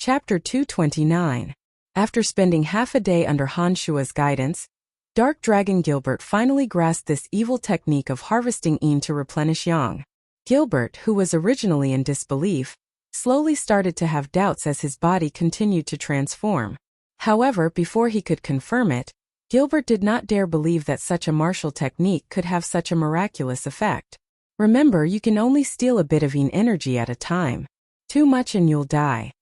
Chapter 229. After spending half a day under Han Shua's guidance, Dark Dragon Gilbert finally grasped this evil technique of harvesting yin to replenish yang. Gilbert, who was originally in disbelief, slowly started to have doubts as his body continued to transform. However, before he could confirm it, Gilbert did not dare believe that such a martial technique could have such a miraculous effect. Remember, you can only steal a bit of yin energy at a time. Too much and you'll die.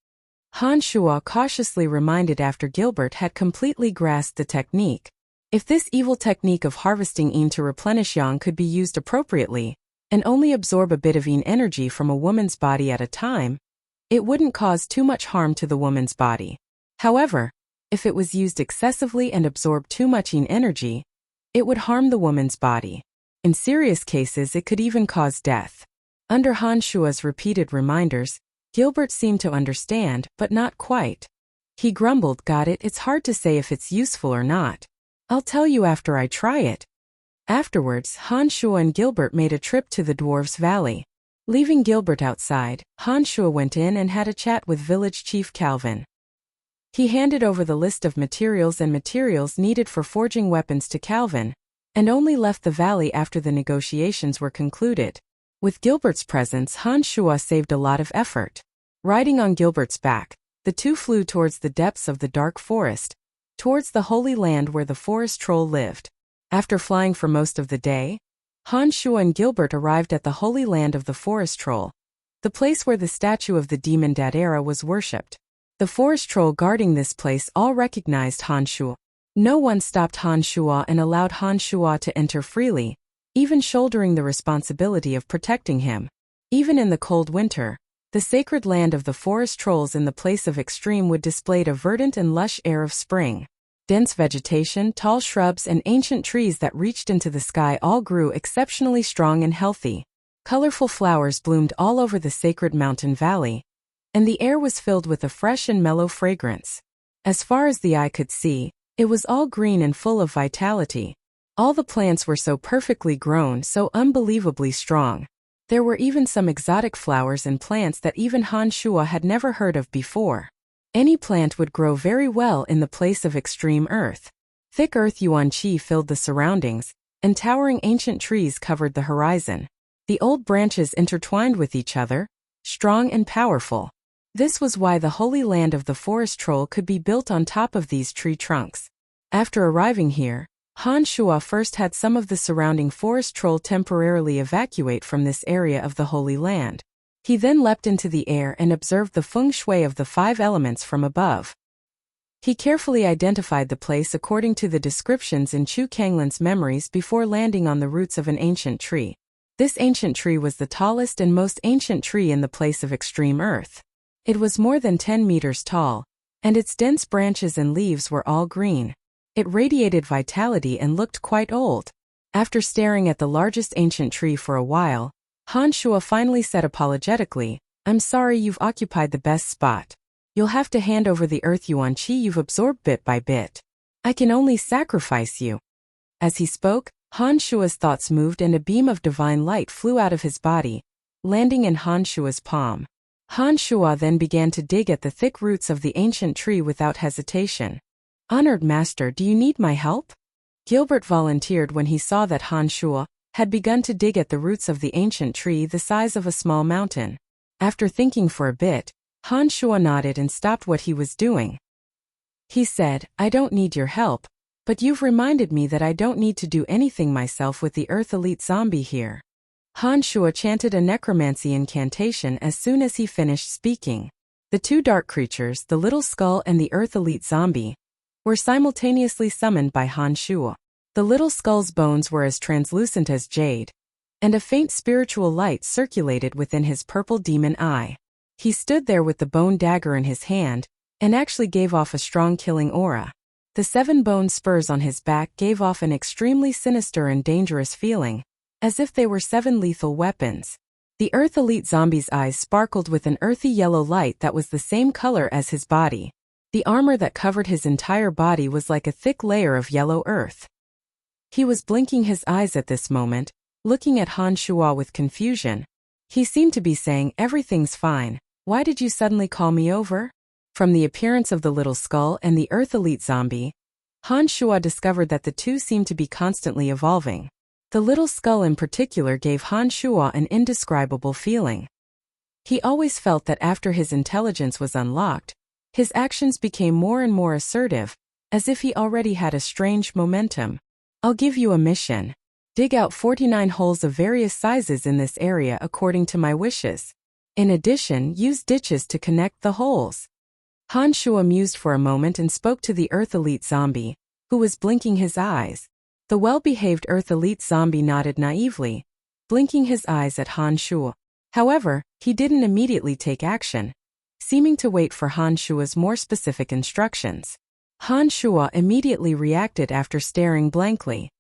Han Shua cautiously reminded after Gilbert had completely grasped the technique. If this evil technique of harvesting yin to replenish yang could be used appropriately, and only absorb a bit of yin energy from a woman's body at a time, it wouldn't cause too much harm to the woman's body. However, if it was used excessively and absorbed too much yin energy, it would harm the woman's body. In serious cases, it could even cause death. Under Han Shua's repeated reminders, Gilbert seemed to understand, but not quite. He grumbled, "Got it, it's hard to say if it's useful or not. I'll tell you after I try it." Afterwards, Han Shua and Gilbert made a trip to the Dwarves' Valley. Leaving Gilbert outside, Han Shua went in and had a chat with village chief Calvin. He handed over the list of materials needed for forging weapons to Calvin, and only left the valley after the negotiations were concluded. With Gilbert's presence, Han Shua saved a lot of effort. Riding on Gilbert's back, the two flew towards the depths of the dark forest, towards the holy land where the forest troll lived. After flying for most of the day, Han Shua and Gilbert arrived at the holy land of the forest troll, the place where the statue of the demon Dadera was worshipped. The forest troll guarding this place all recognized Han Shua. No one stopped Han Shua and allowed Han Shua to enter freely, even shouldering the responsibility of protecting him. Even in the cold winter, the sacred land of the forest trolls in the place of extreme would display a verdant and lush air of spring. Dense vegetation, tall shrubs, and ancient trees that reached into the sky all grew exceptionally strong and healthy. Colorful flowers bloomed all over the sacred mountain valley, and the air was filled with a fresh and mellow fragrance. As far as the eye could see, it was all green and full of vitality. All the plants were so perfectly grown, so unbelievably strong. There were even some exotic flowers and plants that even Han Shua had never heard of before. Any plant would grow very well in the place of extreme earth. Thick earth yuan qi filled the surroundings, and towering ancient trees covered the horizon. The old branches intertwined with each other, strong and powerful. This was why the holy land of the forest troll could be built on top of these tree trunks. After arriving here, Han Shua first had some of the surrounding forest troll temporarily evacuate from this area of the Holy Land. He then leapt into the air and observed the feng shui of the 5 elements from above. He carefully identified the place according to the descriptions in Chu Kanglin's memories before landing on the roots of an ancient tree. This ancient tree was the tallest and most ancient tree in the place of extreme earth. It was more than 10 meters tall, and its dense branches and leaves were all green. It radiated vitality and looked quite old. After staring at the largest ancient tree for a while, Han Shua finally said apologetically, "I'm sorry, you've occupied the best spot. You'll have to hand over the earth yuan qi you've absorbed bit by bit. I can only sacrifice you." As he spoke, Han Shua's thoughts moved and a beam of divine light flew out of his body, landing in Han Shua's palm. Han Shua then began to dig at the thick roots of the ancient tree without hesitation. "Honored Master, do you need my help?" Gilbert volunteered when he saw that Han Shua had begun to dig at the roots of the ancient tree the size of a small mountain. After thinking for a bit, Han Shua nodded and stopped what he was doing. He said, "I don't need your help, but you've reminded me that I don't need to do anything myself with the Earth Elite Zombie here." Han Shua chanted a necromancy incantation as soon as he finished speaking. The 2 dark creatures, the Little Skull and the Earth Elite Zombie, were simultaneously summoned by Han Shua. The Little Skull's bones were as translucent as jade, and a faint spiritual light circulated within his purple demon eye. He stood there with the bone dagger in his hand, and actually gave off a strong killing aura. The 7 bone spurs on his back gave off an extremely sinister and dangerous feeling, as if they were 7 lethal weapons. The Earth Elite Zombie's eyes sparkled with an earthy yellow light that was the same color as his body. The armor that covered his entire body was like a thick layer of yellow earth. He was blinking his eyes at this moment, looking at Han Shua with confusion. He seemed to be saying, "Everything's fine. Why did you suddenly call me over?" From the appearance of the little skull and the Earth Elite zombie, Han Shuo discovered that the two seemed to be constantly evolving. The little skull in particular gave Han Shuo an indescribable feeling. He always felt that after his intelligence was unlocked, his actions became more and more assertive, as if he already had a strange momentum. I'll give you a mission. Dig out 49 holes of various sizes in this area according to my wishes. In addition, use ditches to connect the holes. Han Shuo mused for a moment and spoke to the Earth Elite zombie, who was blinking his eyes. The well-behaved Earth Elite zombie nodded naively, blinking his eyes at Han Shuo. However, he didn't immediately take action, seeming to wait for Han Shuo's more specific instructions. Han Shuo immediately reacted after staring blankly.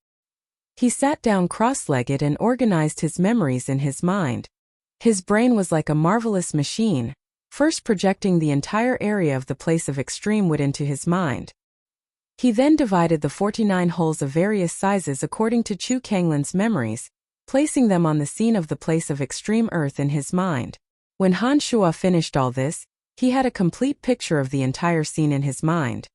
He sat down cross-legged and organized his memories in his mind. His brain was like a marvelous machine, first projecting the entire area of the place of extreme wood into his mind. He then divided the 49 holes of various sizes according to Chu Kanglin's memories, placing them on the scene of the place of extreme earth in his mind. When Han Shuo finished all this, he had a complete picture of the entire scene in his mind.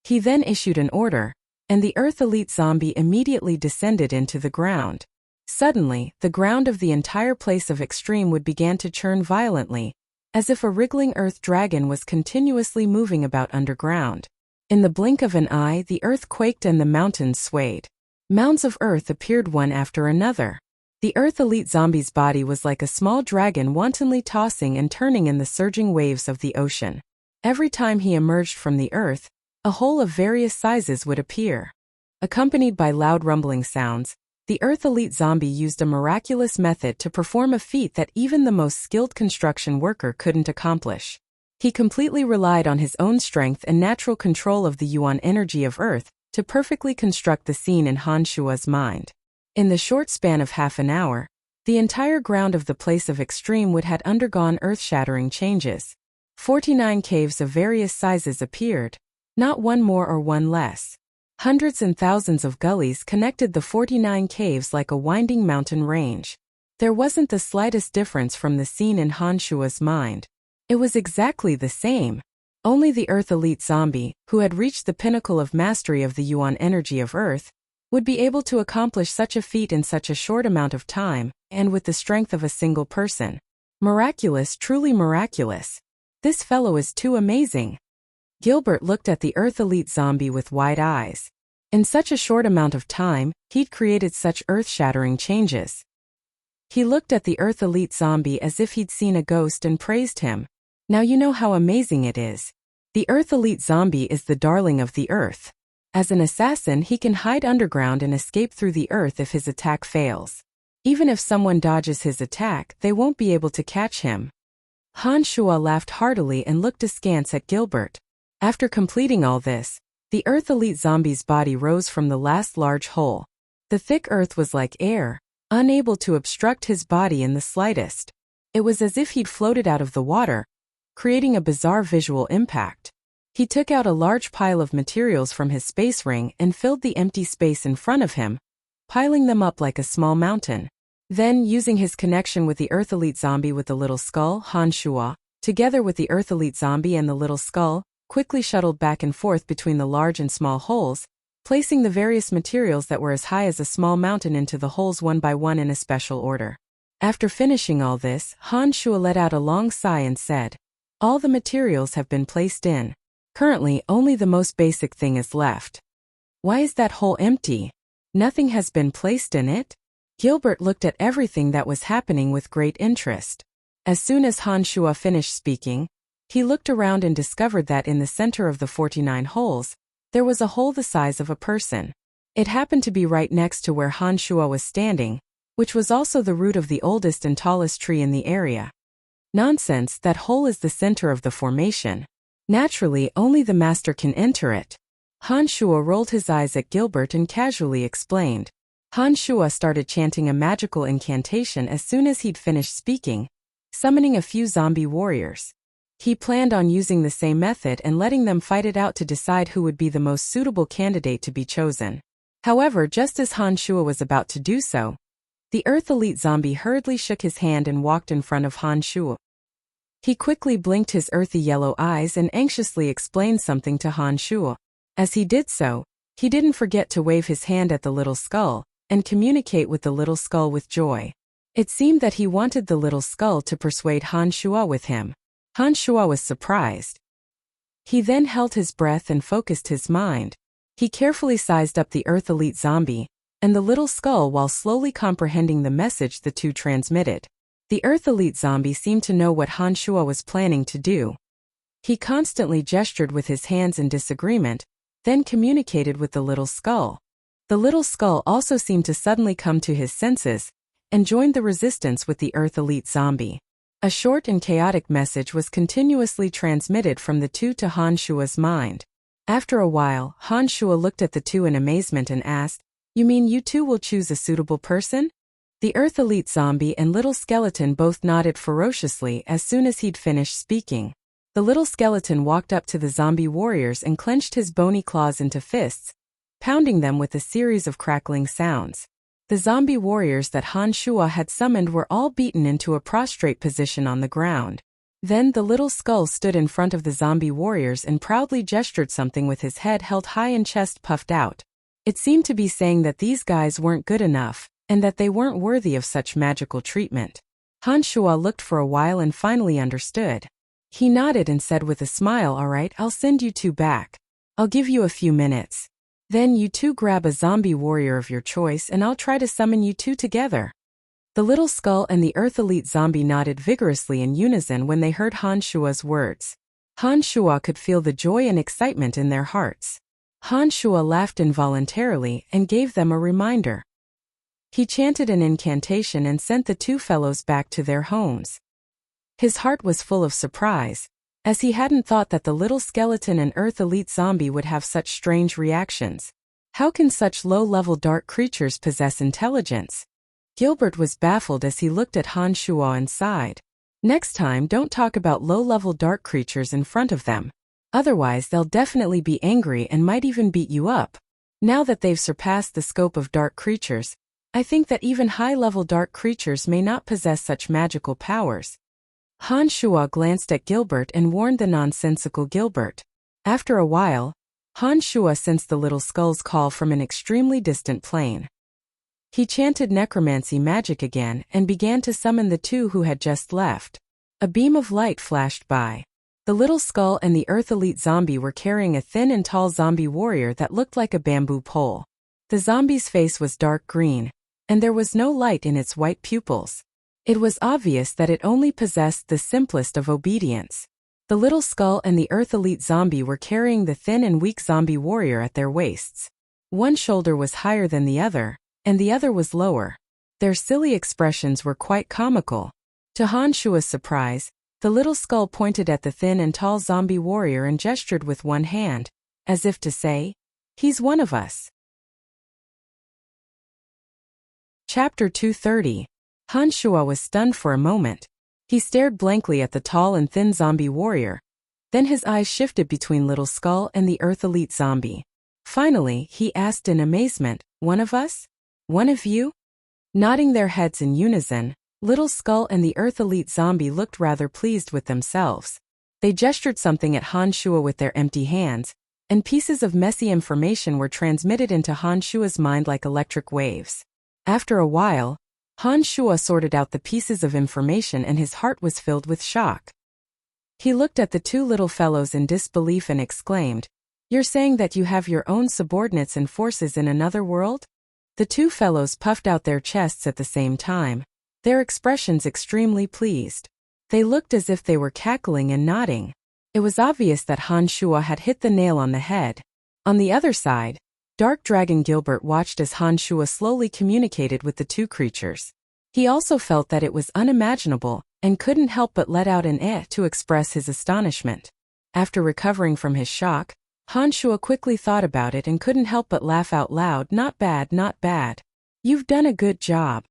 He then issued an order, and the Earth Elite zombie immediately descended into the ground. Suddenly, the ground of the entire place of extreme wood began to churn violently, as if a wriggling earth dragon was continuously moving about underground. In the blink of an eye, the earth quaked and the mountains swayed. Mounds of earth appeared one after another. The Earth Elite zombie's body was like a small dragon wantonly tossing and turning in the surging waves of the ocean. Every time he emerged from the earth, a hole of various sizes would appear. Accompanied by loud rumbling sounds, the Earth Elite zombie used a miraculous method to perform a feat that even the most skilled construction worker couldn't accomplish. He completely relied on his own strength and natural control of the yuan energy of Earth to perfectly construct the scene in Han Shuo's mind. In the short span of half an hour, the entire ground of the place of extreme wood had undergone earth-shattering changes. 49 caves of various sizes appeared, not one more or one less. Hundreds and thousands of gullies connected the 49 caves like a winding mountain range. There wasn't the slightest difference from the scene in Han Shuo's mind. It was exactly the same. Only the Earth Elite zombie, who had reached the pinnacle of mastery of the yuan energy of Earth, would be able to accomplish such a feat in such a short amount of time, and with the strength of a single person. Miraculous, truly miraculous. This fellow is too amazing. Gilbert looked at the Earth Elite zombie with wide eyes. In such a short amount of time, he'd created such earth-shattering changes. He looked at the Earth Elite zombie as if he'd seen a ghost and praised him. Now you know how amazing it is. The Earth Elite zombie is the darling of the Earth. As an assassin, he can hide underground and escape through the earth if his attack fails. Even if someone dodges his attack, they won't be able to catch him. Han Shuo laughed heartily and looked askance at Gilbert. After completing all this, the Earth Elite zombie's body rose from the last large hole. The thick earth was like air, unable to obstruct his body in the slightest. It was as if he'd floated out of the water, creating a bizarre visual impact. He took out a large pile of materials from his space ring and filled the empty space in front of him, piling them up like a small mountain. Then, using his connection with the Earth Elite zombie with the little skull, Han Shuo, together with the Earth Elite zombie and the little skull, quickly shuttled back and forth between the large and small holes, placing the various materials that were as high as a small mountain into the holes one by one in a special order. After finishing all this, Han Shuo let out a long sigh and said, "All the materials have been placed in. Currently, only the most basic thing is left." "Why is that hole empty? Nothing has been placed in it?" Gilbert looked at everything that was happening with great interest. As soon as Han Shuo finished speaking, he looked around and discovered that in the center of the 49 holes, there was a hole the size of a person. It happened to be right next to where Han Shuo was standing, which was also the root of the oldest and tallest tree in the area. "Nonsense, that hole is the center of the formation. Naturally, only the master can enter it." Han Shuo rolled his eyes at Gilbert and casually explained. Han Shuo started chanting a magical incantation as soon as he'd finished speaking, summoning a few zombie warriors. He planned on using the same method and letting them fight it out to decide who would be the most suitable candidate to be chosen. However, just as Han Shuo was about to do so, the Earth Elite zombie hurriedly shook his hand and walked in front of Han Shuo. He quickly blinked his earthy yellow eyes and anxiously explained something to Han Shuo. As he did so, he didn't forget to wave his hand at the little skull and communicate with the little skull with joy. It seemed that he wanted the little skull to persuade Han Shuo with him. Han Shuo was surprised. He then held his breath and focused his mind. He carefully sized up the Earth Elite zombie and the little skull while slowly comprehending the message the two transmitted. The Earth Elite zombie seemed to know what Han Shuo was planning to do. He constantly gestured with his hands in disagreement, then communicated with the little skull. The little skull also seemed to suddenly come to his senses and joined the resistance with the Earth Elite zombie. A short and chaotic message was continuously transmitted from the two to Han Shuo's mind. After a while, Han Shuo looked at the two in amazement and asked, "You mean you two will choose a suitable person?" The Earth Elite zombie and little skeleton both nodded ferociously as soon as he'd finished speaking. The little skeleton walked up to the zombie warriors and clenched his bony claws into fists, pounding them with a series of crackling sounds. The zombie warriors that Han Shuo had summoned were all beaten into a prostrate position on the ground. Then the little skull stood in front of the zombie warriors and proudly gestured something with his head held high and chest puffed out. It seemed to be saying that these guys weren't good enough, and that they weren't worthy of such magical treatment. Han Shuo looked for a while and finally understood. He nodded and said with a smile, "All right, I'll send you two back. I'll give you a few minutes. Then you two grab a zombie warrior of your choice and I'll try to summon you two together." The little skull and the Earth Elite zombie nodded vigorously in unison when they heard Han Shuo's words. Han Shuo could feel the joy and excitement in their hearts. Han Shuo laughed involuntarily and gave them a reminder. He chanted an incantation and sent the two fellows back to their homes. His heart was full of surprise, as he hadn't thought that the little skeleton and Earth Elite zombie would have such strange reactions. How can such low-level dark creatures possess intelligence? Gilbert was baffled as he looked at Han Shuo and sighed. Next time, don't talk about low-level dark creatures in front of them. Otherwise, they'll definitely be angry and might even beat you up. Now that they've surpassed the scope of dark creatures, I think that even high-level dark creatures may not possess such magical powers. Han Shuo glanced at Gilbert and warned the nonsensical Gilbert. After a while, Han Shuo sensed the little skull's call from an extremely distant plane. He chanted necromancy magic again and began to summon the two who had just left. A beam of light flashed by. The little skull and the Earth Elite zombie were carrying a thin and tall zombie warrior that looked like a bamboo pole. The zombie's face was dark green, and there was no light in its white pupils. It was obvious that it only possessed the simplest of obedience. The little skull and the Earth Elite zombie were carrying the thin and weak zombie warrior at their waists. One shoulder was higher than the other, and the other was lower. Their silly expressions were quite comical. To Han Shuo's surprise, the little skull pointed at the thin and tall zombie warrior and gestured with one hand, as if to say, "He's one of us." Chapter 230. Han Shuo was stunned for a moment. He stared blankly at the tall and thin zombie warrior. Then his eyes shifted between Little Skull and the Earth Elite zombie. Finally, he asked in amazement, "One of us? One of you?" Nodding their heads in unison, Little Skull and the Earth Elite zombie looked rather pleased with themselves. They gestured something at Han Shuo with their empty hands, and pieces of messy information were transmitted into Han Shuo's mind like electric waves. After a while, Han Shuo sorted out the pieces of information and his heart was filled with shock. He looked at the two little fellows in disbelief and exclaimed, "You're saying that you have your own subordinates and forces in another world?" The two fellows puffed out their chests at the same time, their expressions extremely pleased. They looked as if they were cackling and nodding. It was obvious that Han Shuo had hit the nail on the head. On the other side, Dark Dragon Gilbert watched as Han Shuo slowly communicated with the two creatures. He also felt that it was unimaginable, and couldn't help but let out an "eh" to express his astonishment. After recovering from his shock, Han Shuo quickly thought about it and couldn't help but laugh out loud. "Not bad, not bad. You've done a good job."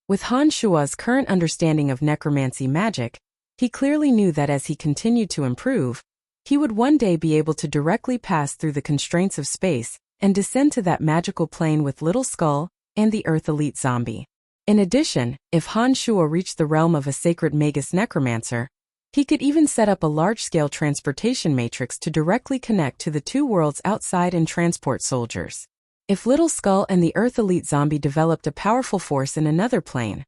With Han Shuo's current understanding of necromancy magic, he clearly knew that as he continued to improve, he would one day be able to directly pass through the constraints of space and descend to that magical plane with Little Skull and the Earth Elite zombie. In addition, if Han Shuo reached the realm of a sacred magus necromancer, He could even set up a large-scale transportation matrix to directly connect to the two worlds outside and transport soldiers. If Little Skull and the Earth Elite Zombie developed a powerful force in another plane,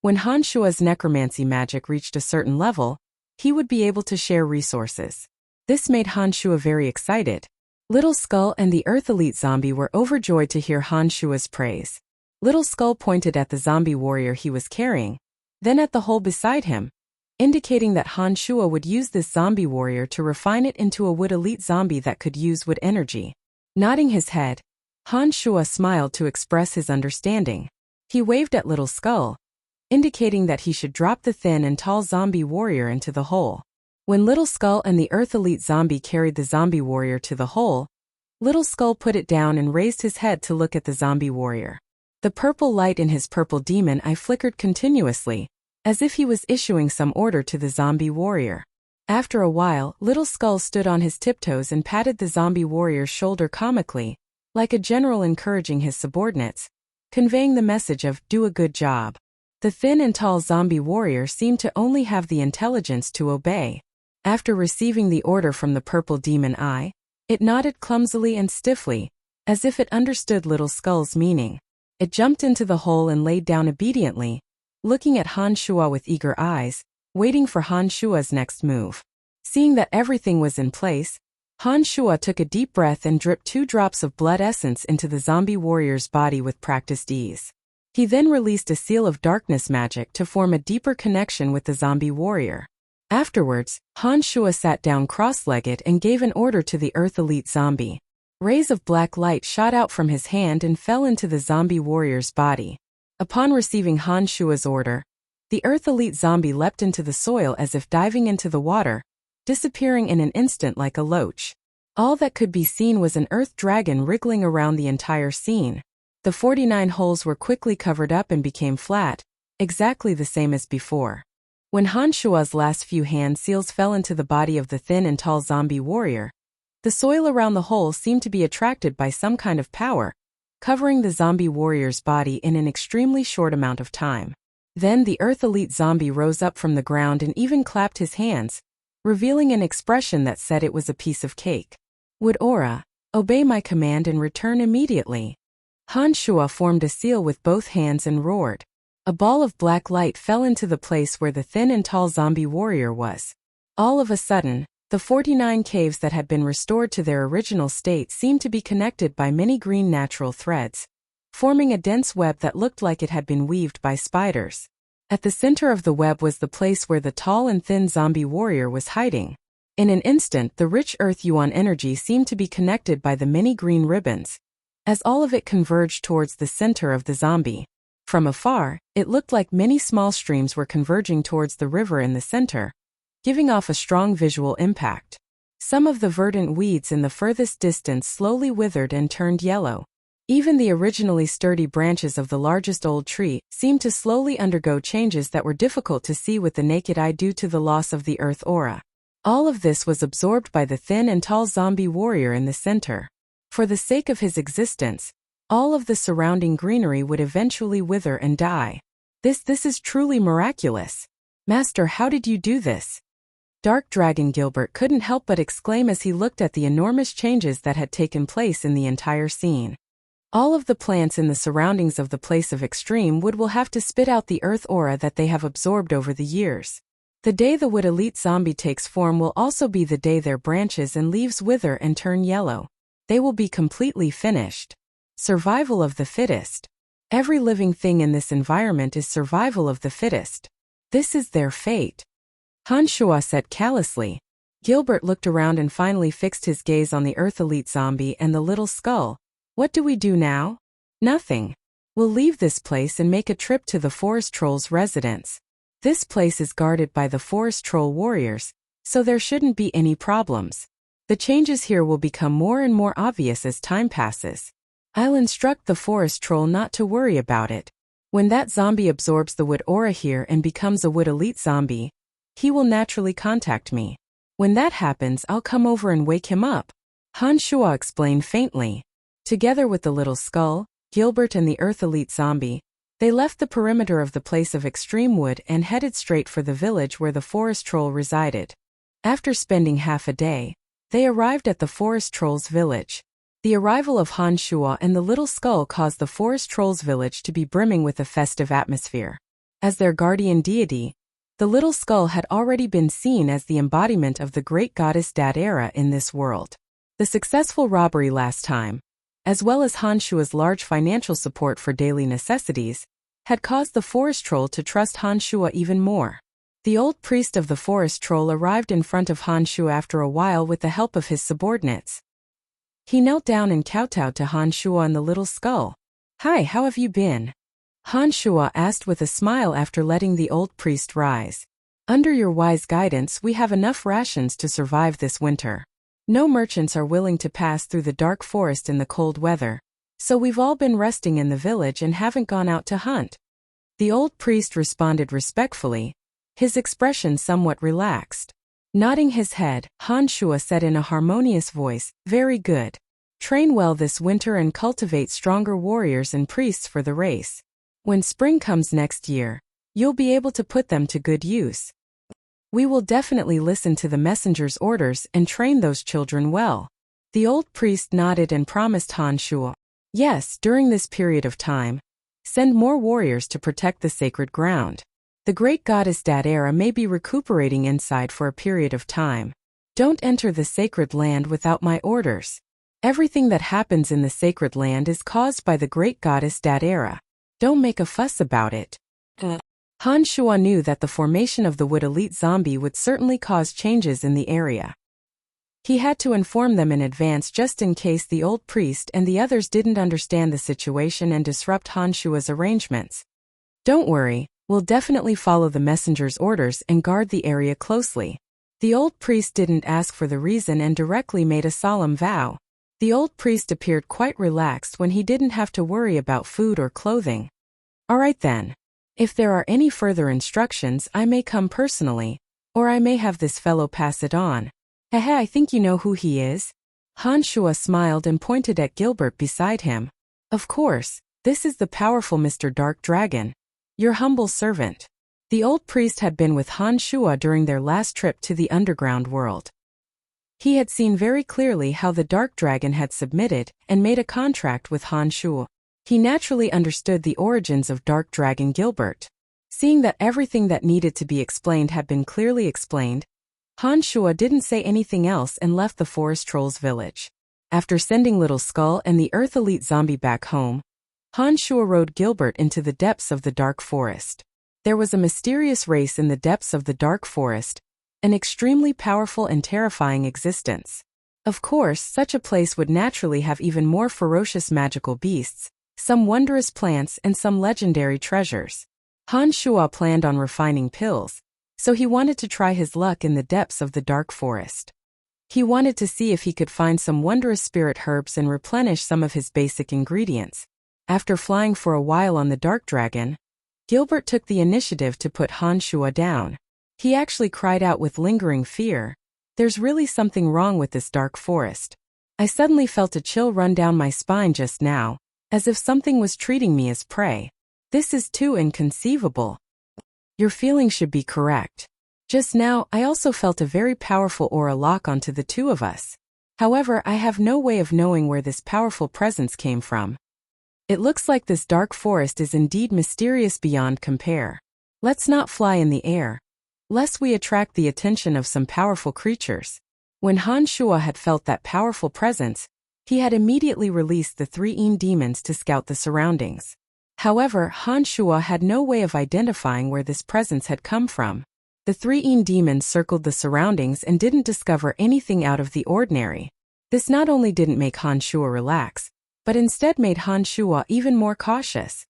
when Han Shua's necromancy magic reached a certain level, he would be able to share resources. This made Han Shua very excited. Little Skull and the Earth Elite Zombie were overjoyed to hear Han Shua's praise. Little Skull pointed at the zombie warrior he was carrying, then at the hole beside him, indicating that Han Shua would use this zombie warrior to refine it into a wood elite zombie that could use wood energy. Nodding his head, Han Shua smiled to express his understanding. He waved at Little Skull, indicating that he should drop the thin and tall zombie warrior into the hole. When Little Skull and the Earth Elite Zombie carried the zombie warrior to the hole, Little Skull put it down and raised his head to look at the zombie warrior. The purple light in his purple demon eye flickered continuously, as if he was issuing some order to the zombie warrior. After a while, Little Skull stood on his tiptoes and patted the zombie warrior's shoulder comically, like a general encouraging his subordinates, conveying the message of, "Do a good job." The thin and tall zombie warrior seemed to only have the intelligence to obey. After receiving the order from the purple demon eye, it nodded clumsily and stiffly, as if it understood Little Skull's meaning. It jumped into the hole and laid down obediently, looking at Han Shua with eager eyes, waiting for Han Shua's next move. Seeing that everything was in place, Han Shua took a deep breath and dripped 2 drops of blood essence into the zombie warrior's body with practiced ease. He then released a seal of darkness magic to form a deeper connection with the zombie warrior. Afterwards, Han Shua sat down cross-legged and gave an order to the Earth Elite Zombie. Rays of black light shot out from his hand and fell into the zombie warrior's body. Upon receiving Han Shua's order, the Earth Elite Zombie leapt into the soil as if diving into the water, disappearing in an instant like a loach. All that could be seen was an earth dragon wriggling around the entire scene. The 49 holes were quickly covered up and became flat, exactly the same as before. When Han Shua's last few hand seals fell into the body of the thin and tall zombie warrior, the soil around the hole seemed to be attracted by some kind of power, covering the zombie warrior's body in an extremely short amount of time. Then the Earth Elite Zombie rose up from the ground and even clapped his hands, revealing an expression that said it was a piece of cake. "Would Aura, obey my command and return immediately." Han Shua formed a seal with both hands and roared. A ball of black light fell into the place where the thin and tall zombie warrior was. All of a sudden, the 49 caves that had been restored to their original state seemed to be connected by many green natural threads, forming a dense web that looked like it had been weaved by spiders. At the center of the web was the place where the tall and thin zombie warrior was hiding. In an instant, the rich earth yuan energy seemed to be connected by the many green ribbons, as all of it converged towards the center of the zombie. From afar, it looked like many small streams were converging towards the river in the center, giving off a strong visual impact. Some of the verdant weeds in the furthest distance slowly withered and turned yellow. Even the originally sturdy branches of the largest old tree seemed to slowly undergo changes that were difficult to see with the naked eye due to the loss of the earth aura. All of this was absorbed by the thin and tall zombie warrior in the center. For the sake of his existence, all of the surrounding greenery would eventually wither and die. This is truly miraculous. Master, how did you do this? Dark Dragon Gilbert couldn't help but exclaim as he looked at the enormous changes that had taken place in the entire scene. All of the plants in the surroundings of the place of extreme wood will have to spit out the earth aura that they have absorbed over the years. The day the wood elite zombie takes form will also be the day their branches and leaves wither and turn yellow. They will be completely finished. Survival of the fittest. Every living thing in this environment is survival of the fittest. This is their fate. Han Shua said callously. Gilbert looked around and finally fixed his gaze on the Earth Elite Zombie and the little skull. What do we do now? Nothing. We'll leave this place and make a trip to the Forest Troll's residence. This place is guarded by the Forest Troll warriors, so there shouldn't be any problems. The changes here will become more and more obvious as time passes. I'll instruct the Forest Troll not to worry about it. When that zombie absorbs the wood aura here and becomes a wood elite zombie, he will naturally contact me. When that happens, I'll come over and wake him up. Han Shua explained faintly. Together with the little skull, Gilbert and the Earth Elite Zombie, They left the perimeter of the place of extreme wood and headed straight for the village where the forest troll resided. After spending half a day, they arrived at the forest troll's village. The arrival of Han Shuo and the little skull caused the forest troll's village to be brimming with a festive atmosphere. As their guardian deity, the little skull had already been seen as the embodiment of the great goddess Dadera in this world. The successful robbery last time, as well as Han Shuo's large financial support for daily necessities, had caused the forest troll to trust Han Shuo even more. The old priest of the forest troll arrived in front of Han Shuo after a while with the help of his subordinates. He knelt down and kowtowed to Han Shuo and the little skull. "Hi, how have you been?" Han Shuo asked with a smile after letting the old priest rise. "Under your wise guidance, we have enough rations to survive this winter. No merchants are willing to pass through the dark forest in the cold weather, so we've all been resting in the village and haven't gone out to hunt." The old priest responded respectfully, his expression somewhat relaxed. Nodding his head, Han Shuo said in a harmonious voice, "Very good. Train well this winter and cultivate stronger warriors and priests for the race. When spring comes next year, you'll be able to put them to good use. We will definitely listen to the messenger's orders and train those children well." The old priest nodded and promised Han Shuo, "Yes, during this period of time, send more warriors to protect the sacred ground. The great goddess Dadera may be recuperating inside for a period of time. Don't enter the sacred land without my orders. Everything that happens in the sacred land is caused by the great goddess Dadera. Don't make a fuss about it." Han Shuo knew that the formation of the Wood Elite Zombie would certainly cause changes in the area. He had to inform them in advance just in case the old priest and the others didn't understand the situation and disrupt Han Shuo's arrangements. "Don't worry, we'll definitely follow the messenger's orders and guard the area closely." The old priest didn't ask for the reason and directly made a solemn vow. The old priest appeared quite relaxed when he didn't have to worry about food or clothing. "All right then. If there are any further instructions, I may come personally, or I may have this fellow pass it on. I think you know who he is." Han Shuo smiled and pointed at Gilbert beside him. "Of course, this is the powerful Mr. Dark Dragon, your humble servant." The old priest had been with Han Shuo during their last trip to the underground world. He had seen very clearly how the Dark Dragon had submitted and made a contract with Han Shuo. He naturally understood the origins of Dark Dragon Gilbert. Seeing that everything that needed to be explained had been clearly explained, Han Shuo didn't say anything else and left the forest troll's village. After sending Little Skull and the Earth Elite Zombie back home, Han Shuo rode Gilbert into the depths of the dark forest. There was a mysterious race in the depths of the dark forest, an extremely powerful and terrifying existence. Of course, such a place would naturally have even more ferocious magical beasts, some wondrous plants and some legendary treasures. Han Shuo planned on refining pills, so he wanted to try his luck in the depths of the dark forest. He wanted to see if he could find some wondrous spirit herbs and replenish some of his basic ingredients. After flying for a while on the Dark Dragon, Gilbert took the initiative to put Han Shuo down. He actually cried out with lingering fear, "There's really something wrong with this dark forest. I suddenly felt a chill run down my spine just now, as if something was treating me as prey. This is too inconceivable." "Your feelings should be correct. Just now, I also felt a very powerful aura lock onto the two of us. However, I have no way of knowing where this powerful presence came from. It looks like this dark forest is indeed mysterious beyond compare. Let's not fly in the air, lest we attract the attention of some powerful creatures." When Han Shuo had felt that powerful presence, he had immediately released the 3 demons to scout the surroundings. However, Han Shuo had no way of identifying where this presence had come from. The 3 demons circled the surroundings and didn't discover anything out of the ordinary. This not only didn't make Han Shuo relax, but instead made Han Shuo even more cautious.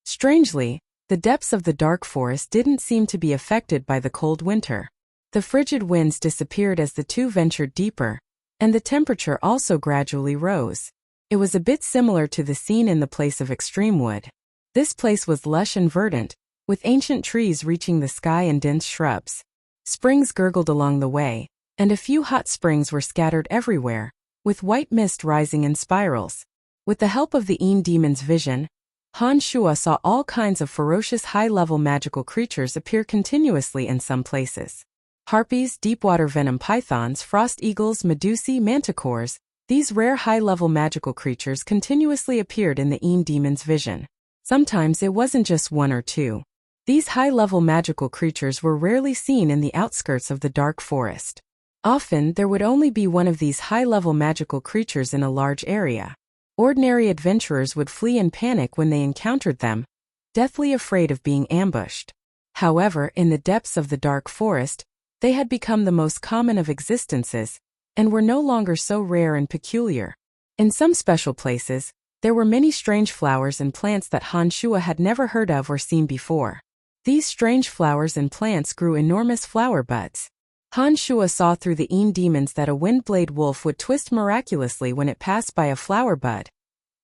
Strangely, the depths of the dark forest didn't seem to be affected by the cold winter. The frigid winds disappeared as the two ventured deeper, and the temperature also gradually rose. It was a bit similar to the scene in the place of extreme wood. This place was lush and verdant, with ancient trees reaching the sky and dense shrubs. Springs gurgled along the way, and a few hot springs were scattered everywhere, with white mist rising in spirals. With the help of the Een demon's vision, Han Shuo saw all kinds of ferocious high-level magical creatures appear continuously in some places. Harpies, deep-water venom pythons, frost eagles, medusae, manticores, these rare high-level magical creatures continuously appeared in the Een demon's vision. Sometimes it wasn't just one or two. These high-level magical creatures were rarely seen in the outskirts of the dark forest. Often, there would only be one of these high-level magical creatures in a large area. Ordinary adventurers would flee in panic when they encountered them, deathly afraid of being ambushed. However, in the depths of the dark forest, they had become the most common of existences, and were no longer so rare and peculiar. In some special places, there were many strange flowers and plants that Han Shuo had never heard of or seen before. These strange flowers and plants grew enormous flower buds. Han Shuo saw through the Een demons that a windblade wolf would twist miraculously when it passed by a flower bud,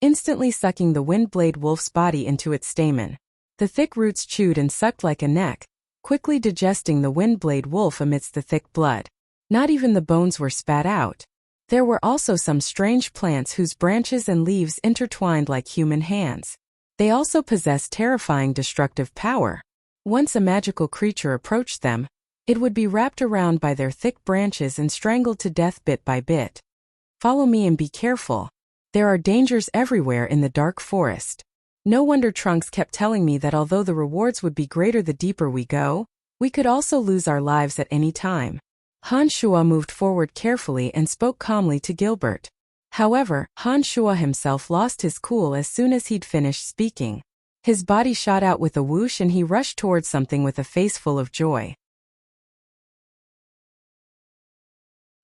instantly sucking the windblade wolf's body into its stamen. The thick roots chewed and sucked like a neck, quickly digesting the windblade wolf amidst the thick blood. Not even the bones were spat out. There were also some strange plants whose branches and leaves intertwined like human hands. They also possessed terrifying destructive power. Once a magical creature approached them, it would be wrapped around by their thick branches and strangled to death bit by bit. Follow me and be careful. There are dangers everywhere in the dark forest. No wonder Trunks kept telling me that although the rewards would be greater the deeper we go, we could also lose our lives at any time. Han Shuo moved forward carefully and spoke calmly to Gilbert. However, Han Shuo himself lost his cool as soon as he'd finished speaking. His body shot out with a whoosh and he rushed towards something with a face full of joy.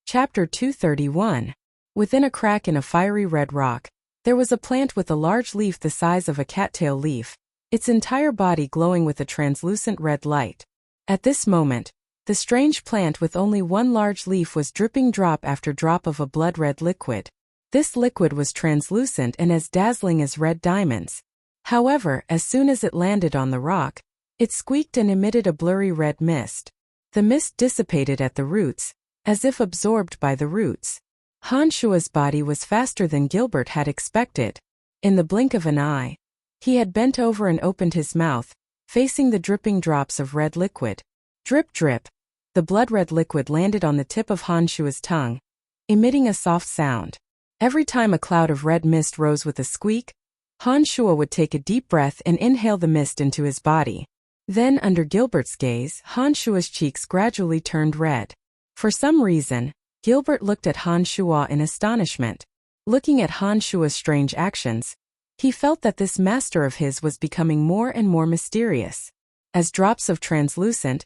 Chapter 231. Within a crack in a fiery red rock, there was a plant with a large leaf the size of a cattail leaf, its entire body glowing with a translucent red light. At this moment, the strange plant with only one large leaf was dripping drop after drop of a blood-red liquid. This liquid was translucent and as dazzling as red diamonds. However, as soon as it landed on the rock, it squeaked and emitted a blurry red mist. The mist dissipated at the roots, as if absorbed by the roots. Han Shuo's body was faster than Gilbert had expected. In the blink of an eye, he had bent over and opened his mouth, facing the dripping drops of red liquid. Drip drip. The blood-red liquid landed on the tip of Han Shuo's tongue, emitting a soft sound. Every time a cloud of red mist rose with a squeak, Han Shuo would take a deep breath and inhale the mist into his body. Then, under Gilbert's gaze, Han Shuo's cheeks gradually turned red. For some reason, Gilbert looked at Han Shuo in astonishment. Looking at Han Shuo's strange actions, he felt that this master of his was becoming more and more mysterious. As drops of translucent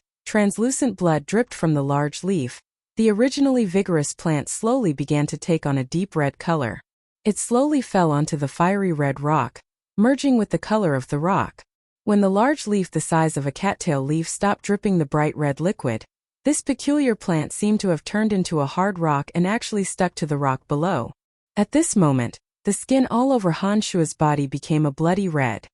blood dripped from the large leaf, the originally vigorous plant slowly began to take on a deep red color. It slowly fell onto the fiery red rock, merging with the color of the rock. When the large leaf the size of a cattail leaf stopped dripping the bright red liquid, this peculiar plant seemed to have turned into a hard rock and actually stuck to the rock below. At this moment, the skin all over Han Shuo's body became a bloody red.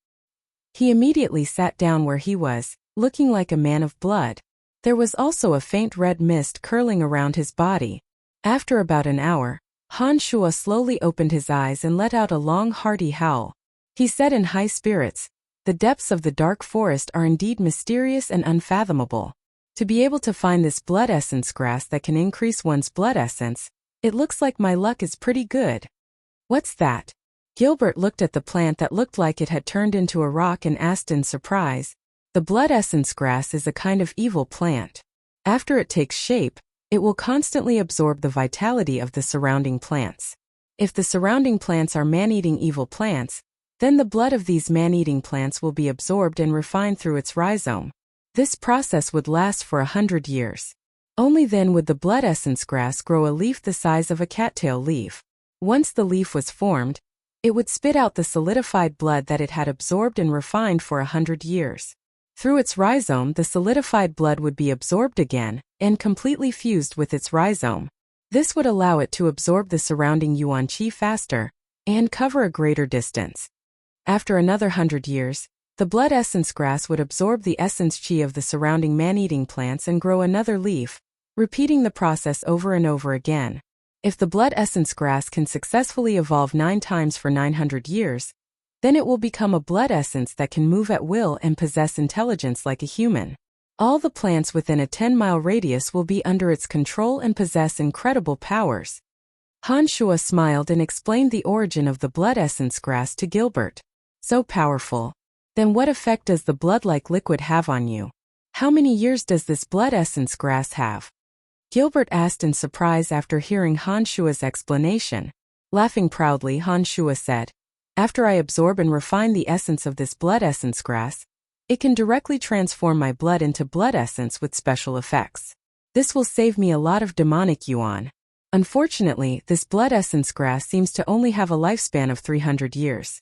He immediately sat down where he was, looking like a man of blood. There was also a faint red mist curling around his body. After about an hour, Han Shuo slowly opened his eyes and let out a long hearty howl. He said in high spirits, "The depths of the dark forest are indeed mysterious and unfathomable. To be able to find this blood essence grass that can increase one's blood essence, it looks like my luck is pretty good." "What's that?" Gilbert looked at the plant that looked like it had turned into a rock and asked in surprise. "The blood essence grass is a kind of evil plant. After it takes shape, it will constantly absorb the vitality of the surrounding plants. If the surrounding plants are man-eating evil plants, then the blood of these man-eating plants will be absorbed and refined through its rhizome. This process would last for 100 years. Only then would the blood essence grass grow a leaf the size of a cattail leaf. Once the leaf was formed, it would spit out the solidified blood that it had absorbed and refined for 100 years. Through its rhizome, the solidified blood would be absorbed again and completely fused with its rhizome. This would allow it to absorb the surrounding yuan qi faster and cover a greater distance. After another 100 years, the blood essence grass would absorb the essence qi of the surrounding man-eating plants and grow another leaf, repeating the process over and over again. If the blood essence grass can successfully evolve 9 times for 900 years, Then it will become a blood essence that can move at will and possess intelligence like a human. All the plants within a 10-mile radius will be under its control and possess incredible powers. Han Shuo smiled and explained the origin of the blood essence grass to Gilbert. So powerful. Then what effect does the blood-like liquid have on you? How many years does this blood essence grass have? Gilbert asked in surprise after hearing Han Shuo's explanation. Laughing proudly, Han Shuo said, "After I absorb and refine the essence of this blood essence grass, it can directly transform my blood into blood essence with special effects. This will save me a lot of demonic yuan. Unfortunately, this blood essence grass seems to only have a lifespan of 300 years.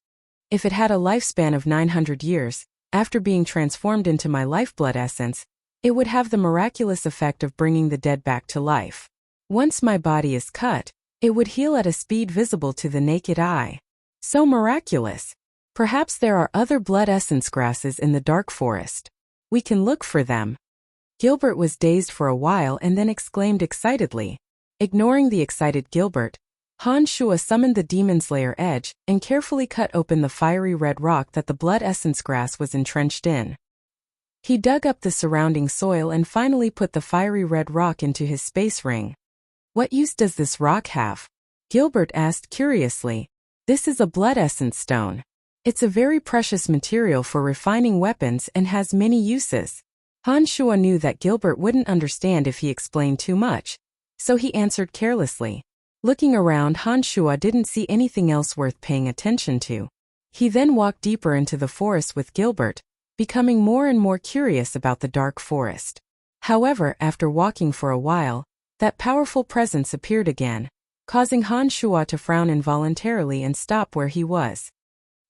If it had a lifespan of 900 years, after being transformed into my lifeblood essence, it would have the miraculous effect of bringing the dead back to life. Once my body is cut, it would heal at a speed visible to the naked eye. So miraculous! Perhaps there are other blood essence grasses in the dark forest. We can look for them." Gilbert was dazed for a while and then exclaimed excitedly. Ignoring the excited Gilbert, Han Shuo summoned the demon's lair edge and carefully cut open the fiery red rock that the blood essence grass was entrenched in. He dug up the surrounding soil and finally put the fiery red rock into his space ring. "What use does this rock have?" Gilbert asked curiously. "This is a blood essence stone. It's a very precious material for refining weapons and has many uses." Han Shuo knew that Gilbert wouldn't understand if he explained too much, so he answered carelessly. Looking around, Han Shuo didn't see anything else worth paying attention to. He then walked deeper into the forest with Gilbert, becoming more and more curious about the dark forest. However, after walking for a while, that powerful presence appeared again, causing Han Shuo to frown involuntarily and stop where he was.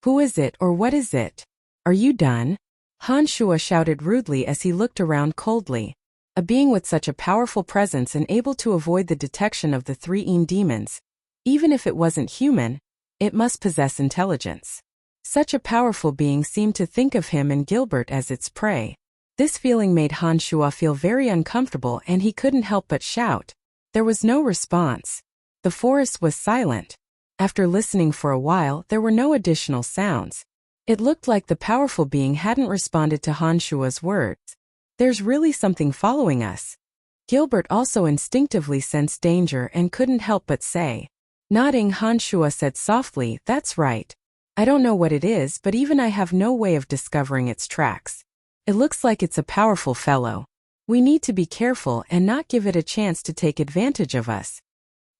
"Who is it, or what is it? Are you done?" Han Shuo shouted rudely as he looked around coldly. A being with such a powerful presence and able to avoid the detection of the three demons, even if it wasn't human, it must possess intelligence. Such a powerful being seemed to think of him and Gilbert as its prey. This feeling made Han Shuo feel very uncomfortable and he couldn't help but shout. There was no response. The forest was silent. After listening for a while, there were no additional sounds. It looked like the powerful being hadn't responded to Han Shuo's words. "There's really something following us." Gilbert also instinctively sensed danger and couldn't help but say. Nodding, Han Shuo said softly, "That's right. I don't know what it is, but even I have no way of discovering its tracks. It looks like it's a powerful fellow. We need to be careful and not give it a chance to take advantage of us."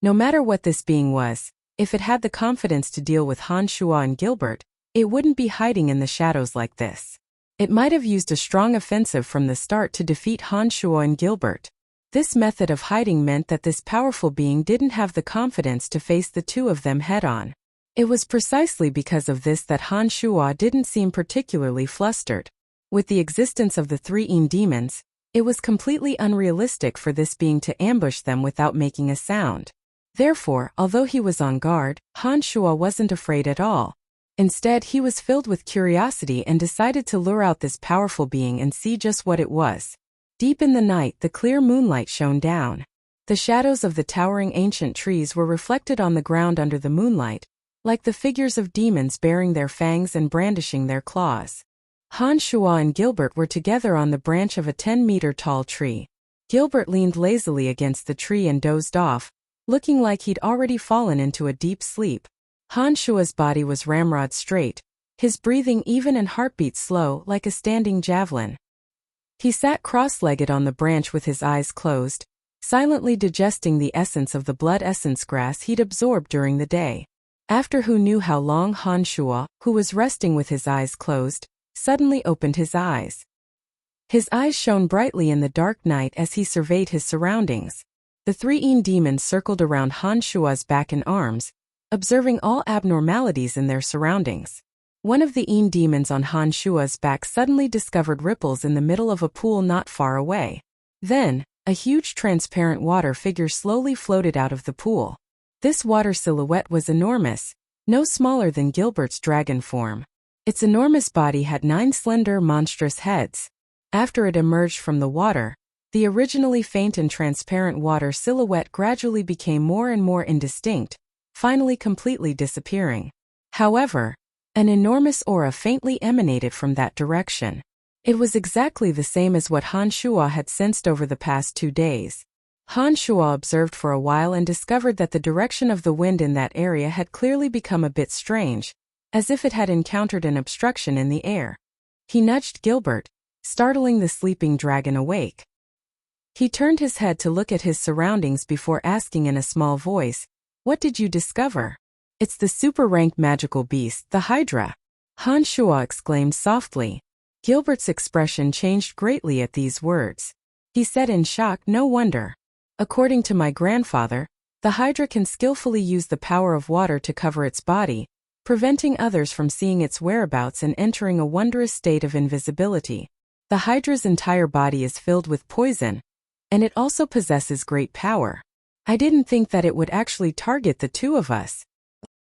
No matter what this being was, if it had the confidence to deal with Han Shuo and Gilbert, it wouldn't be hiding in the shadows like this. It might have used a strong offensive from the start to defeat Han Shuo and Gilbert. This method of hiding meant that this powerful being didn't have the confidence to face the two of them head-on. It was precisely because of this that Han Shuo didn't seem particularly flustered. With the existence of the three demons, it was completely unrealistic for this being to ambush them without making a sound. Therefore, although he was on guard, Han Shuo wasn't afraid at all. Instead, he was filled with curiosity and decided to lure out this powerful being and see just what it was. Deep in the night, the clear moonlight shone down. The shadows of the towering ancient trees were reflected on the ground under the moonlight, like the figures of demons baring their fangs and brandishing their claws. Han Shuo and Gilbert were together on the branch of a 10-meter-tall tree. Gilbert leaned lazily against the tree and dozed off, looking like he'd already fallen into a deep sleep. Han Shuo's body was ramrod straight, his breathing even and heartbeat slow like a standing javelin. He sat cross-legged on the branch with his eyes closed, silently digesting the essence of the blood essence grass he'd absorbed during the day. After who knew how long, Han Shuo, who was resting with his eyes closed, suddenly opened his eyes. His eyes shone brightly in the dark night as he surveyed his surroundings. The three demons circled around Han Shuo's back and arms, observing all abnormalities in their surroundings. One of the demons on Han Shuo's back suddenly discovered ripples in the middle of a pool not far away. Then, a huge transparent water figure slowly floated out of the pool. This water silhouette was enormous, no smaller than Gilbert's dragon form. Its enormous body had 9 slender, monstrous heads. After it emerged from the water, the originally faint and transparent water silhouette gradually became more and more indistinct, finally completely disappearing. However, An enormous aura faintly emanated from that direction. It was exactly the same as what Han Shuo had sensed over the past 2 days. Han Shuo observed for a while and discovered that the direction of the wind in that area had clearly become a bit strange, as if it had encountered an obstruction in the air. He nudged Gilbert, startling the sleeping dragon awake. He turned his head to look at his surroundings before asking in a small voice, "What did you discover?" "It's the super-rank magical beast, the Hydra," Han Shuo exclaimed softly. Gilbert's expression changed greatly at these words. He said in shock, "No wonder. According to my grandfather, the Hydra can skillfully use the power of water to cover its body, preventing others from seeing its whereabouts and entering a wondrous state of invisibility. The Hydra's entire body is filled with poison, and it also possesses great power. I didn't think that it would actually target the 2 of us.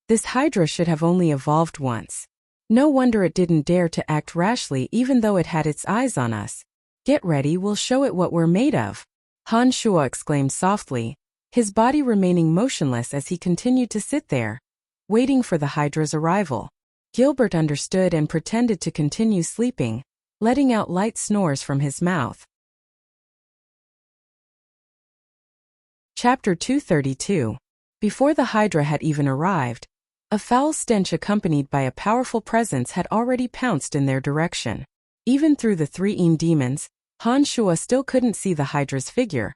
This Hydra should have only evolved once. No wonder it didn't dare to act rashly even though it had its eyes on us. Get ready, we'll show it what we're made of," Han Shuo exclaimed softly, his body remaining motionless as he continued to sit there, waiting for the Hydra's arrival. Gilbert understood and pretended to continue sleeping, letting out light snores from his mouth. Chapter 232. Before the Hydra had even arrived, a foul stench accompanied by a powerful presence had already pounced in their direction. Even through the 3 demons, Han Shuo still couldn't see the Hydra's figure,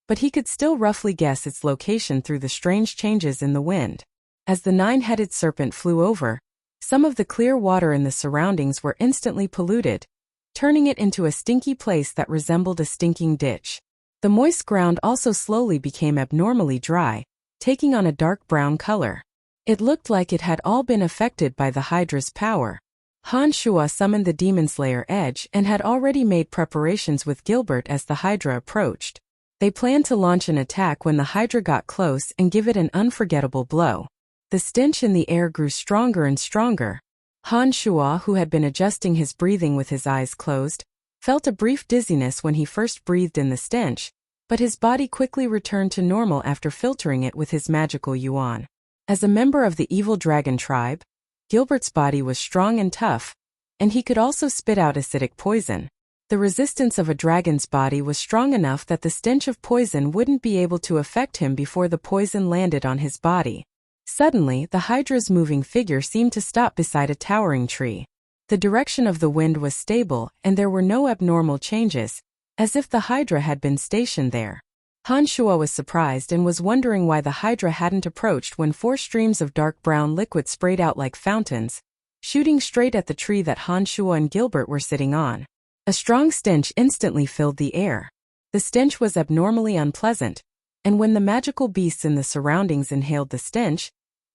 but he could still roughly guess its location through the strange changes in the wind. As the 9-headed serpent flew over, some of the clear water in the surroundings were instantly polluted, turning it into a stinky place that resembled a stinking ditch. The moist ground also slowly became abnormally dry, taking on a dark brown color. It looked like it had all been affected by the Hydra's power. Han Shuo summoned the Demon Slayer Edge and had already made preparations with Gilbert as the Hydra approached. They planned to launch an attack when the Hydra got close and give it an unforgettable blow. The stench in the air grew stronger and stronger. Han Shuo, who had been adjusting his breathing with his eyes closed, felt a brief dizziness when he first breathed in the stench, but his body quickly returned to normal after filtering it with his magical yuan. As a member of the evil dragon tribe, Gilbert's body was strong and tough, and he could also spit out acidic poison. The resistance of a dragon's body was strong enough that the stench of poison wouldn't be able to affect him before the poison landed on his body. Suddenly, the Hydra's moving figure seemed to stop beside a towering tree. The direction of the wind was stable, and there were no abnormal changes, as if the Hydra had been stationed there. Han Shuo was surprised and was wondering why the Hydra hadn't approached when 4 streams of dark brown liquid sprayed out like fountains, shooting straight at the tree that Han Shuo and Gilbert were sitting on. A strong stench instantly filled the air. The stench was abnormally unpleasant, and when the magical beasts in the surroundings inhaled the stench,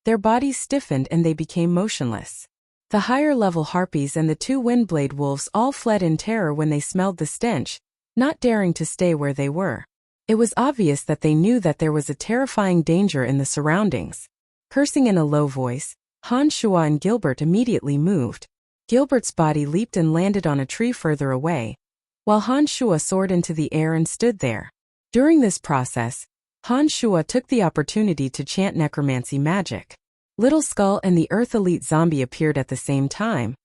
their bodies stiffened and they became motionless. The higher-level harpies and the 2 windblade wolves all fled in terror when they smelled the stench, not daring to stay where they were. It was obvious that they knew that there was a terrifying danger in the surroundings. Cursing in a low voice, Han Shuo and Gilbert immediately moved. Gilbert's body leaped and landed on a tree further away, while Han Shuo soared into the air and stood there. During this process, Han Shuo took the opportunity to chant necromancy magic. Little Skull and the Earth Elite Zombie appeared at the same time,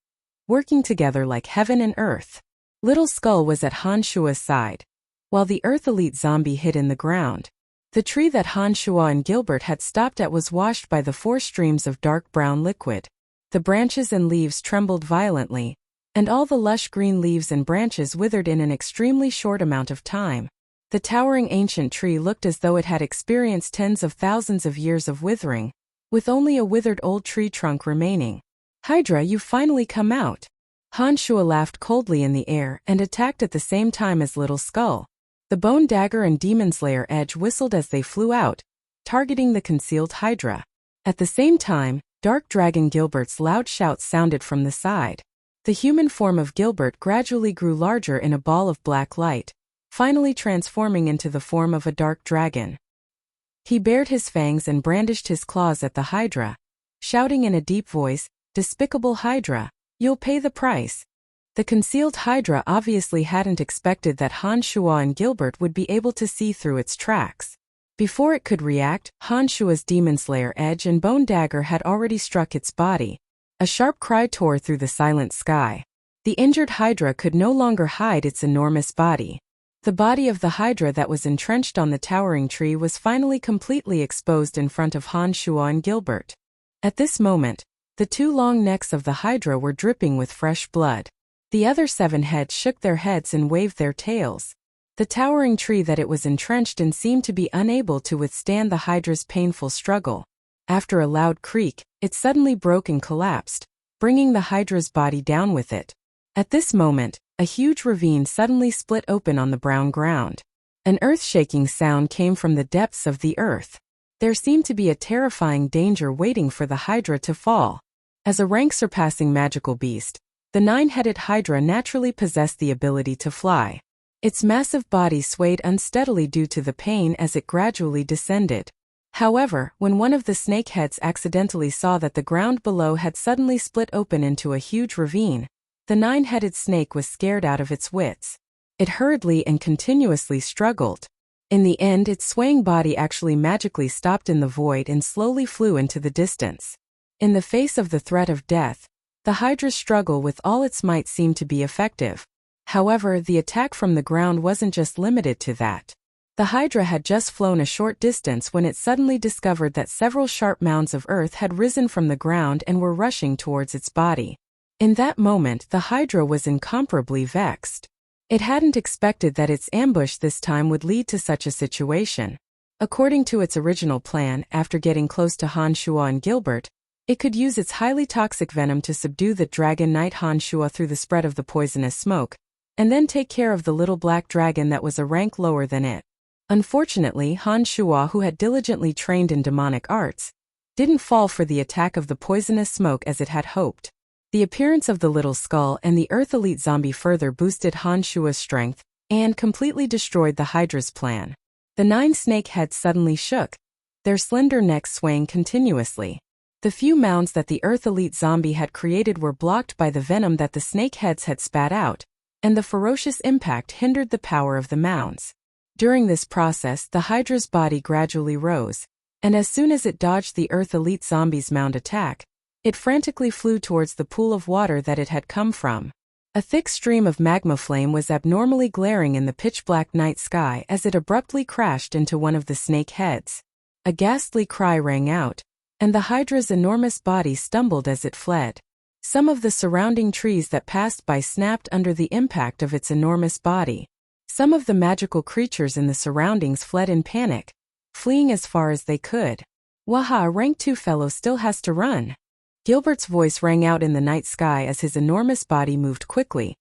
working together like heaven and earth. Little Skull was at Han Shuo's side, while the Earth Elite Zombie hid in the ground. The tree that Han Shuo and Gilbert had stopped at was washed by the 4 streams of dark brown liquid. The branches and leaves trembled violently, and all the lush green leaves and branches withered in an extremely short amount of time. The towering ancient tree looked as though it had experienced tens of thousands of years of withering, with only a withered old tree trunk remaining. "Hydra, you've finally come out." Han Shuo laughed coldly in the air and attacked at the same time as Little Skull. The Bone Dagger and Demon Slayer Edge whistled as they flew out, targeting the concealed Hydra. At the same time, Dark Dragon Gilbert's loud shouts sounded from the side. The human form of Gilbert gradually grew larger in a ball of black light, finally transforming into the form of a dark dragon. He bared his fangs and brandished his claws at the Hydra, shouting in a deep voice, "Despicable Hydra, you'll pay the price." The concealed Hydra obviously hadn't expected that Han Shuo and Gilbert would be able to see through its tracks. Before it could react, Han Shuo's Demon Slayer Edge and Bone Dagger had already struck its body, A sharp cry tore through the silent sky. The injured Hydra could no longer hide its enormous body. The body of the Hydra that was entrenched on the towering tree was finally completely exposed in front of Han Shuo and Gilbert. At this moment, the two long necks of the Hydra were dripping with fresh blood. The other 7 heads shook their heads and waved their tails. The towering tree that it was entrenched in seemed to be unable to withstand the Hydra's painful struggle. After a loud creak, it suddenly broke and collapsed, bringing the Hydra's body down with it. At this moment, a huge ravine suddenly split open on the brown ground. An earth-shaking sound came from the depths of the earth. There seemed to be a terrifying danger waiting for the Hydra to fall. As a rank-surpassing magical beast, the 9-headed Hydra naturally possessed the ability to fly. Its massive body swayed unsteadily due to the pain as it gradually descended. However, when one of the snakeheads accidentally saw that the ground below had suddenly split open into a huge ravine, the 9-headed snake was scared out of its wits. It hurriedly and continuously struggled. In the end, its swaying body actually magically stopped in the void and slowly flew into the distance. In the face of the threat of death, the Hydra's struggle with all its might seemed to be effective. However, the attack from the ground wasn't just limited to that. The Hydra had just flown a short distance when it suddenly discovered that several sharp mounds of earth had risen from the ground and were rushing towards its body. In that moment, the Hydra was incomparably vexed. It hadn't expected that its ambush this time would lead to such a situation. According to its original plan, after getting close to Han Shuo and Gilbert, it could use its highly toxic venom to subdue the Dragon Knight Han Shuo through the spread of the poisonous smoke, and then take care of the little black dragon that was a rank lower than it. Unfortunately, Han Shuo, who had diligently trained in demonic arts, didn't fall for the attack of the poisonous smoke as it had hoped. The appearance of the little skull and the Earth Elite zombie further boosted Han Shuo's strength and completely destroyed the Hydra's plan. The 9 snake heads suddenly shook, their slender necks swaying continuously. The few mounds that the Earth Elite zombie had created were blocked by the venom that the snake heads had spat out, and the ferocious impact hindered the power of the mounds. During this process, the Hydra's body gradually rose, and as soon as it dodged the Earth Elite zombie's mound attack, it frantically flew towards the pool of water that it had come from. A thick stream of magma flame was abnormally glaring in the pitch-black night sky as it abruptly crashed into one of the snake heads. A ghastly cry rang out, and the Hydra's enormous body stumbled as it fled. Some of the surrounding trees that passed by snapped under the impact of its enormous body. Some of the magical creatures in the surroundings fled in panic, fleeing as far as they could. "Waha, a rank 2 fellow still has to run." Gilbert's voice rang out in the night sky as his enormous body moved quickly,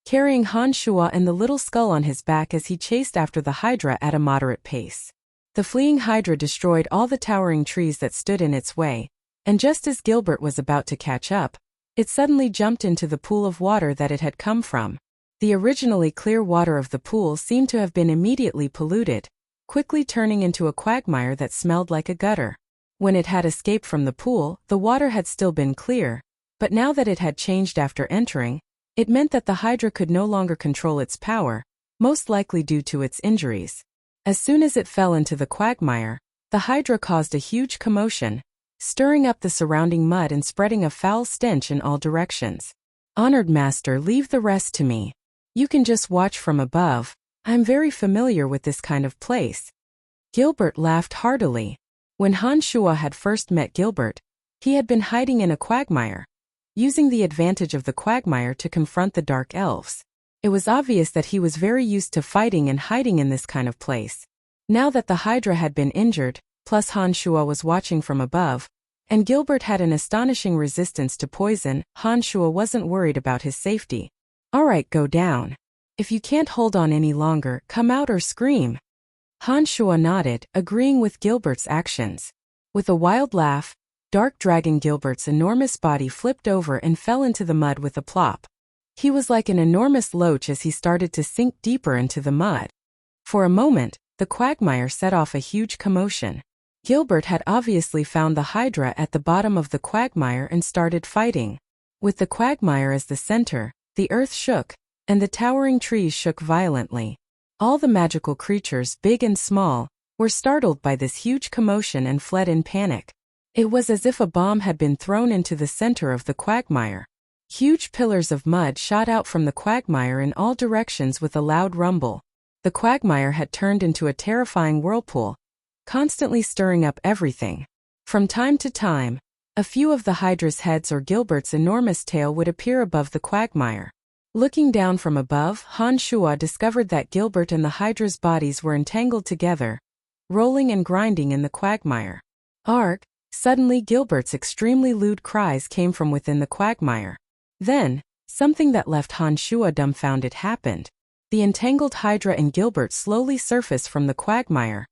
carrying Han Shuo and the little skull on his back as he chased after the Hydra at a moderate pace. The fleeing Hydra destroyed all the towering trees that stood in its way, and just as Gilbert was about to catch up, it suddenly jumped into the pool of water that it had come from. The originally clear water of the pool seemed to have been immediately polluted, quickly turning into a quagmire that smelled like a gutter. When it had escaped from the pool, the water had still been clear, but now that it had changed after entering, it meant that the Hydra could no longer control its power, most likely due to its injuries. As soon as it fell into the quagmire, the Hydra caused a huge commotion, stirring up the surrounding mud and spreading a foul stench in all directions. "Honored Master, leave the rest to me. You can just watch from above. I'm very familiar with this kind of place." Gilbert laughed heartily. When Han Shuo had first met Gilbert, he had been hiding in a quagmire, using the advantage of the quagmire to confront the dark elves. It was obvious that he was very used to fighting and hiding in this kind of place. Now that the Hydra had been injured, plus Han Shuo was watching from above, and Gilbert had an astonishing resistance to poison, Han Shuo wasn't worried about his safety. "All right, go down. If you can't hold on any longer, come out or scream." Han Shuo nodded, agreeing with Gilbert's actions. With a wild laugh, Dark Dragon Gilbert's enormous body flipped over and fell into the mud with a plop. He was like an enormous loach as he started to sink deeper into the mud. For a moment, the quagmire set off a huge commotion. Gilbert had obviously found the Hydra at the bottom of the quagmire and started fighting. With the quagmire as the center, the earth shook, and the towering trees shook violently. All the magical creatures, big and small, were startled by this huge commotion and fled in panic. It was as if a bomb had been thrown into the center of the quagmire. Huge pillars of mud shot out from the quagmire in all directions with a loud rumble. The quagmire had turned into a terrifying whirlpool, constantly stirring up everything. From time to time, a few of the Hydra's heads or Gilbert's enormous tail would appear above the quagmire. Looking down from above, Han Shuo discovered that Gilbert and the Hydra's bodies were entangled together, rolling and grinding in the quagmire. Arg! Suddenly Gilbert's extremely lewd cries came from within the quagmire. Then, something that left Han Shuo dumbfounded happened. The entangled Hydra and Gilbert slowly surfaced from the quagmire,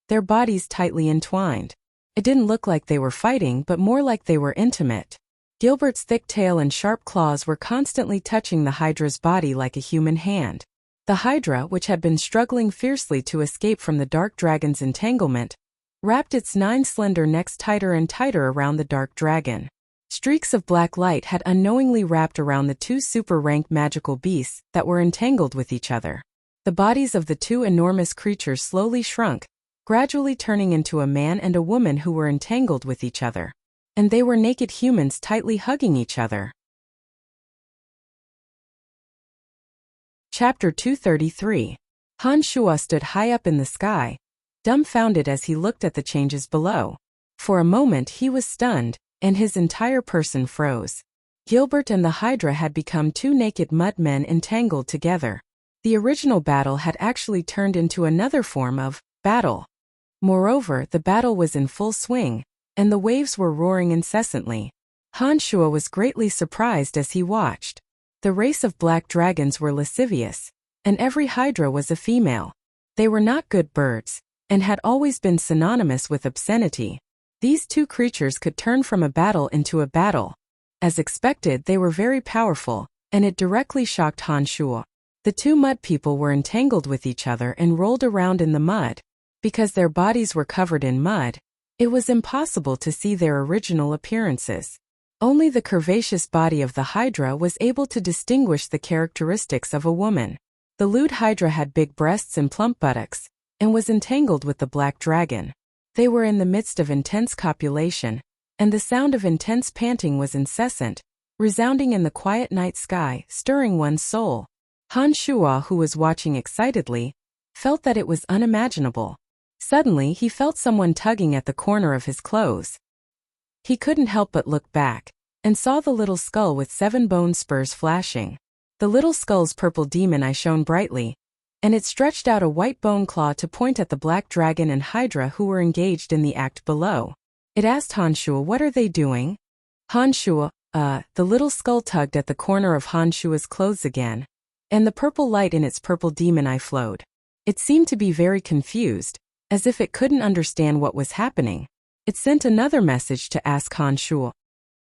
their bodies tightly entwined. It didn't look like they were fighting but more like they were intimate. Gilbert's thick tail and sharp claws were constantly touching the Hydra's body like a human hand. The Hydra, which had been struggling fiercely to escape from the dark dragon's entanglement, wrapped its 9 slender necks tighter and tighter around the dark dragon. Streaks of black light had unknowingly wrapped around the 2 super-ranked magical beasts that were entangled with each other. The bodies of the 2 enormous creatures slowly shrunk, gradually turning into a man and a woman who were entangled with each other. And they were naked humans tightly hugging each other. Chapter 233. Han Shuo stood high up in the sky, dumbfounded as he looked at the changes below. For a moment he was stunned, and his entire person froze. Gilbert and the Hydra had become 2 naked mud men entangled together. The original battle had actually turned into another form of battle. Moreover, the battle was in full swing, and the waves were roaring incessantly. Han Shuo was greatly surprised as he watched. The race of black dragons were lascivious, and every Hydra was a female. They were not good birds, and had always been synonymous with obscenity. These 2 creatures could turn from a battle into a battle. As expected, they were very powerful, and it directly shocked Han Shuo. The 2 mud people were entangled with each other and rolled around in the mud. Because their bodies were covered in mud, it was impossible to see their original appearances. Only the curvaceous body of the Hydra was able to distinguish the characteristics of a woman. The lewd Hydra had big breasts and plump buttocks, and was entangled with the black dragon. They were in the midst of intense copulation, and the sound of intense panting was incessant, resounding in the quiet night sky, stirring one's soul. Han Shuo, who was watching excitedly, felt that it was unimaginable. Suddenly he felt someone tugging at the corner of his clothes. He couldn't help but look back, and saw the little skull with 7 bone spurs flashing. The little skull's purple demon eye shone brightly, and it stretched out a white bone claw to point at the black dragon and Hydra who were engaged in the act below. It asked Han Shuo, "What are they doing?" Han Shuo, the little skull tugged at the corner of Han Shuo's clothes again, and the purple light in its purple demon eye flowed. It seemed to be very confused, as if it couldn't understand what was happening. It sent another message to ask Han Shuo.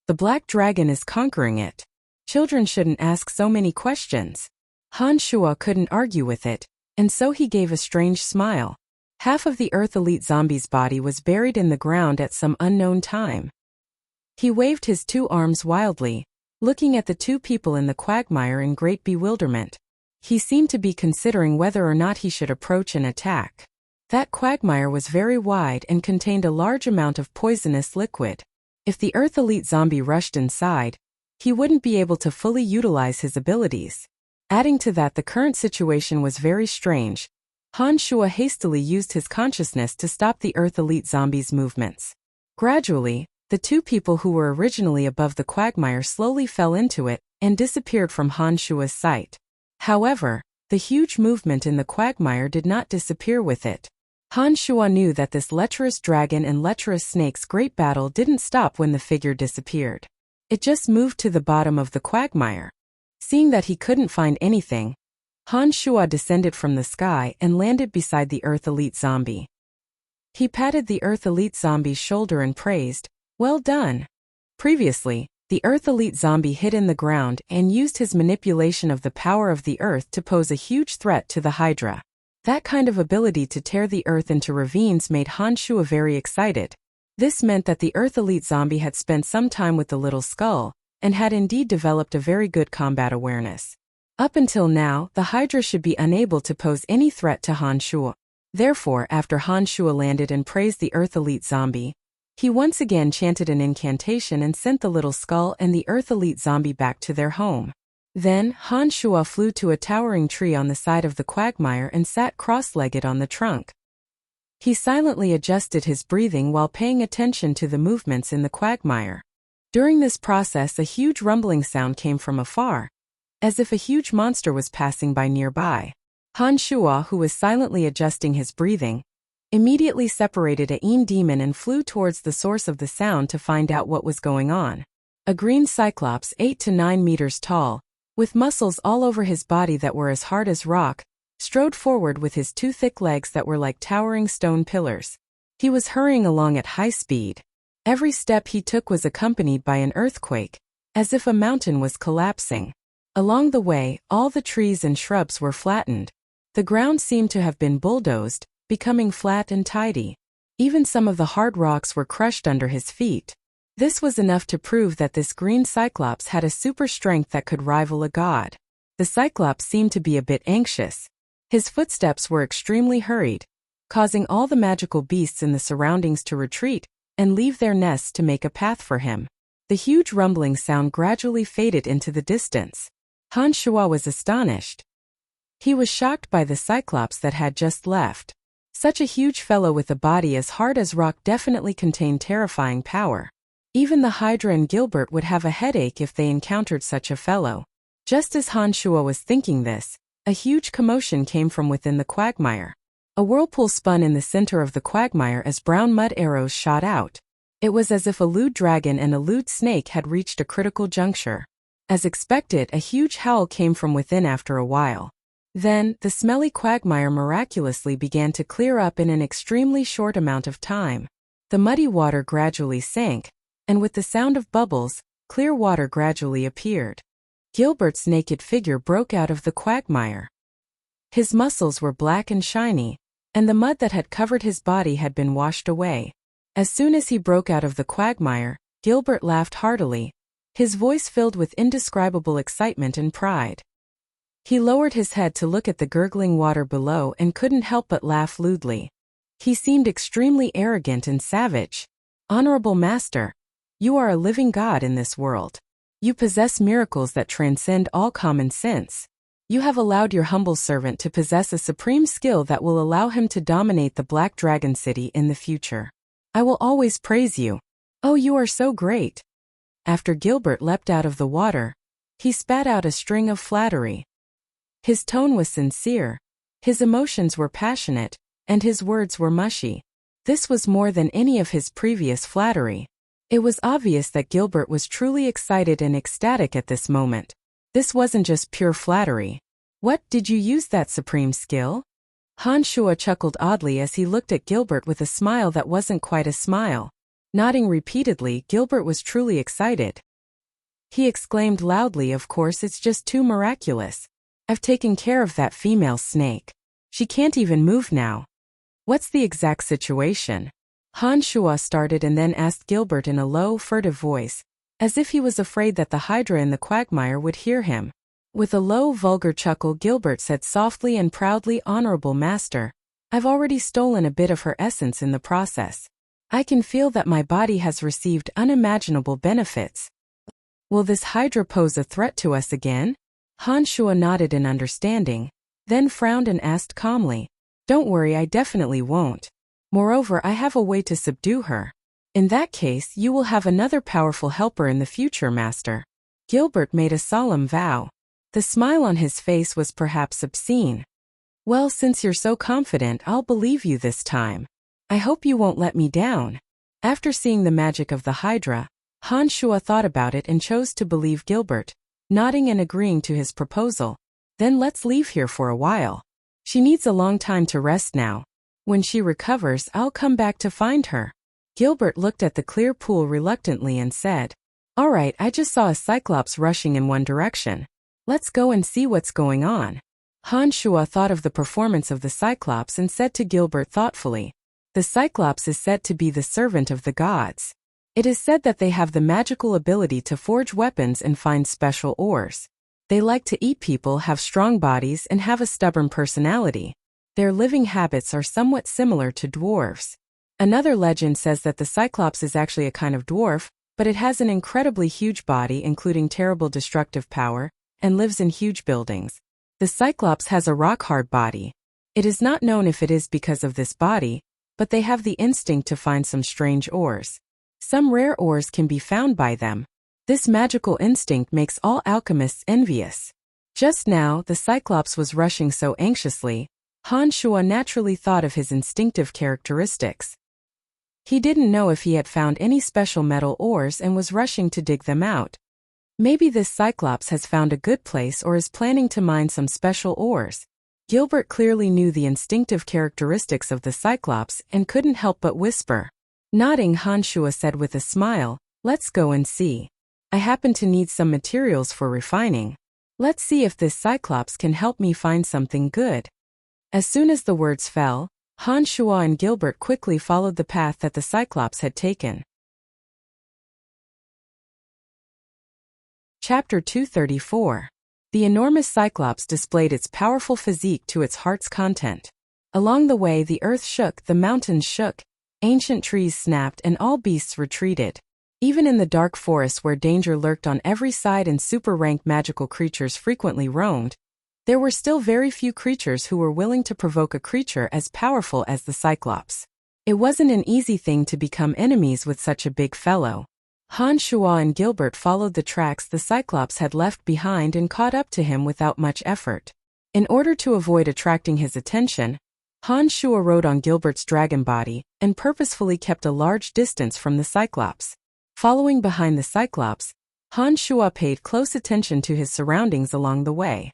The black dragon is conquering it. Children shouldn't ask so many questions. Han Shuo couldn't argue with it, and so he gave a strange smile. Half of the Earth Elite Zombie's body was buried in the ground at some unknown time. He waved his 2 arms wildly, looking at the 2 people in the quagmire in great bewilderment. He seemed to be considering whether or not he should approach and attack. That quagmire was very wide and contained a large amount of poisonous liquid. If the Earth Elite Zombie rushed inside, he wouldn't be able to fully utilize his abilities. Adding to that, the current situation was very strange. Han Shuo hastily used his consciousness to stop the Earth Elite Zombie's movements. Gradually, the 2 people who were originally above the quagmire slowly fell into it and disappeared from Han Shuo's sight. However, the huge movement in the quagmire did not disappear with it. Han Shuo knew that this lecherous dragon and lecherous snake's great battle didn't stop when the figure disappeared. It just moved to the bottom of the quagmire. Seeing that he couldn't find anything, Han Shuo descended from the sky and landed beside the Earth Elite Zombie. He patted the Earth Elite Zombie's shoulder and praised, "Well done." Previously, the Earth Elite Zombie hid in the ground and used his manipulation of the power of the Earth to pose a huge threat to the Hydra. That kind of ability to tear the Earth into ravines made Han Shuo very excited. This meant that the Earth Elite Zombie had spent some time with the little skull, and had indeed developed a very good combat awareness. Up until now, the Hydra should be unable to pose any threat to Han Shuo. Therefore, after Han Shuo landed and praised the Earth Elite Zombie, He once again chanted an incantation and sent the little skull and the Earth Elite zombie back to their home. Then, Han Shuo flew to a towering tree on the side of the quagmire and sat cross-legged on the trunk. He silently adjusted his breathing while paying attention to the movements in the quagmire. During this process, a huge rumbling sound came from afar, as if a huge monster was passing by nearby. Han Shuo, who was silently adjusting his breathing, immediately separated a demon and flew towards the source of the sound to find out what was going on. A green cyclops 8 to 9 meters tall, with muscles all over his body that were as hard as rock, strode forward with his 2 thick legs that were like towering stone pillars. He was hurrying along at high speed. Every step he took was accompanied by an earthquake, as if a mountain was collapsing. Along the way, all the trees and shrubs were flattened. The ground seemed to have been bulldozed, becoming flat and tidy. Even some of the hard rocks were crushed under his feet. This was enough to prove that this green cyclops had a super strength that could rival a god. The cyclops seemed to be a bit anxious. His footsteps were extremely hurried, causing all the magical beasts in the surroundings to retreat and leave their nests to make a path for him. The huge rumbling sound gradually faded into the distance. Han Shuo was astonished. He was shocked by the cyclops that had just left. Such a huge fellow with a body as hard as rock definitely contained terrifying power. Even the Hydra and Gilbert would have a headache if they encountered such a fellow. Just as Han Shuo was thinking this, a huge commotion came from within the quagmire. A whirlpool spun in the center of the quagmire as brown mud arrows shot out. It was as if a lewd dragon and a lewd snake had reached a critical juncture. As expected, a huge howl came from within after a while. Then, the smelly quagmire miraculously began to clear up in an extremely short amount of time. The muddy water gradually sank, and with the sound of bubbles, clear water gradually appeared. Gilbert's naked figure broke out of the quagmire. His muscles were black and shiny, and the mud that had covered his body had been washed away. As soon as he broke out of the quagmire, Gilbert laughed heartily, his voice filled with indescribable excitement and pride. He lowered his head to look at the gurgling water below and couldn't help but laugh lewdly. He seemed extremely arrogant and savage. "Honorable Master, you are a living god in this world. You possess miracles that transcend all common sense. You have allowed your humble servant to possess a supreme skill that will allow him to dominate the Black Dragon City in the future. I will always praise you. Oh, you are so great." After Gilbert leapt out of the water, he spat out a string of flattery. His tone was sincere, his emotions were passionate, and his words were mushy. This was more than any of his previous flattery. It was obvious that Gilbert was truly excited and ecstatic at this moment. This wasn't just pure flattery. "What, did you use that supreme skill?" Han Shuo chuckled oddly as he looked at Gilbert with a smile that wasn't quite a smile. Nodding repeatedly, Gilbert was truly excited. He exclaimed loudly, "Of course, it's just too miraculous. I've taken care of that female snake. She can't even move now." "What's the exact situation?" Han Shuo started and then asked Gilbert in a low, furtive voice, as if he was afraid that the Hydra in the quagmire would hear him. With a low, vulgar chuckle, Gilbert said softly and proudly, "Honorable Master, I've already stolen a bit of her essence in the process. I can feel that my body has received unimaginable benefits. Will this Hydra pose a threat to us again?" Han Shuo nodded in understanding, then frowned and asked calmly, "Don't worry, I definitely won't. Moreover, I have a way to subdue her. In that case, you will have another powerful helper in the future, Master." Gilbert made a solemn vow. The smile on his face was perhaps obscene. "Well, since you're so confident, I'll believe you this time. I hope you won't let me down." After seeing the magic of the Hydra, Han Shuo thought about it and chose to believe Gilbert, nodding and agreeing to his proposal. "Then let's leave here for a while. She needs a long time to rest now. When she recovers, I'll come back to find her." Gilbert looked at the clear pool reluctantly and said, "All right, I just saw a cyclops rushing in one direction. Let's go and see what's going on." Han Shuo thought of the performance of the cyclops and said to Gilbert thoughtfully, "The cyclops is said to be the servant of the gods. It is said that they have the magical ability to forge weapons and find special ores. They like to eat people, have strong bodies, and have a stubborn personality. Their living habits are somewhat similar to dwarves. Another legend says that the Cyclops is actually a kind of dwarf, but it has an incredibly huge body including terrible destructive power, and lives in huge buildings. The Cyclops has a rock-hard body. It is not known if it is because of this body, but they have the instinct to find some strange ores. Some rare ores can be found by them. This magical instinct makes all alchemists envious. Just now, the Cyclops was rushing so anxiously, Han Shuo naturally thought of his instinctive characteristics. He didn't know if he had found any special metal ores and was rushing to dig them out. Maybe this Cyclops has found a good place or is planning to mine some special ores. Gilbert clearly knew the instinctive characteristics of the Cyclops and couldn't help but whisper. Nodding, Han Shuo said with a smile, "Let's go and see. I happen to need some materials for refining. Let's see if this Cyclops can help me find something good." As soon as the words fell, Han Shuo and Gilbert quickly followed the path that the Cyclops had taken. Chapter 234. The enormous Cyclops displayed its powerful physique to its heart's content. Along the way the earth shook, the mountains shook, ancient trees snapped and all beasts retreated. Even in the dark forest where danger lurked on every side and super-ranked magical creatures frequently roamed, there were still very few creatures who were willing to provoke a creature as powerful as the Cyclops. It wasn't an easy thing to become enemies with such a big fellow. Han Shuo and Gilbert followed the tracks the Cyclops had left behind and caught up to him without much effort. In order to avoid attracting his attention, Han Shuo rode on Gilbert's dragon body and purposefully kept a large distance from the Cyclops. Following behind the Cyclops, Han Shuo paid close attention to his surroundings along the way.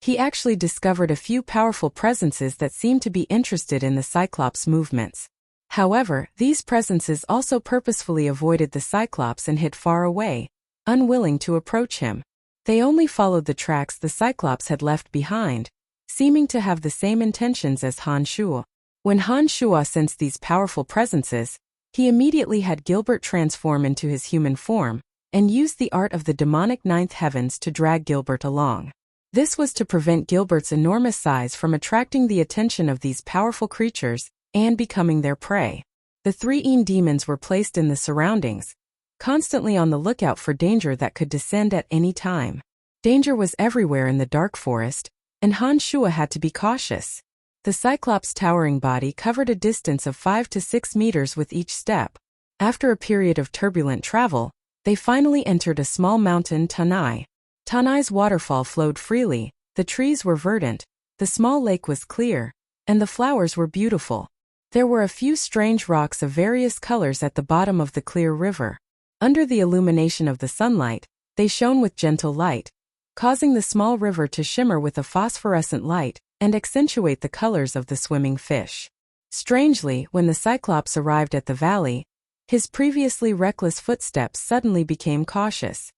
He actually discovered a few powerful presences that seemed to be interested in the Cyclops' movements. However, these presences also purposefully avoided the Cyclops and hid far away, unwilling to approach him. They only followed the tracks the Cyclops had left behind, seeming to have the same intentions as Han Shuo. When Han Shuo sensed these powerful presences, he immediately had Gilbert transform into his human form, and used the art of the demonic ninth heavens to drag Gilbert along. This was to prevent Gilbert's enormous size from attracting the attention of these powerful creatures and becoming their prey. The three demons were placed in the surroundings, constantly on the lookout for danger that could descend at any time. Danger was everywhere in the dark forest, and Han Shuo had to be cautious. The Cyclops' towering body covered a distance of 5 to 6 meters with each step. After a period of turbulent travel, they finally entered a small mountain Tanai. Tanai's waterfall flowed freely, the trees were verdant, the small lake was clear, and the flowers were beautiful. There were a few strange rocks of various colors at the bottom of the clear river. Under the illumination of the sunlight, they shone with gentle light, causing the small river to shimmer with a phosphorescent light and accentuate the colors of the swimming fish. Strangely, when the Cyclops arrived at the valley, his previously reckless footsteps suddenly became cautious.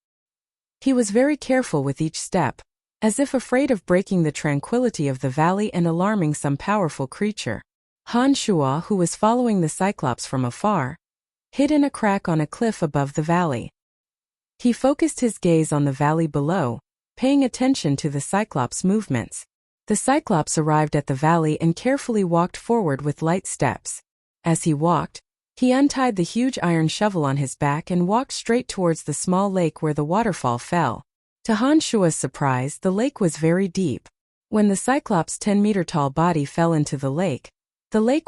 He was very careful with each step, as if afraid of breaking the tranquility of the valley and alarming some powerful creature. Han Shuo, who was following the Cyclops from afar, hid in a crack on a cliff above the valley. He focused his gaze on the valley below, paying attention to the Cyclops' movements. The Cyclops arrived at the valley and carefully walked forward with light steps. As he walked, he untied the huge iron shovel on his back and walked straight towards the small lake where the waterfall fell. To Han Shuo's surprise, the lake was very deep. When the Cyclops' 10-meter-tall body fell into the lake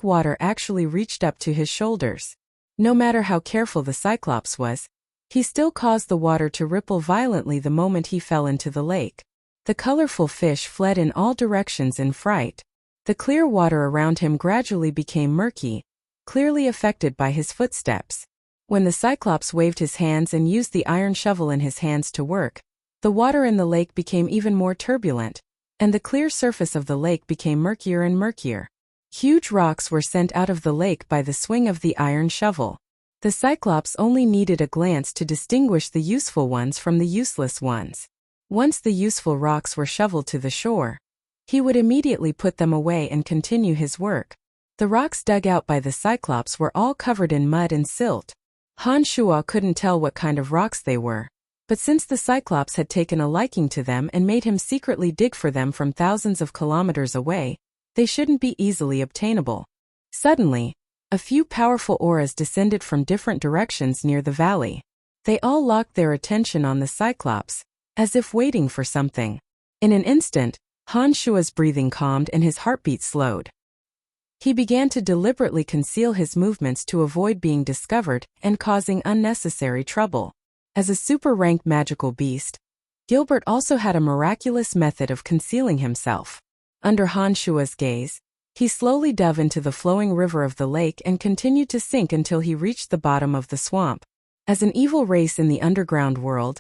water actually reached up to his shoulders. No matter how careful the Cyclops was, he still caused the water to ripple violently the moment he fell into the lake. The colorful fish fled in all directions in fright. The clear water around him gradually became murky, clearly affected by his footsteps. When the Cyclops waved his hands and used the iron shovel in his hands to work, the water in the lake became even more turbulent, and the clear surface of the lake became murkier and murkier. Huge rocks were sent out of the lake by the swing of the iron shovel. The Cyclops only needed a glance to distinguish the useful ones from the useless ones. Once the useful rocks were shoveled to the shore, he would immediately put them away and continue his work. The rocks dug out by the Cyclops were all covered in mud and silt. Han Shuo couldn't tell what kind of rocks they were, but since the Cyclops had taken a liking to them and made him secretly dig for them from thousands of kilometers away, they shouldn't be easily obtainable. Suddenly, A few powerful auras descended from different directions near the valley. They all locked their attention on the Cyclops, as if waiting for something. In an instant, Han Shua's breathing calmed and his heartbeat slowed. He began to deliberately conceal his movements to avoid being discovered and causing unnecessary trouble. As a super-ranked magical beast, Gilbert also had a miraculous method of concealing himself. Under Han Shua's gaze, he slowly dove into the flowing river of the lake and continued to sink until he reached the bottom of the swamp. As an evil race in the underground world,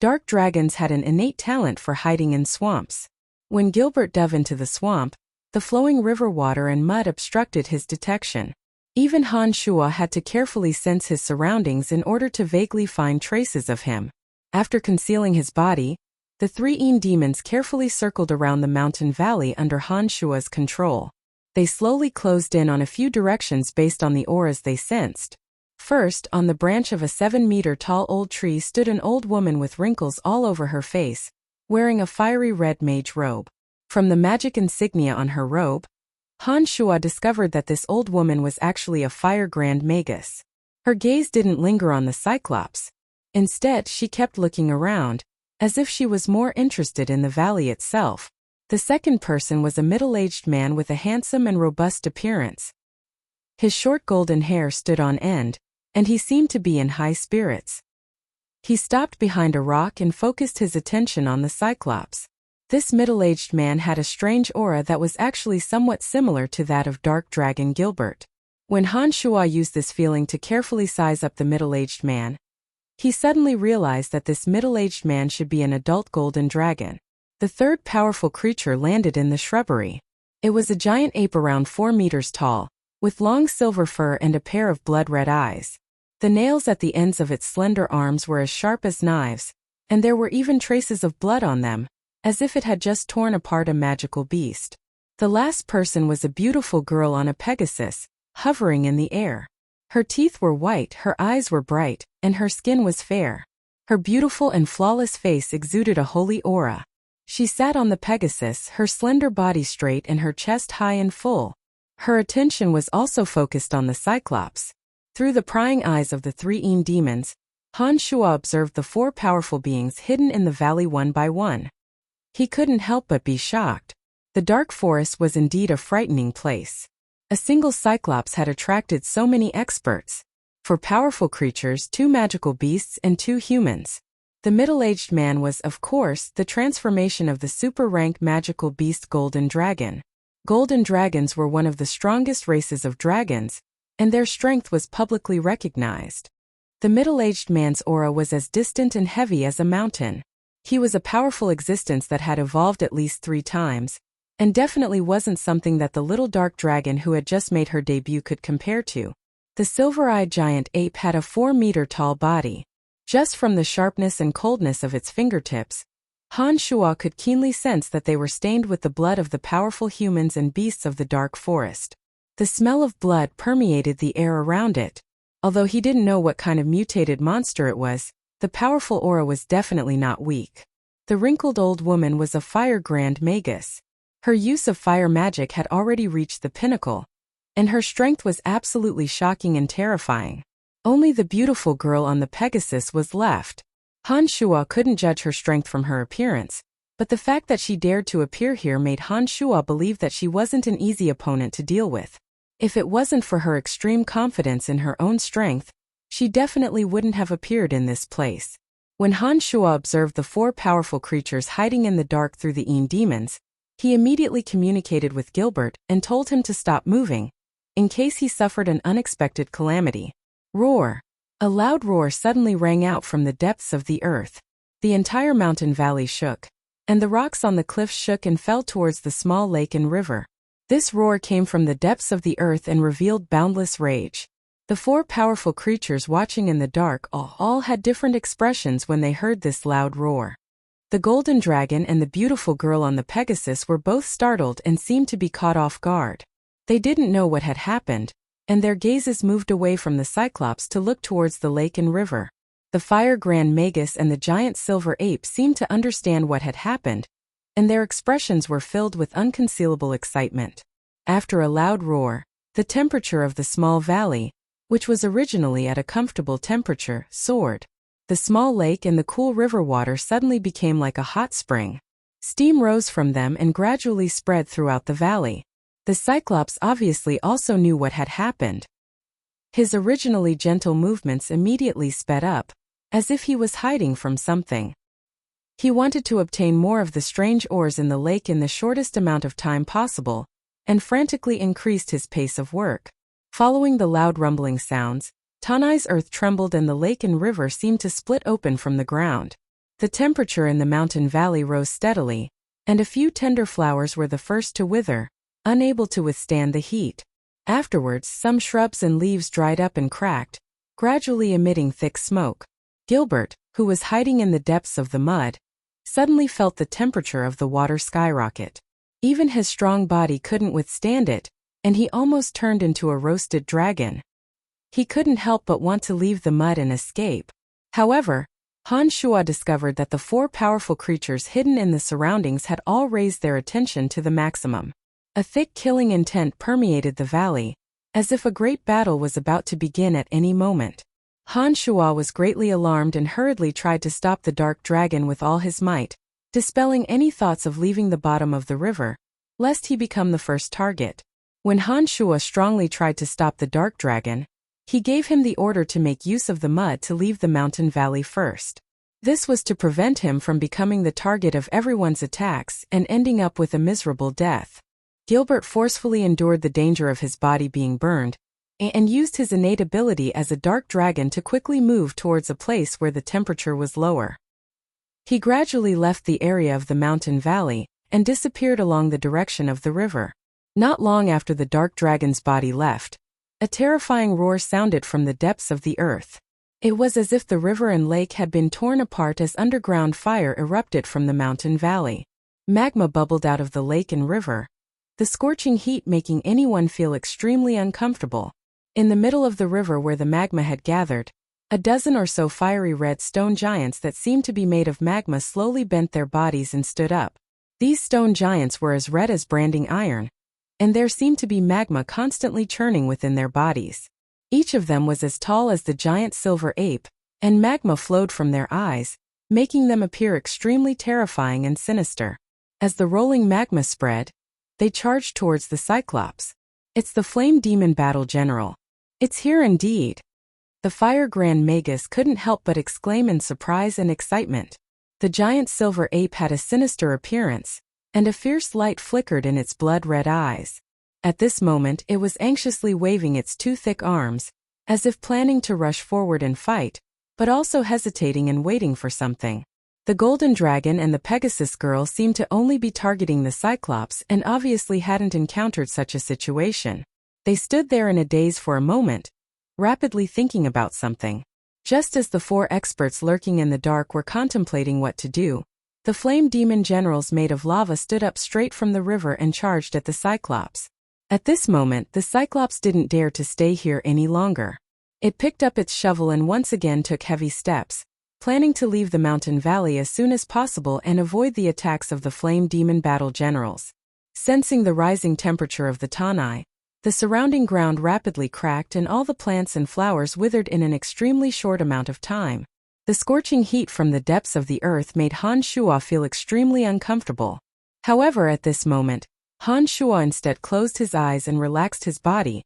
dark dragons had an innate talent for hiding in swamps. When Gilbert dove into the swamp, the flowing river water and mud obstructed his detection. Even Han Shua had to carefully sense his surroundings in order to vaguely find traces of him. After concealing his body, the three Een demons carefully circled around the mountain valley under Han Shua's control. They slowly closed in on a few directions based on the auras they sensed. First, on the branch of a 7-meter-tall old tree stood an old woman with wrinkles all over her face, wearing a fiery red mage robe. From the magic insignia on her robe, Han Shua discovered that this old woman was actually a fire grand magus. Her gaze didn't linger on the Cyclops. Instead, she kept looking around, as if she was more interested in the valley itself. The second person was a middle-aged man with a handsome and robust appearance. His short golden hair stood on end, and he seemed to be in high spirits. He stopped behind a rock and focused his attention on the Cyclops. This middle-aged man had a strange aura that was actually somewhat similar to that of Dark Dragon Gilbert. When Han Shua used this feeling to carefully size up the middle-aged man, he suddenly realized that this middle-aged man should be an adult golden dragon. The third powerful creature landed in the shrubbery. It was a giant ape around 4 meters tall, with long silver fur and a pair of blood-red eyes. The nails at the ends of its slender arms were as sharp as knives, and there were even traces of blood on them, as if it had just torn apart a magical beast. The last person was a beautiful girl on a Pegasus, hovering in the air. Her teeth were white, her eyes were bright, and her skin was fair. Her beautiful and flawless face exuded a holy aura. She sat on the Pegasus, her slender body straight and her chest high and full. Her attention was also focused on the Cyclops. Through the prying eyes of the three Een demons, Han Shua observed the 4 powerful beings hidden in the valley one by one. He couldn't help but be shocked. The dark forest was indeed a frightening place. A single Cyclops had attracted so many experts. 4 powerful creatures, 2 magical beasts and 2 humans. The middle-aged man was, of course, the transformation of the super-ranked magical beast Golden Dragon. Golden dragons were one of the strongest races of dragons, and their strength was publicly recognized. The middle-aged man's aura was as distant and heavy as a mountain. He was a powerful existence that had evolved at least 3 times, and definitely wasn't something that the little dark dragon who had just made her debut could compare to. The silver-eyed giant ape had a 4-meter-tall body. Just from the sharpness and coldness of its fingertips, Han Shua could keenly sense that they were stained with the blood of the powerful humans and beasts of the dark forest. The smell of blood permeated the air around it. Although he didn't know what kind of mutated monster it was, the powerful aura was definitely not weak. The wrinkled old woman was a fire grand magus. Her use of fire magic had already reached the pinnacle, and her strength was absolutely shocking and terrifying. Only the beautiful girl on the Pegasus was left. Han Shua couldn't judge her strength from her appearance, but the fact that she dared to appear here made Han Shua believe that she wasn't an easy opponent to deal with. If it wasn't for her extreme confidence in her own strength, she definitely wouldn't have appeared in this place. When Han Shua observed the 4 powerful creatures hiding in the dark through the Een demons, he immediately communicated with Gilbert and told him to stop moving, in case he suffered an unexpected calamity. Roar! A loud roar suddenly rang out from the depths of the earth. The entire mountain valley shook, and the rocks on the cliffs shook and fell towards the small lake and river. This roar came from the depths of the earth and revealed boundless rage. The 4 powerful creatures watching in the dark all had different expressions when they heard this loud roar. The golden dragon and the beautiful girl on the Pegasus were both startled and seemed to be caught off guard. They didn't know what had happened, and their gazes moved away from the Cyclops to look towards the lake and river. The fire grand magus and the giant silver ape seemed to understand what had happened, and their expressions were filled with unconcealable excitement. After a loud roar, The temperature of the small valley, which was originally at a comfortable temperature, soared. The small lake and the cool river water suddenly became like a hot spring. Steam rose from them and gradually spread throughout the valley. The Cyclops obviously also knew what had happened. His originally gentle movements immediately sped up, as if he was hiding from something. He wanted to obtain more of the strange ores in the lake in the shortest amount of time possible, and frantically increased his pace of work. Following the loud rumbling sounds, Tanai's earth trembled and the lake and river seemed to split open from the ground. The temperature in the mountain valley rose steadily, and a few tender flowers were the first to wither, unable to withstand the heat. Afterwards, some shrubs and leaves dried up and cracked, gradually emitting thick smoke. Gilbert, who was hiding in the depths of the mud, suddenly felt the temperature of the water skyrocket. Even his strong body couldn't withstand it, and he almost turned into a roasted dragon. He couldn't help but want to leave the mud and escape. However, Han Shuo discovered that the four powerful creatures hidden in the surroundings had all raised their attention to the maximum. A thick killing intent permeated the valley, as if a great battle was about to begin at any moment. Han Shuo was greatly alarmed and hurriedly tried to stop the dark dragon with all his might, dispelling any thoughts of leaving the bottom of the river, lest he become the first target. When Han Shuo strongly tried to stop the dark dragon, he gave him the order to make use of the mud to leave the mountain valley first. This was to prevent him from becoming the target of everyone's attacks and ending up with a miserable death. Gilbert forcefully endured the danger of his body being burned, and used his innate ability as a dark dragon to quickly move towards a place where the temperature was lower. He gradually left the area of the mountain valley and disappeared along the direction of the river. Not long after the dark dragon's body left, a terrifying roar sounded from the depths of the earth. It was as if the river and lake had been torn apart as underground fire erupted from the mountain valley. Magma bubbled out of the lake and river, the scorching heat making anyone feel extremely uncomfortable. In the middle of the river where the magma had gathered, a dozen or so fiery red stone giants that seemed to be made of magma slowly bent their bodies and stood up. These stone giants were as red as branding iron, and there seemed to be magma constantly churning within their bodies. Each of them was as tall as the giant silver ape, and magma flowed from their eyes, making them appear extremely terrifying and sinister. As the rolling magma spread, they charged towards the Cyclops. "It's the Flame Demon Battle General. It's here indeed." The Fire Grand Magus couldn't help but exclaim in surprise and excitement. The giant silver ape had a sinister appearance, and a fierce light flickered in its blood-red eyes. At this moment it was anxiously waving its two thick arms, as if planning to rush forward and fight, but also hesitating and waiting for something. The Golden Dragon and the Pegasus Girl seemed to only be targeting the Cyclops and obviously hadn't encountered such a situation. They stood there in a daze for a moment, rapidly thinking about something. Just as the four experts lurking in the dark were contemplating what to do, the flame demon generals made of lava stood up straight from the river and charged at the Cyclops. At this moment, the Cyclops didn't dare to stay here any longer. It picked up its shovel and once again took heavy steps, planning to leave the mountain valley as soon as possible and avoid the attacks of the flame demon battle generals. Sensing the rising temperature of the Tanai, the surrounding ground rapidly cracked and all the plants and flowers withered in an extremely short amount of time. The scorching heat from the depths of the earth made Han Shuo feel extremely uncomfortable. However, at this moment, Han Shuo instead closed his eyes and relaxed his body,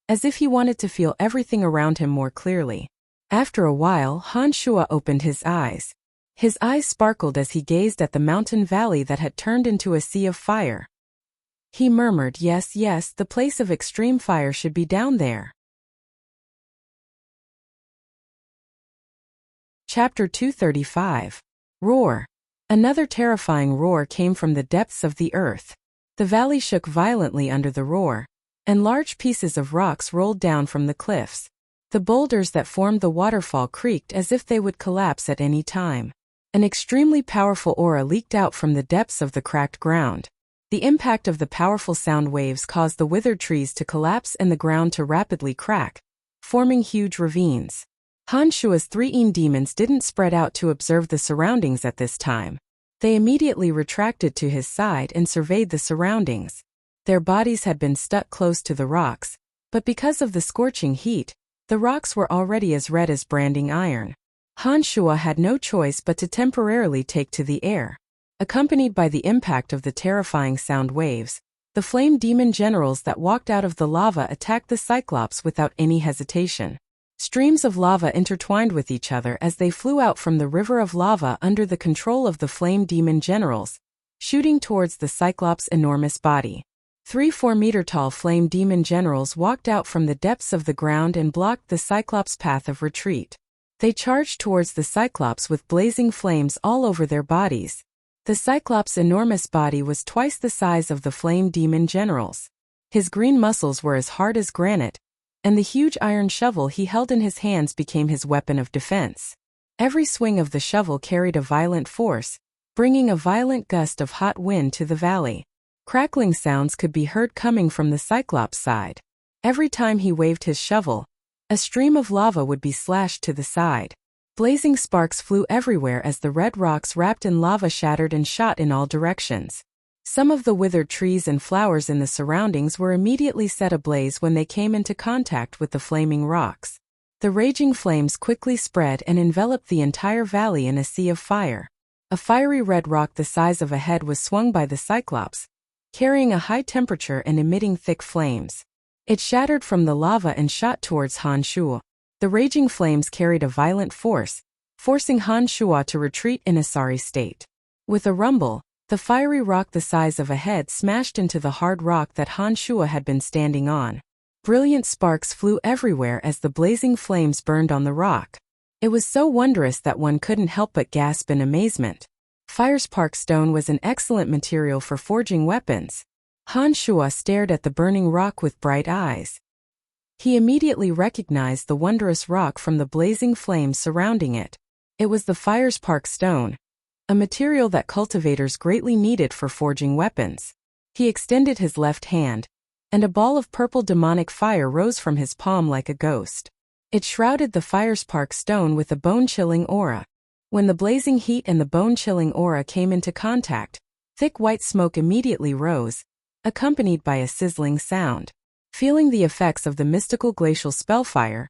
as if he wanted to feel everything around him more clearly. After a while, Han Shuo opened his eyes. His eyes sparkled as he gazed at the mountain valley that had turned into a sea of fire. He murmured, "Yes, yes, the place of extreme fire should be down there." Chapter 235. Roar. Another terrifying roar came from the depths of the earth. The valley shook violently under the roar, and large pieces of rocks rolled down from the cliffs. The boulders that formed the waterfall creaked as if they would collapse at any time. An extremely powerful aura leaked out from the depths of the cracked ground. The impact of the powerful sound waves caused the withered trees to collapse and the ground to rapidly crack, forming huge ravines. Han Shuo's three demons didn't spread out to observe the surroundings at this time. They immediately retracted to his side and surveyed the surroundings. Their bodies had been stuck close to the rocks, But because of the scorching heat, the rocks were already as red as branding iron. Han Shuo had no choice but to temporarily take to the air. Accompanied by the impact of the terrifying sound waves, the flame demon generals that walked out of the lava attacked the Cyclops without any hesitation. Streams of lava intertwined with each other as they flew out from the river of lava under the control of the flame demon generals, shooting towards the Cyclops' enormous body. 3 4-meter-tall flame demon generals walked out from the depths of the ground and blocked the Cyclops' path of retreat. They charged towards the Cyclops with blazing flames all over their bodies. The Cyclops' enormous body was twice the size of the flame demon generals. His green muscles were as hard as granite, and the huge iron shovel he held in his hands became his weapon of defense. Every swing of the shovel carried a violent force, bringing a violent gust of hot wind to the valley. Crackling sounds could be heard coming from the Cyclops' side. Every time he waved his shovel, a stream of lava would be slashed to the side. Blazing sparks flew everywhere as the red rocks wrapped in lava shattered and shot in all directions. Some of the withered trees and flowers in the surroundings were immediately set ablaze when they came into contact with the flaming rocks. The raging flames quickly spread and enveloped the entire valley in a sea of fire. A fiery red rock the size of a head was swung by the Cyclops, carrying a high temperature and emitting thick flames. It shattered from the lava and shot towards Han Shuo. The raging flames carried a violent force, forcing Han Shuo to retreat in a sorry state. With a rumble, the fiery rock the size of a head smashed into the hard rock that Han Shuo had been standing on. Brilliant sparks flew everywhere as the blazing flames burned on the rock. It was so wondrous that one couldn't help but gasp in amazement. Firespark stone was an excellent material for forging weapons. Han Shuo stared at the burning rock with bright eyes. He immediately recognized the wondrous rock from the blazing flames surrounding it. It was the Firespark stone, a material that cultivators greatly needed for forging weapons. He extended his left hand, and a ball of purple demonic fire rose from his palm like a ghost. It shrouded the Firespark stone with a bone-chilling aura. When the blazing heat and the bone-chilling aura came into contact, thick white smoke immediately rose, accompanied by a sizzling sound. Feeling the effects of the mystical glacial spellfire,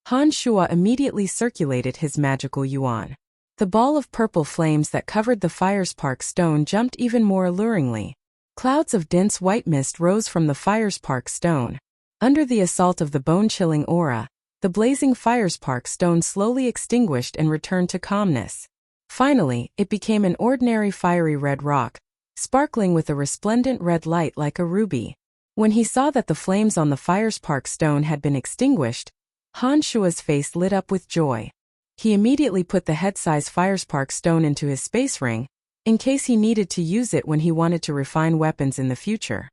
Han Shuo immediately circulated his magical yuan. The ball of purple flames that covered the Firespark stone jumped even more alluringly. Clouds of dense white mist rose from the Firespark stone. Under the assault of the bone-chilling aura, the blazing Firespark stone slowly extinguished and returned to calmness. Finally, it became an ordinary fiery red rock, sparkling with a resplendent red light like a ruby. When he saw that the flames on the Firespark stone had been extinguished, Han Shuo's face lit up with joy. He immediately put the head-size Firespark stone into his space ring, in case he needed to use it when he wanted to refine weapons in the future.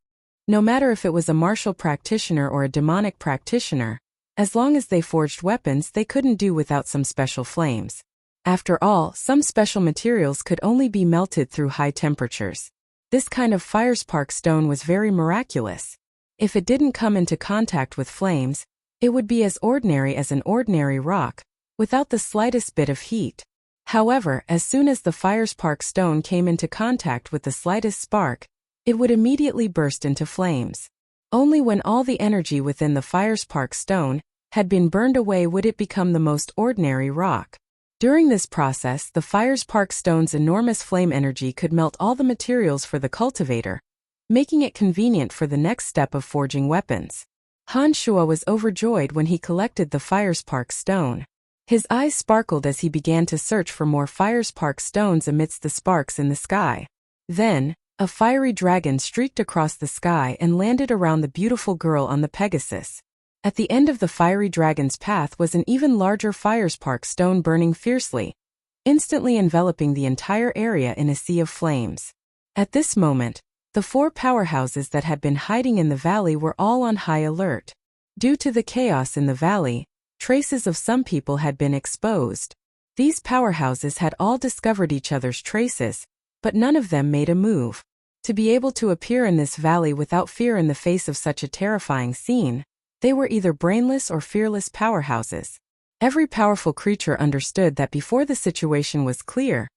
No matter if it was a martial practitioner or a demonic practitioner, as long as they forged weapons they couldn't do without some special flames. After all, some special materials could only be melted through high temperatures. This kind of Firespark stone was very miraculous. If it didn't come into contact with flames, it would be as ordinary as an ordinary rock, without the slightest bit of heat. However, as soon as the Firespark stone came into contact with the slightest spark, it would immediately burst into flames. Only when all the energy within the Firespark stone had been burned away would it become the most ordinary rock. During this process, the Firespark stone's enormous flame energy could melt all the materials for the cultivator, making it convenient for the next step of forging weapons. Han Shuo was overjoyed when he collected the Firespark stone. His eyes sparkled as he began to search for more Firespark stones amidst the sparks in the sky. Then, a fiery dragon streaked across the sky and landed around the beautiful girl on the Pegasus. At the end of the fiery dragon's path was an even larger Firespark stone burning fiercely, instantly enveloping the entire area in a sea of flames. At this moment, the 4 powerhouses that had been hiding in the valley were all on high alert. Due to the chaos in the valley, traces of some people had been exposed. These powerhouses had all discovered each other's traces, but none of them made a move. To be able to appear in this valley without fear in the face of such a terrifying scene, they were either brainless or fearless powerhouses. Every powerful creature understood that before the situation was clear,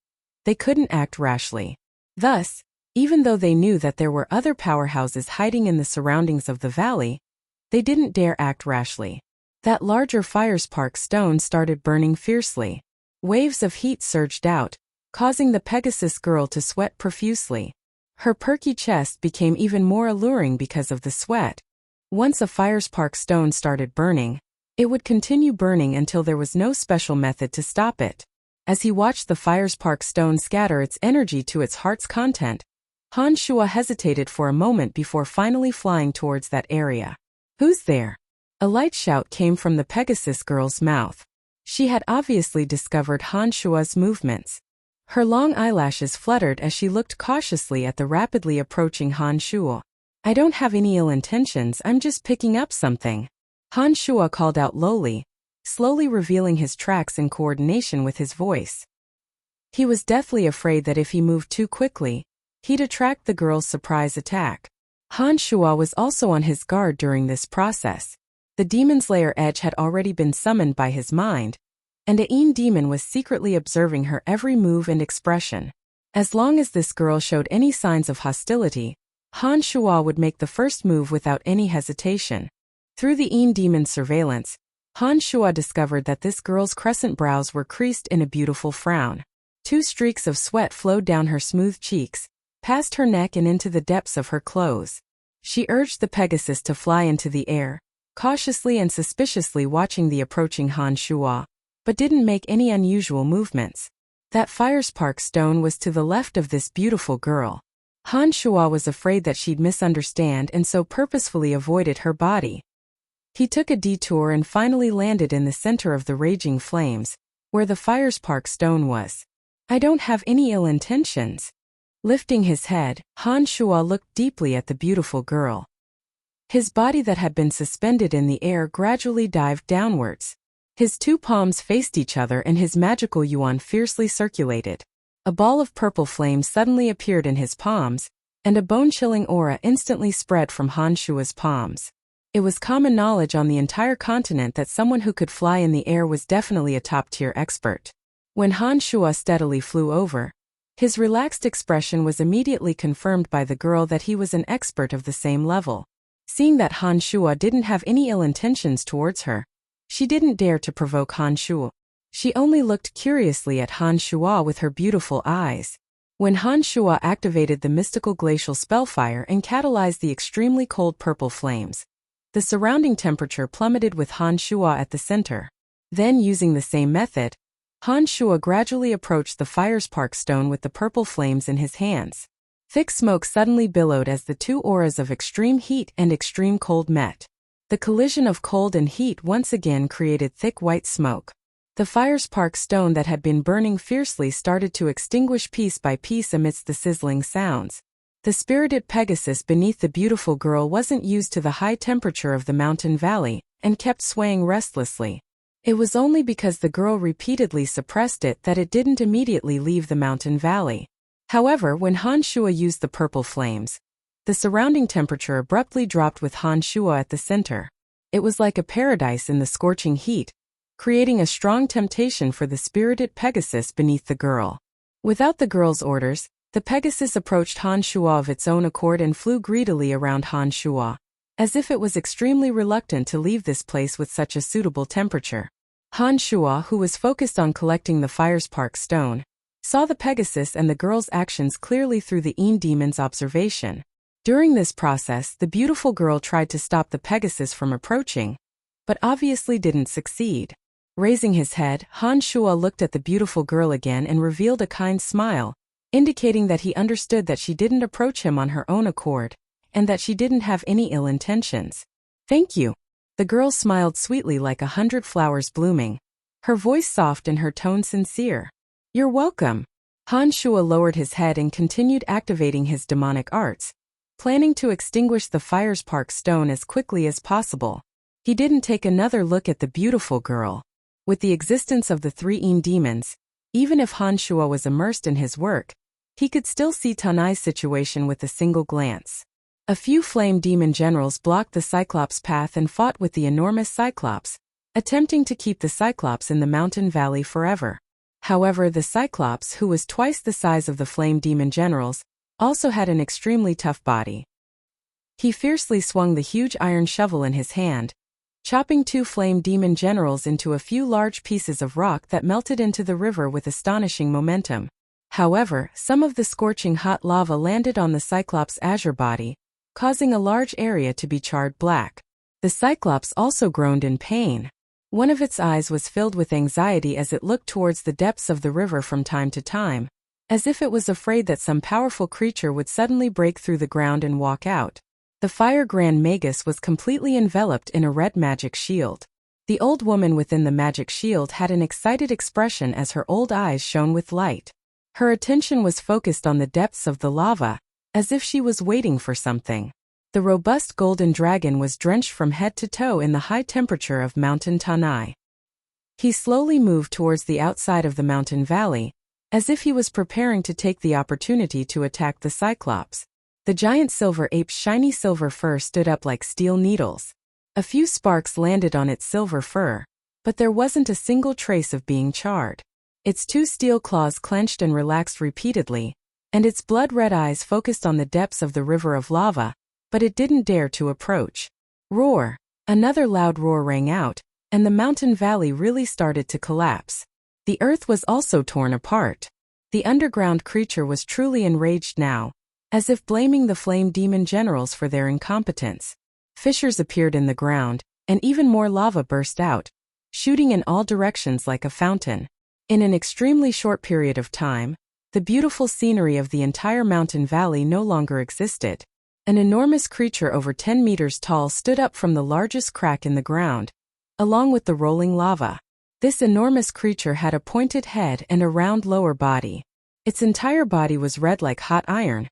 they couldn't act rashly. Thus, even though they knew that there were other powerhouses hiding in the surroundings of the valley, They didn't dare act rashly. That larger firespark stone started burning fiercely. Waves of heat surged out, causing the Pegasus girl to sweat profusely. Her perky chest became even more alluring because of the sweat. Once a firespark stone started burning, it would continue burning until there was no special method to stop it. As he watched the firespark stone scatter its energy to its heart's content, Han Shuo hesitated for a moment before finally flying towards that area. "Who's there?" A light shout came from the Pegasus girl's mouth. She had obviously discovered Han Shuo's movements. Her long eyelashes fluttered as she looked cautiously at the rapidly approaching Han Shuo. "I don't have any ill intentions, I'm just picking up something," Han Shuo called out lowly, slowly revealing his tracks in coordination with his voice. He was deathly afraid that if he moved too quickly, he'd attract the girl's surprise attack. Han Shuo was also on his guard during this process. The demon's lair edge had already been summoned by his mind, and a Yin demon was secretly observing her every move and expression. As long as this girl showed any signs of hostility, Han Shuo would make the first move without any hesitation. Through the Yin demon's surveillance, Han Shuo discovered that this girl's crescent brows were creased in a beautiful frown. 2 streaks of sweat flowed down her smooth cheeks, past her neck and into the depths of her clothes. She urged the Pegasus to fly into the air, cautiously and suspiciously watching the approaching Han Shuo, but didn't make any unusual movements. That firespark stone was to the left of this beautiful girl. Han Shuo was afraid that she'd misunderstand and so purposefully avoided her body. He took a detour and finally landed in the center of the raging flames, where the firespark stone was. "I don't have any ill intentions." Lifting his head, Han Shuo looked deeply at the beautiful girl. His body that had been suspended in the air gradually dived downwards. His 2 palms faced each other and his magical yuan fiercely circulated. A ball of purple flame suddenly appeared in his palms, and a bone-chilling aura instantly spread from Han Shuo's palms. It was common knowledge on the entire continent that someone who could fly in the air was definitely a top-tier expert. When Han Shuo steadily flew over, his relaxed expression was immediately confirmed by the girl that he was an expert of the same level. Seeing that Han Shuo didn't have any ill intentions towards her, she didn't dare to provoke Han Shuo. She only looked curiously at Han Shuo with her beautiful eyes. When Han Shuo activated the mystical glacial spellfire and catalyzed the extremely cold purple flames, the surrounding temperature plummeted with Han Shuo at the center. Then, using the same method, Han Shuo gradually approached the firespark stone with the purple flames in his hands. Thick smoke suddenly billowed as the 2 auras of extreme heat and extreme cold met. The collision of cold and heat once again created thick white smoke. The firespark stone that had been burning fiercely started to extinguish piece by piece amidst the sizzling sounds. The spirited Pegasus beneath the beautiful girl wasn't used to the high temperature of the mountain valley, and kept swaying restlessly. It was only because the girl repeatedly suppressed it that it didn't immediately leave the mountain valley. However, when Han Shuo used the purple flames, the surrounding temperature abruptly dropped with Han Shuo at the center. It was like a paradise in the scorching heat, creating a strong temptation for the spirited Pegasus beneath the girl. Without the girl's orders, the Pegasus approached Han Shuo of its own accord and flew greedily around Han Shuo, as if it was extremely reluctant to leave this place with such a suitable temperature. Han Shuo, who was focused on collecting the firespark stone, saw the Pegasus and the girl's actions clearly through the Yin demon's observation. During this process, the beautiful girl tried to stop the Pegasus from approaching, but obviously didn't succeed. Raising his head, Han Shuo looked at the beautiful girl again and revealed a kind smile, indicating that he understood that she didn't approach him on her own accord, and that she didn't have any ill intentions. "Thank you." The girl smiled sweetly like 100 flowers blooming, her voice soft and her tone sincere. "You're welcome." Han Shuo lowered his head and continued activating his demonic arts, planning to extinguish the firespark stone as quickly as possible. He didn't take another look at the beautiful girl. With the existence of the 3 Yin demons, even if Han Shuo was immersed in his work, he could still see Tanai's situation with a single glance. A few flame demon generals blocked the Cyclops' path and fought with the enormous Cyclops, attempting to keep the Cyclops in the mountain valley forever. However, the Cyclops, who was twice the size of the flame demon generals, also had an extremely tough body. He fiercely swung the huge iron shovel in his hand, chopping 2 flame demon generals into a few large pieces of rock that melted into the river with astonishing momentum. However, some of the scorching hot lava landed on the Cyclops' azure body, causing a large area to be charred black. The Cyclops also groaned in pain. One of its eyes was filled with anxiety as it looked towards the depths of the river from time to time, as if it was afraid that some powerful creature would suddenly break through the ground and walk out. The Fire Grand Magus was completely enveloped in a red magic shield. The old woman within the magic shield had an excited expression as her old eyes shone with light. Her attention was focused on the depths of the lava, as if she was waiting for something. The robust golden dragon was drenched from head to toe in the high temperature of Mountain Tanai. He slowly moved towards the outside of the mountain valley, as if he was preparing to take the opportunity to attack the Cyclops. The giant silver ape's shiny silver fur stood up like steel needles. A few sparks landed on its silver fur, but there wasn't a single trace of being charred. Its 2 steel claws clenched and relaxed repeatedly, and its blood-red eyes focused on the depths of the river of lava, but it didn't dare to approach. Roar! Another loud roar rang out, and the mountain valley really started to collapse. The earth was also torn apart. The underground creature was truly enraged now, as if blaming the flame demon generals for their incompetence. Fissures appeared in the ground, and even more lava burst out, shooting in all directions like a fountain. In an extremely short period of time, the beautiful scenery of the entire mountain valley no longer existed. An enormous creature over 10 meters tall stood up from the largest crack in the ground, along with the rolling lava. This enormous creature had a pointed head and a round lower body. Its entire body was red like hot iron,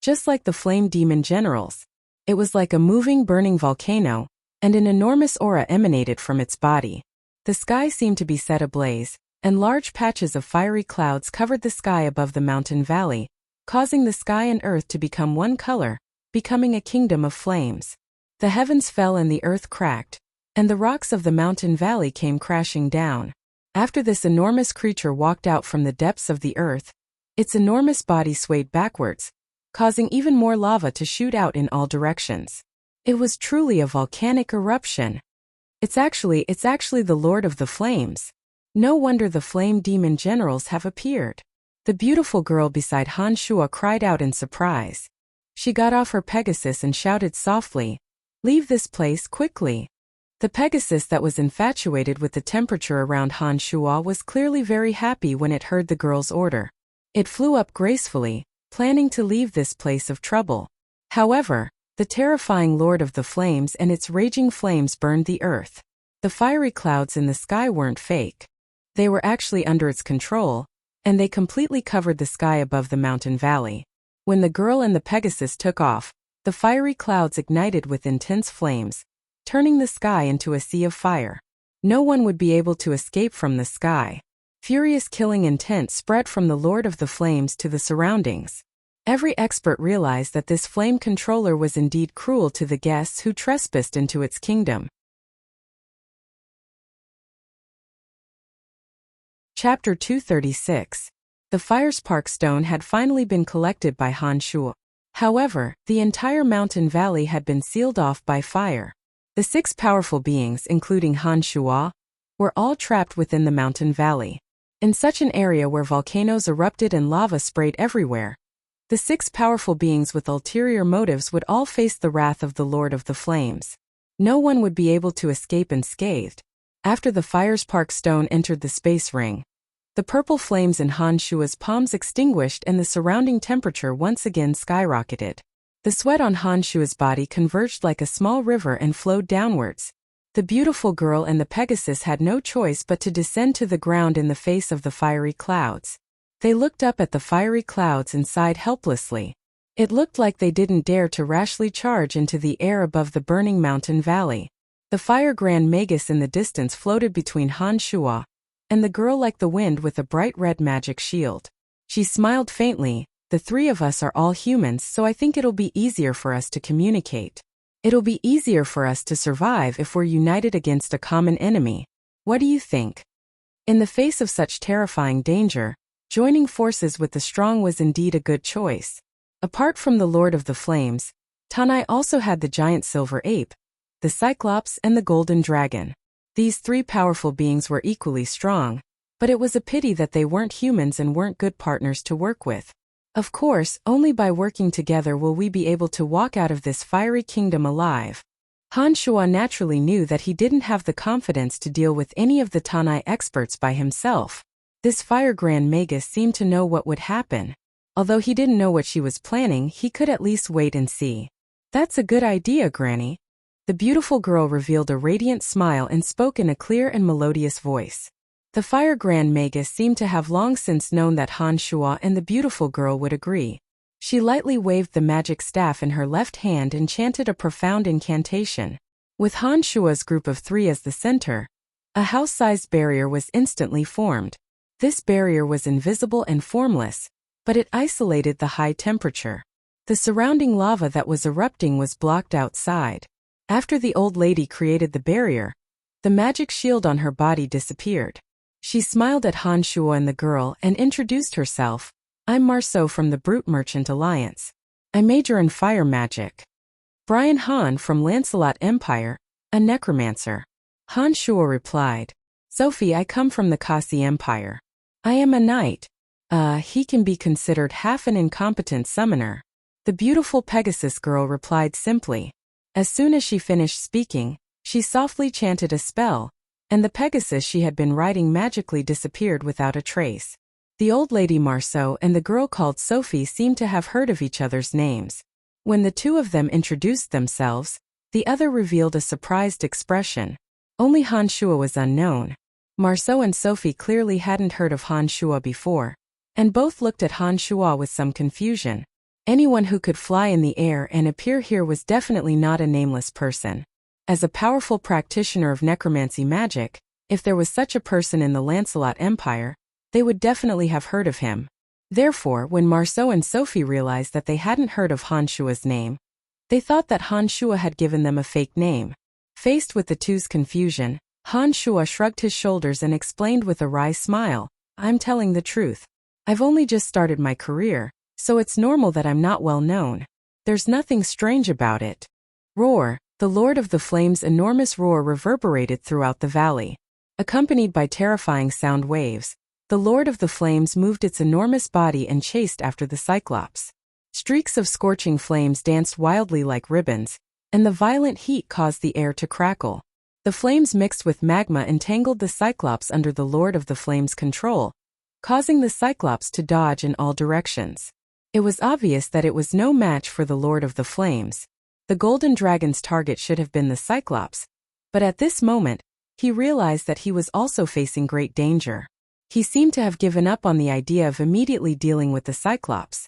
just like the flame demon generals. It was like a moving, burning volcano, and an enormous aura emanated from its body. The sky seemed to be set ablaze, and large patches of fiery clouds covered the sky above the mountain valley, causing the sky and earth to become one color, becoming a kingdom of flames. The heavens fell and the earth cracked, and the rocks of the mountain valley came crashing down. After this enormous creature walked out from the depths of the earth, its enormous body swayed backwards, causing even more lava to shoot out in all directions. It was truly a volcanic eruption. It's actually the Lord of the Flames. No wonder the flame demon generals have appeared. The beautiful girl beside Han Shuo cried out in surprise. She got off her Pegasus and shouted softly, "Leave this place quickly." The Pegasus that was infatuated with the temperature around Han Shuo was clearly very happy when it heard the girl's order. It flew up gracefully, planning to leave this place of trouble. However, the terrifying Lord of the Flames and its raging flames burned the earth. The fiery clouds in the sky weren't fake. They were actually under its control, and they completely covered the sky above the mountain valley. When the girl and the Pegasus took off, the fiery clouds ignited with intense flames, turning the sky into a sea of fire. No one would be able to escape from the sky. Furious killing intent spread from the Lord of the Flames to the surroundings. Every expert realized that this flame controller was indeed cruel to the guests who trespassed into its kingdom. Chapter 236. The Firespark Stone had finally been collected by Han Shuo. However, the entire mountain valley had been sealed off by fire. The 6 powerful beings, including Han Shuo, were all trapped within the mountain valley. In such an area where volcanoes erupted and lava sprayed everywhere, the 6 powerful beings with ulterior motives would all face the wrath of the Lord of the Flames. No one would be able to escape unscathed. After the Firespark Stone entered the space ring, the purple flames in Han Shuo's palms extinguished and the surrounding temperature once again skyrocketed. The sweat on Han Shuo's body converged like a small river and flowed downwards. The beautiful girl and the Pegasus had no choice but to descend to the ground in the face of the fiery clouds. They looked up at the fiery clouds and sighed helplessly. It looked like they didn't dare to rashly charge into the air above the burning mountain valley. The Fire Grand Magus in the distance floated between Han Shuo and the girl like the wind with a bright red magic shield. She smiled faintly. "The 3 of us are all humans, so I think it'll be easier for us to communicate. It'll be easier for us to survive if we're united against a common enemy. What do you think?" In the face of such terrifying danger, joining forces with the strong was indeed a good choice. Apart from the Lord of the Flames, Tanai also had the giant silver ape, the Cyclops, and the golden dragon. These three powerful beings were equally strong, but it was a pity that they weren't humans and weren't good partners to work with. Of course, only by working together will we be able to walk out of this fiery kingdom alive. Han Shuo naturally knew that he didn't have the confidence to deal with any of the Tanai experts by himself. This Fire Grand Magus seemed to know what would happen. Although he didn't know what she was planning, he could at least wait and see. That's a good idea, Granny. The beautiful girl revealed a radiant smile and spoke in a clear and melodious voice. The Fire Grand Magus seemed to have long since known that Han Shuo and the beautiful girl would agree. She lightly waved the magic staff in her left hand and chanted a profound incantation. With Han Shuo's group of three as the center, a house-sized barrier was instantly formed. This barrier was invisible and formless, but it isolated the high temperature. The surrounding lava that was erupting was blocked outside. After the old lady created the barrier, the magic shield on her body disappeared. She smiled at Han Shuo and the girl and introduced herself. I'm Marceau from the Brute Merchant Alliance. I major in fire magic. Brian Han from Lancelot Empire, a necromancer. Han Shuo replied. Sophie, I come from the Kasi Empire. I am a knight. He can be considered half an incompetent summoner. The beautiful Pegasus girl replied simply. As soon as she finished speaking, she softly chanted a spell, and the Pegasus she had been riding magically disappeared without a trace. The old lady Marceau and the girl called Sophie seemed to have heard of each other's names. When the two of them introduced themselves, the other revealed a surprised expression. Only Han Shuo was unknown. Marceau and Sophie clearly hadn't heard of Han Shuo before, and both looked at Han Shuo with some confusion. Anyone who could fly in the air and appear here was definitely not a nameless person. As a powerful practitioner of necromancy magic, if there was such a person in the Lancelot Empire, they would definitely have heard of him. Therefore, when Marceau and Sophie realized that they hadn't heard of Han Shuo's name, they thought that Han Shuo had given them a fake name. Faced with the two's confusion, Han Shuo shrugged his shoulders and explained with a wry smile, I'm telling the truth. I've only just started my career, so it's normal that I'm not well known. There's nothing strange about it. Roar, the Lord of the Flames' enormous roar reverberated throughout the valley. Accompanied by terrifying sound waves, the Lord of the Flames moved its enormous body and chased after the Cyclops. Streaks of scorching flames danced wildly like ribbons, and the violent heat caused the air to crackle. The flames mixed with magma entangled the Cyclops under the Lord of the Flames' control, causing the Cyclops to dodge in all directions. It was obvious that it was no match for the Lord of the Flames. The Golden Dragon's target should have been the Cyclops, but at this moment, he realized that he was also facing great danger. He seemed to have given up on the idea of immediately dealing with the Cyclops.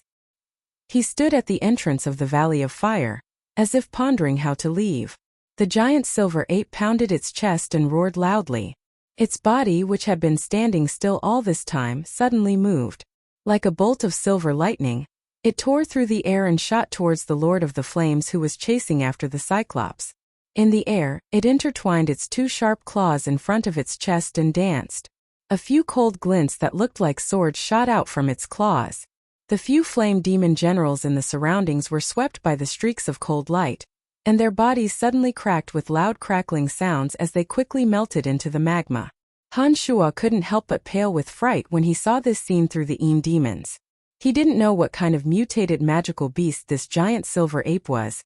He stood at the entrance of the Valley of Fire, as if pondering how to leave. The giant silver ape pounded its chest and roared loudly. Its body, which had been standing still all this time, suddenly moved. Like a bolt of silver lightning, it tore through the air and shot towards the Lord of the Flames who was chasing after the Cyclops. In the air, it intertwined its two sharp claws in front of its chest and danced. A few cold glints that looked like swords shot out from its claws. The few flame demon generals in the surroundings were swept by the streaks of cold light, and their bodies suddenly cracked with loud crackling sounds as they quickly melted into the magma. Han Shuo couldn't help but pale with fright when he saw this scene through the demons. He didn't know what kind of mutated magical beast this giant silver ape was,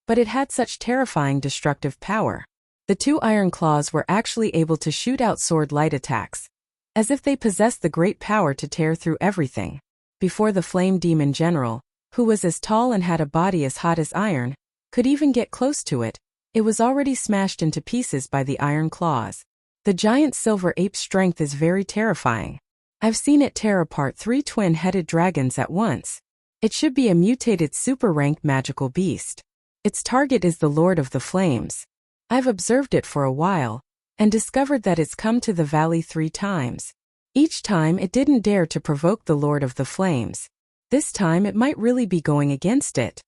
but it had such terrifying destructive power. The two iron claws were actually able to shoot out sword light attacks, as if they possessed the great power to tear through everything. Before the flame demon general, who was as tall and had a body as hot as iron, could even get close to it, it was already smashed into pieces by the iron claws. The giant silver ape's strength is very terrifying. I've seen it tear apart 3 twin-headed dragons at once. It should be a mutated super-ranked magical beast. Its target is the Lord of the Flames. I've observed it for a while, and discovered that it's come to the valley 3 times. Each time it didn't dare to provoke the Lord of the Flames. This time it might really be going against it.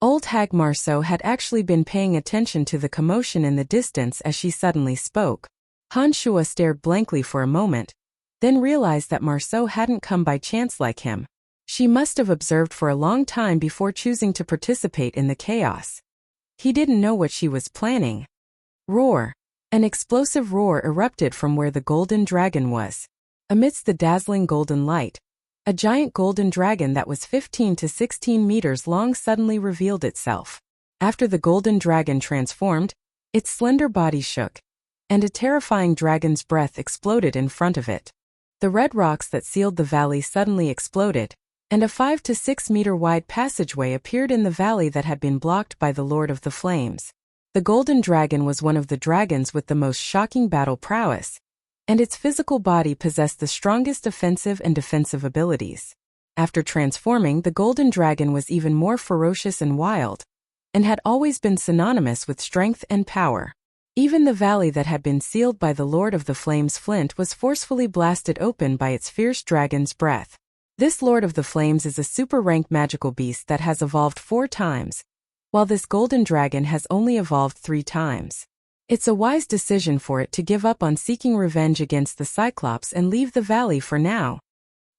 Old hag Marceau had actually been paying attention to the commotion in the distance as she suddenly spoke. Han Shuo stared blankly for a moment, then realized that Marceau hadn't come by chance like him. She must have observed for a long time before choosing to participate in the chaos. He didn't know what she was planning. Roar! An explosive roar erupted from where the golden dragon was. Amidst the dazzling golden light, a giant golden dragon that was 15 to 16 meters long suddenly revealed itself. After the golden dragon transformed, its slender body shook, and a terrifying dragon's breath exploded in front of it. The red rocks that sealed the valley suddenly exploded, and a 5 to 6 meter wide passageway appeared in the valley that had been blocked by the Lord of the Flames. The golden dragon was one of the dragons with the most shocking battle prowess, and its physical body possessed the strongest offensive and defensive abilities. After transforming, the golden dragon was even more ferocious and wild, and had always been synonymous with strength and power. Even the valley that had been sealed by the Lord of the Flames' flint was forcefully blasted open by its fierce dragon's breath. This Lord of the Flames is a super-ranked magical beast that has evolved 4 times, while this golden dragon has only evolved 3 times. It's a wise decision for it to give up on seeking revenge against the Cyclops and leave the valley for now.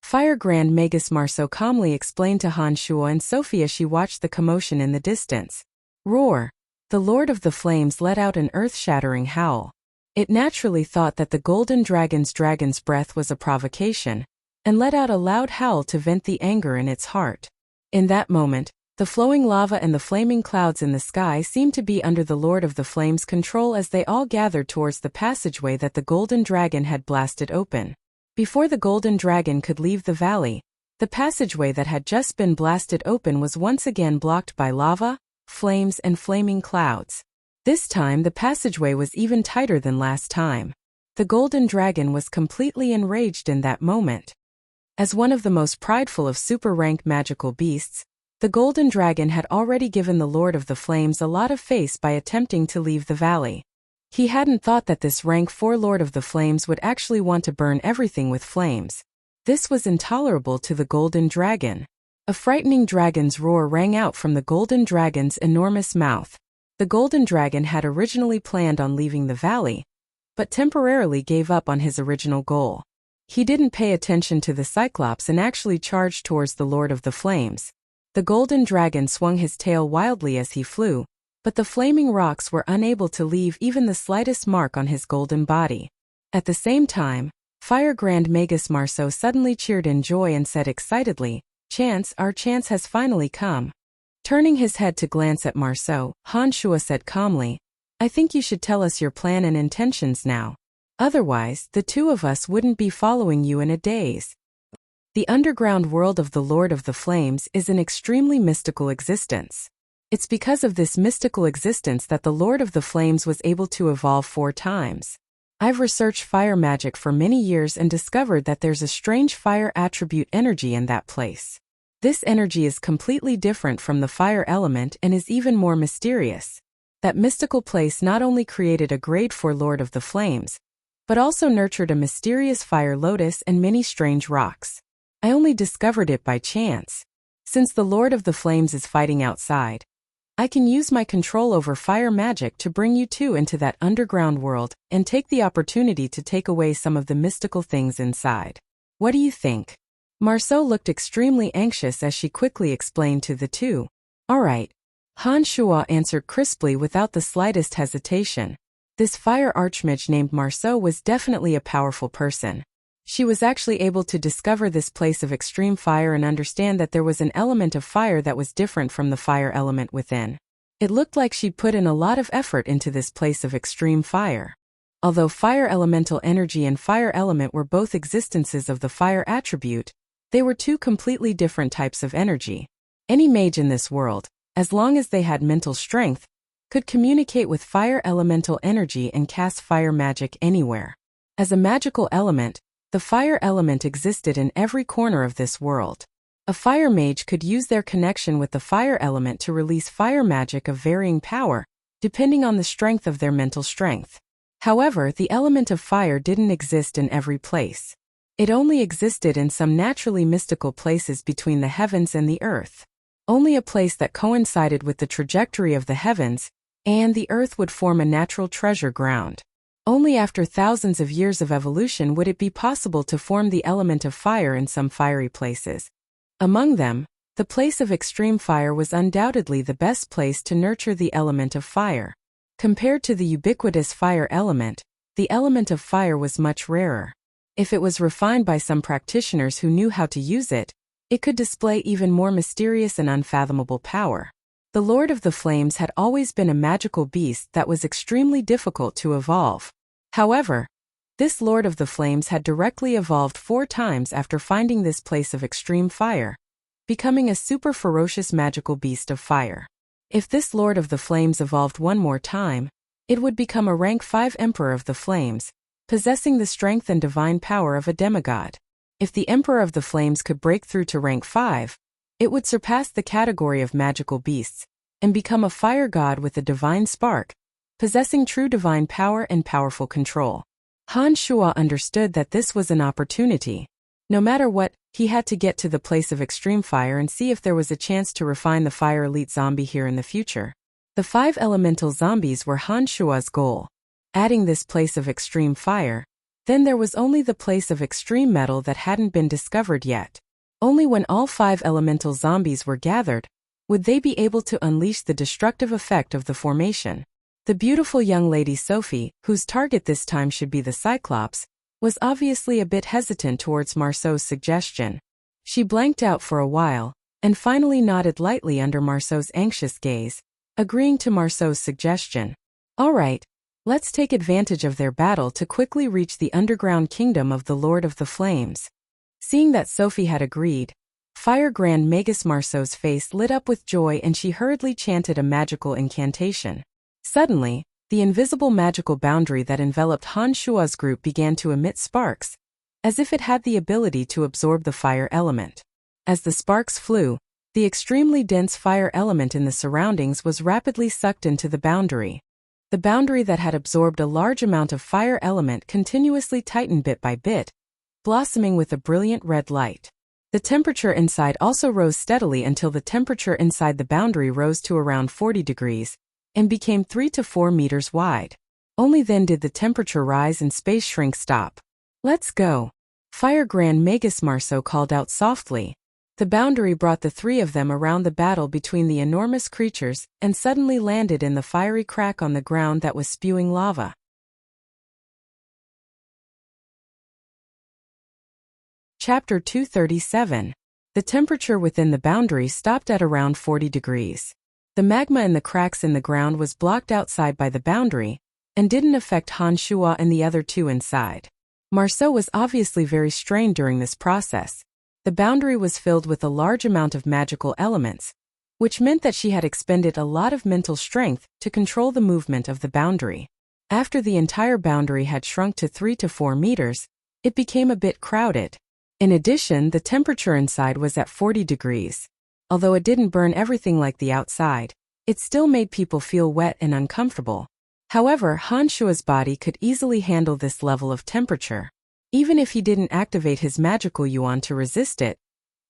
Fire Grand Magus Marceau calmly explained to Han Shuo and Sophie as she watched the commotion in the distance. Roar! The Lord of the Flames let out an earth-shattering howl. It naturally thought that the golden dragon's breath was a provocation, and let out a loud howl to vent the anger in its heart. In that moment, the flowing lava and the flaming clouds in the sky seemed to be under the Lord of the Flames' control as they all gathered towards the passageway that the golden dragon had blasted open. Before the golden dragon could leave the valley, the passageway that had just been blasted open was once again blocked by lava, flames, and flaming clouds. This time the passageway was even tighter than last time. The golden dragon was completely enraged in that moment. As one of the most prideful of super-ranked magical beasts, the golden dragon had already given the Lord of the Flames a lot of face by attempting to leave the valley. He hadn't thought that this rank 4 Lord of the Flames would actually want to burn everything with flames. This was intolerable to the golden dragon. A frightening dragon's roar rang out from the golden dragon's enormous mouth. The golden dragon had originally planned on leaving the valley, but temporarily gave up on his original goal. He didn't pay attention to the Cyclops and actually charged towards the Lord of the Flames. The golden dragon swung his tail wildly as he flew, but the flaming rocks were unable to leave even the slightest mark on his golden body. At the same time, Fire Grand Magus Marceau suddenly cheered in joy and said excitedly, Our chance has finally come." Turning his head to glance at Marceau, Han Shuo said calmly, "I think you should tell us your plan and intentions now. Otherwise, the 2 of us wouldn't be following you in a daze." The underground world of the Lord of the Flames is an extremely mystical existence. It's because of this mystical existence that the Lord of the Flames was able to evolve 4 times. I've researched fire magic for many years and discovered that there's a strange fire attribute energy in that place. This energy is completely different from the fire element and is even more mysterious. That mystical place not only created a grade 4 Lord of the Flames, but also nurtured a mysterious fire lotus and many strange rocks. I only discovered it by chance. Since the Lord of the Flames is fighting outside, I can use my control over fire magic to bring you 2 into that underground world and take the opportunity to take away some of the mystical things inside. What do you think?" Marceau looked extremely anxious as she quickly explained to the 2. "All right," Han Shuo answered crisply without the slightest hesitation. This fire archmage named Marceau was definitely a powerful person. She was actually able to discover this place of extreme fire and understand that there was an element of fire that was different from the fire element within. It looked like she put in a lot of effort into this place of extreme fire. Although fire elemental energy and fire element were both existences of the fire attribute, they were 2 completely different types of energy. Any mage in this world, as long as they had mental strength, could communicate with fire elemental energy and cast fire magic anywhere. As a magical element, the fire element existed in every corner of this world. A fire mage could use their connection with the fire element to release fire magic of varying power, depending on the strength of their mental strength. However, the element of fire didn't exist in every place. It only existed in some naturally mystical places between the heavens and the earth. Only a place that coincided with the trajectory of the heavens and the earth would form a natural treasure ground. Only after thousands of years of evolution would it be possible to form the element of fire in some fiery places. Among them, the place of extreme fire was undoubtedly the best place to nurture the element of fire. Compared to the ubiquitous fire element, the element of fire was much rarer. If it was refined by some practitioners who knew how to use it, it could display even more mysterious and unfathomable power. The Lord of the Flames had always been a magical beast that was extremely difficult to evolve. However, this Lord of the Flames had directly evolved 4 times after finding this place of extreme fire, becoming a super ferocious magical beast of fire. If this Lord of the Flames evolved one more time, it would become a rank 5 Emperor of the Flames, possessing the strength and divine power of a demigod. If the Emperor of the Flames could break through to rank 5, it would surpass the category of magical beasts, and become a fire god with a divine spark, possessing true divine power and powerful control. Han Shuo understood that this was an opportunity. No matter what, he had to get to the place of extreme fire and see if there was a chance to refine the fire elite zombie here in the future. The 5 elemental zombies were Han Shuo's goal. Adding this place of extreme fire, then there was only the place of extreme metal that hadn't been discovered yet. Only when all 5 elemental zombies were gathered, would they be able to unleash the destructive effect of the formation. The beautiful young lady Sophie, whose target this time should be the Cyclops, was obviously a bit hesitant towards Marceau's suggestion. She blanked out for a while, and finally nodded lightly under Marceau's anxious gaze, agreeing to Marceau's suggestion. All right, let's take advantage of their battle to quickly reach the underground kingdom of the Lord of the Flames. Seeing that Sophie had agreed, Fire Grand Magus Marceau's face lit up with joy and she hurriedly chanted a magical incantation. Suddenly, the invisible magical boundary that enveloped Han Shuo's group began to emit sparks, as if it had the ability to absorb the fire element. As the sparks flew, the extremely dense fire element in the surroundings was rapidly sucked into the boundary. The boundary that had absorbed a large amount of fire element continuously tightened bit by bit, blossoming with a brilliant red light. The temperature inside also rose steadily until the temperature inside the boundary rose to around 40 degrees, and became 3 to 4 meters wide. Only then did the temperature rise and space shrink stop. Let's go. Fire Grand Magus Marceau called out softly. The boundary brought the 3 of them around the battle between the enormous creatures and suddenly landed in the fiery crack on the ground that was spewing lava. Chapter 237. The temperature within the boundary stopped at around 40 degrees. The magma in the cracks in the ground was blocked outside by the boundary, and didn't affect Han Shuo and the other 2 inside. Marceau was obviously very strained during this process. The boundary was filled with a large amount of magical elements, which meant that she had expended a lot of mental strength to control the movement of the boundary. After the entire boundary had shrunk to 3 to 4 meters, it became a bit crowded. In addition, the temperature inside was at 40 degrees. Although it didn't burn everything like the outside, it still made people feel wet and uncomfortable. However, Han Shuo's body could easily handle this level of temperature. Even if he didn't activate his magical yuan to resist it,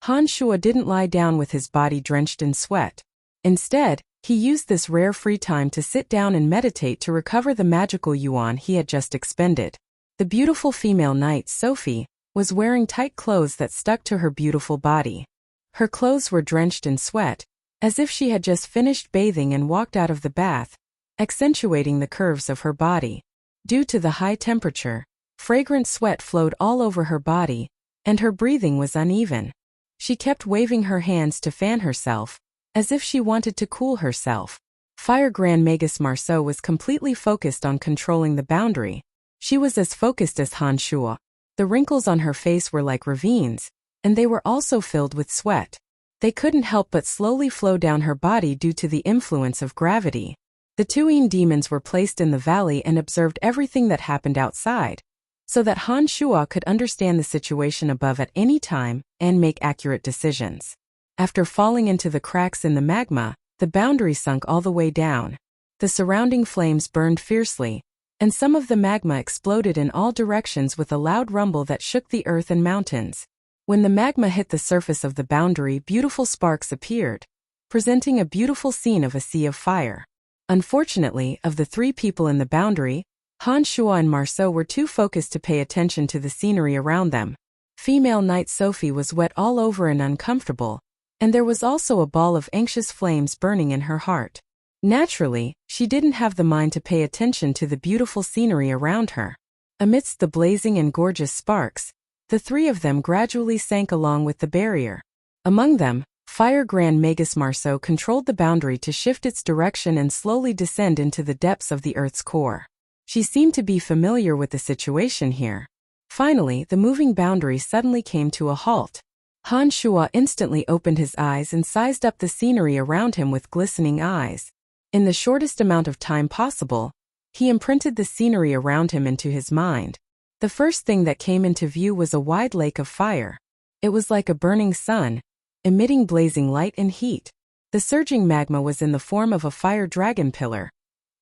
Han Shuo didn't lie down with his body drenched in sweat. Instead, he used this rare free time to sit down and meditate to recover the magical yuan he had just expended. The beautiful female knight, Sophie, was wearing tight clothes that stuck to her beautiful body. Her clothes were drenched in sweat, as if she had just finished bathing and walked out of the bath, accentuating the curves of her body. Due to the high temperature, fragrant sweat flowed all over her body, and her breathing was uneven. She kept waving her hands to fan herself, as if she wanted to cool herself. Fire Grand Magus Marceau was completely focused on controlling the boundary. She was as focused as Han Shuo. The wrinkles on her face were like ravines, and they were also filled with sweat. They couldn't help but slowly flow down her body due to the influence of gravity. The 2 Yin demons were placed in the valley and observed everything that happened outside, so that Han Shuo could understand the situation above at any time and make accurate decisions. After falling into the cracks in the magma, the boundary sunk all the way down. The surrounding flames burned fiercely, and some of the magma exploded in all directions with a loud rumble that shook the earth and mountains. When the magma hit the surface of the boundary, beautiful sparks appeared, presenting a beautiful scene of a sea of fire. Unfortunately, of the 3 people in the boundary, Han Shuo and Marceau were too focused to pay attention to the scenery around them. Female Knight Sophie was wet all over and uncomfortable, and there was also a ball of anxious flames burning in her heart. Naturally, she didn't have the mind to pay attention to the beautiful scenery around her. Amidst the blazing and gorgeous sparks, the three of them gradually sank along with the barrier. Among them, Fire Grand Magus Marceau controlled the boundary to shift its direction and slowly descend into the depths of the Earth's core. She seemed to be familiar with the situation here. Finally, the moving boundary suddenly came to a halt. Han Shuo instantly opened his eyes and sized up the scenery around him with glistening eyes. In the shortest amount of time possible, he imprinted the scenery around him into his mind. The first thing that came into view was a wide lake of fire. It was like a burning sun, emitting blazing light and heat. The surging magma was in the form of a fire dragon pillar,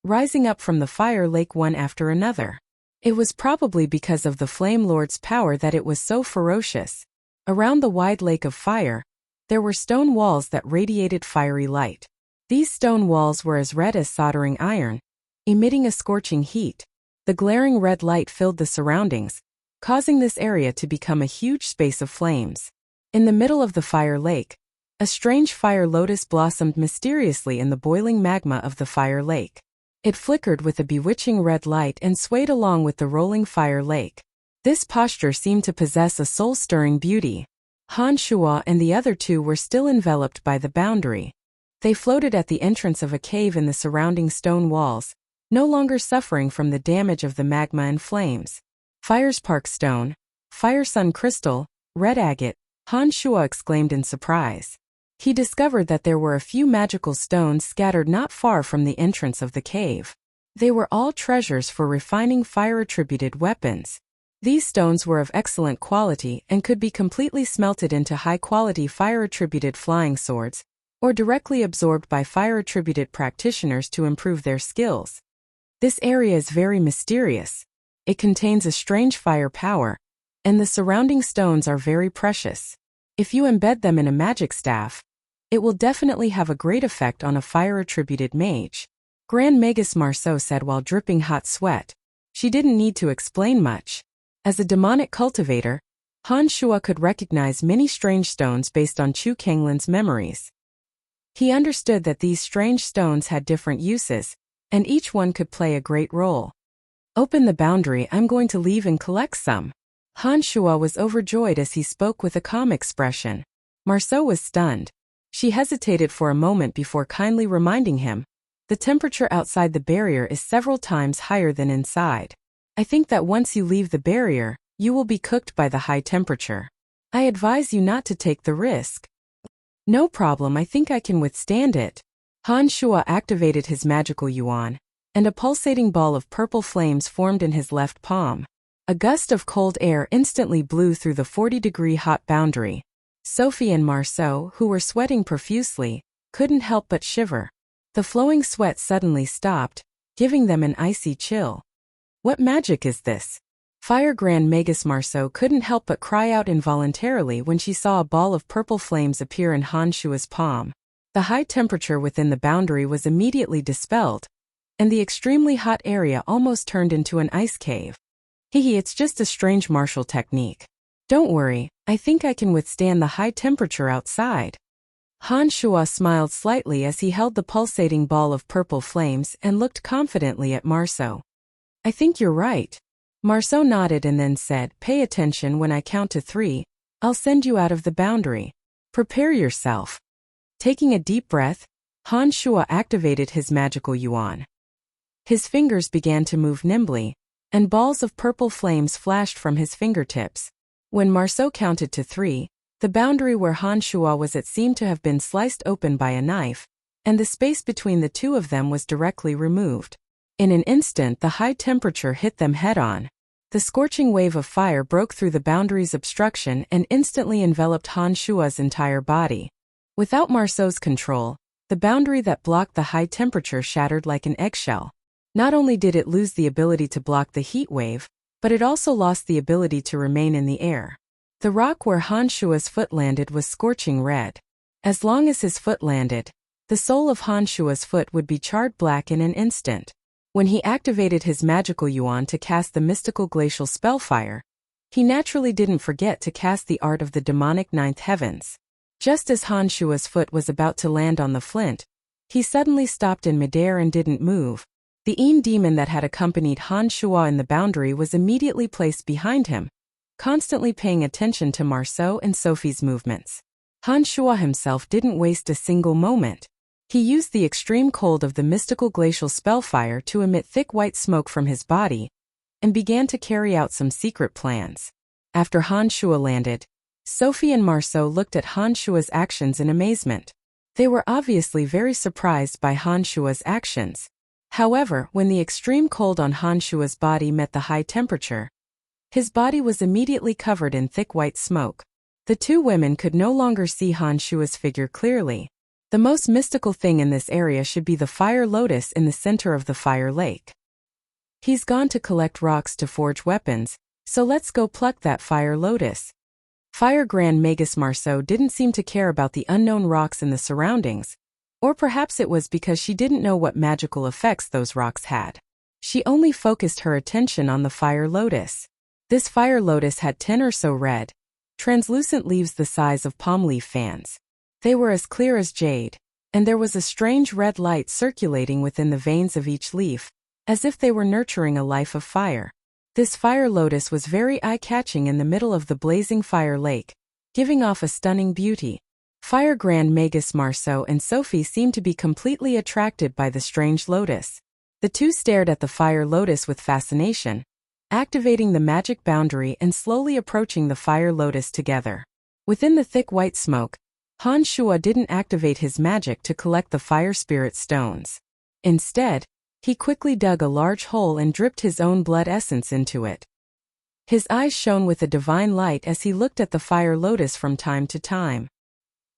rising up from the fire lake one after another. It was probably because of the Flame Lord's power that it was so ferocious. Around the wide lake of fire, there were stone walls that radiated fiery light. These stone walls were as red as soldering iron, emitting a scorching heat. The glaring red light filled the surroundings, causing this area to become a huge space of flames. In the middle of the fire lake, a strange fire lotus blossomed mysteriously in the boiling magma of the fire lake. It flickered with a bewitching red light and swayed along with the rolling fire lake. This posture seemed to possess a soul-stirring beauty. Han Shuo and the other two were still enveloped by the boundary. They floated at the entrance of a cave in the surrounding stone walls, no longer suffering from the damage of the magma and flames. Firespark stone, Fire Sun crystal, red agate, Han Shuo exclaimed in surprise. He discovered that there were a few magical stones scattered not far from the entrance of the cave. They were all treasures for refining fire-attributed weapons. These stones were of excellent quality and could be completely smelted into high-quality fire-attributed flying swords, or directly absorbed by fire-attributed practitioners to improve their skills. This area is very mysterious. It contains a strange fire power, and the surrounding stones are very precious. If you embed them in a magic staff, it will definitely have a great effect on a fire-attributed mage. Grand Magus Marceau said while dripping hot sweat. She didn't need to explain much. As a demonic cultivator, Han Shuo could recognize many strange stones based on Chu Kanglin's memories. He understood that these strange stones had different uses, and each one could play a great role. Open the boundary, I'm going to leave and collect some. Han Shuo was overjoyed as he spoke with a calm expression. Marceau was stunned. She hesitated for a moment before kindly reminding him, the temperature outside the barrier is several times higher than inside. I think that once you leave the barrier, you will be cooked by the high temperature. I advise you not to take the risk. No problem, I think I can withstand it. Han Shuo activated his magical yuan, and a pulsating ball of purple flames formed in his left palm. A gust of cold air instantly blew through the 40-degree hot boundary. Sophie and Marceau, who were sweating profusely, couldn't help but shiver. The flowing sweat suddenly stopped, giving them an icy chill. What magic is this? Fire Grand Magus Marceau couldn't help but cry out involuntarily when she saw a ball of purple flames appear in Han Shuo's palm. The high temperature within the boundary was immediately dispelled, and the extremely hot area almost turned into an ice cave. It's just a strange martial technique. Don't worry, I think I can withstand the high temperature outside. Han Shuo smiled slightly as he held the pulsating ball of purple flames and looked confidently at Marceau. I think you're right. Marceau nodded and then said, pay attention when I count to 3, I'll send you out of the boundary. Prepare yourself. Taking a deep breath, Han Shuo activated his magical yuan. His fingers began to move nimbly, and balls of purple flames flashed from his fingertips. When Marceau counted to 3, the boundary where Han Shuo was at seemed to have been sliced open by a knife, and the space between the two of them was directly removed. In an instant, the high temperature hit them head-on. The scorching wave of fire broke through the boundary's obstruction and instantly enveloped Han Shuo's entire body. Without Marceau's control, the boundary that blocked the high temperature shattered like an eggshell. Not only did it lose the ability to block the heat wave, but it also lost the ability to remain in the air. The rock where Han Shuo's foot landed was scorching red. As long as his foot landed, the sole of Han Shuo's foot would be charred black in an instant. When he activated his magical yuan to cast the mystical glacial spellfire, He naturally didn't forget to cast the art of the demonic ninth heavens. Just as Han Shua's foot was about to land on the flint, he suddenly stopped in midair and didn't move. The Een demon that had accompanied Han Shua in the boundary was immediately placed behind him, constantly paying attention to Marceau and Sophie's movements. Han Shua himself didn't waste a single moment. He used the extreme cold of the mystical glacial spellfire to emit thick white smoke from his body, and began to carry out some secret plans. After Han Shua landed, Sophie and Marceau looked at Han Shua's actions in amazement. They were obviously very surprised by Han Shua's actions. However, when the extreme cold on Han Shua's body met the high temperature, his body was immediately covered in thick white smoke. The two women could no longer see Han Shua's figure clearly. The most mystical thing in this area should be the fire lotus in the center of the fire lake. He's gone to collect rocks to forge weapons, so let's go pluck that fire lotus. Fire Grand Magus Marceau didn't seem to care about the unknown rocks in the surroundings, or perhaps it was because she didn't know what magical effects those rocks had. She only focused her attention on the fire lotus. This fire lotus had 10 or so red, translucent leaves the size of palm leaf fans. They were as clear as jade, and there was a strange red light circulating within the veins of each leaf, as if they were nurturing a life of fire. This fire lotus was very eye-catching in the middle of the blazing fire lake, giving off a stunning beauty. Fire Grand Magus Marceau and Sophie seemed to be completely attracted by the strange lotus. The two stared at the fire lotus with fascination, activating the magic boundary and slowly approaching the fire lotus together. Within the thick white smoke, Han Shua didn't activate his magic to collect the fire spirit stones. Instead, he quickly dug a large hole and dripped his own blood essence into it. His eyes shone with a divine light as he looked at the fire lotus from time to time.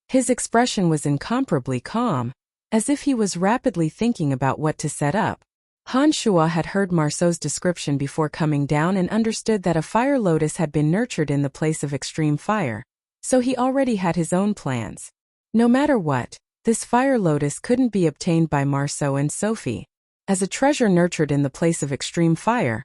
His expression was incomparably calm, as if he was rapidly thinking about what to set up. Han Shua had heard Marceau's description before coming down and understood that a fire lotus had been nurtured in the place of extreme fire, so he already had his own plans. No matter what, this fire lotus couldn't be obtained by Marceau and Sophie. As a treasure nurtured in the place of extreme fire,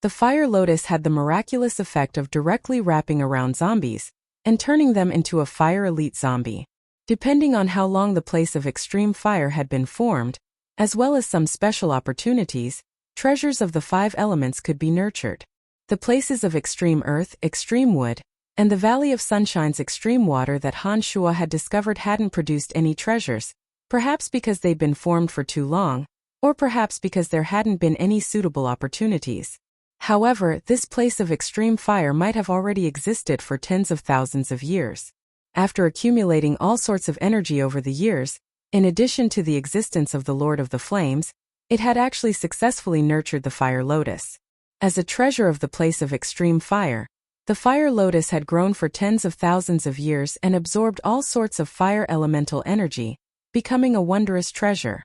the fire lotus had the miraculous effect of directly wrapping around zombies and turning them into a fire elite zombie. Depending on how long the place of extreme fire had been formed, as well as some special opportunities, treasures of the 5 elements could be nurtured. The places of extreme earth, extreme wood, and the Valley of Sunshine's extreme water that Han Shua had discovered hadn't produced any treasures, perhaps because they'd been formed for too long, or perhaps because there hadn't been any suitable opportunities. However, this place of extreme fire might have already existed for tens of thousands of years. After accumulating all sorts of energy over the years, in addition to the existence of the Lord of the Flames, it had actually successfully nurtured the fire lotus. As a treasure of the place of extreme fire, the fire lotus had grown for tens of thousands of years and absorbed all sorts of fire elemental energy, becoming a wondrous treasure.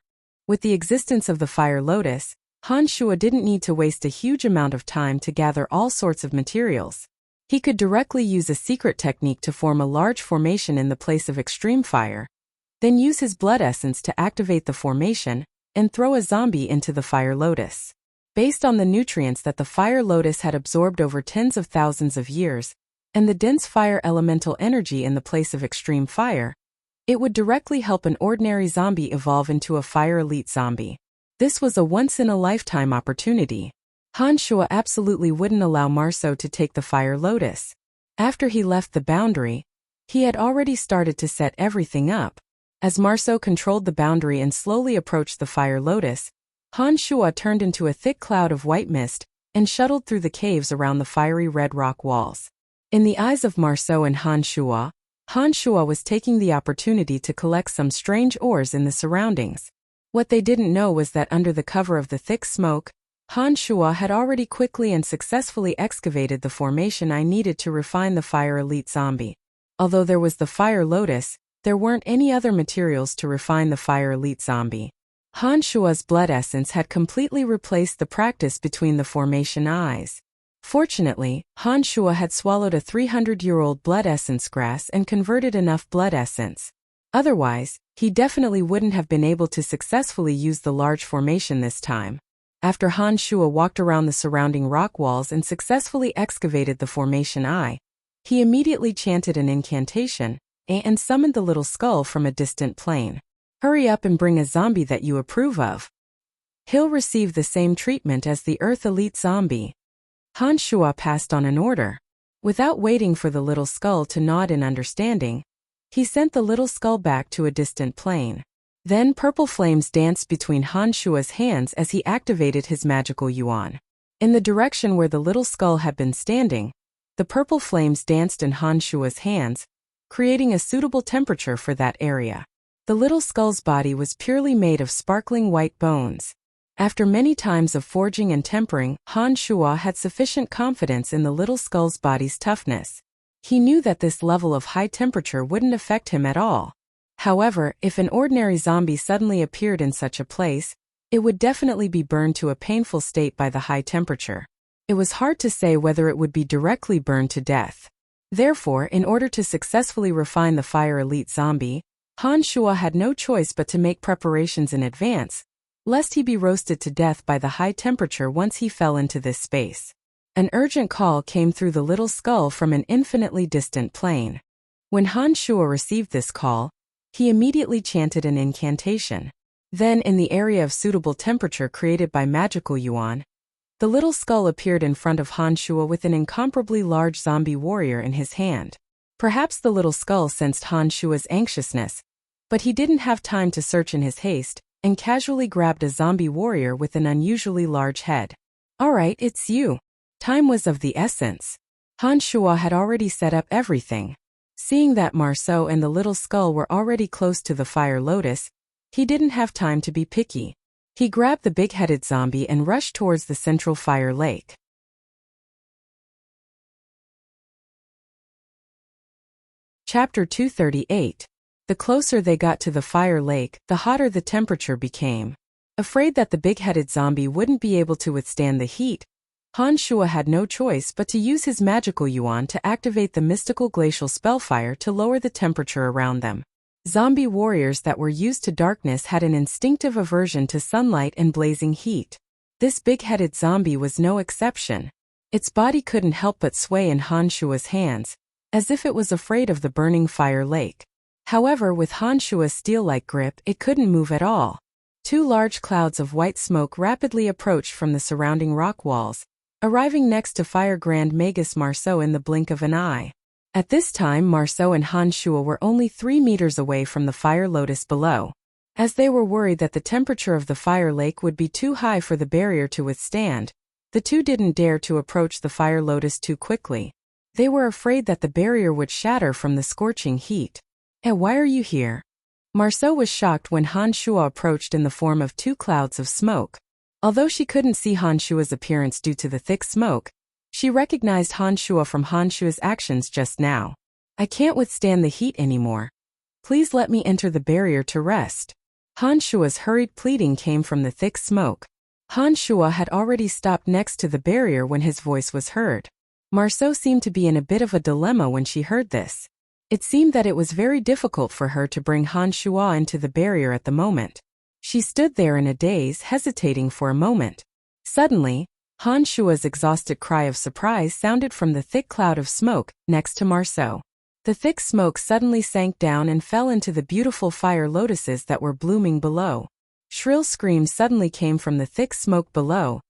With the existence of the fire lotus, Han Shua didn't need to waste a huge amount of time to gather all sorts of materials. He could directly use a secret technique to form a large formation in the place of extreme fire, then use his blood essence to activate the formation, and throw a zombie into the fire lotus. Based on the nutrients that the fire lotus had absorbed over tens of thousands of years, and the dense fire elemental energy in the place of extreme fire, it would directly help an ordinary zombie evolve into a fire elite zombie. This was a once-in-a-lifetime opportunity. Han Shua absolutely wouldn't allow Marceau to take the fire lotus. After he left the boundary, he had already started to set everything up. As Marceau controlled the boundary and slowly approached the fire lotus, Han Shua turned into a thick cloud of white mist and shuttled through the caves around the fiery red rock walls. In the eyes of Marceau and Han Shua was taking the opportunity to collect some strange ores in the surroundings. What they didn't know was that under the cover of the thick smoke, Han Shua had already quickly and successfully excavated the formation I needed to refine the fire elite zombie. Although there was the fire lotus, there weren't any other materials to refine the fire elite zombie. Han Shua's blood essence had completely replaced the practice between the formation eyes. Fortunately, Han Shua had swallowed a 300-year-old blood essence grass and converted enough blood essence. Otherwise, he definitely wouldn't have been able to successfully use the large formation this time. After Han Shuo walked around the surrounding rock walls and successfully excavated the formation Eye, he immediately chanted an incantation and summoned the little skull from a distant plane. Hurry up and bring a zombie that you approve of. He'll receive the same treatment as the Earth Elite Zombie. Han Shuo passed on an order. Without waiting for the little skull to nod in understanding, he sent the little skull back to a distant plane. Then purple flames danced between Han Shuo's hands as he activated his magical yuan. In the direction where the little skull had been standing, the purple flames danced in Han Shuo's hands, creating a suitable temperature for that area. The little skull's body was purely made of sparkling white bones. After many times of forging and tempering, Han Shuo had sufficient confidence in the little skull's body's toughness. He knew that this level of high temperature wouldn't affect him at all. However, if an ordinary zombie suddenly appeared in such a place, it would definitely be burned to a painful state by the high temperature. It was hard to say whether it would be directly burned to death. Therefore, in order to successfully refine the Fire Elite Zombie, Han Shuo had no choice but to make preparations in advance, lest he be roasted to death by the high temperature once he fell into this space. An urgent call came through the little skull from an infinitely distant plane. When Han Shuo received this call, he immediately chanted an incantation. Then, in the area of suitable temperature created by magical yuan, the little skull appeared in front of Han Shuo with an incomparably large zombie warrior in his hand. Perhaps the little skull sensed Han Shuo's anxiousness, but he didn't have time to search in his haste, and casually grabbed a zombie warrior with an unusually large head. "All right, it's you." Time was of the essence. Han Shuo had already set up everything. Seeing that Marceau and the little skull were already close to the Fire Lotus, he didn't have time to be picky. He grabbed the big-headed zombie and rushed towards the central fire lake. Chapter 238. The closer they got to the fire lake, the hotter the temperature became. Afraid that the big-headed zombie wouldn't be able to withstand the heat, Han Shuo had no choice but to use his magical yuan to activate the mystical glacial spellfire to lower the temperature around them. Zombie warriors that were used to darkness had an instinctive aversion to sunlight and blazing heat. This big-headed zombie was no exception. Its body couldn't help but sway in Han Shuo's hands, as if it was afraid of the burning fire lake. However, with Han Shuo's steel-like grip, it couldn't move at all. Two large clouds of white smoke rapidly approached from the surrounding rock walls, arriving next to Fire Grand Magus Marceau in the blink of an eye. At this time, Marceau and Han Shuo were only 3 meters away from the Fire Lotus below. As they were worried that the temperature of the fire lake would be too high for the barrier to withstand, the two didn't dare to approach the Fire Lotus too quickly. They were afraid that the barrier would shatter from the scorching heat. Why are you here?" Marceau was shocked when Han Shuo approached in the form of 2 clouds of smoke. Although she couldn't see Han Shuo's appearance due to the thick smoke, she recognized Han Shuo from Han Shuo's actions just now. "I can't withstand the heat anymore. Please let me enter the barrier to rest." Han Shuo's hurried pleading came from the thick smoke. Han Shuo had already stopped next to the barrier when his voice was heard. Marceau seemed to be in a bit of a dilemma when she heard this. It seemed that it was very difficult for her to bring Han Shuo into the barrier at the moment. She stood there in a daze, hesitating for a moment. Suddenly, Han Shuo's exhausted cry of surprise sounded from the thick cloud of smoke next to Marceau. The thick smoke suddenly sank down and fell into the beautiful fire lotuses that were blooming below. Shrill screams suddenly came from the thick smoke below,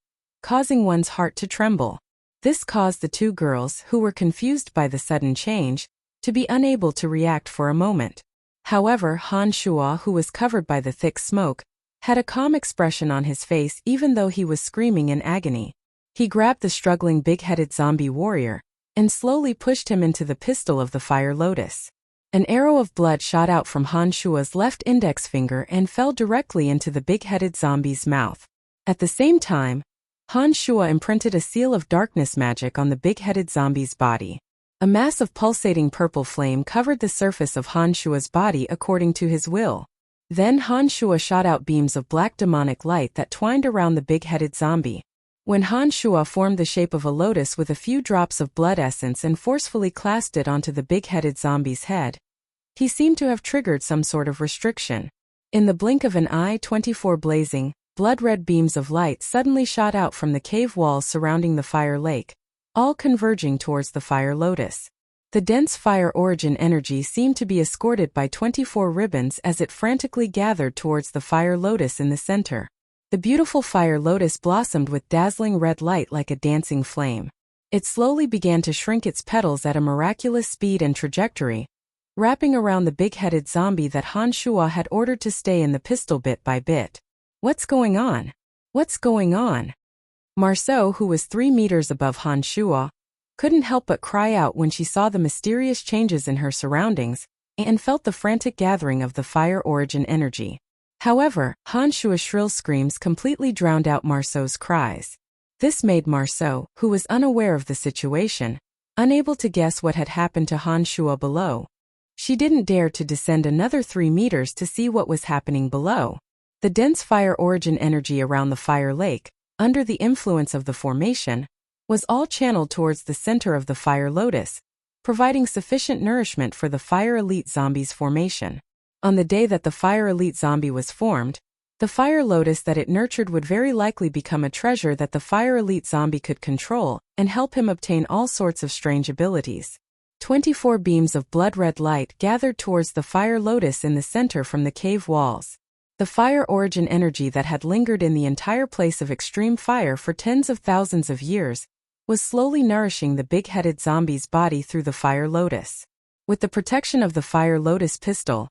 causing one's heart to tremble. This caused the 2 girls, who were confused by the sudden change, to be unable to react for a moment. However, Han Shuo, who was covered by the thick smoke, had a calm expression on his face even though he was screaming in agony. He grabbed the struggling big-headed zombie warrior and slowly pushed him into the pistil of the Fire Lotus. An arrow of blood shot out from Han Shuo's left index finger and fell directly into the big-headed zombie's mouth. At the same time, Han Shuo imprinted a seal of darkness magic on the big-headed zombie's body. A mass of pulsating purple flame covered the surface of Han Shuo's body according to his will. Then Han Shuo shot out beams of black demonic light that twined around the big-headed zombie. When Han Shuo formed the shape of a lotus with a few drops of blood essence and forcefully clasped it onto the big-headed zombie's head, he seemed to have triggered some sort of restriction. In the blink of an eye, 24 blazing, blood-red beams of light suddenly shot out from the cave walls surrounding the fire lake, all converging towards the fire lotus. The dense fire origin energy seemed to be escorted by 24 ribbons as it frantically gathered towards the fire lotus in the center. The beautiful fire lotus blossomed with dazzling red light like a dancing flame. It slowly began to shrink its petals at a miraculous speed and trajectory, wrapping around the big-headed zombie that Han Shuo had ordered to stay in the pistol bit by bit. What's going on? What's going on? Marceau, who was 3 meters above Han Shuo, couldn't help but cry out when she saw the mysterious changes in her surroundings and felt the frantic gathering of the fire origin energy. However, Han Shuo's shrill screams completely drowned out Marceau's cries. This made Marceau, who was unaware of the situation, unable to guess what had happened to Han Shuo below. She didn't dare to descend another 3 meters to see what was happening below. The dense fire origin energy around the fire lake, under the influence of the formation, was all channeled towards the center of the fire lotus, providing sufficient nourishment for the fire elite zombie's formation. On the day that the fire elite zombie was formed, the fire lotus that it nurtured would very likely become a treasure that the fire elite zombie could control and help him obtain all sorts of strange abilities. 24 beams of blood-red light gathered towards the fire lotus in the center from the cave walls. The fire origin energy that had lingered in the entire place of extreme fire for tens of thousands of years was slowly nourishing the big-headed zombie's body through the fire lotus. With the protection of the fire lotus pistol,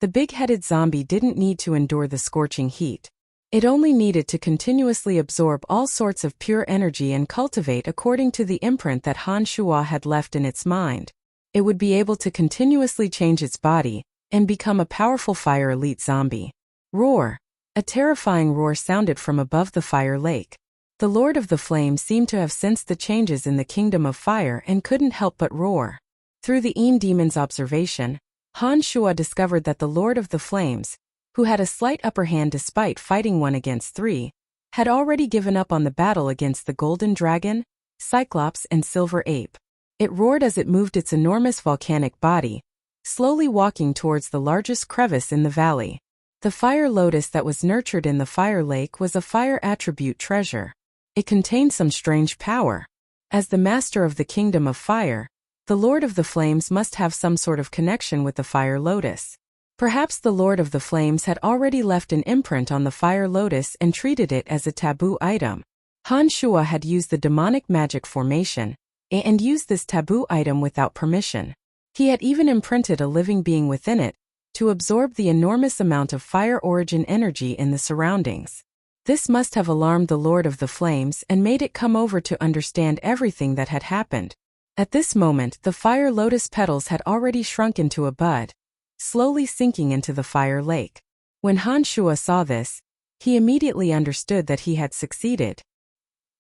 the big-headed zombie didn't need to endure the scorching heat. It only needed to continuously absorb all sorts of pure energy and cultivate according to the imprint that Han Shuo had left in its mind. It would be able to continuously change its body and become a powerful fire elite zombie. Roar! A terrifying roar sounded from above the fire lake. The Lord of the Flames seemed to have sensed the changes in the Kingdom of Fire and couldn't help but roar. Through the Een Demon's observation, Han Shuo discovered that the Lord of the Flames, who had a slight upper hand despite fighting 1 against 3, had already given up on the battle against the Golden Dragon, Cyclops and Silver Ape. It roared as it moved its enormous volcanic body, slowly walking towards the largest crevice in the valley. The fire lotus that was nurtured in the fire lake was a fire attribute treasure. It contained some strange power. As the master of the Kingdom of Fire, the Lord of the Flames must have some sort of connection with the fire lotus. Perhaps the Lord of the Flames had already left an imprint on the fire lotus and treated it as a taboo item. Han Shuo had used the demonic magic formation and used this taboo item without permission. He had even imprinted a living being within it to absorb the enormous amount of fire origin energy in the surroundings. This must have alarmed the Lord of the Flames and made it come over to understand everything that had happened. At this moment, the fire lotus petals had already shrunk into a bud, slowly sinking into the fire lake. When Han Shuo saw this, he immediately understood that he had succeeded.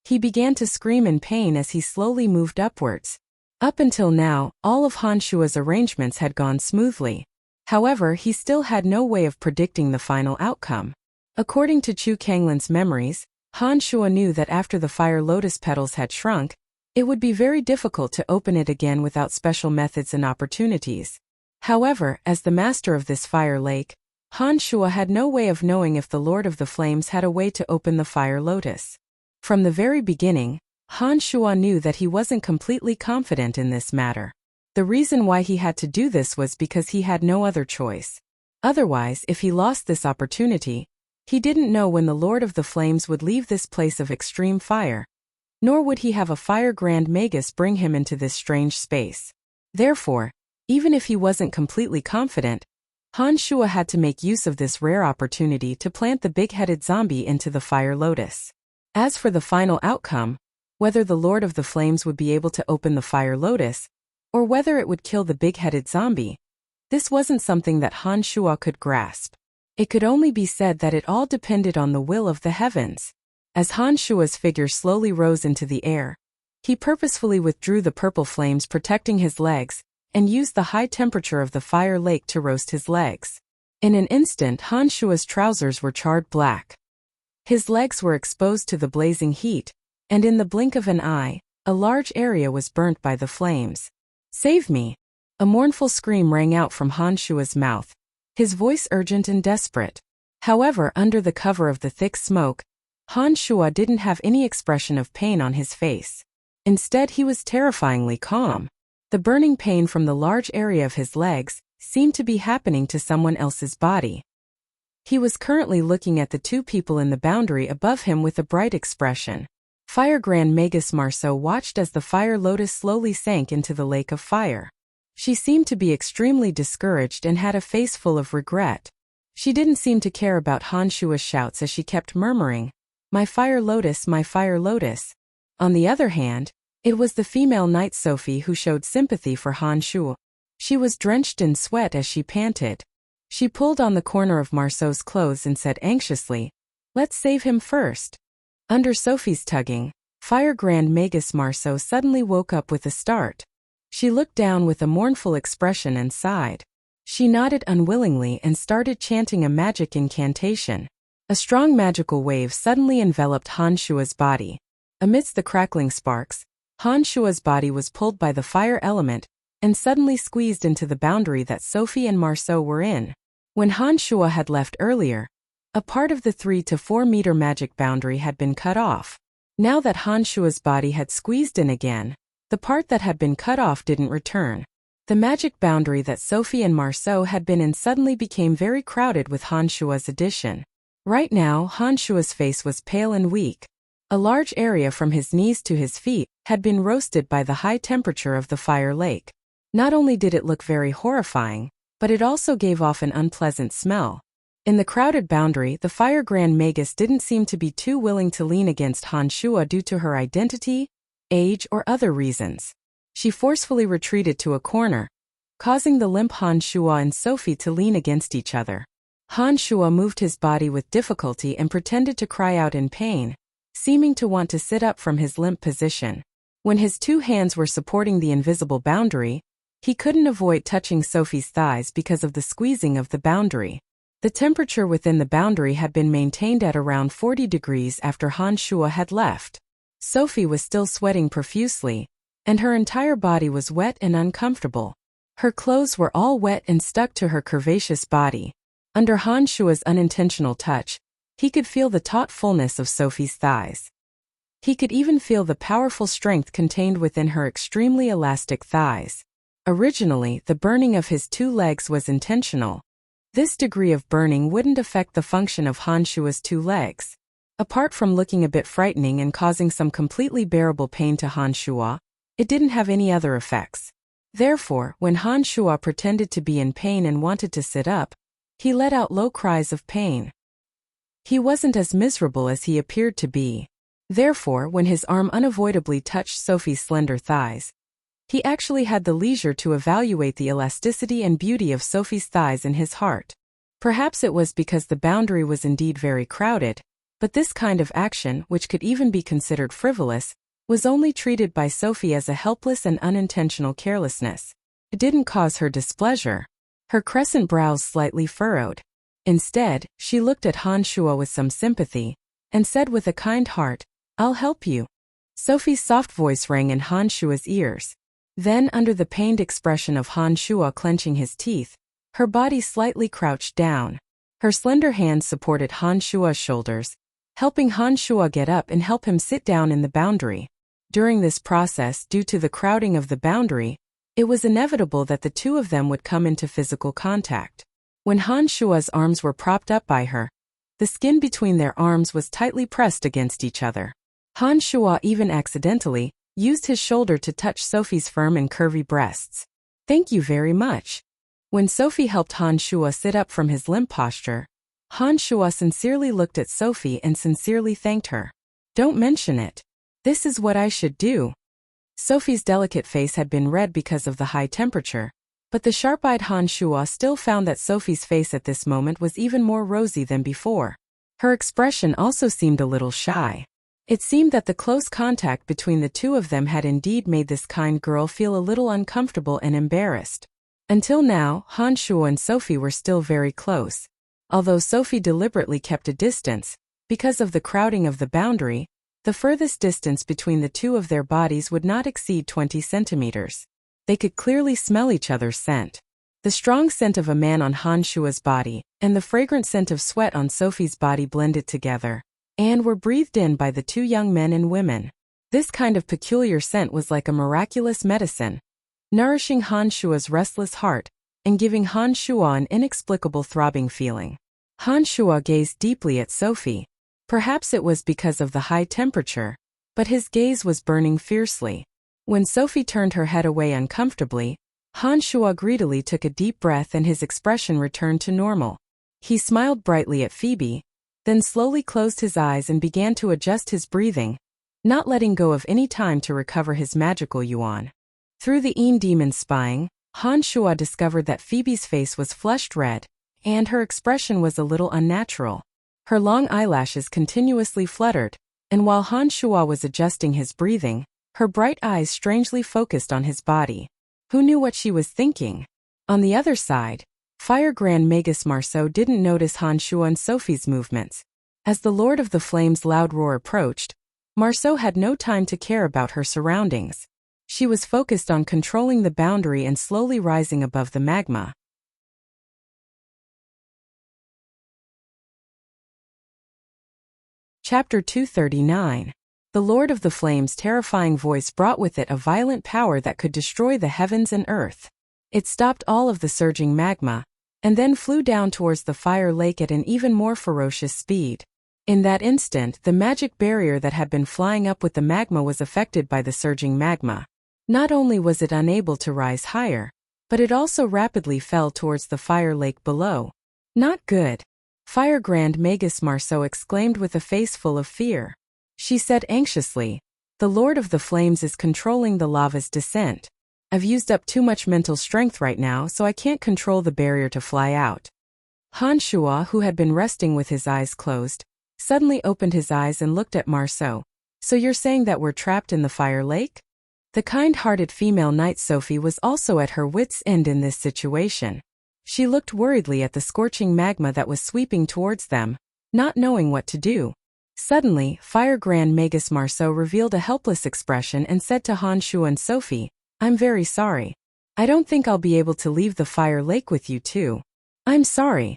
He began to scream in pain as he slowly moved upwards. Up until now, all of Han Shuo's arrangements had gone smoothly. However, he still had no way of predicting the final outcome. According to Chu Kanglin's memories, Han Shuo knew that after the fire lotus petals had shrunk, it would be very difficult to open it again without special methods and opportunities. However, as the master of this fire lake, Han Shuo had no way of knowing if the Lord of the Flames had a way to open the fire lotus. From the very beginning, Han Shuo knew that he wasn't completely confident in this matter. The reason why he had to do this was because he had no other choice. Otherwise, if he lost this opportunity, he didn't know when the Lord of the Flames would leave this place of extreme fire, nor would he have a fire grand magus bring him into this strange space. Therefore, even if he wasn't completely confident, Han Shuo had to make use of this rare opportunity to plant the big-headed zombie into the fire lotus. As for the final outcome, whether the Lord of the Flames would be able to open the fire lotus, or whether it would kill the big-headed zombie, this wasn't something that Han Shuo could grasp. It could only be said that it all depended on the will of the heavens. As Han Shuo's figure slowly rose into the air, he purposefully withdrew the purple flames protecting his legs and used the high temperature of the fire lake to roast his legs. In an instant, Han Shuo's trousers were charred black. His legs were exposed to the blazing heat, and in the blink of an eye, a large area was burnt by the flames. "Save me!" A mournful scream rang out from Han Shuo's mouth, his voice urgent and desperate. However, under the cover of the thick smoke, Han Shuo didn't have any expression of pain on his face. Instead, he was terrifyingly calm. The burning pain from the large area of his legs seemed to be happening to someone else's body. He was currently looking at the two people in the boundary above him with a bright expression. Fire Grand Magus Marceau watched as the fire lotus slowly sank into the lake of fire. She seemed to be extremely discouraged and had a face full of regret. She didn't seem to care about Han Shuo's shouts as she kept murmuring, "My fire lotus, my fire lotus." On the other hand, it was the female knight Sophie who showed sympathy for Han Shuo. She was drenched in sweat as she panted. She pulled on the corner of Marceau's clothes and said anxiously, "Let's save him first." Under Sophie's tugging, Fire Grand Magus Marceau suddenly woke up with a start. She looked down with a mournful expression and sighed. She nodded unwillingly and started chanting a magic incantation. A strong magical wave suddenly enveloped Han Shuo's body. Amidst the crackling sparks, Han Shuo's body was pulled by the fire element and suddenly squeezed into the boundary that Sophie and Marceau were in. When Han Shuo had left earlier, a part of the 3 to 4 meter magic boundary had been cut off. Now that Han Shuo's body had squeezed in again, the part that had been cut off didn't return. The magic boundary that Sophie and Marceau had been in suddenly became very crowded with Han Shuo's addition. Right now, Han Shuo's face was pale and weak. A large area from his knees to his feet had been roasted by the high temperature of the fire lake. Not only did it look very horrifying, but it also gave off an unpleasant smell. In the crowded boundary, the Fire Grand Magus didn't seem to be too willing to lean against Han Shuo due to her identity, age, or other reasons. She forcefully retreated to a corner, causing the limp Han Shuo and Sophie to lean against each other. Han Shuo moved his body with difficulty and pretended to cry out in pain, seeming to want to sit up from his limp position. When his two hands were supporting the invisible boundary, he couldn't avoid touching Sophie's thighs because of the squeezing of the boundary. The temperature within the boundary had been maintained at around 40 degrees after Han Shuo had left. Sophie was still sweating profusely, and her entire body was wet and uncomfortable. Her clothes were all wet and stuck to her curvaceous body. Under Han Shuo's unintentional touch, he could feel the taut fullness of Sophie's thighs. He could even feel the powerful strength contained within her extremely elastic thighs. Originally, the burning of his two legs was intentional. This degree of burning wouldn't affect the function of Han Shuo's two legs. Apart from looking a bit frightening and causing some completely bearable pain to Han Shuo, it didn't have any other effects. Therefore, when Han Shuo pretended to be in pain and wanted to sit up, he let out low cries of pain. He wasn't as miserable as he appeared to be. Therefore, when his arm unavoidably touched Sophie's slender thighs, he actually had the leisure to evaluate the elasticity and beauty of Sophie's thighs in his heart. Perhaps it was because the boundary was indeed very crowded, but this kind of action, which could even be considered frivolous, was only treated by Sophie as a helpless and unintentional carelessness. It didn't cause her displeasure. Her crescent brows slightly furrowed. Instead, she looked at Han Shuo with some sympathy, and said with a kind heart, "I'll help you." Sophie's soft voice rang in Han Shuo's ears. Then, under the pained expression of Han Shuo clenching his teeth, her body slightly crouched down. Her slender hands supported Han Shuo's shoulders, helping Han Shuo get up and help him sit down in the boundary. During this process, due to the crowding of the boundary, it was inevitable that the two of them would come into physical contact. When Han Shuo's arms were propped up by her, the skin between their arms was tightly pressed against each other. Han Shuo even accidentally used his shoulder to touch Sophie's firm and curvy breasts. "Thank you very much." When Sophie helped Han Shuo sit up from his limp posture, Han Shuo sincerely looked at Sophie and sincerely thanked her. "Don't mention it. This is what I should do." Sophie's delicate face had been red because of the high temperature, but the sharp-eyed Han Shuo still found that Sophie's face at this moment was even more rosy than before. Her expression also seemed a little shy. It seemed that the close contact between the two of them had indeed made this kind girl feel a little uncomfortable and embarrassed. Until now, Han Shuo and Sophie were still very close. Although Sophie deliberately kept a distance, because of the crowding of the boundary, the furthest distance between the two of their bodies would not exceed 20 centimeters. They could clearly smell each other's scent. The strong scent of a man on Han Shua's body and the fragrant scent of sweat on Sophie's body blended together and were breathed in by the two young men and women. This kind of peculiar scent was like a miraculous medicine, nourishing Han Shua's restless heart and giving Han Shua an inexplicable throbbing feeling. Han Shua gazed deeply at Sophie. Perhaps it was because of the high temperature, but his gaze was burning fiercely. When Sophie turned her head away uncomfortably, Han Shua greedily took a deep breath and his expression returned to normal. He smiled brightly at Phoebe, then slowly closed his eyes and began to adjust his breathing, not letting go of any time to recover his magical yuan. Through the Een demon spying, Han Shua discovered that Phoebe's face was flushed red, and her expression was a little unnatural. Her long eyelashes continuously fluttered, and while Han Shua was adjusting his breathing, her bright eyes strangely focused on his body. Who knew what she was thinking? On the other side, Fire Grand Magus Marceau didn't notice Han Shua and Sophie's movements. As the Lord of the Flames' loud roar approached, Marceau had no time to care about her surroundings. She was focused on controlling the boundary and slowly rising above the magma. Chapter 239. The Lord of the Flames' terrifying voice brought with it a violent power that could destroy the heavens and earth. It stopped all of the surging magma, and then flew down towards the fire lake at an even more ferocious speed. In that instant, the magic barrier that had been flying up with the magma was affected by the surging magma. Not only was it unable to rise higher, but it also rapidly fell towards the fire lake below. Not good. Fire Grand Magus Marceau exclaimed with a face full of fear. She said anxiously, "The Lord of the Flames is controlling the lava's descent. I've used up too much mental strength right now, so I can't control the barrier to fly out." Han Shua, who had been resting with his eyes closed, suddenly opened his eyes and looked at Marceau. "So you're saying that we're trapped in the fire lake?" The kind-hearted female knight Sophie was also at her wits' end in this situation. She looked worriedly at the scorching magma that was sweeping towards them, not knowing what to do. Suddenly, Fire Grand Magus Marceau revealed a helpless expression and said to Han Shua and Sophie, "I'm very sorry. I don't think I'll be able to leave the fire lake with you two. I'm sorry."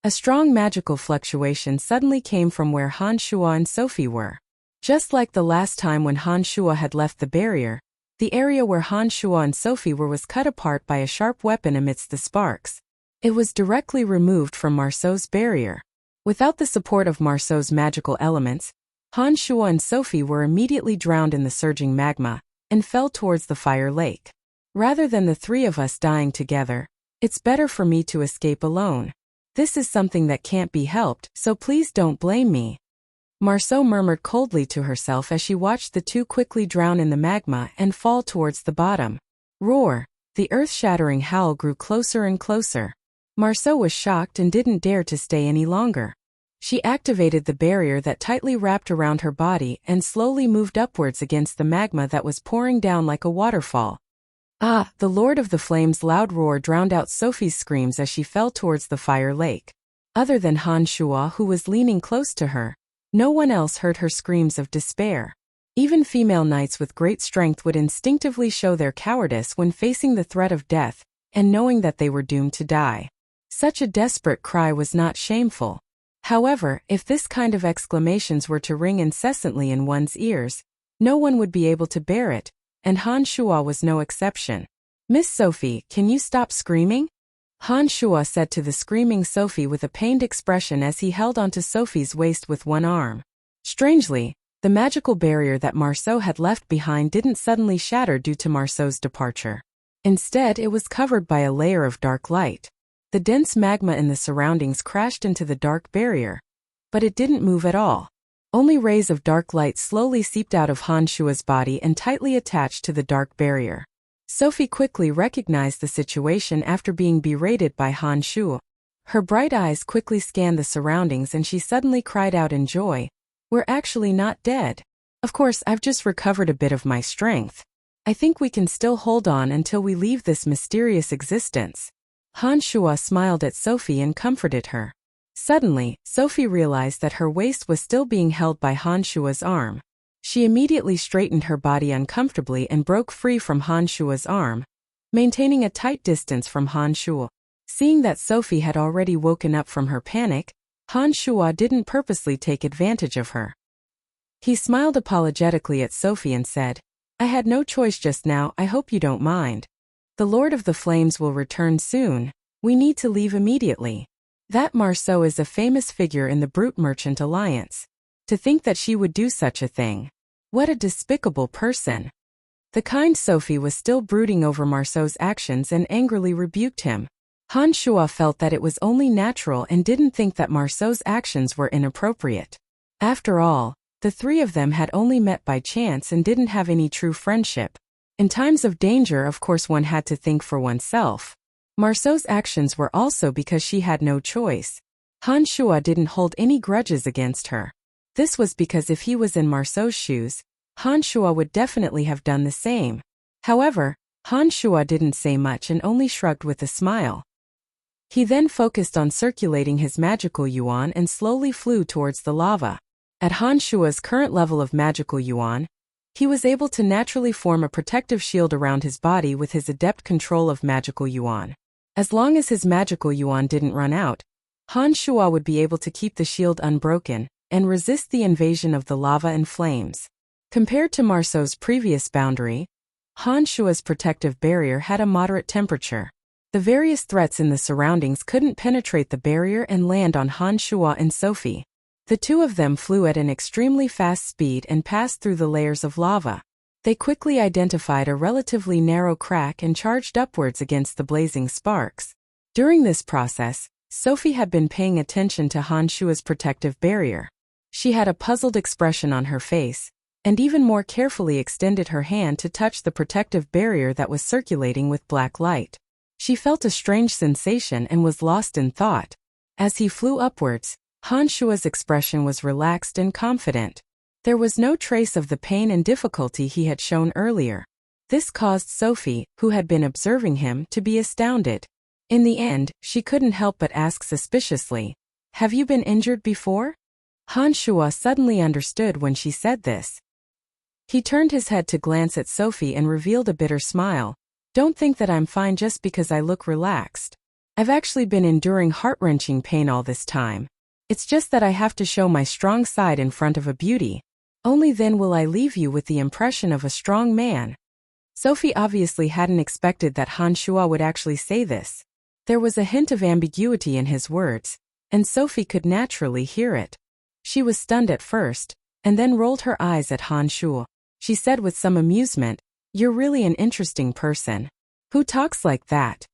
A strong magical fluctuation suddenly came from where Han Shua and Sophie were. Just like the last time when Han Shua had left the barrier, the area where Han Shua and Sophie were was cut apart by a sharp weapon amidst the sparks. It was directly removed from Marceau's barrier. Without the support of Marceau's magical elements, Han Shua and Sophie were immediately drowned in the surging magma and fell towards the fire lake. "Rather than the three of us dying together, it's better for me to escape alone. This is something that can't be helped, so please don't blame me." Marceau murmured coldly to herself as she watched the two quickly drown in the magma and fall towards the bottom. Roar! The earth-shattering howl grew closer and closer. Marceau was shocked and didn't dare to stay any longer. She activated the barrier that tightly wrapped around her body and slowly moved upwards against the magma that was pouring down like a waterfall. Ah! The Lord of the Flames' loud roar drowned out Sophie's screams as she fell towards the fire lake. Other than Han Shua, who was leaning close to her, no one else heard her screams of despair. Even female knights with great strength would instinctively show their cowardice when facing the threat of death and knowing that they were doomed to die. Such a desperate cry was not shameful. However, if this kind of exclamations were to ring incessantly in one's ears, no one would be able to bear it, and Han Shua was no exception. "Miss Sophie, can you stop screaming?" Han Shua said to the screaming Sophie with a pained expression as he held onto Sophie's waist with one arm. Strangely, the magical barrier that Marceau had left behind didn't suddenly shatter due to Marceau's departure. Instead, it was covered by a layer of dark light. The dense magma in the surroundings crashed into the dark barrier, but it didn't move at all. Only rays of dark light slowly seeped out of Han Shua's body and tightly attached to the dark barrier. Sophie quickly recognized the situation after being berated by Han Shua. Her bright eyes quickly scanned the surroundings and she suddenly cried out in joy, "We're actually not dead. Of course, I've just recovered a bit of my strength. I think we can still hold on until we leave this mysterious existence." Han Shua smiled at Sophie and comforted her. Suddenly, Sophie realized that her waist was still being held by Han Shua's arm. She immediately straightened her body uncomfortably and broke free from Han Shua's arm, maintaining a tight distance from Han Shuo. Seeing that Sophie had already woken up from her panic, Han Shuo didn't purposely take advantage of her. He smiled apologetically at Sophie and said, "I had no choice just now, I hope you don't mind. The Lord of the Flames will return soon, we need to leave immediately." That Marceau is a famous figure in the Brute Merchant Alliance. To think that she would do such a thing. What a despicable person. The kind Sophie was still brooding over Marceau's actions and angrily rebuked him. Han Shuo felt that it was only natural and didn't think that Marceau's actions were inappropriate. After all, the three of them had only met by chance and didn't have any true friendship. In times of danger, of course, one had to think for oneself. Marceau's actions were also because she had no choice. Han Shuo didn't hold any grudges against her. This was because if he was in Marceau's shoes, Han Shuo would definitely have done the same. However, Han Shuo didn't say much and only shrugged with a smile. He then focused on circulating his magical yuan and slowly flew towards the lava. At Han Shuo's current level of magical yuan, he was able to naturally form a protective shield around his body with his adept control of magical yuan. As long as his magical yuan didn't run out, Han Shuo would be able to keep the shield unbroken and resist the invasion of the lava and flames. Compared to Marceau's previous boundary, Han Shuo's protective barrier had a moderate temperature. The various threats in the surroundings couldn't penetrate the barrier and land on Han Shuo and Sophie. The two of them flew at an extremely fast speed and passed through the layers of lava. They quickly identified a relatively narrow crack and charged upwards against the blazing sparks. During this process, Sophie had been paying attention to Han Shuo's protective barrier. She had a puzzled expression on her face, and even more carefully extended her hand to touch the protective barrier that was circulating with black light. She felt a strange sensation and was lost in thought. As he flew upwards, Han Shuo's expression was relaxed and confident. There was no trace of the pain and difficulty he had shown earlier. This caused Sophie, who had been observing him, to be astounded. In the end, she couldn't help but ask suspiciously, "Have you been injured before?" Han Shuo suddenly understood when she said this. He turned his head to glance at Sophie and revealed a bitter smile. "Don't think that I'm fine just because I look relaxed. I've actually been enduring heart-wrenching pain all this time. It's just that I have to show my strong side in front of a beauty. Only then will I leave you with the impression of a strong man." Sophie obviously hadn't expected that Han Shuo would actually say this. There was a hint of ambiguity in his words, and Sophie could naturally hear it. She was stunned at first, and then rolled her eyes at Han Shuo. She said with some amusement, "You're really an interesting person. Who talks like that?"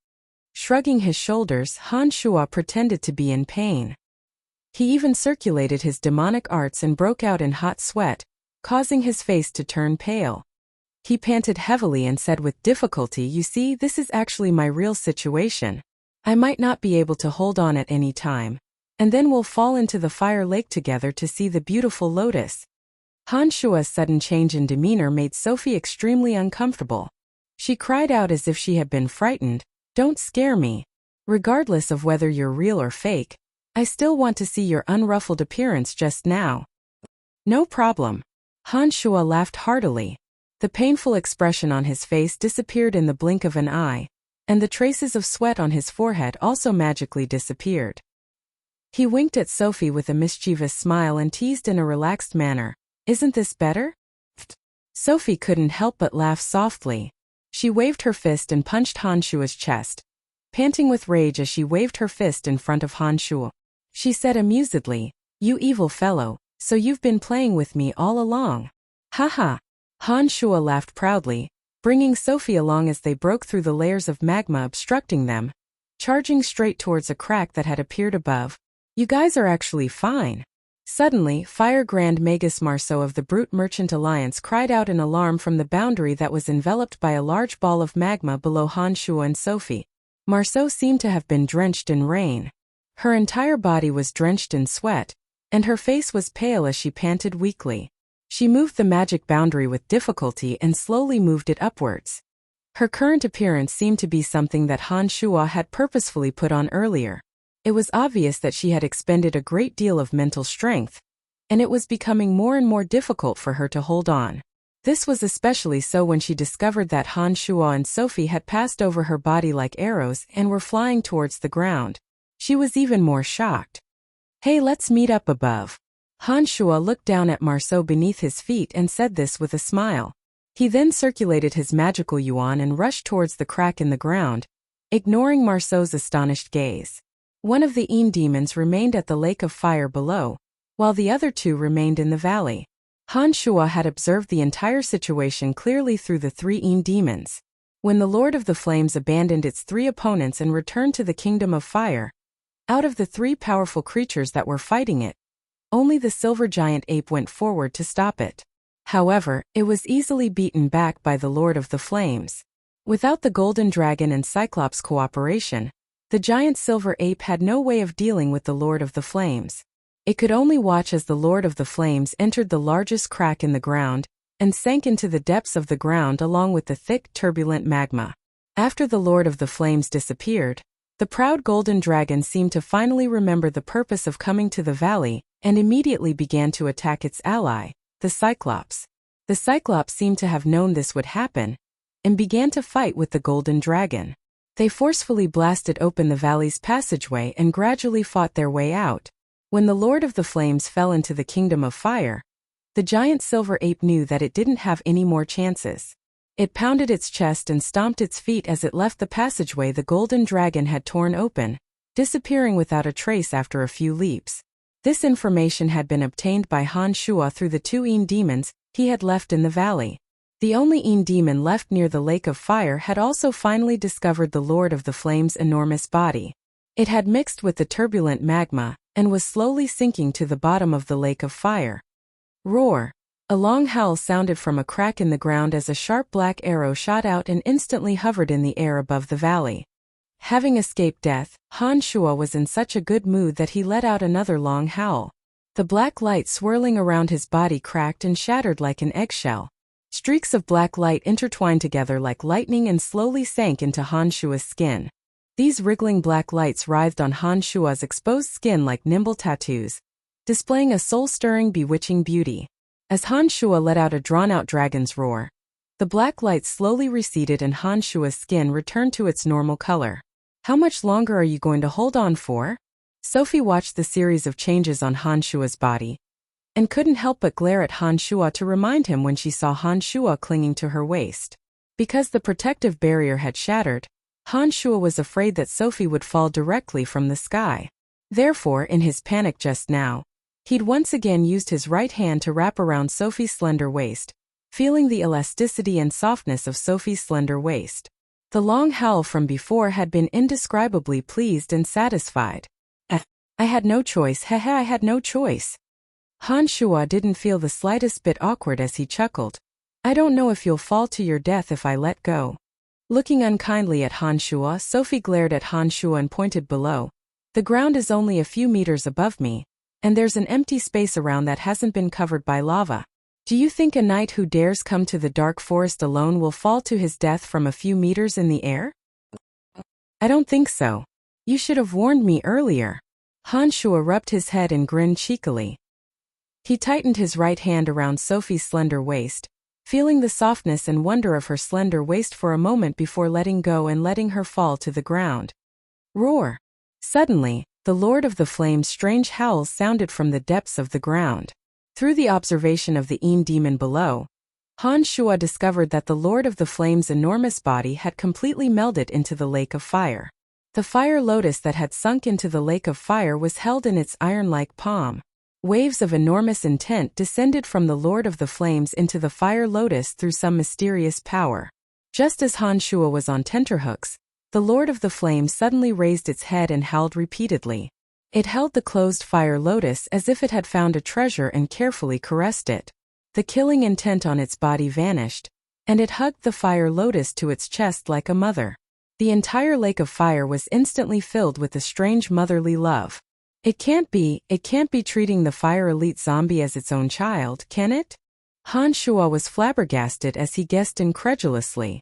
Shrugging his shoulders, Han Shuo pretended to be in pain. He even circulated his demonic arts and broke out in hot sweat, causing his face to turn pale. He panted heavily and said with difficulty, "You see, this is actually my real situation. I might not be able to hold on at any time, and then we'll fall into the fire lake together to see the beautiful lotus." Han Shuo's sudden change in demeanor made Sophie extremely uncomfortable. She cried out as if she had been frightened, "Don't scare me. Regardless of whether you're real or fake, I still want to see your unruffled appearance just now." "No problem." Han Shuo laughed heartily. The painful expression on his face disappeared in the blink of an eye, and the traces of sweat on his forehead also magically disappeared. He winked at Sophie with a mischievous smile and teased in a relaxed manner, "Isn't this better?" Sophie couldn't help but laugh softly. She waved her fist and punched Han Shuo's chest, panting with rage as she waved her fist in front of Han Shuo. She said amusedly, "You evil fellow, so you've been playing with me all along." "Ha." Han Shuo laughed proudly, bringing Sophie along as they broke through the layers of magma obstructing them, charging straight towards a crack that had appeared above. "You guys are actually fine." Suddenly, Fire Grand Magus Marceau of the Brute Merchant Alliance cried out in alarm from the boundary that was enveloped by a large ball of magma below Han Shuo and Sophie. Marceau seemed to have been drenched in rain. Her entire body was drenched in sweat, and her face was pale as she panted weakly. She moved the magic boundary with difficulty and slowly moved it upwards. Her current appearance seemed to be something that Han Shuo had purposefully put on earlier. It was obvious that she had expended a great deal of mental strength, and it was becoming more and more difficult for her to hold on. This was especially so when she discovered that Han Shuo and Sophie had passed over her body like arrows and were flying towards the ground. She was even more shocked. "Hey, let's meet up above." Han Shuo looked down at Marceau beneath his feet and said this with a smile. He then circulated his magical yuan and rushed towards the crack in the ground, ignoring Marceau's astonished gaze. One of the Yin demons remained at the lake of fire below, while the other two remained in the valley. Han Shuo had observed the entire situation clearly through the three Yin demons. When the Lord of the Flames abandoned its three opponents and returned to the Kingdom of Fire, out of the three powerful creatures that were fighting it, only the silver giant ape went forward to stop it. However, it was easily beaten back by the Lord of the Flames. Without the Golden Dragon and Cyclops' cooperation, the giant silver ape had no way of dealing with the Lord of the Flames. It could only watch as the Lord of the Flames entered the largest crack in the ground and sank into the depths of the ground along with the thick, turbulent magma. After the Lord of the Flames disappeared, the proud golden dragon seemed to finally remember the purpose of coming to the valley and immediately began to attack its ally, the Cyclops. The Cyclops seemed to have known this would happen and began to fight with the golden dragon. They forcefully blasted open the valley's passageway and gradually fought their way out. When the Lord of the Flames fell into the Kingdom of Fire, the giant silver ape knew that it didn't have any more chances. It pounded its chest and stomped its feet as it left the passageway the golden dragon had torn open, disappearing without a trace after a few leaps. This information had been obtained by Han Shuo through the two Yin demons he had left in the valley. The only Yin demon left near the Lake of Fire had also finally discovered the Lord of the Flames' enormous body. It had mixed with the turbulent magma and was slowly sinking to the bottom of the Lake of Fire. Roar! A long howl sounded from a crack in the ground as a sharp black arrow shot out and instantly hovered in the air above the valley. Having escaped death, Han Shuo was in such a good mood that he let out another long howl. The black light swirling around his body cracked and shattered like an eggshell. Streaks of black light intertwined together like lightning and slowly sank into Han Shuo's skin. These wriggling black lights writhed on Han Shuo's exposed skin like nimble tattoos, displaying a soul-stirring, bewitching beauty. As Han Shuo let out a drawn-out dragon's roar, the black light slowly receded and Han Shuo's skin returned to its normal color. "How much longer are you going to hold on for?" Sophie watched the series of changes on Han Shuo's body and couldn't help but glare at Han Shuo to remind him when she saw Han Shuo clinging to her waist. Because the protective barrier had shattered, Han Shuo was afraid that Sophie would fall directly from the sky. Therefore, in his panic just now, he'd once again used his right hand to wrap around Sophie's slender waist, feeling the elasticity and softness of Sophie's slender waist. The long howl from before had been indescribably pleased and satisfied. I had no choice, hehe, I had no choice." Han Shuo didn't feel the slightest bit awkward as he chuckled. "I don't know if you'll fall to your death if I let go." Looking unkindly at Han Shuo, Sophie glared at Han Shuo and pointed below. "The ground is only a few meters above me, and there's an empty space around that hasn't been covered by lava. Do you think a knight who dares come to the dark forest alone will fall to his death from a few meters in the air?" "I don't think so. You should have warned me earlier." Han Shuo rubbed his head and grinned cheekily. He tightened his right hand around Sophie's slender waist, feeling the softness and wonder of her slender waist for a moment before letting go and letting her fall to the ground. Roar! Suddenly, the Lord of the Flames' strange howls sounded from the depths of the ground. Through the observation of the Yin demon below, Han Shuo discovered that the Lord of the Flames' enormous body had completely melded into the Lake of Fire. The fire lotus that had sunk into the Lake of Fire was held in its iron-like palm. Waves of enormous intent descended from the Lord of the Flames into the fire lotus through some mysterious power. Just as Han Shuo was on tenterhooks, the Lord of the Flames suddenly raised its head and howled repeatedly. It held the closed fire lotus as if it had found a treasure and carefully caressed it. The killing intent on its body vanished, and it hugged the fire lotus to its chest like a mother. The entire Lake of Fire was instantly filled with a strange motherly love. It can't be treating the fire elite zombie as its own child, can it? Han Shuo was flabbergasted as he guessed incredulously.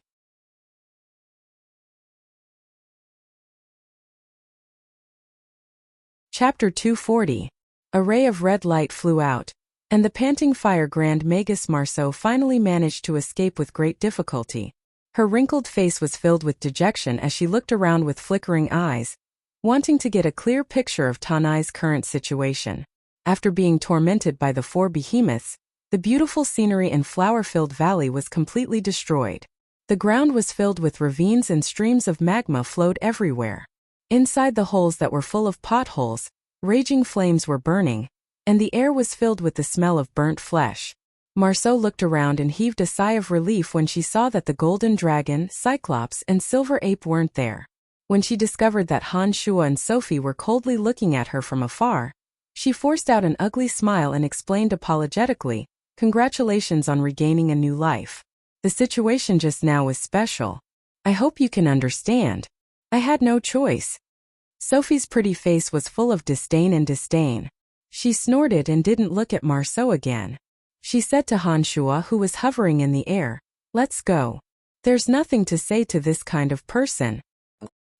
Chapter 240. A ray of red light flew out, and the panting fire Grand Magus Marceau finally managed to escape with great difficulty. Her wrinkled face was filled with dejection as she looked around with flickering eyes, wanting to get a clear picture of Tanai's current situation. After being tormented by the 4 behemoths, the beautiful scenery and flower-filled valley was completely destroyed. The ground was filled with ravines and streams of magma flowed everywhere. Inside the holes that were full of potholes, raging flames were burning, and the air was filled with the smell of burnt flesh. Marceau looked around and heaved a sigh of relief when she saw that the golden dragon, Cyclops, and silver ape weren't there. When she discovered that Han Shuo and Sophie were coldly looking at her from afar, she forced out an ugly smile and explained apologetically, "Congratulations on regaining a new life. The situation just now was special. I hope you can understand. I had no choice." Sophie's pretty face was full of disdain. She snorted and didn't look at Marceau again. She said to Han Shuo, who was hovering in the air, "Let's go. There's nothing to say to this kind of person."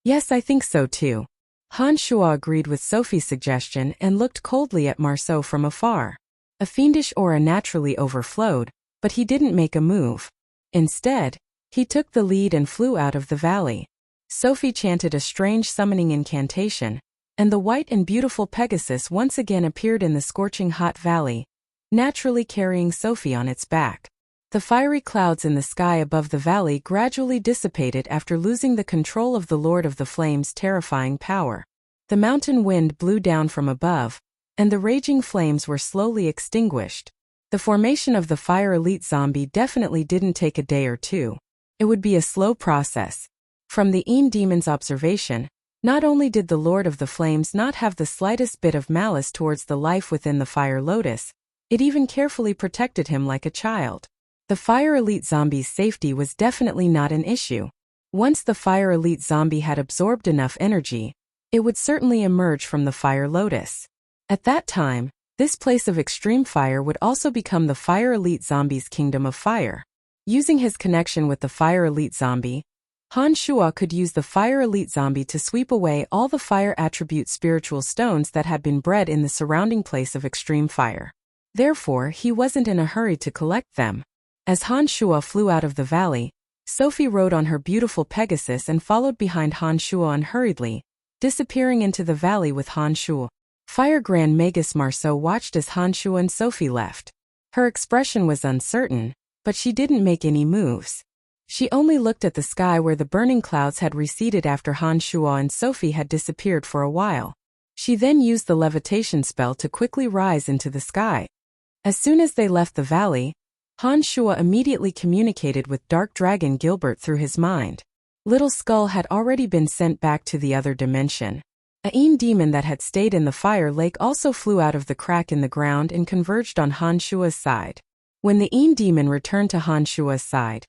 "Yes, I think so too." Han Shuo agreed with Sophie's suggestion and looked coldly at Marceau from afar. A fiendish aura naturally overflowed, but he didn't make a move. Instead, he took the lead and flew out of the valley. Sophie chanted a strange summoning incantation, and the white and beautiful Pegasus once again appeared in the scorching hot valley, naturally carrying Sophie on its back. The fiery clouds in the sky above the valley gradually dissipated after losing the control of the Lord of the Flames' terrifying power. The mountain wind blew down from above, and the raging flames were slowly extinguished. The formation of the Fire Elite Zombie definitely didn't take a day or two. It would be a slow process. From the Een Demon's observation, not only did the Lord of the Flames not have the slightest bit of malice towards the life within the Fire Lotus, it even carefully protected him like a child. The Fire Elite Zombie's safety was definitely not an issue. Once the Fire Elite Zombie had absorbed enough energy, it would certainly emerge from the Fire Lotus. At that time, this place of extreme fire would also become the Fire Elite Zombie's Kingdom of Fire. Using his connection with the Fire Elite Zombie, Han Shuo could use the Fire Elite Zombie to sweep away all the fire attribute spiritual stones that had been bred in the surrounding place of extreme fire. Therefore, he wasn't in a hurry to collect them. As Han Shuo flew out of the valley, Sophie rode on her beautiful Pegasus and followed behind Han Shuo unhurriedly, disappearing into the valley with Han Shuo. Fire Grand Magus Marceau watched as Han Shuo and Sophie left. Her expression was uncertain, but she didn't make any moves. She only looked at the sky where the burning clouds had receded after Han Shuo and Sophie had disappeared for a while. She then used the levitation spell to quickly rise into the sky. As soon as they left the valley, Han Shuo immediately communicated with Dark Dragon Gilbert through his mind. Little Skull had already been sent back to the other dimension. A Een demon that had stayed in the fire lake also flew out of the crack in the ground and converged on Han Shuo's side. When the Een demon returned to Han Shuo's side,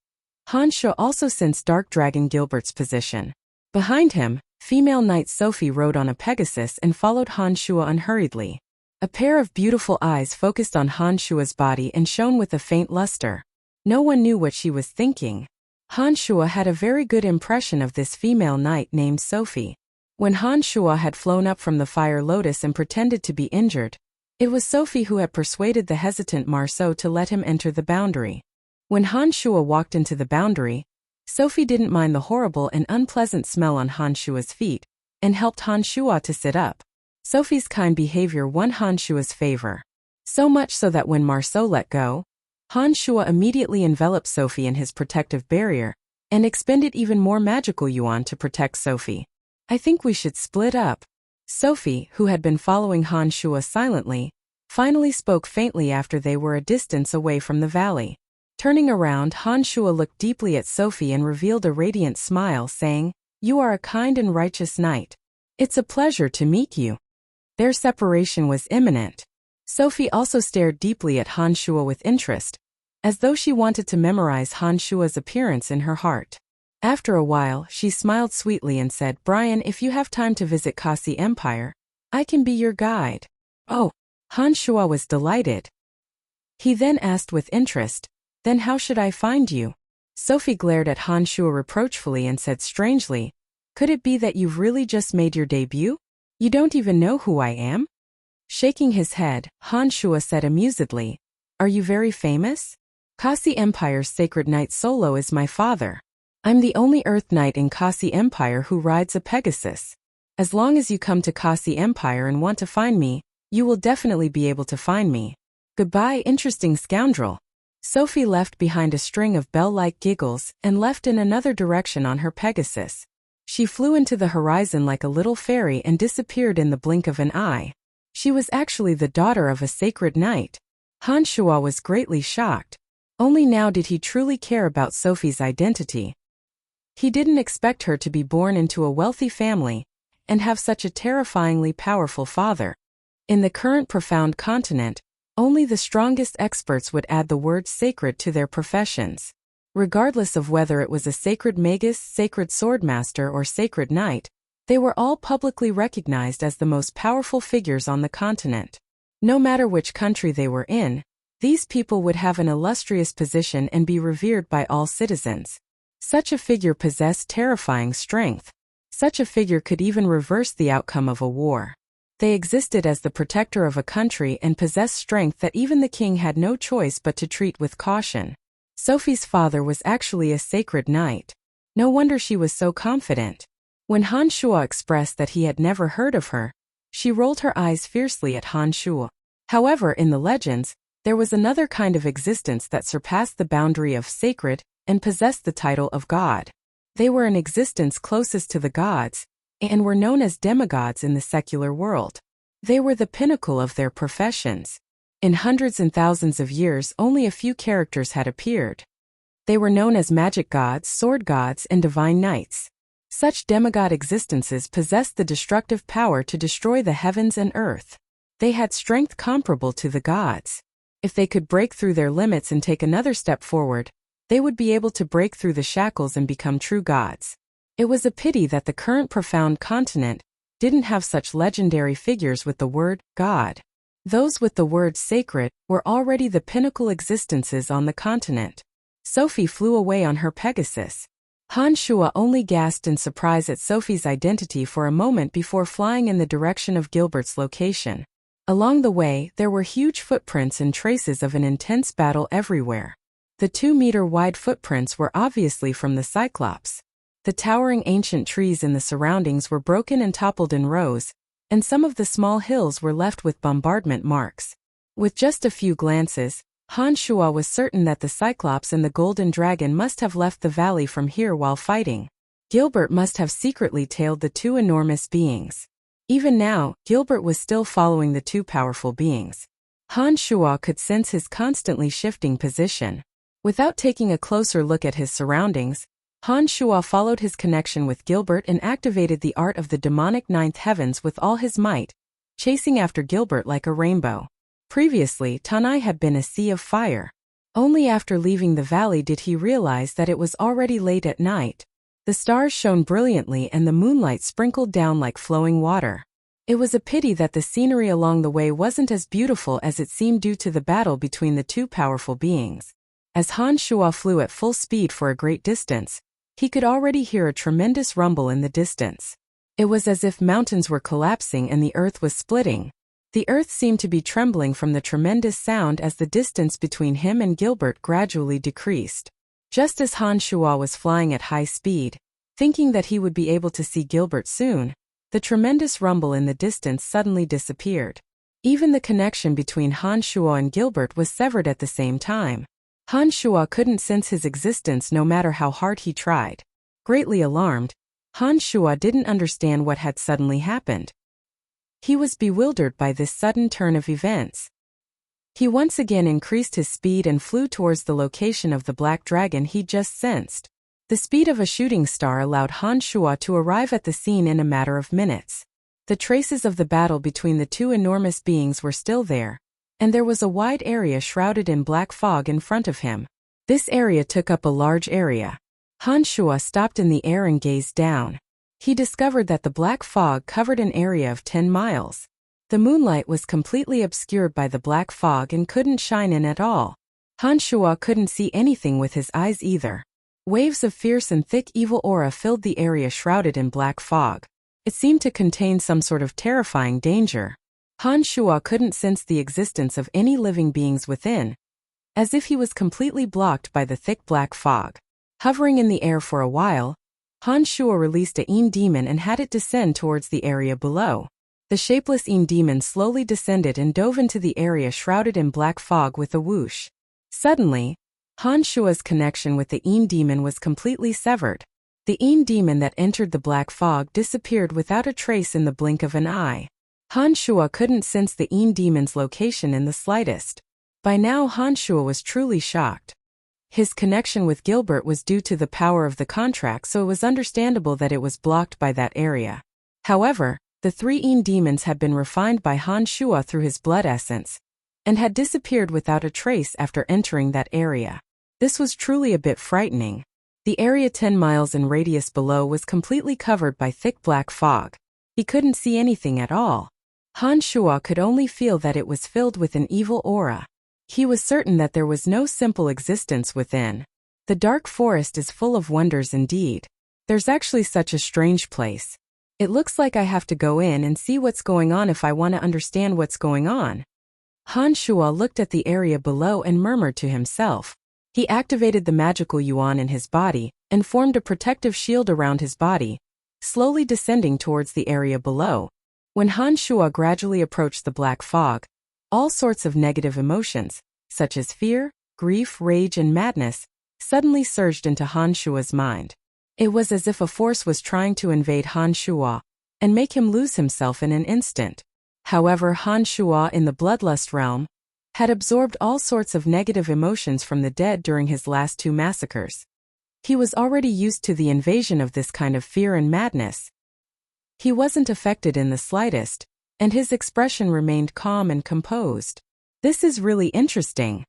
Han Shuo also sensed Dark Dragon Gilbert's position. Behind him, female knight Sophie rode on a Pegasus and followed Han Shuo unhurriedly. A pair of beautiful eyes focused on Han Shuo's body and shone with a faint luster. No one knew what she was thinking. Han Shuo had a very good impression of this female knight named Sophie. When Han Shuo had flown up from the Fire Lotus and pretended to be injured, it was Sophie who had persuaded the hesitant Marceau to let him enter the boundary. When Han Shuo walked into the boundary, Sophie didn't mind the horrible and unpleasant smell on Han Shuo's feet, and helped Han Shuo to sit up. Sophie's kind behavior won Han Shuo's favor. So much so that when Marceau let go, Han Shuo immediately enveloped Sophie in his protective barrier, and expended even more magical yuan to protect Sophie. "I think we should split up." Sophie, who had been following Han Shuo silently, finally spoke faintly after they were a distance away from the valley. Turning around, Han Shuo looked deeply at Sophie and revealed a radiant smile, saying, "You are a kind and righteous knight. It's a pleasure to meet you." Their separation was imminent. Sophie also stared deeply at Han Shuo with interest, as though she wanted to memorize Han Shuo's appearance in her heart. After a while, she smiled sweetly and said, "Brian, if you have time to visit Kasi Empire, I can be your guide." "Oh." Han Shuo was delighted. He then asked with interest, "Then how should I find you?" Sophie glared at Han Shuo reproachfully and said strangely, "Could it be that you've really just made your debut? You don't even know who I am?" Shaking his head, Han Shuo said amusedly, "Are you very famous? Kasi Empire's sacred knight Solo is my father. I'm the only Earth Knight in Kasi Empire who rides a Pegasus. As long as you come to Kasi Empire and want to find me, you will definitely be able to find me. Goodbye, interesting scoundrel." Sophie left behind a string of bell-like giggles and left in another direction on her Pegasus. She flew into the horizon like a little fairy and disappeared in the blink of an eye. She was actually the daughter of a sacred knight. Han Shuo was greatly shocked. Only now did he truly care about Sophie's identity. He didn't expect her to be born into a wealthy family and have such a terrifyingly powerful father. In the current profound continent, only the strongest experts would add the word sacred to their professions. Regardless of whether it was a sacred magus, sacred swordmaster, or sacred knight, they were all publicly recognized as the most powerful figures on the continent. No matter which country they were in, these people would have an illustrious position and be revered by all citizens. Such a figure possessed terrifying strength. Such a figure could even reverse the outcome of a war. They existed as the protector of a country and possessed strength that even the king had no choice but to treat with caution. Sophie's father was actually a sacred knight. No wonder she was so confident. When Han Shuo expressed that he had never heard of her, she rolled her eyes fiercely at Han Shuo. However, in the legends, there was another kind of existence that surpassed the boundary of sacred and possessed the title of God. They were an existence closest to the gods, and were known as demigods in the secular world. They were the pinnacle of their professions. In hundreds and thousands of years, only a few characters had appeared. They were known as magic gods, sword gods, and divine knights. Such demigod existences possessed the destructive power to destroy the heavens and earth. They had strength comparable to the gods. If they could break through their limits and take another step forward, they would be able to break through the shackles and become true gods. It was a pity that the current profound continent didn't have such legendary figures with the word God. Those with the word sacred were already the pinnacle existences on the continent. Sophie flew away on her Pegasus. Han Shuo only gasped in surprise at Sophie's identity for a moment before flying in the direction of Gilbert's location. Along the way, there were huge footprints and traces of an intense battle everywhere. The 2-meter-wide footprints were obviously from the Cyclops. The towering ancient trees in the surroundings were broken and toppled in rows, and some of the small hills were left with bombardment marks. With just a few glances, Han Shuo was certain that the Cyclops and the Golden Dragon must have left the valley from here while fighting. Gilbert must have secretly tailed the two enormous beings. Even now, Gilbert was still following the two powerful beings. Han Shuo could sense his constantly shifting position. Without taking a closer look at his surroundings, Han Shuo followed his connection with Gilbert and activated the art of the demonic ninth heavens with all his might, chasing after Gilbert like a rainbow. Previously, Tanai had been a sea of fire. Only after leaving the valley did he realize that it was already late at night. The stars shone brilliantly and the moonlight sprinkled down like flowing water. It was a pity that the scenery along the way wasn't as beautiful as it seemed due to the battle between the two powerful beings. As Han Shuo flew at full speed for a great distance, he could already hear a tremendous rumble in the distance. It was as if mountains were collapsing and the earth was splitting. The earth seemed to be trembling from the tremendous sound as the distance between him and Gilbert gradually decreased. Just as Han Shuo was flying at high speed, thinking that he would be able to see Gilbert soon, the tremendous rumble in the distance suddenly disappeared. Even the connection between Han Shuo and Gilbert was severed at the same time. Han Shuo couldn't sense his existence no matter how hard he tried. Greatly alarmed, Han Shuo didn't understand what had suddenly happened. He was bewildered by this sudden turn of events. He once again increased his speed and flew towards the location of the black dragon he just sensed. The speed of a shooting star allowed Han Shuo to arrive at the scene in a matter of minutes. The traces of the battle between the two enormous beings were still there, and there was a wide area shrouded in black fog in front of him. This area took up a large area. Han Shuo stopped in the air and gazed down. He discovered that the black fog covered an area of 10 miles. The moonlight was completely obscured by the black fog and couldn't shine in at all. Han Shuo couldn't see anything with his eyes either. Waves of fierce and thick evil aura filled the area shrouded in black fog. It seemed to contain some sort of terrifying danger. Han Shuo couldn't sense the existence of any living beings within, as if he was completely blocked by the thick black fog. Hovering in the air for a while, Han Shuo released a Yin demon and had it descend towards the area below. The shapeless Yin demon slowly descended and dove into the area shrouded in black fog with a whoosh. Suddenly, Han Shuo's connection with the Yin demon was completely severed. The Yin demon that entered the black fog disappeared without a trace in the blink of an eye. Han Shuo couldn't sense the Yin demon's location in the slightest. By now Han Shuo was truly shocked. His connection with Gilbert was due to the power of the contract, so it was understandable that it was blocked by that area. However, the 3 Yin demons had been refined by Han Shuo through his blood essence, and had disappeared without a trace after entering that area. This was truly a bit frightening. The area 10 miles in radius below was completely covered by thick black fog. He couldn't see anything at all. Han Shuo could only feel that it was filled with an evil aura. He was certain that there was no simple existence within. The dark forest is full of wonders indeed. There's actually such a strange place. It looks like I have to go in and see what's going on if I want to understand what's going on. Han Shuo looked at the area below and murmured to himself. He activated the magical yuan in his body and formed a protective shield around his body, slowly descending towards the area below. When Han Shuo gradually approached the black fog, all sorts of negative emotions, such as fear, grief, rage, and madness, suddenly surged into Han Shuo's mind. It was as if a force was trying to invade Han Shuo and make him lose himself in an instant. However, Han Shuo in the bloodlust realm had absorbed all sorts of negative emotions from the dead during his last 2 massacres. He was already used to the invasion of this kind of fear and madness. He wasn't affected in the slightest, and his expression remained calm and composed. This is really interesting.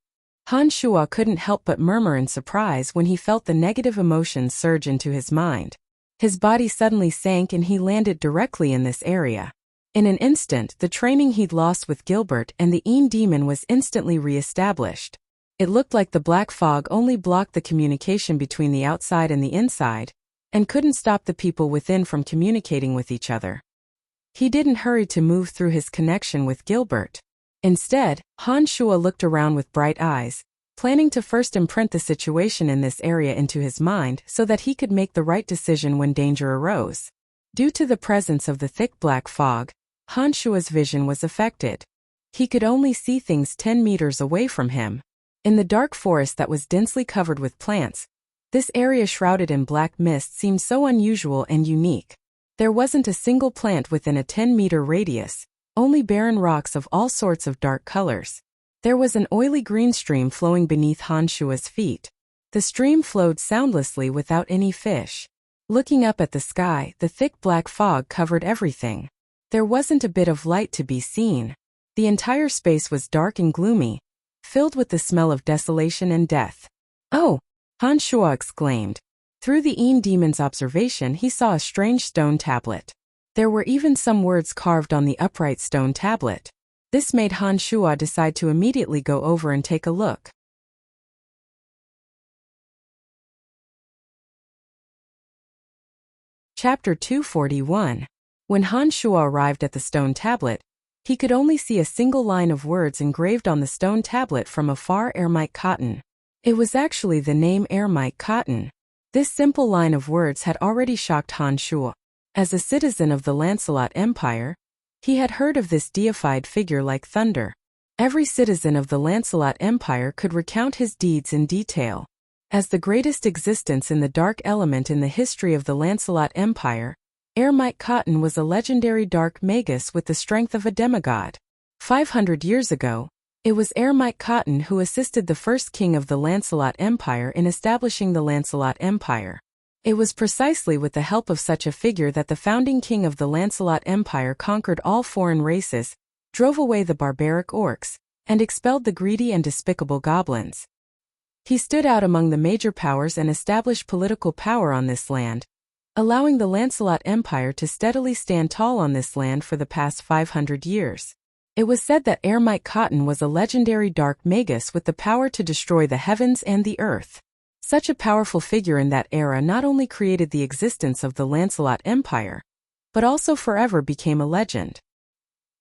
Han Shuo couldn't help but murmur in surprise when he felt the negative emotions surge into his mind. His body suddenly sank and he landed directly in this area. In an instant, the training he'd lost with Gilbert and the Yin demon was instantly re-established. It looked like the black fog only blocked the communication between the outside and the inside, and couldn't stop the people within from communicating with each other. He didn't hurry to move through his connection with Gilbert. Instead, Han Shuo looked around with bright eyes, planning to first imprint the situation in this area into his mind so that he could make the right decision when danger arose. Due to the presence of the thick black fog, Han Shuo's vision was affected. He could only see things 10 meters away from him. In the dark forest that was densely covered with plants, this area shrouded in black mist seemed so unusual and unique. There wasn't a single plant within a 10-meter radius, only barren rocks of all sorts of dark colors. There was an oily green stream flowing beneath Han Shuo's feet. The stream flowed soundlessly without any fish. Looking up at the sky, the thick black fog covered everything. There wasn't a bit of light to be seen. The entire space was dark and gloomy, filled with the smell of desolation and death. "Oh!" Han Shuo exclaimed. Through the Yin demon's observation, he saw a strange stone tablet. There were even some words carved on the upright stone tablet. This made Han Shuo decide to immediately go over and take a look. Chapter 241. When Han Shuo arrived at the stone tablet, he could only see a single line of words engraved on the stone tablet from afar: Ermite Cotton. It was actually the name Ermite Cotton. This simple line of words had already shocked Han Shuo. As a citizen of the Lancelot Empire, he had heard of this deified figure like thunder. Every citizen of the Lancelot Empire could recount his deeds in detail. As the greatest existence in the dark element in the history of the Lancelot Empire, Ermite Cotton was a legendary dark magus with the strength of a demigod. 500 years ago, it was Ermite Cotton who assisted the first king of the Lancelot Empire in establishing the Lancelot Empire. It was precisely with the help of such a figure that the founding king of the Lancelot Empire conquered all foreign races, drove away the barbaric orcs, and expelled the greedy and despicable goblins. He stood out among the major powers and established political power on this land, allowing the Lancelot Empire to steadily stand tall on this land for the past 500 years. It was said that Ermite Cotton was a legendary dark magus with the power to destroy the heavens and the earth. Such a powerful figure in that era not only created the existence of the Lancelot Empire, but also forever became a legend.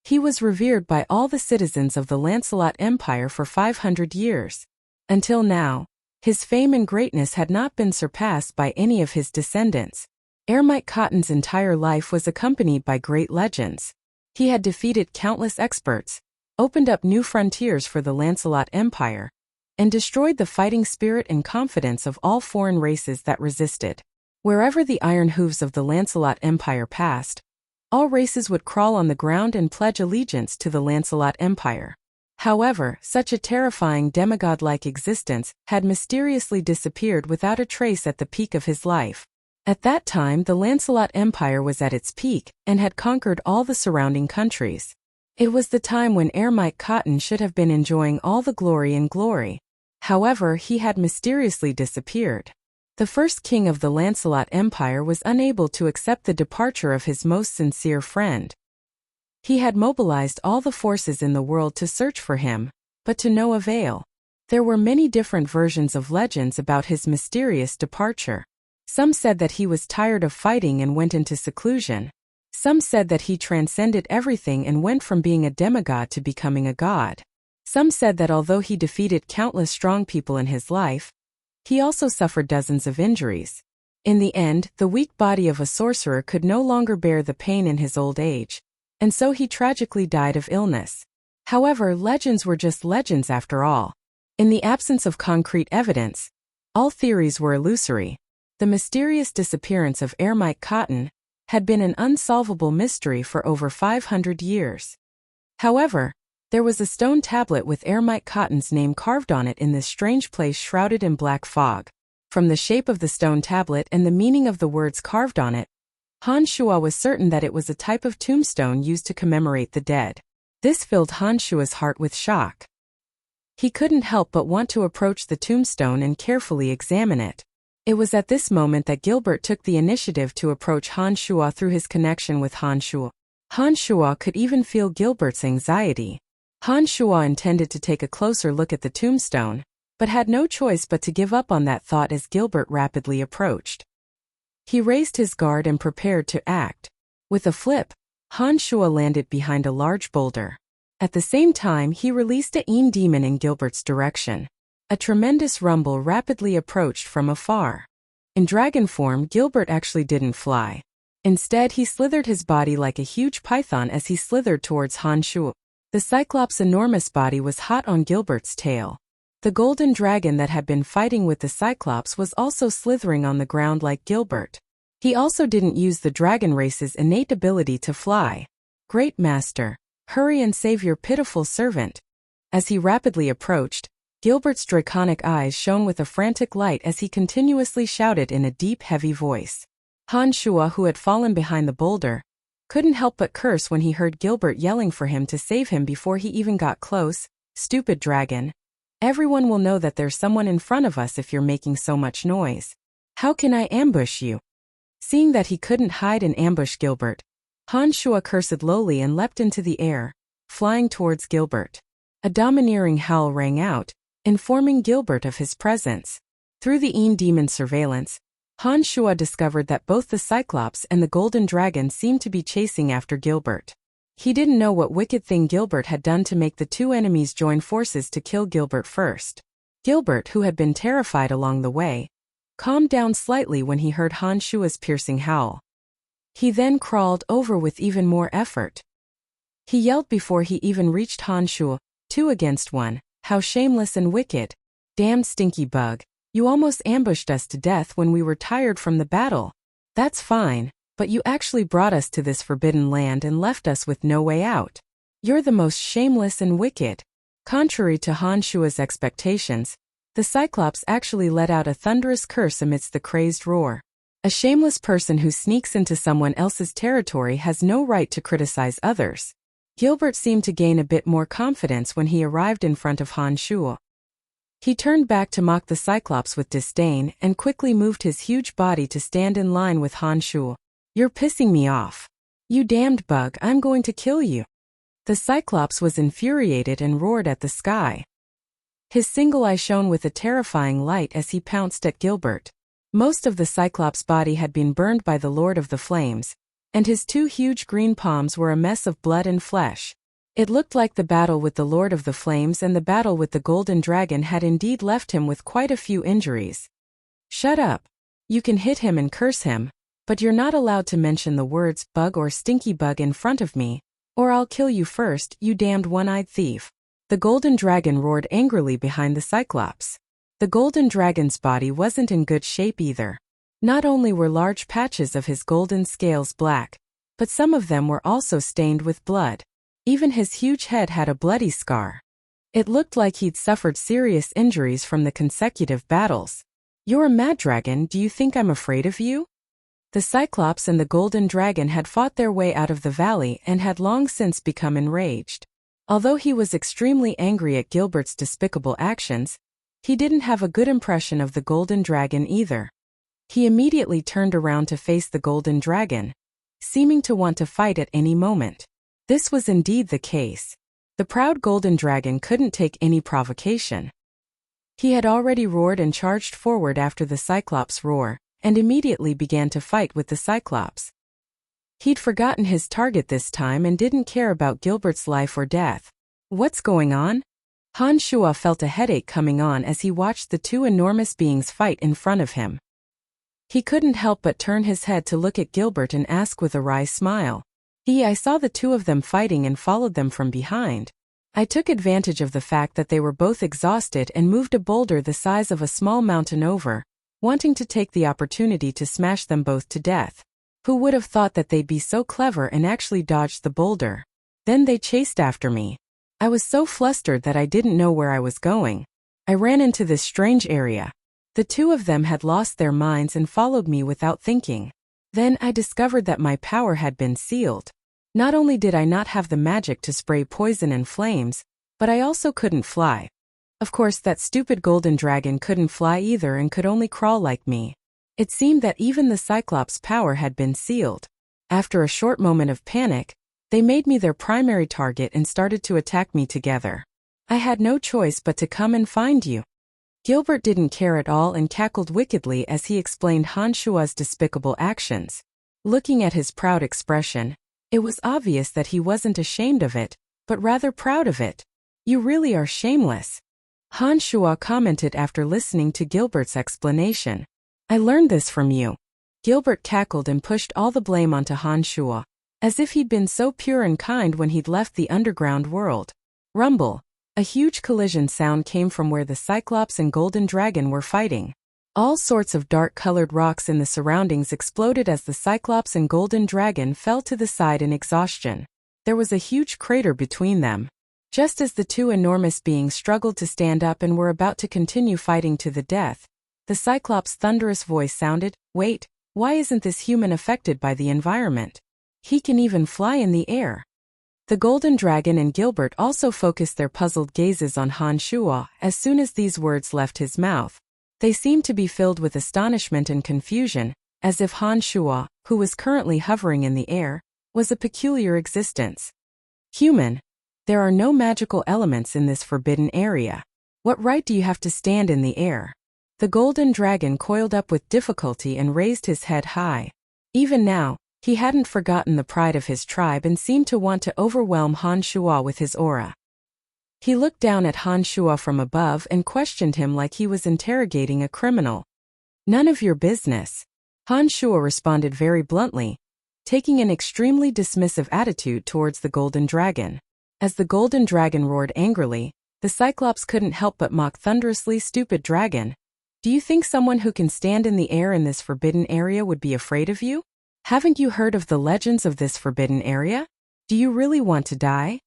He was revered by all the citizens of the Lancelot Empire for 500 years. Until now, his fame and greatness had not been surpassed by any of his descendants. Ermite Cotton's entire life was accompanied by great legends. He had defeated countless experts, opened up new frontiers for the Lancelot Empire, and destroyed the fighting spirit and confidence of all foreign races that resisted. Wherever the iron hooves of the Lancelot Empire passed, all races would crawl on the ground and pledge allegiance to the Lancelot Empire. However, such a terrifying demigod-like existence had mysteriously disappeared without a trace at the peak of his life. At that time, the Lancelot Empire was at its peak and had conquered all the surrounding countries. It was the time when Ermite Cotton should have been enjoying all the glory and glory. However, he had mysteriously disappeared. The first king of the Lancelot Empire was unable to accept the departure of his most sincere friend. He had mobilized all the forces in the world to search for him, but to no avail. There were many different versions of legends about his mysterious departure. Some said that he was tired of fighting and went into seclusion. Some said that he transcended everything and went from being a demigod to becoming a god. Some said that although he defeated countless strong people in his life, he also suffered dozens of injuries. In the end, the weak body of a sorcerer could no longer bear the pain in his old age, and so he tragically died of illness. However, legends were just legends after all. In the absence of concrete evidence, all theories were illusory. The mysterious disappearance of Ermite Cotton had been an unsolvable mystery for over 500 years. However, there was a stone tablet with Ermite Cotton's name carved on it in this strange place shrouded in black fog. From the shape of the stone tablet and the meaning of the words carved on it, Han Shua was certain that it was a type of tombstone used to commemorate the dead. This filled Han Shua's heart with shock. He couldn't help but want to approach the tombstone and carefully examine it. It was at this moment that Gilbert took the initiative to approach Han Shua through his connection with Han Shua. Han Shua could even feel Gilbert's anxiety. Han Shua intended to take a closer look at the tombstone, but had no choice but to give up on that thought as Gilbert rapidly approached. He raised his guard and prepared to act. With a flip, Han Shua landed behind a large boulder. At the same time, he released a Een demon in Gilbert's direction. A tremendous rumble rapidly approached from afar. In dragon form, Gilbert actually didn't fly. Instead, he slithered his body like a huge python as he slithered towards Han Shua. The Cyclops' enormous body was hot on Gilbert's tail. The golden dragon that had been fighting with the Cyclops was also slithering on the ground like Gilbert. He also didn't use the dragon race's innate ability to fly. Great Master, hurry and save your pitiful servant. As he rapidly approached, Gilbert's draconic eyes shone with a frantic light as he continuously shouted in a deep, heavy voice. Han Shua, who had fallen behind the boulder, couldn't help but curse when he heard Gilbert yelling for him to save him before he even got close. Stupid dragon. Everyone will know that there's someone in front of us if you're making so much noise. How can I ambush you? Seeing that he couldn't hide and ambush Gilbert, Han Shua cursed lowly and leapt into the air, flying towards Gilbert. A domineering howl rang out, informing Gilbert of his presence. Through the Een demon's surveillance, Han Shua discovered that both the Cyclops and the Golden Dragon seemed to be chasing after Gilbert. He didn't know what wicked thing Gilbert had done to make the two enemies join forces to kill Gilbert first. Gilbert, who had been terrified along the way, calmed down slightly when he heard Han Shua's piercing howl. He then crawled over with even more effort. He yelled before he even reached Han Shua, 2 against 1, how shameless and wicked. Damned stinky bug, you almost ambushed us to death when we were tired from the battle. That's fine, but you actually brought us to this forbidden land and left us with no way out. You're the most shameless and wicked. Contrary to Han Shua's expectations, the Cyclops actually let out a thunderous curse amidst the crazed roar. A shameless person who sneaks into someone else's territory has no right to criticize others. Gilbert seemed to gain a bit more confidence when he arrived in front of Han Shua. He turned back to mock the Cyclops with disdain and quickly moved his huge body to stand in line with Han Shua. You're pissing me off. You damned bug, I'm going to kill you. The Cyclops was infuriated and roared at the sky. His single eye shone with a terrifying light as he pounced at Gilbert. Most of the Cyclops' body had been burned by the Lord of the Flames, and his two huge green palms were a mess of blood and flesh. It looked like the battle with the Lord of the Flames and the battle with the Golden Dragon had indeed left him with quite a few injuries. "Shut up. You can hit him and curse him, but you're not allowed to mention the words bug or stinky bug in front of me, or I'll kill you first, you damned one-eyed thief." The Golden Dragon roared angrily behind the Cyclops. The Golden Dragon's body wasn't in good shape either. Not only were large patches of his golden scales black, but some of them were also stained with blood. Even his huge head had a bloody scar. It looked like he'd suffered serious injuries from the consecutive battles. "You're a mad dragon, do you think I'm afraid of you?" The Cyclops and the Golden Dragon had fought their way out of the valley and had long since become enraged. Although he was extremely angry at Gilbert's despicable actions, he didn't have a good impression of the Golden Dragon either. He immediately turned around to face the Golden Dragon, seeming to want to fight at any moment. This was indeed the case. The proud Golden Dragon couldn't take any provocation. He had already roared and charged forward after the Cyclops' roar, and immediately began to fight with the Cyclops. He'd forgotten his target this time and didn't care about Gilbert's life or death. "What's going on?" Han Shua felt a headache coming on as he watched the two enormous beings fight in front of him. He couldn't help but turn his head to look at Gilbert and ask with a wry smile, I saw the two of them fighting and followed them from behind. I took advantage of the fact that they were both exhausted and moved a boulder the size of a small mountain over, wanting to take the opportunity to smash them both to death. Who would have thought that they'd be so clever and actually dodged the boulder? Then they chased after me. I was so flustered that I didn't know where I was going. I ran into this strange area. The two of them had lost their minds and followed me without thinking. Then I discovered that my power had been sealed. Not only did I not have the magic to spray poison and flames, but I also couldn't fly. Of course, that stupid Golden Dragon couldn't fly either and could only crawl like me. It seemed that even the Cyclops' power had been sealed. After a short moment of panic, they made me their primary target and started to attack me together. I had no choice but to come and find you. Gilbert didn't care at all and cackled wickedly as he explained Han Shua's despicable actions. Looking at his proud expression, it was obvious that he wasn't ashamed of it, but rather proud of it. "You really are shameless," Han Shua commented after listening to Gilbert's explanation. "I learned this from you." Gilbert cackled and pushed all the blame onto Han Shua, as if he'd been so pure and kind when he'd left the underground world. Rumble. A huge collision sound came from where the Cyclops and Golden Dragon were fighting. All sorts of dark-colored rocks in the surroundings exploded as the Cyclops and Golden Dragon fell to the side in exhaustion. There was a huge crater between them. Just as the two enormous beings struggled to stand up and were about to continue fighting to the death, the Cyclops' thunderous voice sounded, "Wait, why isn't this human affected by the environment? He can even fly in the air." The Golden Dragon and Gilbert also focused their puzzled gazes on Han Shua as soon as these words left his mouth. They seemed to be filled with astonishment and confusion, as if Han Shua, who was currently hovering in the air, was a peculiar existence. "Human, there are no magical elements in this forbidden area. What right do you have to stand in the air?" The Golden Dragon coiled up with difficulty and raised his head high. Even now, he hadn't forgotten the pride of his tribe and seemed to want to overwhelm Han Shua with his aura. He looked down at Han Shua from above and questioned him like he was interrogating a criminal. "None of your business," Han Shua responded very bluntly, taking an extremely dismissive attitude towards the Golden Dragon. As the Golden Dragon roared angrily, the Cyclops couldn't help but mock thunderously, "Stupid dragon. Do you think someone who can stand in the air in this forbidden area would be afraid of you? Haven't you heard of the legends of this forbidden area? Do you really want to die?"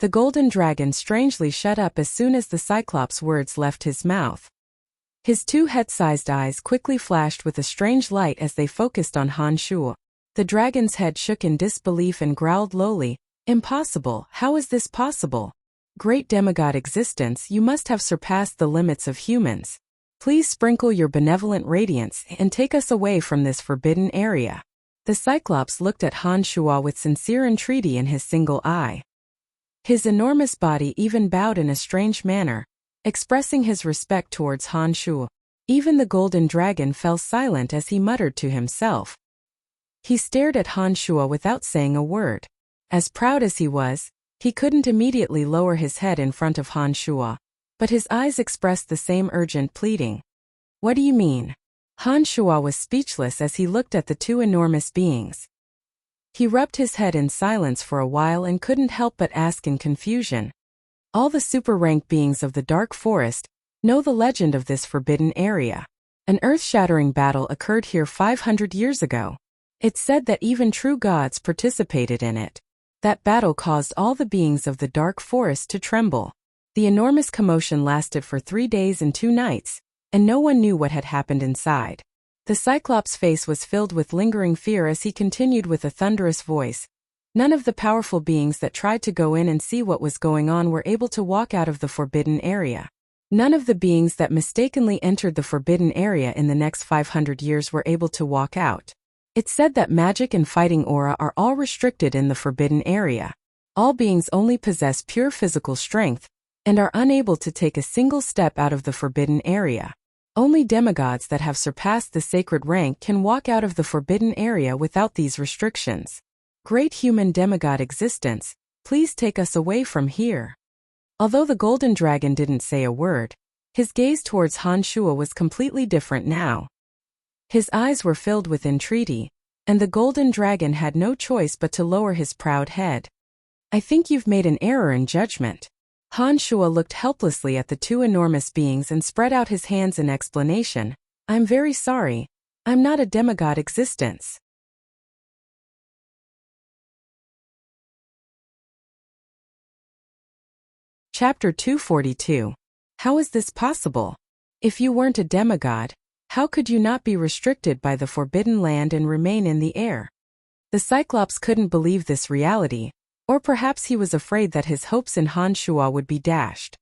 The Golden Dragon strangely shut up as soon as the Cyclops' words left his mouth. His two head-sized eyes quickly flashed with a strange light as they focused on Han Shua. The dragon's head shook in disbelief and growled lowly, "Impossible, how is this possible? Great demigod existence, you must have surpassed the limits of humans. Please sprinkle your benevolent radiance and take us away from this forbidden area." The Cyclops looked at Han Shua with sincere entreaty in his single eye. His enormous body even bowed in a strange manner, expressing his respect towards Han Shua. Even the Golden Dragon fell silent as he muttered to himself, He stared at Han Shuo without saying a word. As proud as he was, he couldn't immediately lower his head in front of Han Shuo, but his eyes expressed the same urgent pleading. What do you mean? Han Shuo was speechless as he looked at the two enormous beings. He rubbed his head in silence for a while and couldn't help but ask in confusion. All the super-rank beings of the Dark Forest know the legend of this forbidden area. An earth-shattering battle occurred here 500 years ago. It's said that even true gods participated in it. That battle caused all the beings of the Dark Forest to tremble. The enormous commotion lasted for 3 days and 2 nights, and no one knew what had happened inside. The Cyclops' face was filled with lingering fear as he continued with a thunderous voice. None of the powerful beings that tried to go in and see what was going on were able to walk out of the forbidden area. None of the beings that mistakenly entered the forbidden area in the next 500 years were able to walk out. It's said that magic and fighting aura are all restricted in the forbidden area. All beings only possess pure physical strength and are unable to take a single step out of the forbidden area. Only demigods that have surpassed the sacred rank can walk out of the forbidden area without these restrictions. Great human demigod existence, please take us away from here. Although the golden dragon didn't say a word, his gaze towards Han Shuo was completely different now. His eyes were filled with entreaty, and the golden dragon had no choice but to lower his proud head. I think you've made an error in judgment. Han Shuo looked helplessly at the two enormous beings and spread out his hands in explanation. I'm very sorry. I'm not a demigod existence. Chapter 242. How is this possible? If you weren't a demigod, how could you not be restricted by the forbidden land and remain in the air? The Cyclops couldn't believe this reality, or perhaps he was afraid that his hopes in Han Shuo would be dashed.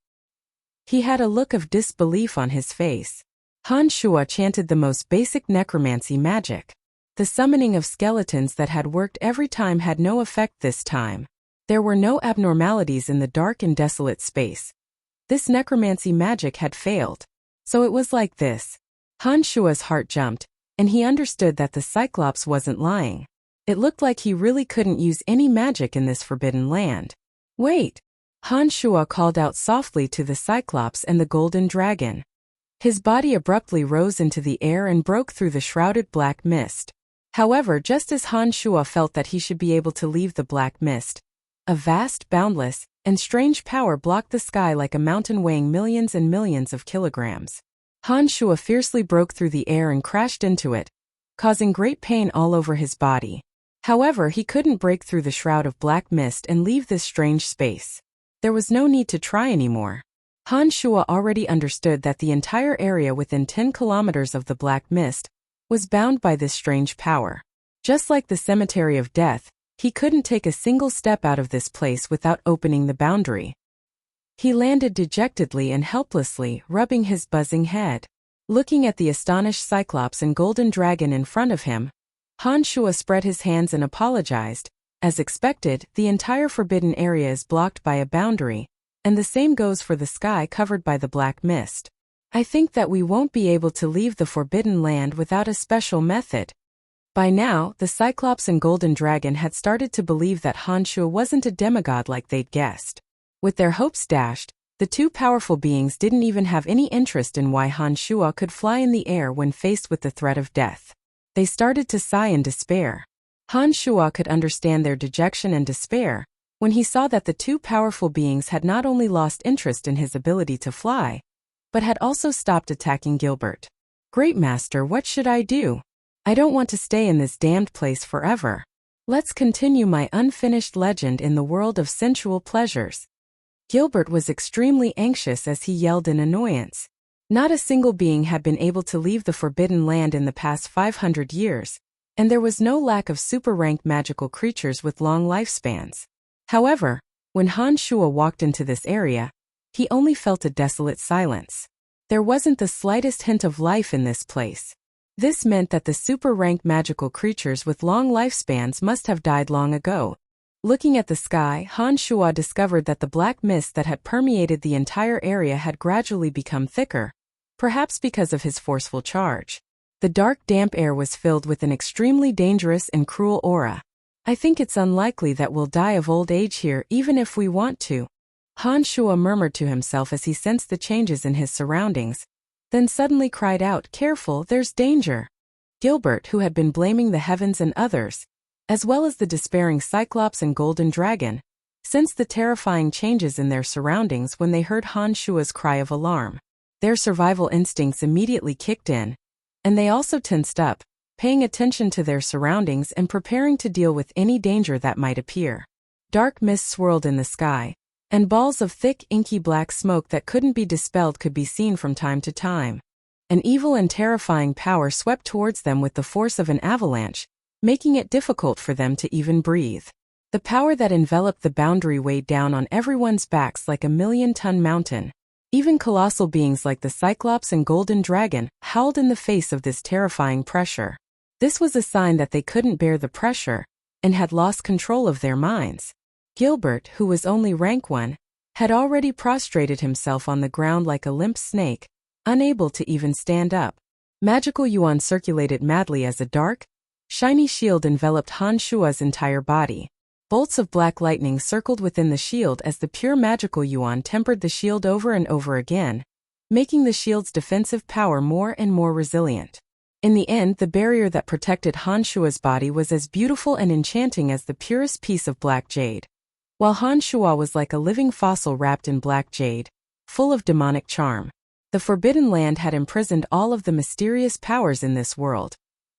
He had a look of disbelief on his face. Han Shuo chanted the most basic necromancy magic. The summoning of skeletons that had worked every time had no effect this time. There were no abnormalities in the dark and desolate space. This necromancy magic had failed. So it was like this. Han Shuo's heart jumped, and he understood that the Cyclops wasn't lying. It looked like he really couldn't use any magic in this forbidden land. Wait! Han Shuo called out softly to the Cyclops and the golden dragon. His body abruptly rose into the air and broke through the shrouded black mist. However, just as Han Shuo felt that he should be able to leave the black mist, a vast, boundless, and strange power blocked the sky like a mountain weighing millions and millions of kilograms. Han Shuo fiercely broke through the air and crashed into it, causing great pain all over his body. However, he couldn't break through the shroud of black mist and leave this strange space. There was no need to try anymore. Han Shuo already understood that the entire area within 10 kilometers of the black mist was bound by this strange power. Just like the cemetery of death, he couldn't take a single step out of this place without opening the boundary. He landed dejectedly and helplessly, rubbing his buzzing head. Looking at the astonished Cyclops and golden dragon in front of him, Han Shuo spread his hands and apologized. As expected, the entire forbidden area is blocked by a boundary, and the same goes for the sky covered by the black mist. I think that we won't be able to leave the forbidden land without a special method. By now, the Cyclops and golden dragon had started to believe that Han Shuo wasn't a demigod like they'd guessed. With their hopes dashed, the two powerful beings didn't even have any interest in why Han Shuo could fly in the air when faced with the threat of death. They started to sigh in despair. Han Shuo could understand their dejection and despair when he saw that the two powerful beings had not only lost interest in his ability to fly, but had also stopped attacking Gilbert. Great Master, what should I do? I don't want to stay in this damned place forever. Let's continue my unfinished legend in the world of sensual pleasures. Gilbert was extremely anxious as he yelled in annoyance. Not a single being had been able to leave the forbidden land in the past 500 years, and there was no lack of super-ranked magical creatures with long lifespans. However, when Han Shuo walked into this area, he only felt a desolate silence. There wasn't the slightest hint of life in this place. This meant that the super-ranked magical creatures with long lifespans must have died long ago. Looking at the sky, Han Shuo discovered that the black mist that had permeated the entire area had gradually become thicker, perhaps because of his forceful charge. The dark, damp air was filled with an extremely dangerous and cruel aura. I think it's unlikely that we'll die of old age here even if we want to, Han Shuo murmured to himself as he sensed the changes in his surroundings, then suddenly cried out, "Careful, there's danger." Gilbert, who had been blaming the heavens and others, as well as the despairing Cyclops and Golden Dragon, sensed the terrifying changes in their surroundings when they heard Han Shuo's cry of alarm. Their survival instincts immediately kicked in, and they also tensed up, paying attention to their surroundings and preparing to deal with any danger that might appear. Dark mist swirled in the sky, and balls of thick, inky black smoke that couldn't be dispelled could be seen from time to time. An evil and terrifying power swept towards them with the force of an avalanche, making it difficult for them to even breathe. The power that enveloped the boundary weighed down on everyone's backs like a million-ton mountain. Even colossal beings like the Cyclops and Golden Dragon howled in the face of this terrifying pressure. This was a sign that they couldn't bear the pressure and had lost control of their minds. Gilbert, who was only rank 1, had already prostrated himself on the ground like a limp snake, unable to even stand up. Magical yuan circulated madly as a dark, shiny shield enveloped Han Shuo's entire body. Bolts of black lightning circled within the shield as the pure magical yuan tempered the shield over and over again, making the shield's defensive power more and more resilient. In the end, the barrier that protected Han Shuo's body was as beautiful and enchanting as the purest piece of black jade. While Han Shuo was like a living fossil wrapped in black jade, full of demonic charm. The Forbidden Land had imprisoned all of the mysterious powers in this world.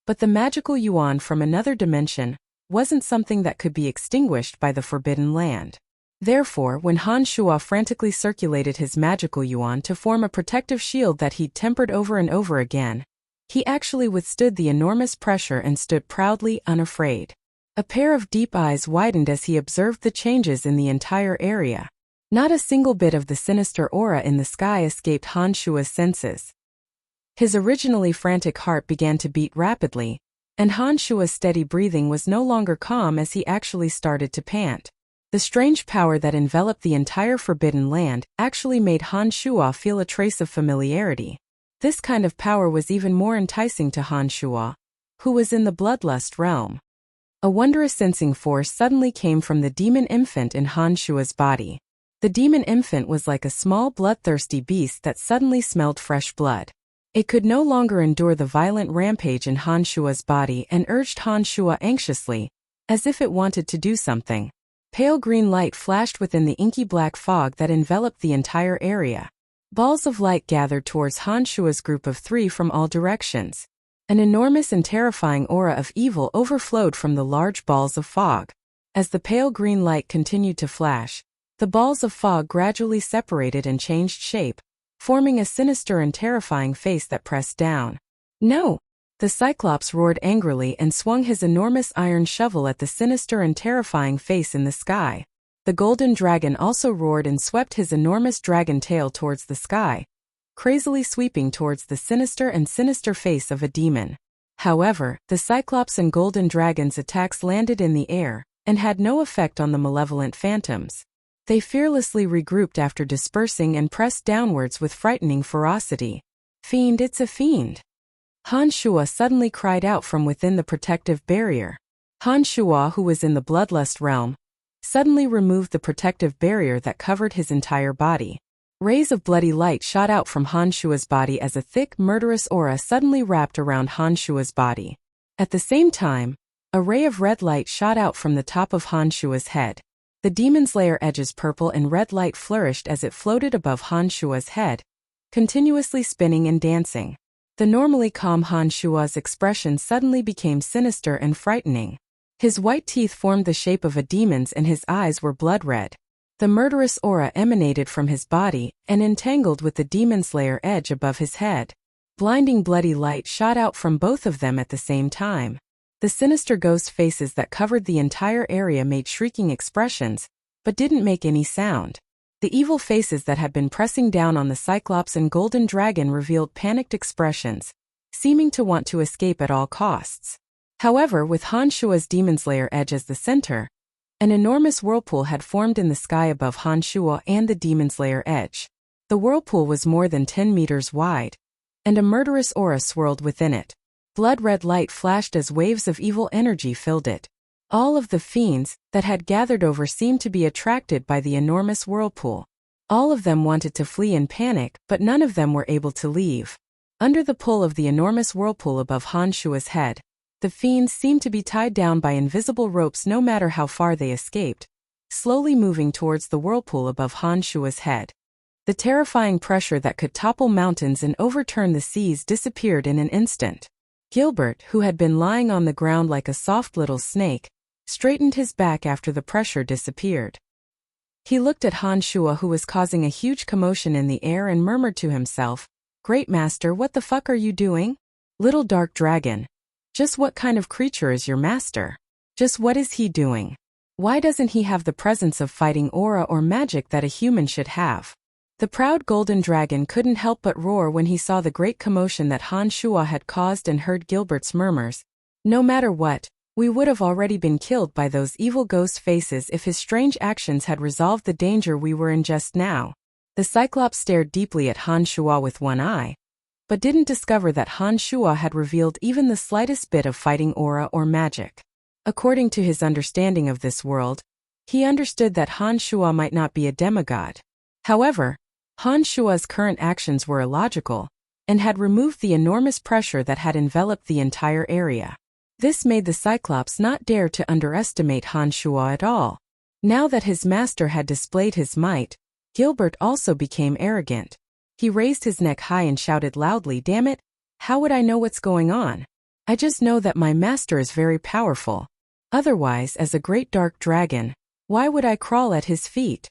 But the magical yuan from another dimension wasn't something that could be extinguished by the Forbidden Land. Therefore, when Han Shuo frantically circulated his magical yuan to form a protective shield that he'd tempered over and over again, he actually withstood the enormous pressure and stood proudly unafraid. A pair of deep eyes widened as he observed the changes in the entire area. Not a single bit of the sinister aura in the sky escaped Han Shuo's senses. His originally frantic heart began to beat rapidly, and Han Shuo's steady breathing was no longer calm as he actually started to pant. The strange power that enveloped the entire Forbidden Land actually made Han Shuo feel a trace of familiarity. This kind of power was even more enticing to Han Shuo, who was in the bloodlust realm. A wondrous sensing force suddenly came from the demon infant in Han Shuo's body. The demon infant was like a small bloodthirsty beast that suddenly smelled fresh blood. It could no longer endure the violent rampage in Han Shuo's body and urged Han Shuo anxiously, as if it wanted to do something. Pale green light flashed within the inky black fog that enveloped the entire area. Balls of light gathered towards Han Shuo's group of 3 from all directions. An enormous and terrifying aura of evil overflowed from the large balls of fog. As the pale green light continued to flash, the balls of fog gradually separated and changed shape, forming a sinister and terrifying face that pressed down. "No!" The Cyclops roared angrily and swung his enormous iron shovel at the sinister and terrifying face in the sky. The Golden Dragon also roared and swept his enormous dragon tail towards the sky, crazily sweeping towards the sinister face of a demon. However, the Cyclops and Golden Dragon's attacks landed in the air and had no effect on the malevolent phantoms. They fearlessly regrouped after dispersing and pressed downwards with frightening ferocity. "Fiend, it's a fiend!" Han Shuo suddenly cried out from within the protective barrier. Han Shuo, who was in the bloodlust realm, suddenly removed the protective barrier that covered his entire body. Rays of bloody light shot out from Han Shuo's body as a thick, murderous aura suddenly wrapped around Han Shuo's body. At the same time, a ray of red light shot out from the top of Han Shuo's head. The demon's lair edge's purple and red light flourished as it floated above Han Shuo's head, continuously spinning and dancing. The normally calm Han Shuo's expression suddenly became sinister and frightening. His white teeth formed the shape of a demon's and his eyes were blood red. The murderous aura emanated from his body and entangled with the demon's lair edge above his head. Blinding bloody light shot out from both of them at the same time. The sinister ghost faces that covered the entire area made shrieking expressions, but didn't make any sound. The evil faces that had been pressing down on the Cyclops and Golden Dragon revealed panicked expressions, seeming to want to escape at all costs. However, with Han Shuo's demon's lair edge as the center, an enormous whirlpool had formed in the sky above Han Shuo and the demon's lair edge. The whirlpool was more than 10 meters wide, and a murderous aura swirled within it. Blood-red light flashed as waves of evil energy filled it. All of the fiends that had gathered over seemed to be attracted by the enormous whirlpool. All of them wanted to flee in panic, but none of them were able to leave. Under the pull of the enormous whirlpool above Han Shua's head, the fiends seemed to be tied down by invisible ropes no matter how far they escaped, slowly moving towards the whirlpool above Han Shua's head. The terrifying pressure that could topple mountains and overturn the seas disappeared in an instant. Gilbert, who had been lying on the ground like a soft little snake, straightened his back after the pressure disappeared. He looked at Han Shua, who was causing a huge commotion in the air, and murmured to himself, "Great master, what the fuck are you doing? Little dark dragon. Just what kind of creature is your master? Just what is he doing? Why doesn't he have the presence of fighting aura or magic that a human should have?" The proud golden dragon couldn't help but roar when he saw the great commotion that Han Shua had caused and heard Gilbert's murmurs. "No matter what, we would have already been killed by those evil ghost faces if his strange actions had resolved the danger we were in just now." The Cyclops stared deeply at Han Shua with one eye, but didn't discover that Han Shua had revealed even the slightest bit of fighting aura or magic. According to his understanding of this world, he understood that Han Shua might not be a demigod. However, Han Shua's current actions were illogical, and had removed the enormous pressure that had enveloped the entire area. This made the Cyclops not dare to underestimate Han Shua at all. Now that his master had displayed his might, Gilbert also became arrogant. He raised his neck high and shouted loudly, "Damn it! How would I know what's going on? I just know that my master is very powerful. Otherwise, as a great dark dragon, why would I crawl at his feet?"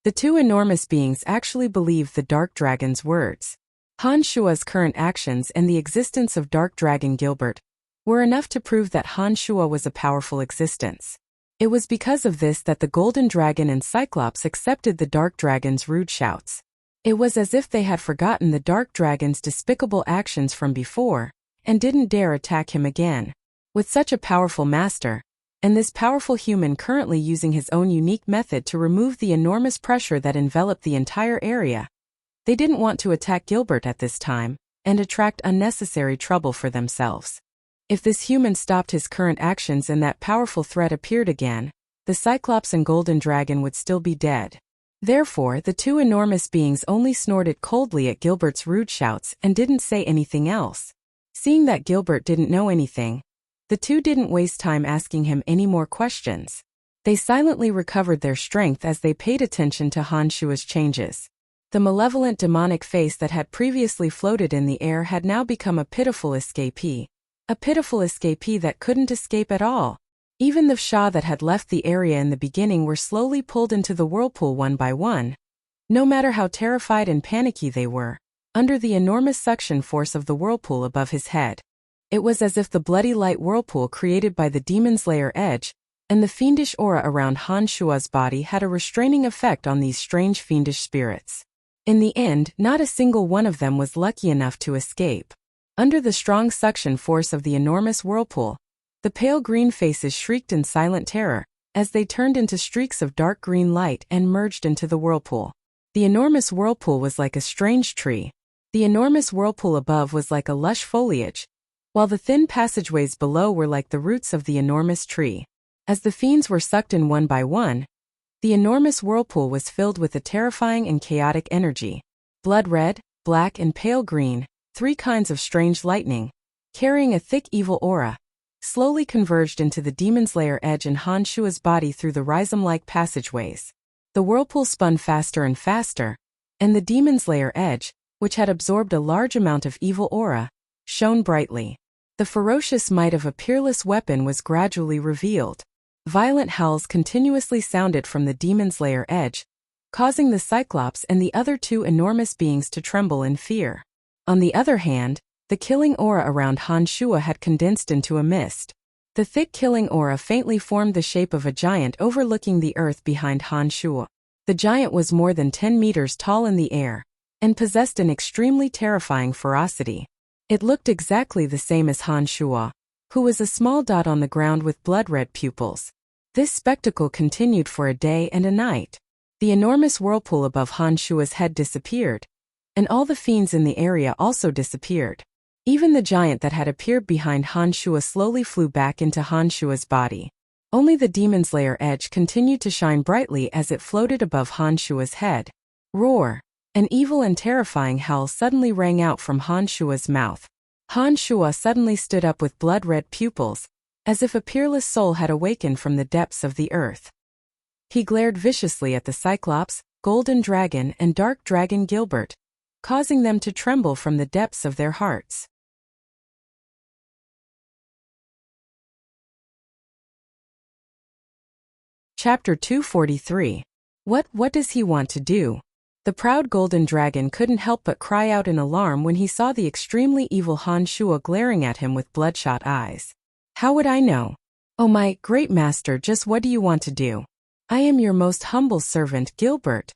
The two enormous beings actually believed the dark dragon's words. Han Shua's current actions and the existence of dark dragon Gilbert were enough to prove that Han Shua was a powerful existence. It was because of this that the golden dragon and Cyclops accepted the dark dragon's rude shouts. It was as if they had forgotten the dark dragon's despicable actions from before, and didn't dare attack him again. With such a powerful master, and this powerful human currently using his own unique method to remove the enormous pressure that enveloped the entire area, they didn't want to attack Gilbert at this time, and attract unnecessary trouble for themselves. If this human stopped his current actions and that powerful threat appeared again, the Cyclops and Golden Dragon would still be dead. Therefore, the two enormous beings only snorted coldly at Gilbert's rude shouts and didn't say anything else. Seeing that Gilbert didn't know anything, the two didn't waste time asking him any more questions. They silently recovered their strength as they paid attention to Han Shua's changes. The malevolent demonic face that had previously floated in the air had now become a pitiful escapee. A pitiful escapee that couldn't escape at all. Even the Shah that had left the area in the beginning were slowly pulled into the whirlpool one by one. No matter how terrified and panicky they were, under the enormous suction force of the whirlpool above his head. It was as if the bloody light whirlpool created by the demon's lair edge and the fiendish aura around Han Shua's body had a restraining effect on these strange fiendish spirits. In the end, not a single one of them was lucky enough to escape. Under the strong suction force of the enormous whirlpool, the pale green faces shrieked in silent terror as they turned into streaks of dark green light and merged into the whirlpool. The enormous whirlpool was like a strange tree. The enormous whirlpool above was like a lush foliage, while the thin passageways below were like the roots of the enormous tree. As the fiends were sucked in one by one, the enormous whirlpool was filled with a terrifying and chaotic energy. Blood red, black and pale green, three kinds of strange lightning, carrying a thick evil aura, slowly converged into the demon's lair edge and Han Shua's body through the rhizome-like passageways. The whirlpool spun faster and faster, and the demon's lair edge, which had absorbed a large amount of evil aura, shone brightly. The ferocious might of a peerless weapon was gradually revealed. Violent howls continuously sounded from the demon's lair edge, causing the Cyclops and the other two enormous beings to tremble in fear. On the other hand, the killing aura around Han Shua had condensed into a mist. The thick killing aura faintly formed the shape of a giant overlooking the earth behind Han Shua. The giant was more than 10 meters tall in the air, and possessed an extremely terrifying ferocity. It looked exactly the same as Han Shua, who was a small dot on the ground with blood-red pupils. This spectacle continued for a day and a night. The enormous whirlpool above Han Shua's head disappeared, and all the fiends in the area also disappeared. Even the giant that had appeared behind Han Shua slowly flew back into Han Shua's body. Only the demon's lair edge continued to shine brightly as it floated above Han Shua's head. Roar! An evil and terrifying howl suddenly rang out from Han Shua's mouth. Han Shua suddenly stood up with blood-red pupils, as if a peerless soul had awakened from the depths of the earth. He glared viciously at the Cyclops, Golden Dragon, and Dark Dragon Gilbert, causing them to tremble from the depths of their hearts. Chapter 243. What does he want to do? The proud Golden Dragon couldn't help but cry out in alarm when he saw the extremely evil Han Shua glaring at him with bloodshot eyes. How would I know? Oh my great master, just what do you want to do? I am your most humble servant, Gilbert.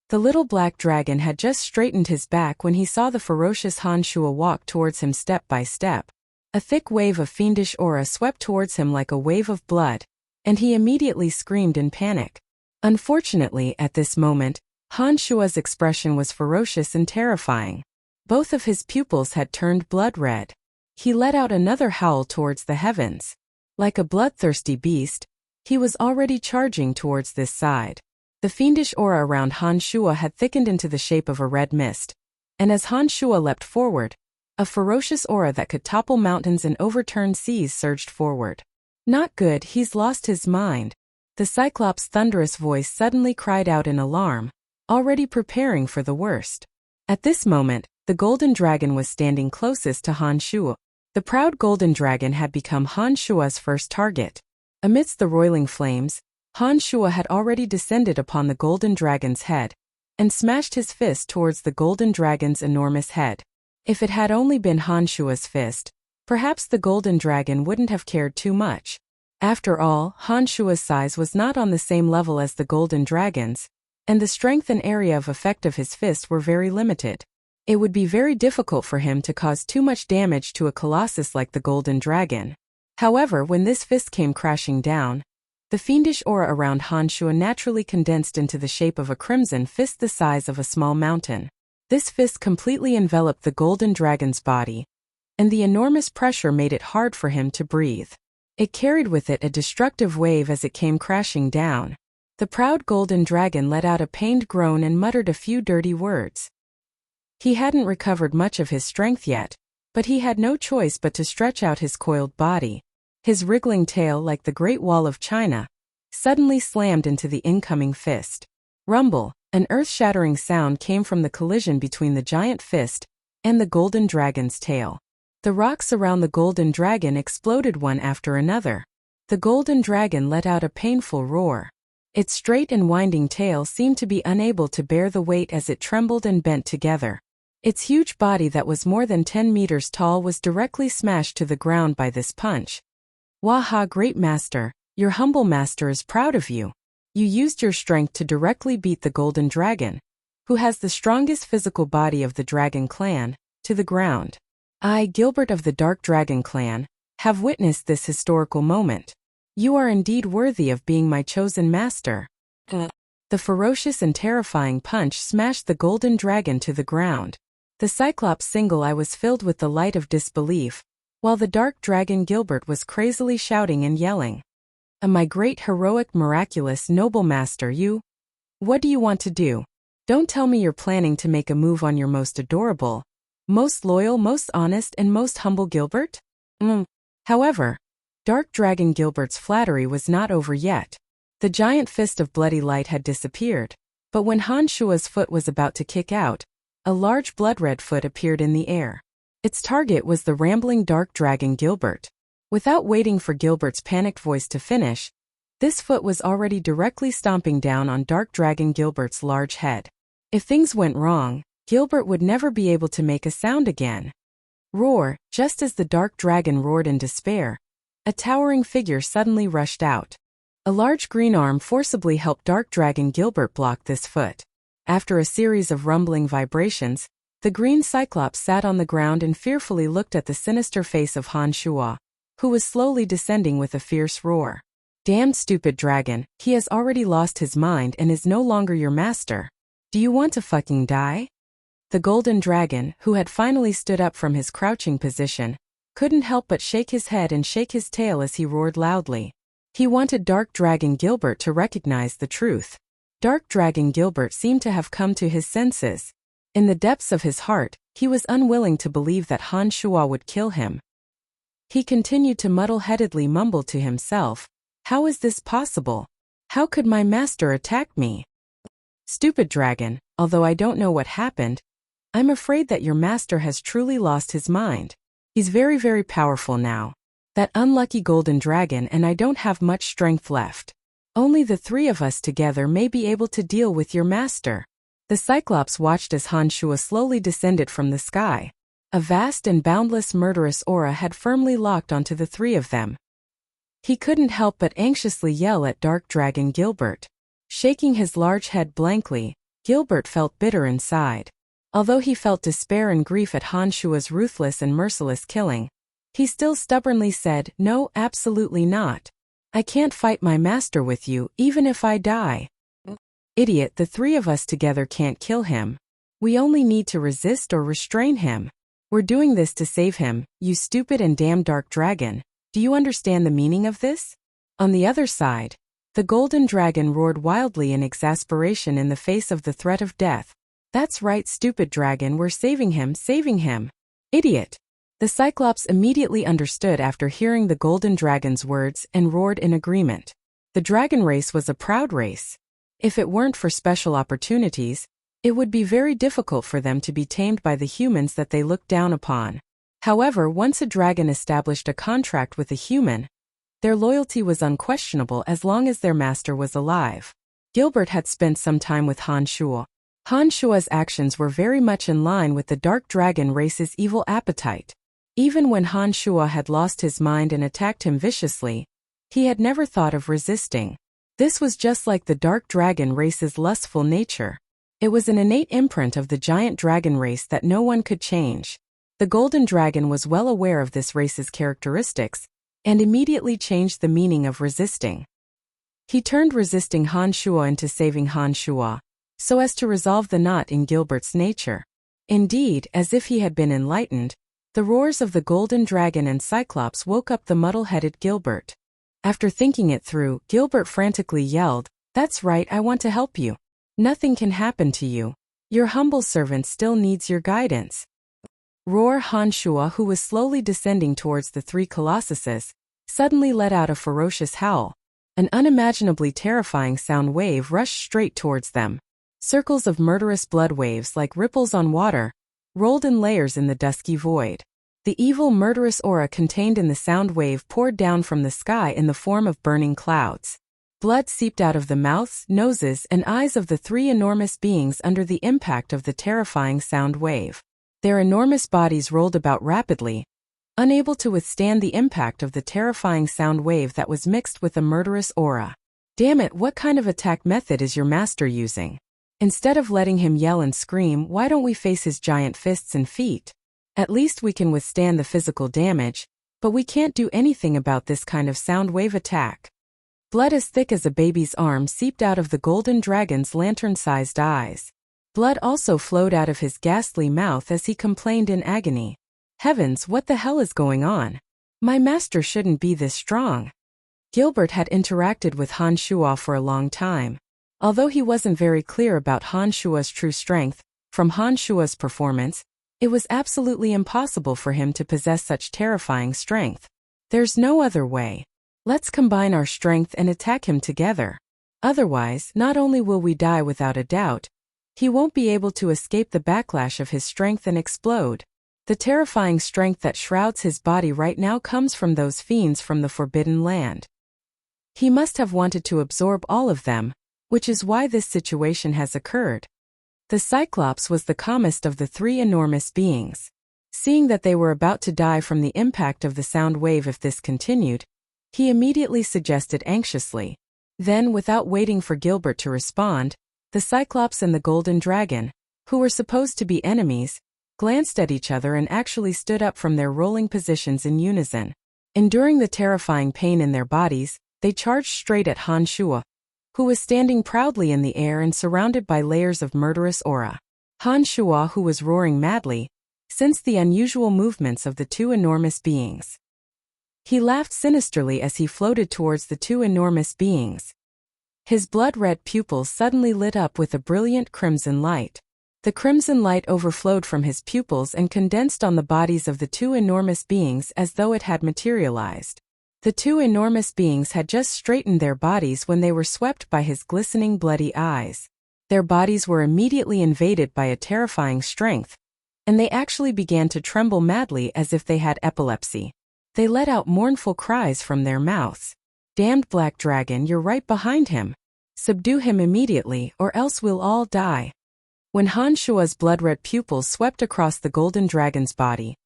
The little black dragon had just straightened his back when he saw the ferocious Han Shua walk towards him step by step. A thick wave of fiendish aura swept towards him like a wave of blood, and he immediately screamed in panic. Unfortunately, at this moment, Han Shua's expression was ferocious and terrifying. Both of his pupils had turned blood red. He let out another howl towards the heavens. Like a bloodthirsty beast, he was already charging towards this side. The fiendish aura around Han Shua had thickened into the shape of a red mist, and as Han Shua leapt forward, a ferocious aura that could topple mountains and overturn seas surged forward. Not good, he's lost his mind. The Cyclops' thunderous voice suddenly cried out in alarm, already preparing for the worst. At this moment, the Golden Dragon was standing closest to Han Shua. The proud Golden Dragon had become Han Shua's first target. Amidst the roiling flames, Han Shua had already descended upon the Golden Dragon's head, and smashed his fist towards the Golden Dragon's enormous head. If it had only been Han Shua's fist, perhaps the Golden Dragon wouldn't have cared too much. After all, Han Shua's size was not on the same level as the Golden Dragon's, and the strength and area of effect of his fist were very limited. It would be very difficult for him to cause too much damage to a colossus like the Golden Dragon. However, when this fist came crashing down, the fiendish aura around Han Shua naturally condensed into the shape of a crimson fist the size of a small mountain. This fist completely enveloped the Golden Dragon's body, and the enormous pressure made it hard for him to breathe. It carried with it a destructive wave as it came crashing down. The proud Golden Dragon let out a pained groan and muttered a few dirty words. He hadn't recovered much of his strength yet, but he had no choice but to stretch out his coiled body. His wriggling tail, like the Great Wall of China, suddenly slammed into the incoming fist. Rumble! An earth-shattering sound came from the collision between the giant fist and the Golden Dragon's tail. The rocks around the Golden Dragon exploded one after another. The Golden Dragon let out a painful roar. Its straight and winding tail seemed to be unable to bear the weight as it trembled and bent together. Its huge body that was more than 10 meters tall was directly smashed to the ground by this punch. Waha, great master, your humble master is proud of you. You used your strength to directly beat the Golden Dragon, who has the strongest physical body of the Dragon clan, to the ground. I, Gilbert of the Dark Dragon clan, have witnessed this historical moment. You are indeed worthy of being my chosen master. The ferocious and terrifying punch smashed the Golden Dragon to the ground. The Cyclops' single eye was filled with the light of disbelief, while the Dark Dragon Gilbert was crazily shouting and yelling. My great heroic miraculous noble master, you? What do you want to do? Don't tell me you're planning to make a move on your most adorable, most loyal, most honest, and most humble Gilbert? However, Dark Dragon Gilbert's flattery was not over yet. The giant fist of bloody light had disappeared, but when Han Shua's foot was about to kick out, a large blood-red foot appeared in the air. Its target was the rambling Dark Dragon Gilbert. Without waiting for Gilbert's panicked voice to finish, this foot was already directly stomping down on Dark Dragon Gilbert's large head. If things went wrong, Gilbert would never be able to make a sound again. Roar! Just as the Dark Dragon roared in despair, a towering figure suddenly rushed out. A large green arm forcibly helped Dark Dragon Gilbert block this foot. After a series of rumbling vibrations, the green Cyclops sat on the ground and fearfully looked at the sinister face of Han Shua, who was slowly descending with a fierce roar. Damn stupid dragon, he has already lost his mind and is no longer your master. Do you want to fucking die? The golden dragon, who had finally stood up from his crouching position, couldn't help but shake his head and shake his tail as he roared loudly. He wanted Dark Dragon Gilbert to recognize the truth. Dark Dragon Gilbert seemed to have come to his senses. In the depths of his heart, he was unwilling to believe that Han Shuo would kill him. He continued to muddle-headedly mumble to himself, "How is this possible? How could my master attack me? Stupid dragon, although I don't know what happened, I'm afraid that your master has truly lost his mind. He's very, very powerful now. That unlucky golden dragon and I don't have much strength left. Only the three of us together may be able to deal with your master." The Cyclops watched as Han Shuo slowly descended from the sky. A vast and boundless murderous aura had firmly locked onto the three of them. He couldn't help but anxiously yell at Dark Dragon Gilbert. Shaking his large head blankly, Gilbert felt bitter inside. Although he felt despair and grief at Han Shuo's ruthless and merciless killing, he still stubbornly said, "No, absolutely not. I can't fight my master with you, even if I die." "Idiot, the three of us together can't kill him. We only need to resist or restrain him. We're doing this to save him, you stupid and damn dark dragon. Do you understand the meaning of this?" On the other side, the golden dragon roared wildly in exasperation in the face of the threat of death. "That's right, stupid dragon, we're saving him, saving him. Idiot." The Cyclops immediately understood after hearing the golden dragon's words and roared in agreement. The dragon race was a proud race. If it weren't for special opportunities, it would be very difficult for them to be tamed by the humans that they looked down upon. However, once a dragon established a contract with a human, their loyalty was unquestionable as long as their master was alive. Gilbert had spent some time with Han Shuo. Han Shuo's actions were very much in line with the dark dragon race's evil appetite. Even when Han Shuo had lost his mind and attacked him viciously, he had never thought of resisting. This was just like the dark dragon race's lustful nature. It was an innate imprint of the giant dragon race that no one could change. The golden dragon was well aware of this race's characteristics, and immediately changed the meaning of resisting. He turned resisting Han Shuo into saving Han Shuo, so as to resolve the knot in Gilbert's nature. Indeed, as if he had been enlightened, the roars of the golden dragon and Cyclops woke up the muddle-headed Gilbert. After thinking it through, Gilbert frantically yelled, "That's right, I want to help you. Nothing can happen to you. Your humble servant still needs your guidance." Roar Han Shuo, who was slowly descending towards the three colossuses, suddenly let out a ferocious howl. An unimaginably terrifying sound wave rushed straight towards them. Circles of murderous blood waves like ripples on water rolled in layers in the dusky void. The evil murderous aura contained in the sound wave poured down from the sky in the form of burning clouds. Blood seeped out of the mouths, noses, and eyes of the three enormous beings under the impact of the terrifying sound wave. Their enormous bodies rolled about rapidly, unable to withstand the impact of the terrifying sound wave that was mixed with a murderous aura. "Damn it, what kind of attack method is your master using? Instead of letting him yell and scream, why don't we face his giant fists and feet? At least we can withstand the physical damage, but we can't do anything about this kind of sound wave attack." Blood as thick as a baby's arm seeped out of the golden dragon's lantern-sized eyes. Blood also flowed out of his ghastly mouth as he complained in agony. "Heavens, what the hell is going on? My master shouldn't be this strong." Gilbert had interacted with Han Shuo for a long time. Although he wasn't very clear about Han Shuo's true strength, from Han Shuo's performance, it was absolutely impossible for him to possess such terrifying strength. "There's no other way. Let's combine our strength and attack him together. Otherwise, not only will we die without a doubt, he won't be able to escape the backlash of his strength and explode. The terrifying strength that shrouds his body right now comes from those fiends from the Forbidden Land. He must have wanted to absorb all of them, which is why this situation has occurred." The Cyclops was the calmest of the three enormous beings. Seeing that they were about to die from the impact of the sound wave if this continued, he immediately suggested anxiously. Then, without waiting for Gilbert to respond, the Cyclops and the Golden Dragon, who were supposed to be enemies, glanced at each other and actually stood up from their rolling positions in unison. Enduring the terrifying pain in their bodies, they charged straight at Han Shuo, who was standing proudly in the air and surrounded by layers of murderous aura. Han Shuo, who was roaring madly, sensed the unusual movements of the two enormous beings. He laughed sinisterly as he floated towards the two enormous beings. His blood-red pupils suddenly lit up with a brilliant crimson light. The crimson light overflowed from his pupils and condensed on the bodies of the two enormous beings as though it had materialized. The two enormous beings had just straightened their bodies when they were swept by his glistening bloody eyes. Their bodies were immediately invaded by a terrifying strength, and they actually began to tremble madly as if they had epilepsy. They let out mournful cries from their mouths. "Damned black dragon, you're right behind him. Subdue him immediately or else we'll all die." When Han Shuo's blood-red pupils swept across the golden dragon's body,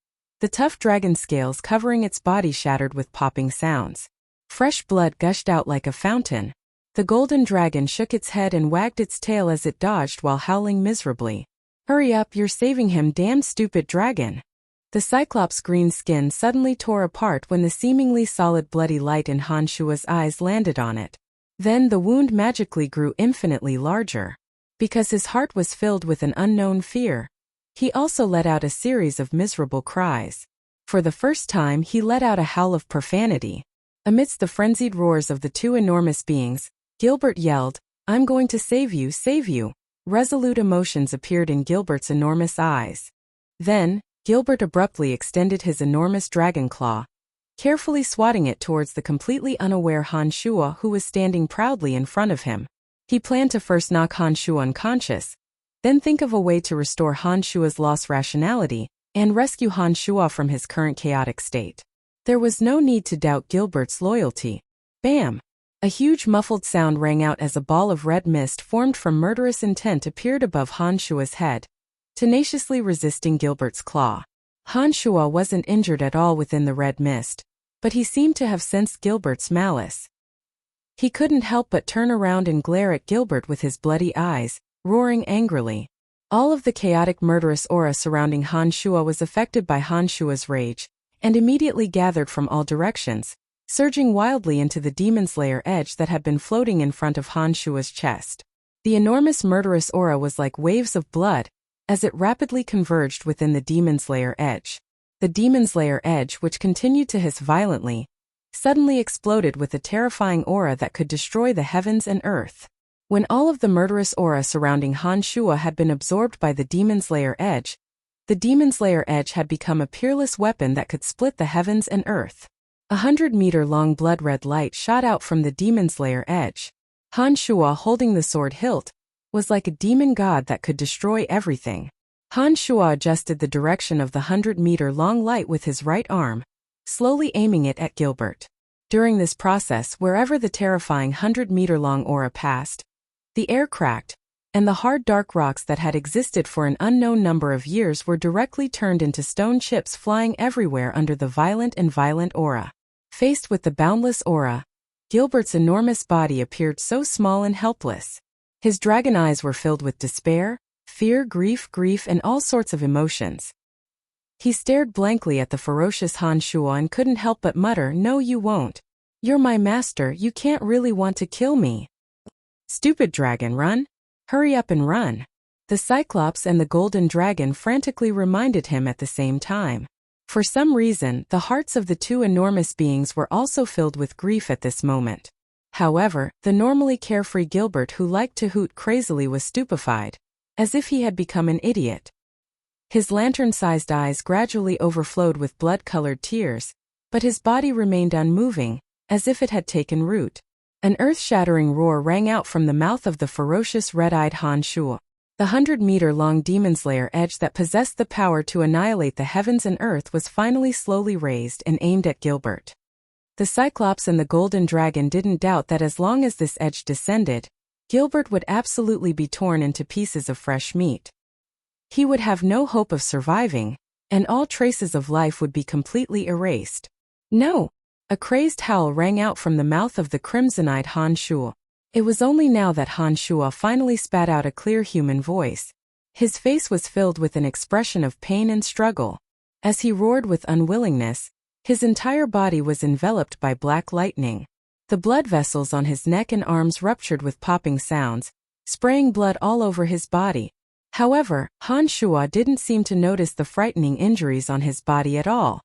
the tough dragon scales covering its body shattered with popping sounds. Fresh blood gushed out like a fountain. The golden dragon shook its head and wagged its tail as it dodged while howling miserably. "Hurry up, you're saving him, damn stupid dragon." The Cyclops' green skin suddenly tore apart when the seemingly solid bloody light in Han Shuo's eyes landed on it. Then the wound magically grew infinitely larger. Because his heart was filled with an unknown fear, he also let out a series of miserable cries. For the first time he let out a howl of profanity. Amidst the frenzied roars of the two enormous beings, Gilbert yelled, "I'm going to save you, save you." Resolute emotions appeared in Gilbert's enormous eyes. Then, Gilbert abruptly extended his enormous dragon claw, carefully swatting it towards the completely unaware Han Shuo who was standing proudly in front of him. He planned to first knock Han Shuo unconscious, then think of a way to restore Han Shuo's lost rationality, and rescue Han Shuo from his current chaotic state. There was no need to doubt Gilbert's loyalty. Bam! A huge muffled sound rang out as a ball of red mist formed from murderous intent appeared above Han Shuo's head, tenaciously resisting Gilbert's claw. Han Shuo wasn't injured at all within the red mist, but he seemed to have sensed Gilbert's malice. He couldn't help but turn around and glare at Gilbert with his bloody eyes, roaring angrily. All of the chaotic murderous aura surrounding Han Shuo was affected by Han Shuo's rage, and immediately gathered from all directions, surging wildly into the Demon Slayer edge that had been floating in front of Han Shuo's chest. The enormous murderous aura was like waves of blood, as it rapidly converged within the Demon Slayer edge. The Demon Slayer edge, which continued to hiss violently, suddenly exploded with a terrifying aura that could destroy the heavens and earth. When all of the murderous aura surrounding Han Shuo had been absorbed by the Demon Slayer edge, the Demon Slayer edge had become a peerless weapon that could split the heavens and earth. 100-meter-long blood-red light shot out from the Demon Slayer edge. Han Shuo, holding the sword hilt, was like a demon god that could destroy everything. Han Shuo adjusted the direction of the 100-meter-long light with his right arm, slowly aiming it at Gilbert. During this process, wherever the terrifying 100-meter-long aura passed, the air cracked, and the hard dark rocks that had existed for an unknown number of years were directly turned into stone chips flying everywhere under the violent aura. Faced with the boundless aura, Gilbert's enormous body appeared so small and helpless. His dragon eyes were filled with despair, fear, grief, and all sorts of emotions. He stared blankly at the ferocious Han Shuo and couldn't help but mutter, "No, you won't. You're my master, you can't really want to kill me. Stupid dragon, run! Hurry up and run." The Cyclops and the Golden Dragon frantically reminded him at the same time. For some reason, the hearts of the two enormous beings were also filled with grief at this moment. However, the normally carefree Gilbert, who liked to hoot crazily, was stupefied, as if he had become an idiot. His lantern-sized eyes gradually overflowed with blood-colored tears, but his body remained unmoving, as if it had taken root. An earth-shattering roar rang out from the mouth of the ferocious red-eyed Han Shuo. The 100-meter-long Demon Slayer edge that possessed the power to annihilate the heavens and earth was finally slowly raised and aimed at Gilbert. The Cyclops and the Golden Dragon didn't doubt that as long as this edge descended, Gilbert would absolutely be torn into pieces of fresh meat. He would have no hope of surviving, and all traces of life would be completely erased. No! A crazed howl rang out from the mouth of the crimson-eyed Han Shuo. It was only now that Han Shuo finally spat out a clear human voice. His face was filled with an expression of pain and struggle. As he roared with unwillingness, his entire body was enveloped by black lightning. The blood vessels on his neck and arms ruptured with popping sounds, spraying blood all over his body. However, Han Shuo didn't seem to notice the frightening injuries on his body at all.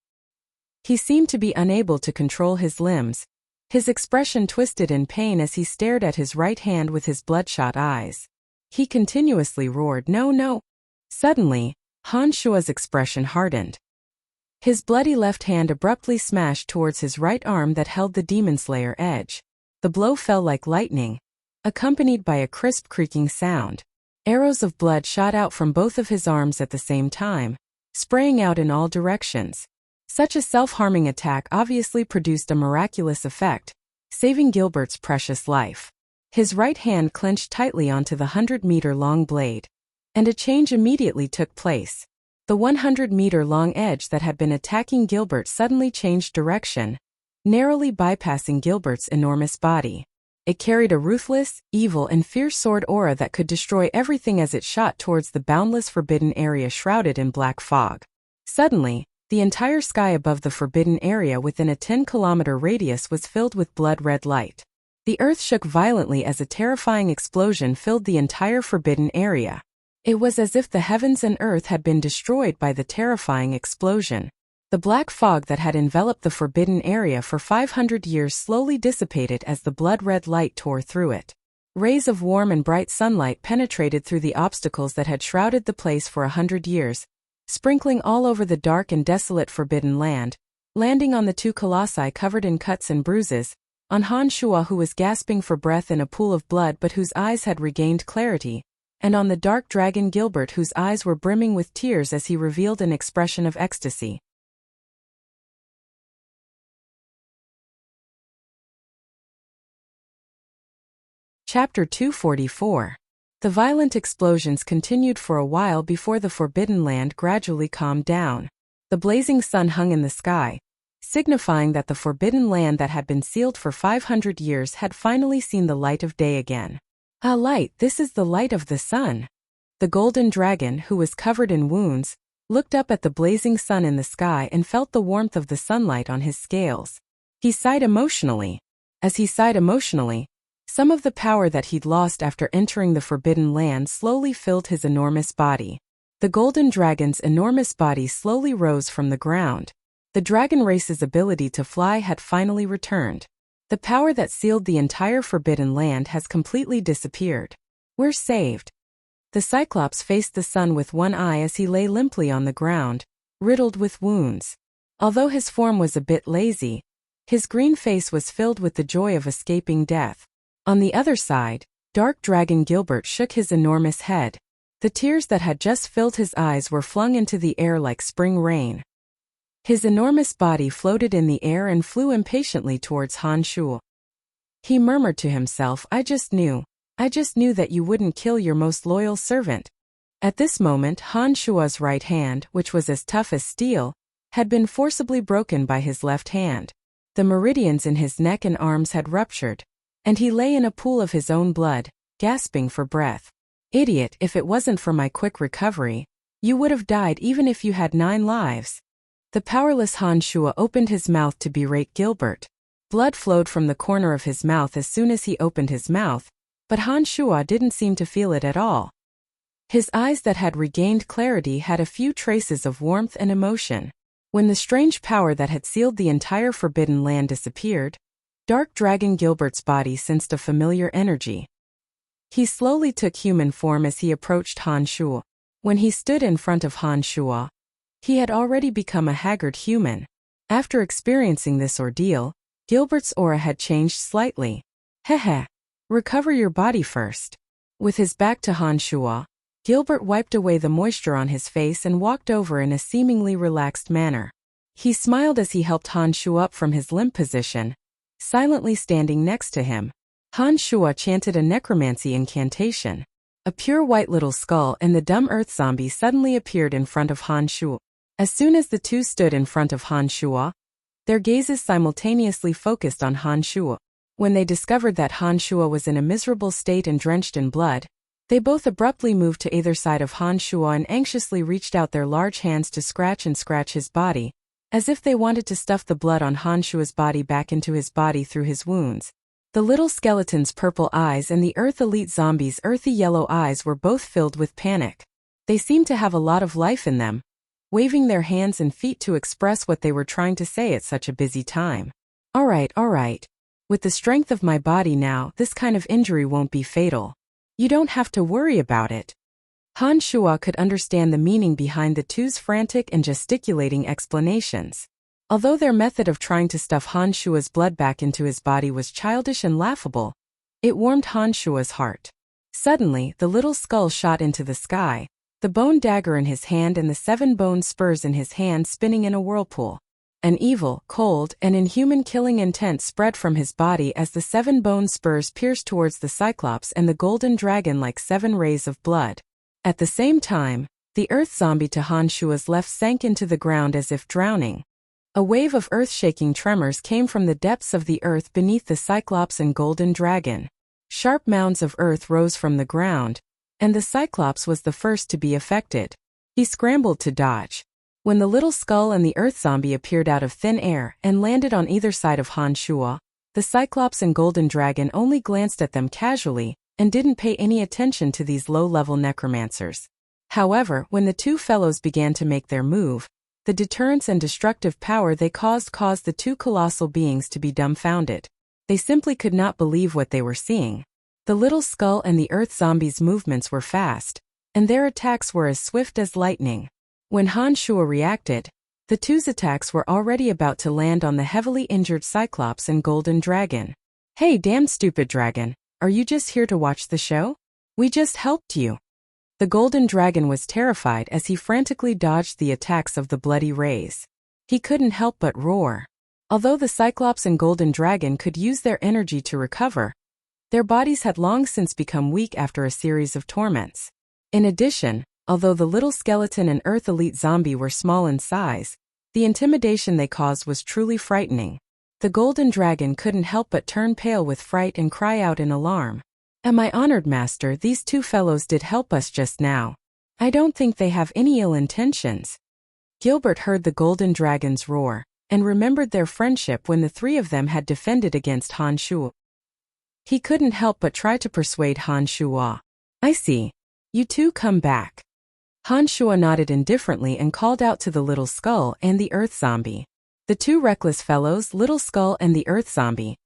He seemed to be unable to control his limbs, his expression twisted in pain as he stared at his right hand with his bloodshot eyes. He continuously roared, "No, no!" Suddenly, Han Shuo's expression hardened. His bloody left hand abruptly smashed towards his right arm that held the Demon Slayer edge. The blow fell like lightning, accompanied by a crisp creaking sound. Arrows of blood shot out from both of his arms at the same time, spraying out in all directions. Such a self-harming attack obviously produced a miraculous effect, saving Gilbert's precious life. His right hand clenched tightly onto the 100-meter-long blade, and a change immediately took place. The 100-meter-long edge that had been attacking Gilbert suddenly changed direction, narrowly bypassing Gilbert's enormous body. It carried a ruthless, evil, and fierce sword aura that could destroy everything as it shot towards the boundless forbidden area shrouded in black fog. Suddenly, the entire sky above the forbidden area within a 10-kilometer radius was filled with blood-red light. The earth shook violently as a terrifying explosion filled the entire forbidden area. It was as if the heavens and earth had been destroyed by the terrifying explosion. The black fog that had enveloped the forbidden area for 500 years slowly dissipated as the blood-red light tore through it. Rays of warm and bright sunlight penetrated through the obstacles that had shrouded the place for 100 years, sprinkling all over the dark and desolate forbidden land, landing on the two colossi covered in cuts and bruises, on Han Shuo who was gasping for breath in a pool of blood but whose eyes had regained clarity, and on the dark dragon Gilbert whose eyes were brimming with tears as he revealed an expression of ecstasy. Chapter 244. The violent explosions continued for a while before the forbidden land gradually calmed down. The blazing sun hung in the sky, signifying that the forbidden land that had been sealed for 500 years had finally seen the light of day again. "Ah, light, this is the light of the sun." The golden dragon, who was covered in wounds, looked up at the blazing sun in the sky and felt the warmth of the sunlight on his scales. He sighed emotionally. As he sighed emotionally, some of the power that he'd lost after entering the forbidden land slowly filled his enormous body. The golden dragon's enormous body slowly rose from the ground. The dragon race's ability to fly had finally returned. The power that sealed the entire forbidden land has completely disappeared. "We're saved." The Cyclops faced the sun with one eye as he lay limply on the ground, riddled with wounds. Although his form was a bit lazy, his green face was filled with the joy of escaping death. On the other side, Dark Dragon Gilbert shook his enormous head. The tears that had just filled his eyes were flung into the air like spring rain. His enormous body floated in the air and flew impatiently towards Han Shuo. He murmured to himself, I just knew that you wouldn't kill your most loyal servant." At this moment, Han Shuo's right hand, which was as tough as steel, had been forcibly broken by his left hand. The meridians in his neck and arms had ruptured, and he lay in a pool of his own blood, gasping for breath. "Idiot, if it wasn't for my quick recovery, you would have died even if you had 9 lives." The powerless Han Shuo opened his mouth to berate Gilbert. Blood flowed from the corner of his mouth as soon as he opened his mouth, but Han Shuo didn't seem to feel it at all. His eyes that had regained clarity had a few traces of warmth and emotion. When the strange power that had sealed the entire forbidden land disappeared, Dark Dragon Gilbert's body sensed a familiar energy. He slowly took human form as he approached Han Shuo. When he stood in front of Han Shuo, he had already become a haggard human. After experiencing this ordeal, Gilbert's aura had changed slightly. "Hehe. Recover your body first." With his back to Han Shuo, Gilbert wiped away the moisture on his face and walked over in a seemingly relaxed manner. He smiled as he helped Han Shuo up from his limp position, silently standing next to him. Han Shuo chanted a necromancy incantation. A pure white little skull and the dumb earth zombie suddenly appeared in front of Han Shuo. As soon as the two stood in front of Han Shuo, their gazes simultaneously focused on Han Shuo. When they discovered that Han Shuo was in a miserable state and drenched in blood, they both abruptly moved to either side of Han Shuo and anxiously reached out their large hands to scratch his body, as if they wanted to stuff the blood on Han Shuo's body back into his body through his wounds. The little skeleton's purple eyes and the Earth Elite zombie's earthy yellow eyes were both filled with panic. They seemed to have a lot of life in them, waving their hands and feet to express what they were trying to say at such a busy time. All right. With the strength of my body now, this kind of injury won't be fatal. You don't have to worry about it. Han Shuo could understand the meaning behind the two's frantic and gesticulating explanations. Although their method of trying to stuff Han Shuo's blood back into his body was childish and laughable, it warmed Han Shuo's heart. Suddenly, the little skull shot into the sky, the bone dagger in his hand and the 7 bone spurs in his hand spinning in a whirlpool. An evil, cold, and inhuman killing intent spread from his body as the 7 bone spurs pierced towards the Cyclops and the golden dragon like 7 rays of blood. At the same time, the earth zombie to Han Shuo's left sank into the ground as if drowning. A wave of earth-shaking tremors came from the depths of the earth beneath the Cyclops and golden dragon. Sharp mounds of earth rose from the ground, and the Cyclops was the first to be affected. He scrambled to dodge. When the little skull and the earth zombie appeared out of thin air and landed on either side of Han Shuo, the Cyclops and golden dragon only glanced at them casually and didn't pay any attention to these low-level necromancers. However, when the two fellows began to make their move, the deterrence and destructive power they caused the two colossal beings to be dumbfounded. They simply could not believe what they were seeing. The little skull and the earth zombies' movements were fast, and their attacks were as swift as lightning. When Han Shuo reacted, the two's attacks were already about to land on the heavily injured Cyclops and golden dragon. Hey, damn stupid dragon, are you just here to watch the show? We just helped you. The golden dragon was terrified as he frantically dodged the attacks of the bloody rays. He couldn't help but roar. Although the Cyclops and golden dragon could use their energy to recover, their bodies had long since become weak after a series of torments. In addition, although the little skeleton and earth elite zombie were small in size, the intimidation they caused was truly frightening. The golden dragon couldn't help but turn pale with fright and cry out in alarm. Am I honored, master? These two fellows did help us just now. I don't think they have any ill intentions. Gilbert heard the golden dragon's roar, and remembered their friendship when the 3 of them had defended against Han Shuo. He couldn't help but try to persuade Han Shuo. I see. You two come back. Han Shuo nodded indifferently and called out to the little skull and the earth zombie. The 2 reckless fellows, little skull and the earth zombie,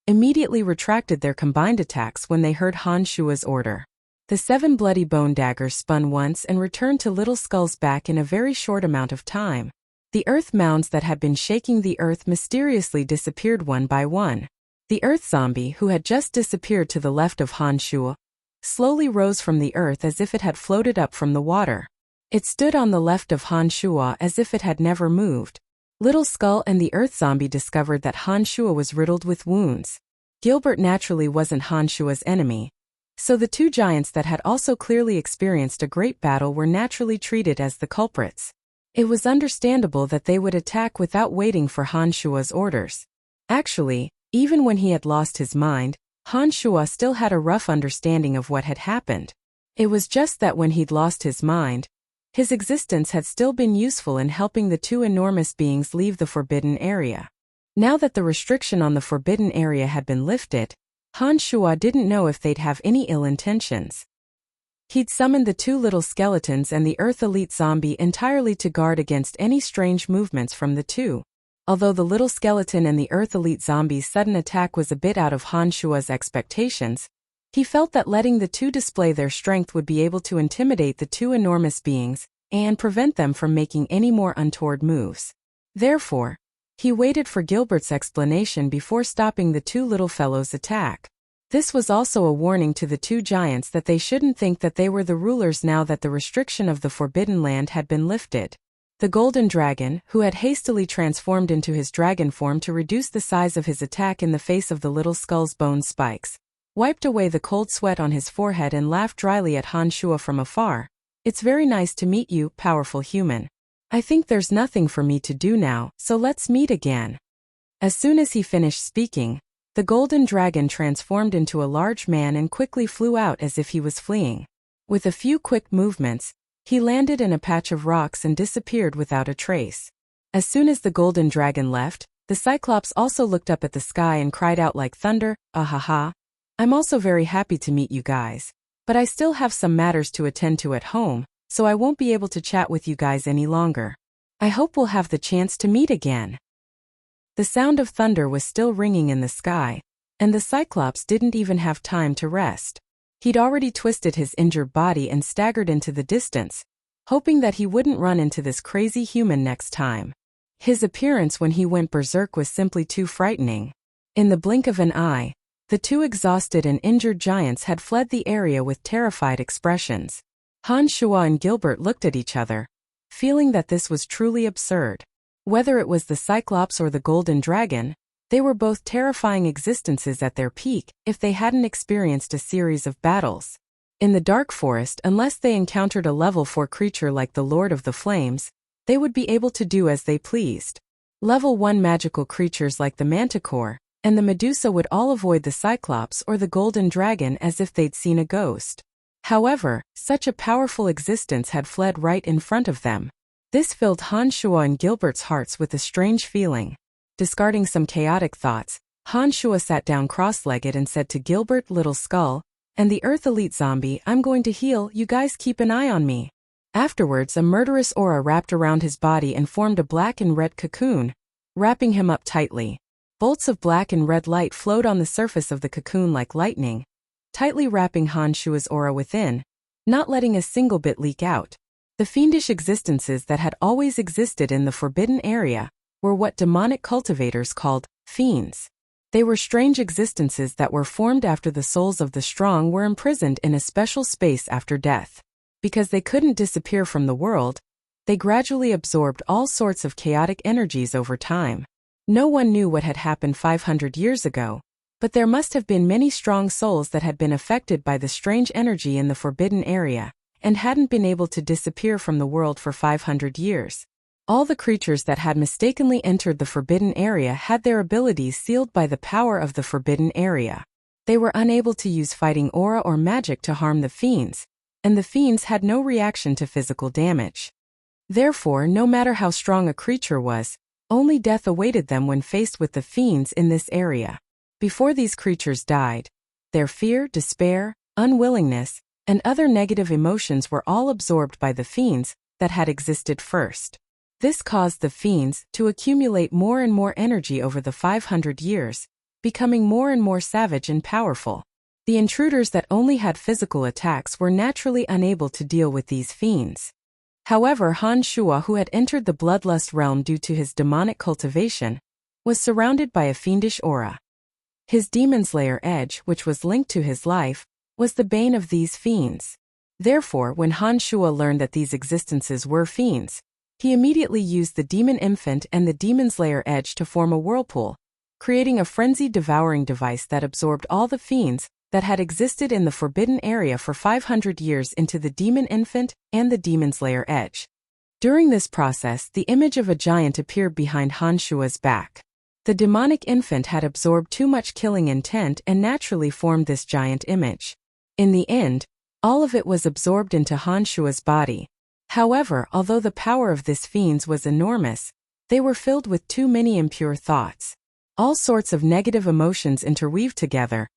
immediately retracted their combined attacks when they heard Han Shuo's order. The 7 bloody bone daggers spun once and returned to Little Skull's back in a very short amount of time. The earth mounds that had been shaking the earth mysteriously disappeared one by one. The earth zombie, who had just disappeared to the left of Han Shuo, slowly rose from the earth as if it had floated up from the water. It stood on the left of Han Shuo as if it had never moved. Little Skull and the earth zombie discovered that Han Shuo was riddled with wounds. Gilbert naturally wasn't Han Shuo's enemy, so the 2 giants that had also clearly experienced a great battle were naturally treated as the culprits. It was understandable that they would attack without waiting for Han Shuo's orders. Actually, even when he had lost his mind, Han Shuo still had a rough understanding of what had happened. It was just that when he'd lost his mind, his existence had still been useful in helping the 2 enormous beings leave the forbidden area. Now that the restriction on the forbidden area had been lifted, Han Shuo didn't know if they'd have any ill intentions. He'd summoned the 2 little skeletons and the Earth Elite zombie entirely to guard against any strange movements from the 2. Although the little skeleton and the Earth Elite zombie's sudden attack was a bit out of Han Shuo's expectations, he felt that letting the 2 display their strength would be able to intimidate the 2 enormous beings and prevent them from making any more untoward moves. Therefore, he waited for Gilbert's explanation before stopping the 2 little fellows' attack. This was also a warning to the 2 giants that they shouldn't think that they were the rulers now that the restriction of the Forbidden Land had been lifted. The golden dragon, who had hastily transformed into his dragon form to reduce the size of his attack in the face of the little skull's bone spikes, wiped away the cold sweat on his forehead and laughed dryly at Han Shuo from afar. It's very nice to meet you, powerful human. I think there's nothing for me to do now, so let's meet again. As soon as he finished speaking, the golden dragon transformed into a large man and quickly flew out as if he was fleeing. With a few quick movements, he landed in a patch of rocks and disappeared without a trace. As soon as the golden dragon left, the Cyclops also looked up at the sky and cried out like thunder, "Ahaha! I'm also very happy to meet you guys. But I still have some matters to attend to at home, so I won't be able to chat with you guys any longer. I hope we'll have the chance to meet again." The sound of thunder was still ringing in the sky, and the Cyclops didn't even have time to rest. He'd already twisted his injured body and staggered into the distance, hoping that he wouldn't run into this crazy human next time. His appearance when he went berserk was simply too frightening. In the blink of an eye, the two exhausted and injured giants had fled the area with terrified expressions. Han Shuo and Gilbert looked at each other, feeling that this was truly absurd. Whether it was the Cyclops or the Golden Dragon, they were both terrifying existences at their peak if they hadn't experienced a series of battles. In the dark forest, unless they encountered a level 4 creature like the Lord of the Flames, they would be able to do as they pleased. Level 1 magical creatures like the Manticore and the Medusa would all avoid the Cyclops or the Golden Dragon as if they'd seen a ghost. However, such a powerful existence had fled right in front of them. This filled Han Shuo and Gilbert's hearts with a strange feeling. Discarding some chaotic thoughts, Han Shuo sat down cross-legged and said to Gilbert, "Little Skull, and the Earth Elite Zombie, I'm going to heal, you guys keep an eye on me." Afterwards, a murderous aura wrapped around his body and formed a black and red cocoon, wrapping him up tightly. Bolts of black and red light flowed on the surface of the cocoon like lightning, tightly wrapping Han Shuo's aura within, not letting a single bit leak out. The fiendish existences that had always existed in the forbidden area were what demonic cultivators called fiends. They were strange existences that were formed after the souls of the strong were imprisoned in a special space after death. Because they couldn't disappear from the world, they gradually absorbed all sorts of chaotic energies over time. No one knew what had happened 500 years ago, but there must have been many strong souls that had been affected by the strange energy in the forbidden area, and hadn't been able to disappear from the world for 500 years. All the creatures that had mistakenly entered the forbidden area had their abilities sealed by the power of the forbidden area. They were unable to use fighting aura or magic to harm the fiends, and the fiends had no reaction to physical damage. Therefore, no matter how strong a creature was, only death awaited them when faced with the fiends in this area. Before these creatures died, their fear, despair, unwillingness, and other negative emotions were all absorbed by the fiends that had existed first. This caused the fiends to accumulate more and more energy over the 500 years, becoming more and more savage and powerful. The intruders that only had physical attacks were naturally unable to deal with these fiends. However, Han Shuo, who had entered the bloodlust realm due to his demonic cultivation, was surrounded by a fiendish aura. His demon slayer edge, which was linked to his life, was the bane of these fiends. Therefore, when Han Shuo learned that these existences were fiends, he immediately used the demon infant and the demon slayer edge to form a whirlpool, creating a frenzied devouring device that absorbed all the fiends that had existed in the forbidden area for 500 years into the demon infant and the demon slayer edge. During this process, the image of a giant appeared behind Han Shuo's back. The demonic infant had absorbed too much killing intent and naturally formed this giant image. In the end, all of it was absorbed into Han Shuo's body. However, although the power of this fiends was enormous, they were filled with too many impure thoughts. All sorts of negative emotions interweaved together,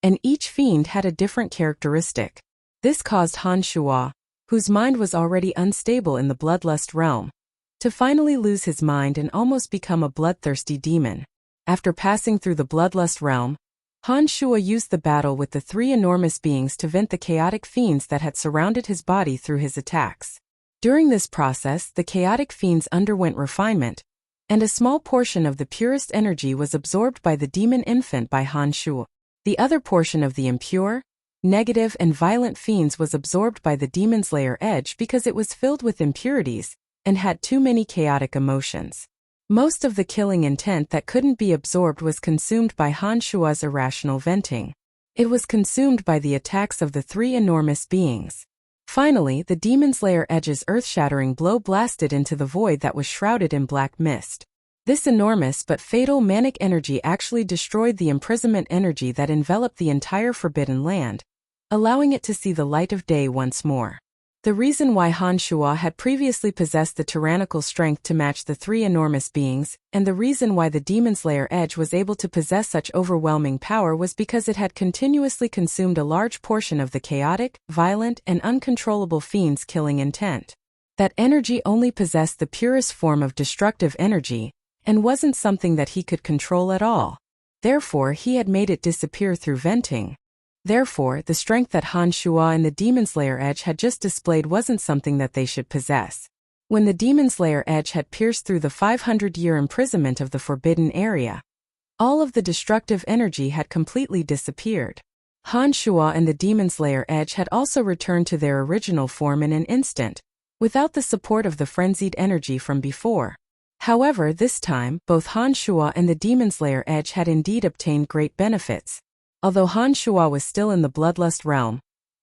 and each fiend had a different characteristic. This caused Han Shuo, whose mind was already unstable in the bloodlust realm, to finally lose his mind and almost become a bloodthirsty demon. After passing through the bloodlust realm, Han Shuo used the battle with the three enormous beings to vent the chaotic fiends that had surrounded his body through his attacks. During this process, the chaotic fiends underwent refinement, and a small portion of the purest energy was absorbed by the demon infant by Han Shuo. The other portion of the impure, negative and violent fiends was absorbed by the demon slayer edge because it was filled with impurities and had too many chaotic emotions. Most of the killing intent that couldn't be absorbed was consumed by Han Shuo's irrational venting. It was consumed by the attacks of the three enormous beings. Finally, the demon slayer edge's earth-shattering blow blasted into the void that was shrouded in black mist. This enormous but fatal manic energy actually destroyed the imprisonment energy that enveloped the entire forbidden land, allowing it to see the light of day once more. The reason why Han Shuo had previously possessed the tyrannical strength to match the three enormous beings, and the reason why the Demon Slayer Edge was able to possess such overwhelming power was because it had continuously consumed a large portion of the chaotic, violent, and uncontrollable fiend's killing intent. That energy only possessed the purest form of destructive energy, and wasn't something that he could control at all. Therefore, he had made it disappear through venting. Therefore, the strength that Han Shuo and the Demon Slayer Edge had just displayed wasn't something that they should possess. When the Demon Slayer Edge had pierced through the 500-year imprisonment of the Forbidden Area, all of the destructive energy had completely disappeared. Han Shuo and the Demon Slayer Edge had also returned to their original form in an instant, without the support of the frenzied energy from before. However, this time, both Han Shuo and the Demon Slayer Edge had indeed obtained great benefits. Although Han Shuo was still in the bloodlust realm,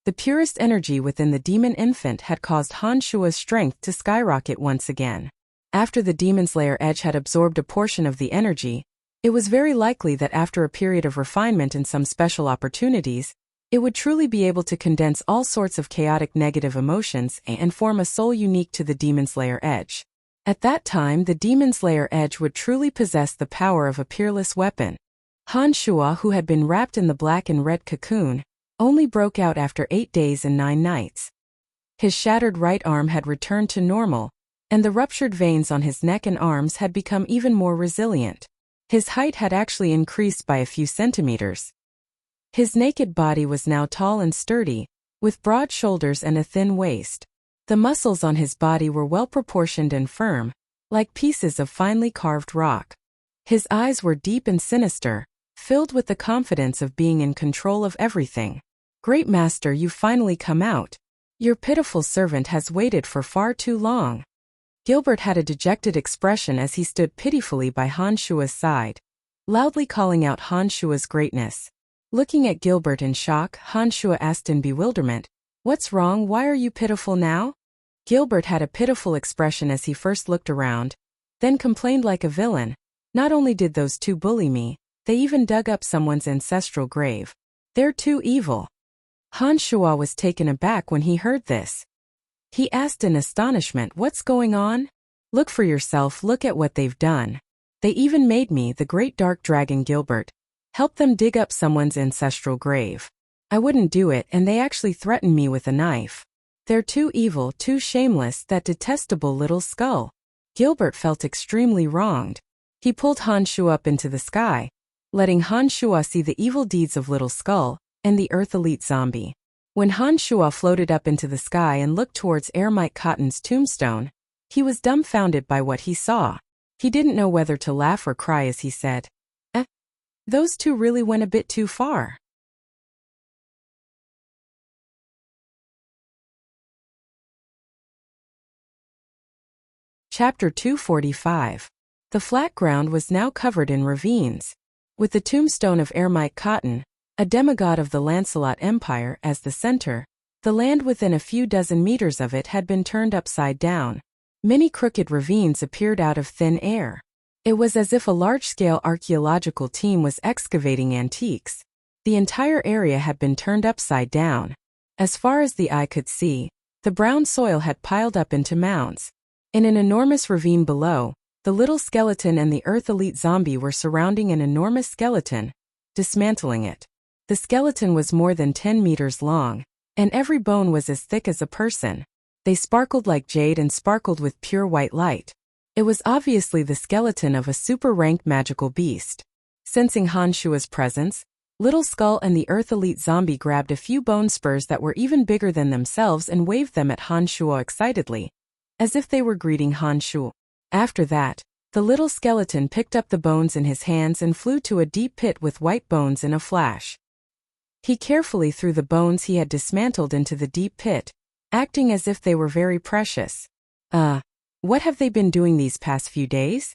the purest energy within the demon infant had caused Han Shuo's strength to skyrocket once again. After the Demon Slayer Edge had absorbed a portion of the energy, it was very likely that after a period of refinement and some special opportunities, it would truly be able to condense all sorts of chaotic negative emotions and form a soul unique to the Demon Slayer Edge. At that time, the Demon Slayer Edge would truly possess the power of a peerless weapon. Han Shuo, who had been wrapped in the black and red cocoon, only broke out after 8 days and 9 nights. His shattered right arm had returned to normal, and the ruptured veins on his neck and arms had become even more resilient. His height had actually increased by a few centimeters. His naked body was now tall and sturdy, with broad shoulders and a thin waist. The muscles on his body were well proportioned and firm, like pieces of finely carved rock. His eyes were deep and sinister, filled with the confidence of being in control of everything. "Great Master, you've finally come out. Your pitiful servant has waited for far too long." Gilbert had a dejected expression as he stood pitifully by Han Shuo's side, loudly calling out Han Shuo's greatness. Looking at Gilbert in shock, Han Shuo asked in bewilderment, "What's wrong? Why are you pitiful now?" Gilbert had a pitiful expression as he first looked around, then complained like a villain, "Not only did those two bully me, they even dug up someone's ancestral grave. They're too evil." Han Shuo was taken aback when he heard this. He asked in astonishment, "What's going on?" "Look for yourself, look at what they've done. They even made me, the great dark dragon Gilbert, help them dig up someone's ancestral grave. I wouldn't do it, and they actually threatened me with a knife. They're too evil, too shameless, that detestable little skull." Gilbert felt extremely wronged. He pulled Han Shuo up into the sky, letting Han Shuo see the evil deeds of Little Skull and the Earth Elite Zombie. When Han Shuo floated up into the sky and looked towards Mike Cotton's tombstone, he was dumbfounded by what he saw. He didn't know whether to laugh or cry as he said, "Those two really went a bit too far." Chapter 245. The flat ground was now covered in ravines. With the tombstone of Mike Cotton, a demigod of the Lancelot Empire, as the center, the land within a few dozen meters of it had been turned upside down. Many crooked ravines appeared out of thin air. It was as if a large-scale archaeological team was excavating antiques. The entire area had been turned upside down. As far as the eye could see, the brown soil had piled up into mounds. In an enormous ravine below, the little skeleton and the Earth Elite Zombie were surrounding an enormous skeleton, dismantling it. The skeleton was more than 10 meters long, and every bone was as thick as a person. They sparkled like jade and sparkled with pure white light. It was obviously the skeleton of a super-ranked magical beast. Sensing Han Shuo's presence, Little Skull and the Earth Elite Zombie grabbed a few bone spurs that were even bigger than themselves and waved them at Han Shuo excitedly, as if they were greeting Han Shuo. After that, the little skeleton picked up the bones in his hands and flew to a deep pit with white bones in a flash. He carefully threw the bones he had dismantled into the deep pit, acting as if they were very precious. What have they been doing these past few days?"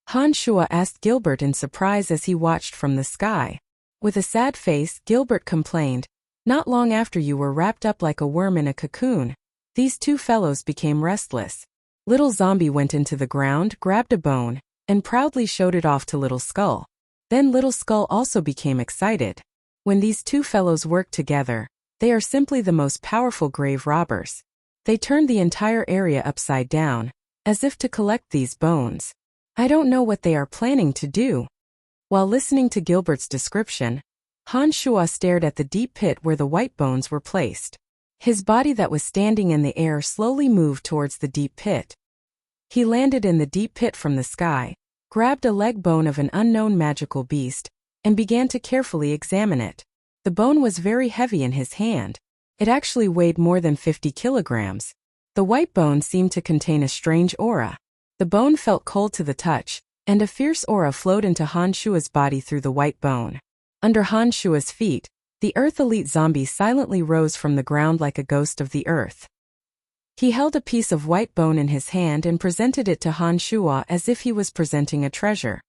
Han Shuo asked Gilbert in surprise as he watched from the sky. With a sad face, Gilbert complained, "Not long after you were wrapped up like a worm in a cocoon, these two fellows became restless." Little Zombie went into the ground, grabbed a bone, and proudly showed it off to Little Skull. Then Little Skull also became excited. When these two fellows work together, they are simply the most powerful grave robbers. They turned the entire area upside down, as if to collect these bones. I don't know what they are planning to do. While listening to Gilbert's description, Han Shuo stared at the deep pit where the white bones were placed. His body that was standing in the air slowly moved towards the deep pit. He landed in the deep pit from the sky, grabbed a leg bone of an unknown magical beast, and began to carefully examine it. The bone was very heavy in his hand. It actually weighed more than 50 kilograms. The white bone seemed to contain a strange aura. The bone felt cold to the touch, and a fierce aura flowed into Han Shuo's body through the white bone. Under Han Shuo's feet, the Earth Elite zombie silently rose from the ground like a ghost of the earth. He held a piece of white bone in his hand and presented it to Han Shuo as if he was presenting a treasure.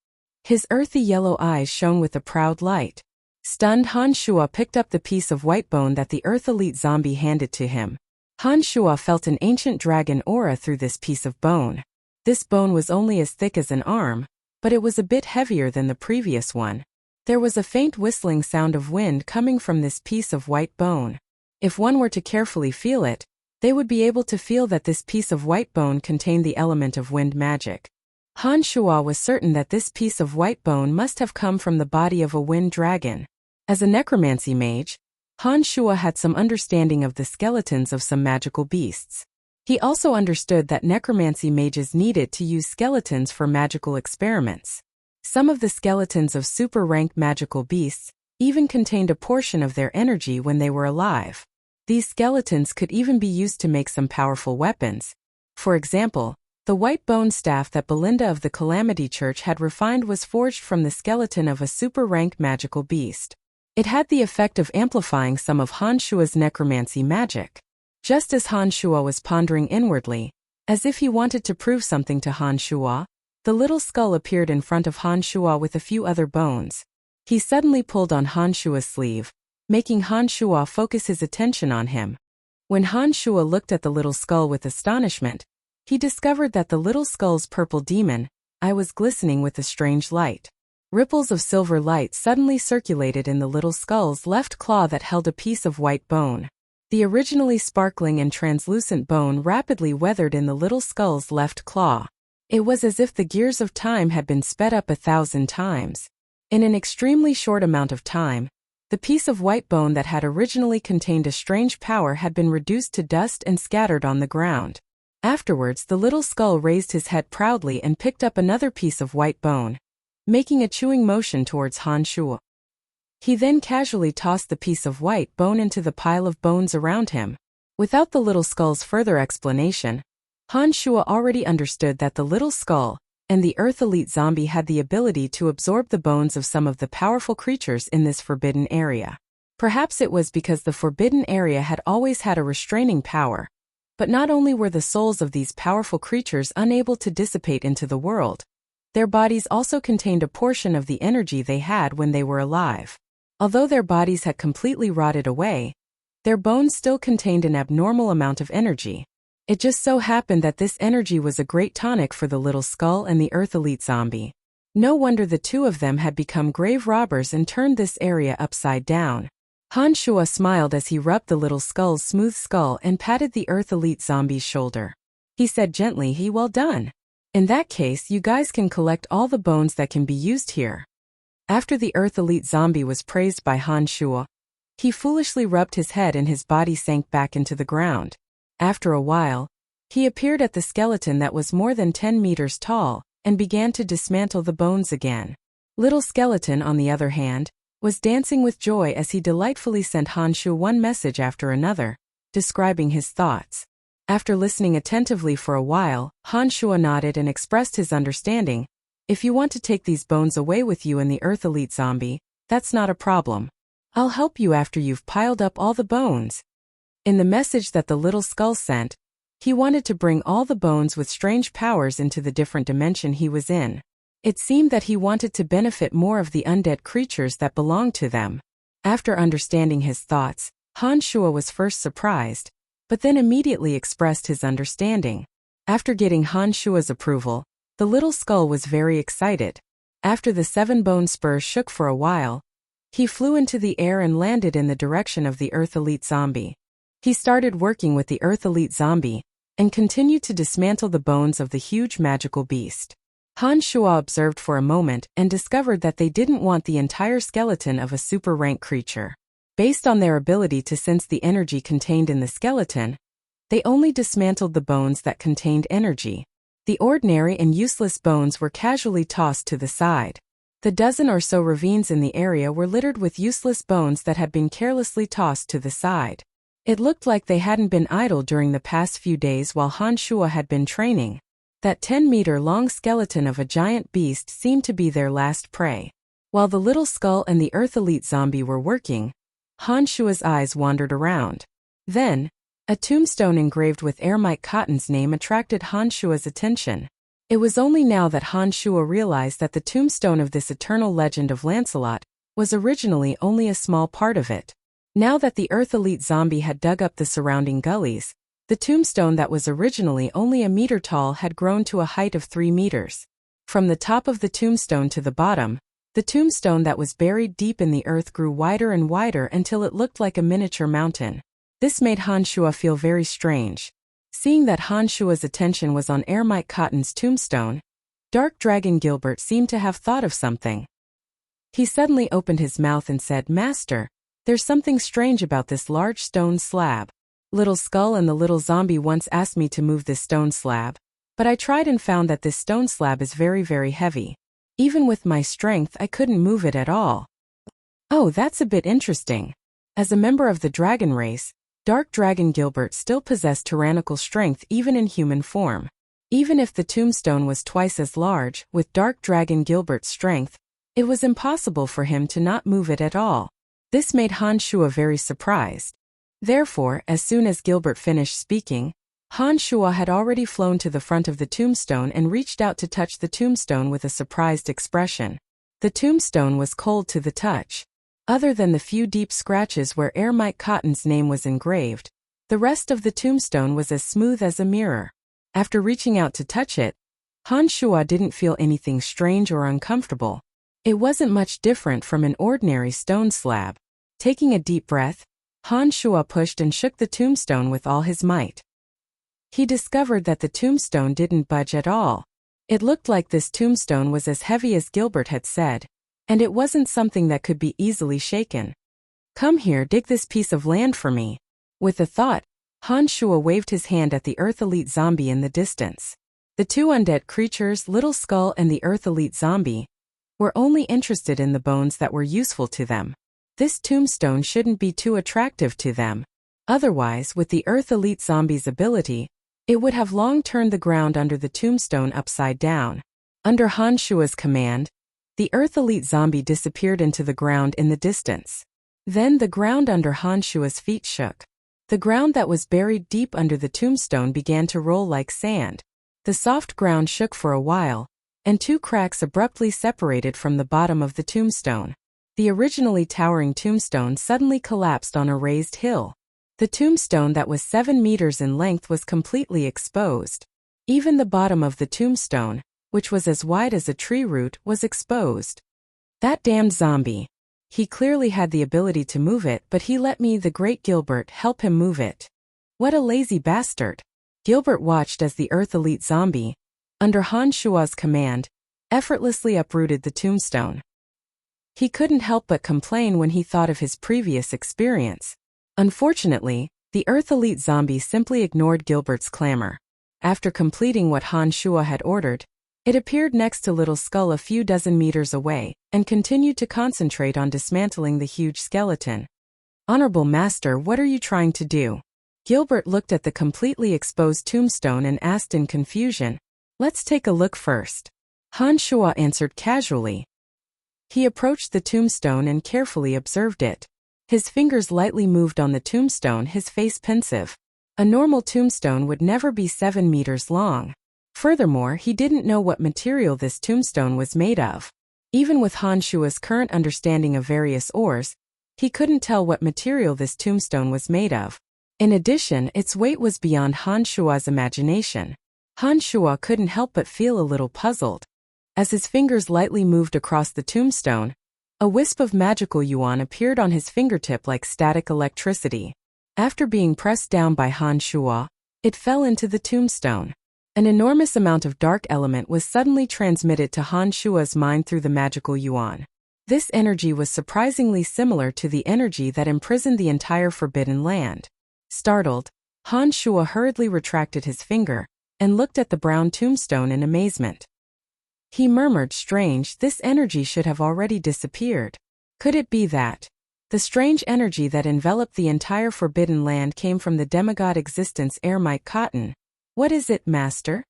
His earthy yellow eyes shone with a proud light. Stunned, Han Shuo picked up the piece of white bone that the Earth Elite zombie handed to him. Han Shuo felt an ancient dragon aura through this piece of bone. This bone was only as thick as an arm, but it was a bit heavier than the previous one. There was a faint whistling sound of wind coming from this piece of white bone. If one were to carefully feel it, they would be able to feel that this piece of white bone contained the element of wind magic. Han Shuo was certain that this piece of white bone must have come from the body of a wind dragon. As a necromancy mage, Han Shuo had some understanding of the skeletons of some magical beasts. He also understood that necromancy mages needed to use skeletons for magical experiments. Some of the skeletons of super-ranked magical beasts even contained a portion of their energy when they were alive. These skeletons could even be used to make some powerful weapons. For example, the white bone staff that Belinda of the Calamity Church had refined was forged from the skeleton of a super-ranked magical beast. It had the effect of amplifying some of Han Shuo's necromancy magic. Just as Han Shuo was pondering inwardly, as if he wanted to prove something to Han Shuo, the little skull appeared in front of Han Shuo with a few other bones. He suddenly pulled on Han Shuo's sleeve, making Han Shuo focus his attention on him. When Han Shuo looked at the little skull with astonishment, he discovered that the little skull's purple demon eye was glistening with a strange light. Ripples of silver light suddenly circulated in the little skull's left claw that held a piece of white bone. The originally sparkling and translucent bone rapidly weathered in the little skull's left claw. It was as if the gears of time had been sped up 1,000 times. In an extremely short amount of time, the piece of white bone that had originally contained a strange power had been reduced to dust and scattered on the ground. Afterwards, the little skull raised his head proudly and picked up another piece of white bone, making a chewing motion towards Han Shuo. He then casually tossed the piece of white bone into the pile of bones around him. Without the little skull's further explanation, Han Shuo already understood that the little skull and the Earth Elite zombie had the ability to absorb the bones of some of the powerful creatures in this forbidden area. Perhaps it was because the forbidden area had always had a restraining power. But not only were the souls of these powerful creatures unable to dissipate into the world, their bodies also contained a portion of the energy they had when they were alive. Although their bodies had completely rotted away, their bones still contained an abnormal amount of energy. It just so happened that this energy was a great tonic for the little skull and the Earth Elite zombie. No wonder the two of them had become grave robbers and turned this area upside down. Han Shuo smiled as he rubbed the little skull's smooth skull and patted the Earth Elite zombie's shoulder. He said gently, "Well done. In that case, you guys can collect all the bones that can be used here." After the Earth Elite zombie was praised by Han Shuo, he foolishly rubbed his head and his body sank back into the ground. After a while, he appeared at the skeleton that was more than 10 meters tall and began to dismantle the bones again. Little Skeleton, on the other hand, was dancing with joy as he delightfully sent Han Shuo one message after another, describing his thoughts. After listening attentively for a while, Han Shuo nodded and expressed his understanding. "If you want to take these bones away with you and the Earth Elite zombie, that's not a problem. I'll help you after you've piled up all the bones." In the message that the little skull sent, he wanted to bring all the bones with strange powers into the different dimension he was in. It seemed that he wanted to benefit more of the undead creatures that belonged to them. After understanding his thoughts, Han Shuo was first surprised, but then immediately expressed his understanding. After getting Han Shuo's approval, the little skull was very excited. After the 7-bone spurs shook for a while, he flew into the air and landed in the direction of the Earth Elite zombie. He started working with the Earth Elite Zombie and continued to dismantle the bones of the huge magical beast. Han Shuo observed for a moment and discovered that they didn't want the entire skeleton of a super-rank creature. Based on their ability to sense the energy contained in the skeleton, they only dismantled the bones that contained energy. The ordinary and useless bones were casually tossed to the side. The dozen or so ravines in the area were littered with useless bones that had been carelessly tossed to the side. It looked like they hadn't been idle during the past few days while Han Shuo had been training. That 10-meter-long skeleton of a giant beast seemed to be their last prey. While the little skull and the Earth Elite Zombie were working, Han Shuo's eyes wandered around. Then, a tombstone engraved with Ermite Cotton's name attracted Han Shuo's attention. It was only now that Han Shuo realized that the tombstone of this eternal legend of Lancelot was originally only a small part of it. Now that the Earth Elite Zombie had dug up the surrounding gullies, the tombstone that was originally only a meter tall had grown to a height of 3 meters. From the top of the tombstone to the bottom, the tombstone that was buried deep in the earth grew wider and wider until it looked like a miniature mountain. This made Han Shuo feel very strange. Seeing that Han Shuo's attention was on Ermite Cotton's tombstone, Dark Dragon Gilbert seemed to have thought of something. He suddenly opened his mouth and said, "Master, there's something strange about this large stone slab. Little Skull and the little zombie once asked me to move this stone slab, but I tried and found that this stone slab is very, very heavy. Even with my strength, I couldn't move it at all." "Oh, that's a bit interesting." As a member of the dragon race, Dark Dragon Gilbert still possessed tyrannical strength even in human form. Even if the tombstone was twice as large, with Dark Dragon Gilbert's strength, it was impossible for him to not move it at all. This made Han Shuo very surprised. Therefore, as soon as Gilbert finished speaking, Han Shuo had already flown to the front of the tombstone and reached out to touch the tombstone with a surprised expression. The tombstone was cold to the touch. Other than the few deep scratches where Ermite Cotton's name was engraved, the rest of the tombstone was as smooth as a mirror. After reaching out to touch it, Han Shuo didn't feel anything strange or uncomfortable. It wasn't much different from an ordinary stone slab. Taking a deep breath, Han Shuo pushed and shook the tombstone with all his might. He discovered that the tombstone didn't budge at all. It looked like this tombstone was as heavy as Gilbert had said, and it wasn't something that could be easily shaken. "Come here, dig this piece of land for me." With a thought, Han Shuo waved his hand at the Earth Elite Zombie in the distance. The two undead creatures, Little Skull and the Earth Elite Zombie, were only interested in the bones that were useful to them. This tombstone shouldn't be too attractive to them. Otherwise, with the Earth Elite Zombie's ability, it would have long turned the ground under the tombstone upside down. Under Han Shuo's command, the Earth Elite Zombie disappeared into the ground in the distance. Then the ground under Han Shuo's feet shook. The ground that was buried deep under the tombstone began to roll like sand. The soft ground shook for a while, and two cracks abruptly separated from the bottom of the tombstone. The originally towering tombstone suddenly collapsed on a raised hill. The tombstone that was 7 meters in length was completely exposed. Even the bottom of the tombstone, which was as wide as a tree root, was exposed. "That damned zombie. He clearly had the ability to move it, but he let me, the great Gilbert, help him move it. What a lazy bastard." Gilbert watched as the Earth Elite Zombie, under Han Shuo's command, effortlessly uprooted the tombstone. He couldn't help but complain when he thought of his previous experience. Unfortunately, the Earth Elite Zombie simply ignored Gilbert's clamor. After completing what Han Shuo had ordered, it appeared next to Little Skull a few dozen meters away, and continued to concentrate on dismantling the huge skeleton. "Honorable Master, what are you trying to do?" Gilbert looked at the completely exposed tombstone and asked in confusion. "Let's take a look first." Han Shuo answered casually. He approached the tombstone and carefully observed it. His fingers lightly moved on the tombstone, his face pensive. A normal tombstone would never be 7 meters long. Furthermore, he didn't know what material this tombstone was made of. Even with Han Shuo's current understanding of various ores, he couldn't tell what material this tombstone was made of. In addition, its weight was beyond Han Shuo's imagination. Han Shuo couldn't help but feel a little puzzled. As his fingers lightly moved across the tombstone, a wisp of magical yuan appeared on his fingertip like static electricity. After being pressed down by Han Shuo, it fell into the tombstone. An enormous amount of dark element was suddenly transmitted to Han Shuo's mind through the magical yuan. This energy was surprisingly similar to the energy that imprisoned the entire Forbidden Land. Startled, Han Shuo hurriedly retracted his finger and looked at the brown tombstone in amazement. He murmured, "Strange, this energy should have already disappeared. Could it be that the strange energy that enveloped the entire Forbidden Land came from the demigod existence Ermite Cotton? What is it, master?"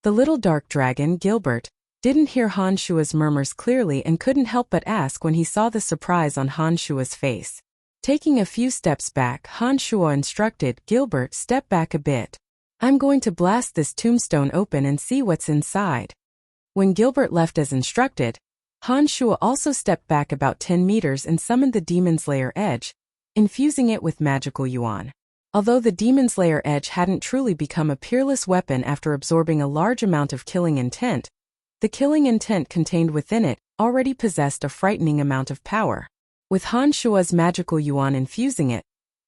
The little dark dragon, Gilbert, didn't hear Han Shuo's murmurs clearly and couldn't help but ask when he saw the surprise on Han Shuo's face. Taking a few steps back, Han Shuo instructed, "Gilbert, step back a bit. I'm going to blast this tombstone open and see what's inside." When Gilbert left as instructed, Han Shuo also stepped back about 10 meters and summoned the Demon's Lair Edge, infusing it with magical yuan. Although the Demon's Lair Edge hadn't truly become a peerless weapon after absorbing a large amount of killing intent, the killing intent contained within it already possessed a frightening amount of power. With Han Shuo's magical yuan infusing it,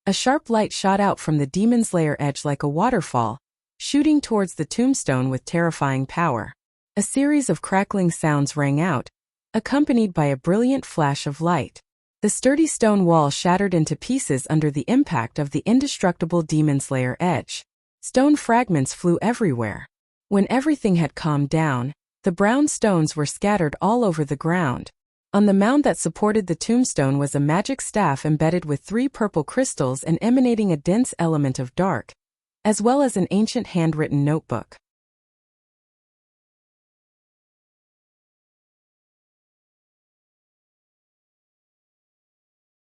a sharp light shot out from the Demon's Lair Edge like a waterfall, shooting towards the tombstone with terrifying power. A series of crackling sounds rang out, accompanied by a brilliant flash of light. The sturdy stone wall shattered into pieces under the impact of the indestructible Demon's Lair Edge. Stone fragments flew everywhere. When everything had calmed down, the brown stones were scattered all over the ground. On the mound that supported the tombstone was a magic staff embedded with 3 purple crystals and emanating a dense element of dark, as well as an ancient handwritten notebook.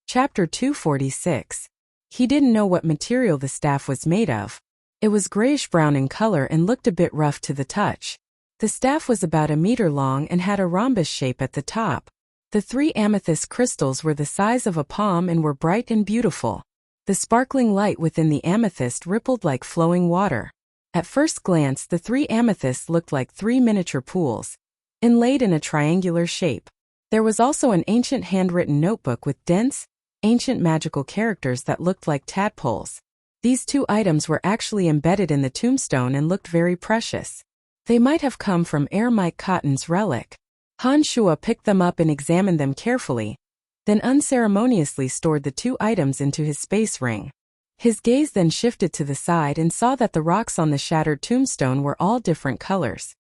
Chapter 246. He didn't know what material the staff was made of. It was grayish-brown in color and looked a bit rough to the touch. The staff was about a meter long and had a rhombus shape at the top. The 3 amethyst crystals were the size of a palm and were bright and beautiful. The sparkling light within the amethyst rippled like flowing water. At first glance, the 3 amethysts looked like 3 miniature pools, inlaid in a triangular shape. There was also an ancient handwritten notebook with dense, ancient magical characters that looked like tadpoles. These 2 items were actually embedded in the tombstone and looked very precious. They might have come from Ermite Cotton's relic. Han Shuo picked them up and examined them carefully, then unceremoniously stored the 2 items into his space ring. His gaze then shifted to the side and saw that the rocks on the shattered tombstone were all different colors.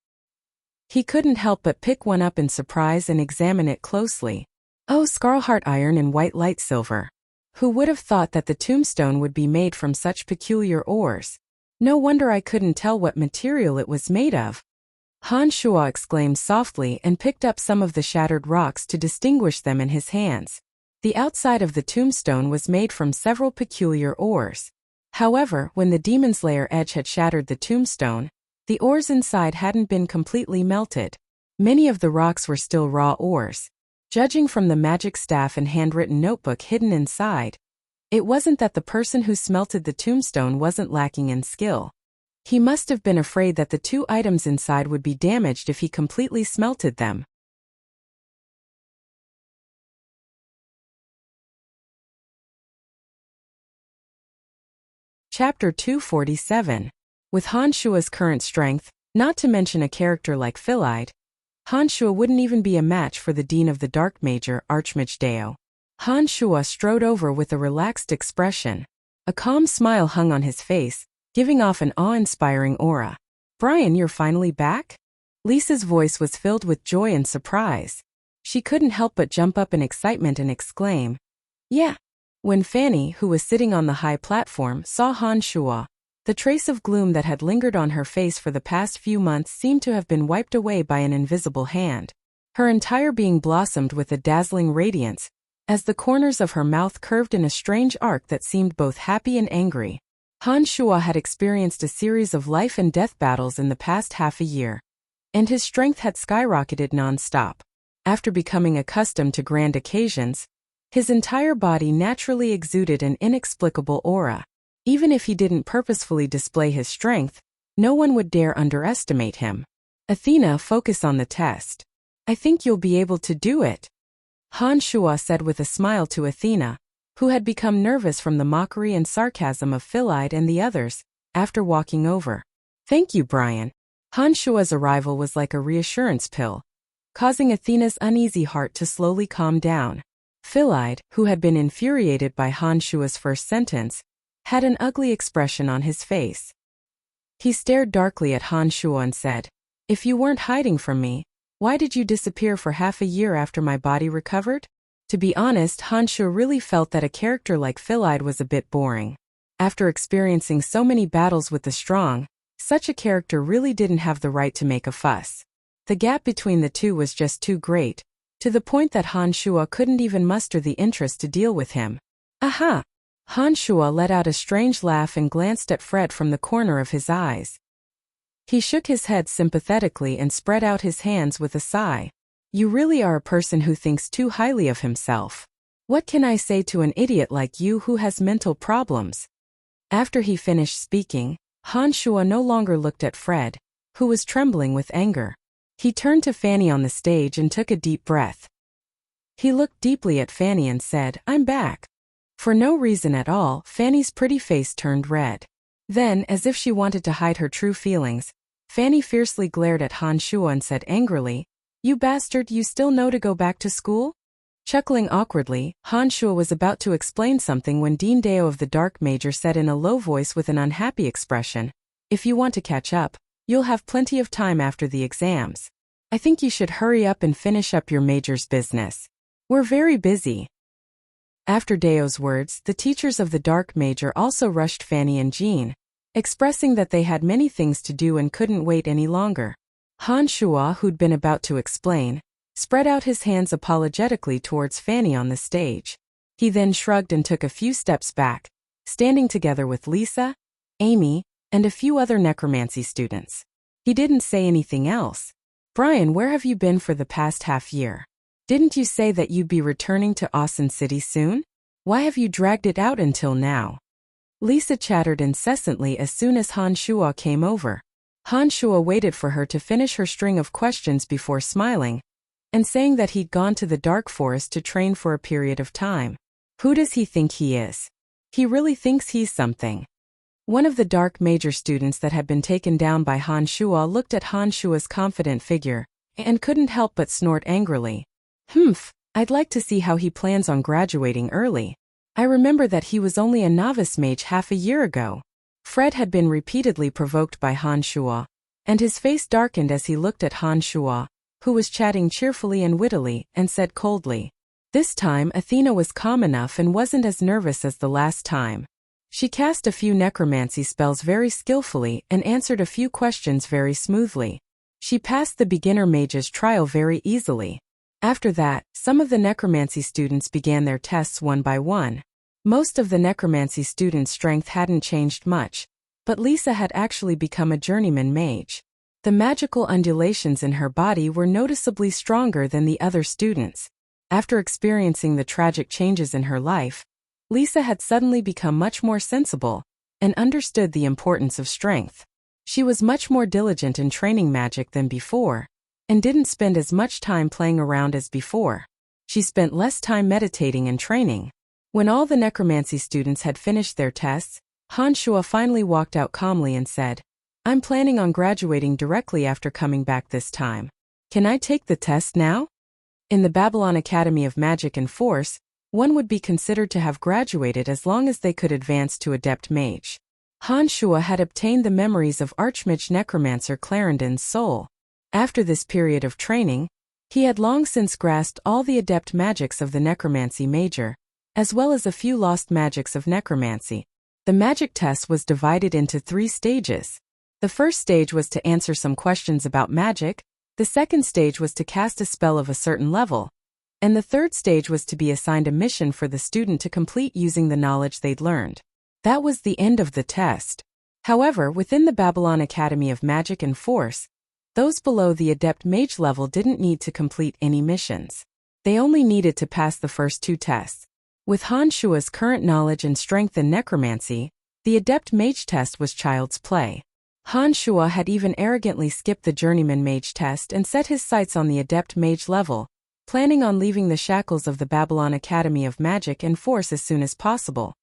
He couldn't help but pick one up in surprise and examine it closely. Oh, Scarlheart iron and white light silver. Who would have thought that the tombstone would be made from such peculiar ores? No wonder I couldn't tell what material it was made of. Han Shuo exclaimed softly and picked up some of the shattered rocks to distinguish them in his hands. The outside of the tombstone was made from several peculiar ores. However, when the Demon's Lair Edge had shattered the tombstone, the ores inside hadn't been completely melted. Many of the rocks were still raw ores. Judging from the magic staff and handwritten notebook hidden inside, it wasn't that the person who smelted the tombstone wasn't lacking in skill. He must have been afraid that the 2 items inside would be damaged if he completely smelted them. Chapter 247. With Han Shuo's current strength, not to mention a character like Philide, Han Shuo wouldn't even be a match for the Dean of the Dark Major, Archmage Deo. Han Shuo strode over with a relaxed expression. A calm smile hung on his face, giving off an awe-inspiring aura. "Brian, you're finally back?" Lisa's voice was filled with joy and surprise. She couldn't help but jump up in excitement and exclaim, "Yeah." When Fanny, who was sitting on the high platform, saw Han Shuo, the trace of gloom that had lingered on her face for the past few months seemed to have been wiped away by an invisible hand. Her entire being blossomed with a dazzling radiance, as the corners of her mouth curved in a strange arc that seemed both happy and angry. Han Shuo had experienced a series of life and death battles in the past half a year, and his strength had skyrocketed non-stop. After becoming accustomed to grand occasions, his entire body naturally exuded an inexplicable aura. Even if he didn't purposefully display his strength, no one would dare underestimate him. "Athena, focus on the test. I think you'll be able to do it," Han Shuo said with a smile to Athena, who had become nervous from the mockery and sarcasm of Phyllide and the others, after walking over. "Thank you, Brian." Han Shua's arrival was like a reassurance pill, causing Athena's uneasy heart to slowly calm down. Phyllide, who had been infuriated by Han Shua's first sentence, had an ugly expression on his face. He stared darkly at Han Shua and said, "If you weren't hiding from me, why did you disappear for half a year after my body recovered?" To be honest, Han Shua really felt that a character like Phyllide was a bit boring. After experiencing so many battles with the strong, such a character really didn't have the right to make a fuss. The gap between the two was just too great, to the point that Han Shua couldn't even muster the interest to deal with him. "Aha!" Han Shua let out a strange laugh and glanced at Fred from the corner of his eyes. He shook his head sympathetically and spread out his hands with a sigh. "You really are a person who thinks too highly of himself. What can I say to an idiot like you who has mental problems?" After he finished speaking, Han Shua no longer looked at Fred, who was trembling with anger. He turned to Fanny on the stage and took a deep breath. He looked deeply at Fanny and said, "I'm back." For no reason at all, Fanny's pretty face turned red. Then, as if she wanted to hide her true feelings, Fanny fiercely glared at Han Shua and said angrily, "You bastard, you still know to go back to school?" Chuckling awkwardly, Han Shua was about to explain something when Dean Deo of the Dark Major said in a low voice with an unhappy expression, "If you want to catch up, you'll have plenty of time after the exams. I think you should hurry up and finish up your major's business. We're very busy." After Deo's words, the teachers of the Dark Major also rushed Fanny and Jean, expressing that they had many things to do and couldn't wait any longer. Han Shua, who'd been about to explain, spread out his hands apologetically towards Fanny on the stage. He then shrugged and took a few steps back, standing together with Lisa, Amy, and a few other necromancy students. He didn't say anything else. "Brian, where have you been for the past half year? Didn't you say that you'd be returning to Austin City soon? Why have you dragged it out until now?" Lisa chattered incessantly as soon as Han Shua came over. Han Shua waited for her to finish her string of questions before smiling and saying that he'd gone to the Dark Forest to train for a period of time. Who does he think he is? He really thinks he's something. One of the Dark Major students that had been taken down by Han Shua looked at Han Shua's confident figure and couldn't help but snort angrily. "Humph, I'd like to see how he plans on graduating early. I remember that he was only a novice mage half a year ago." Fred had been repeatedly provoked by Han Shua, and his face darkened as he looked at Han Shua, who was chatting cheerfully and wittily, and said coldly. This time Athena was calm enough and wasn't as nervous as the last time. She cast a few necromancy spells very skillfully and answered a few questions very smoothly. She passed the beginner mage's trial very easily. After that, some of the necromancy students began their tests one by one. Most of the necromancy students' strength hadn't changed much, but Lisa had actually become a journeyman mage. The magical undulations in her body were noticeably stronger than the other students. After experiencing the tragic changes in her life, Lisa had suddenly become much more sensible and understood the importance of strength. She was much more diligent in training magic than before, and didn't spend as much time playing around as before. She spent less time meditating and training. When all the necromancy students had finished their tests, Han Shua finally walked out calmly and said, "I'm planning on graduating directly after coming back this time. Can I take the test now?" In the Babylon Academy of Magic and Force, one would be considered to have graduated as long as they could advance to Adept Mage. Han Shua had obtained the memories of Archmage Necromancer Clarendon's soul. After this period of training, he had long since grasped all the adept magics of the Necromancy Major, as well as a few lost magics of necromancy. The magic test was divided into 3 stages. The first stage was to answer some questions about magic, the second stage was to cast a spell of a certain level, and the third stage was to be assigned a mission for the student to complete using the knowledge they'd learned. That was the end of the test. However, within the Babylon Academy of Magic and Force, those below the Adept Mage level didn't need to complete any missions. They only needed to pass the first 2 tests. With Han Shua's current knowledge and strength in necromancy, the Adept Mage test was child's play. Han Shua had even arrogantly skipped the Journeyman Mage test and set his sights on the Adept Mage level, planning on leaving the shackles of the Babylon Academy of Magic and Force as soon as possible.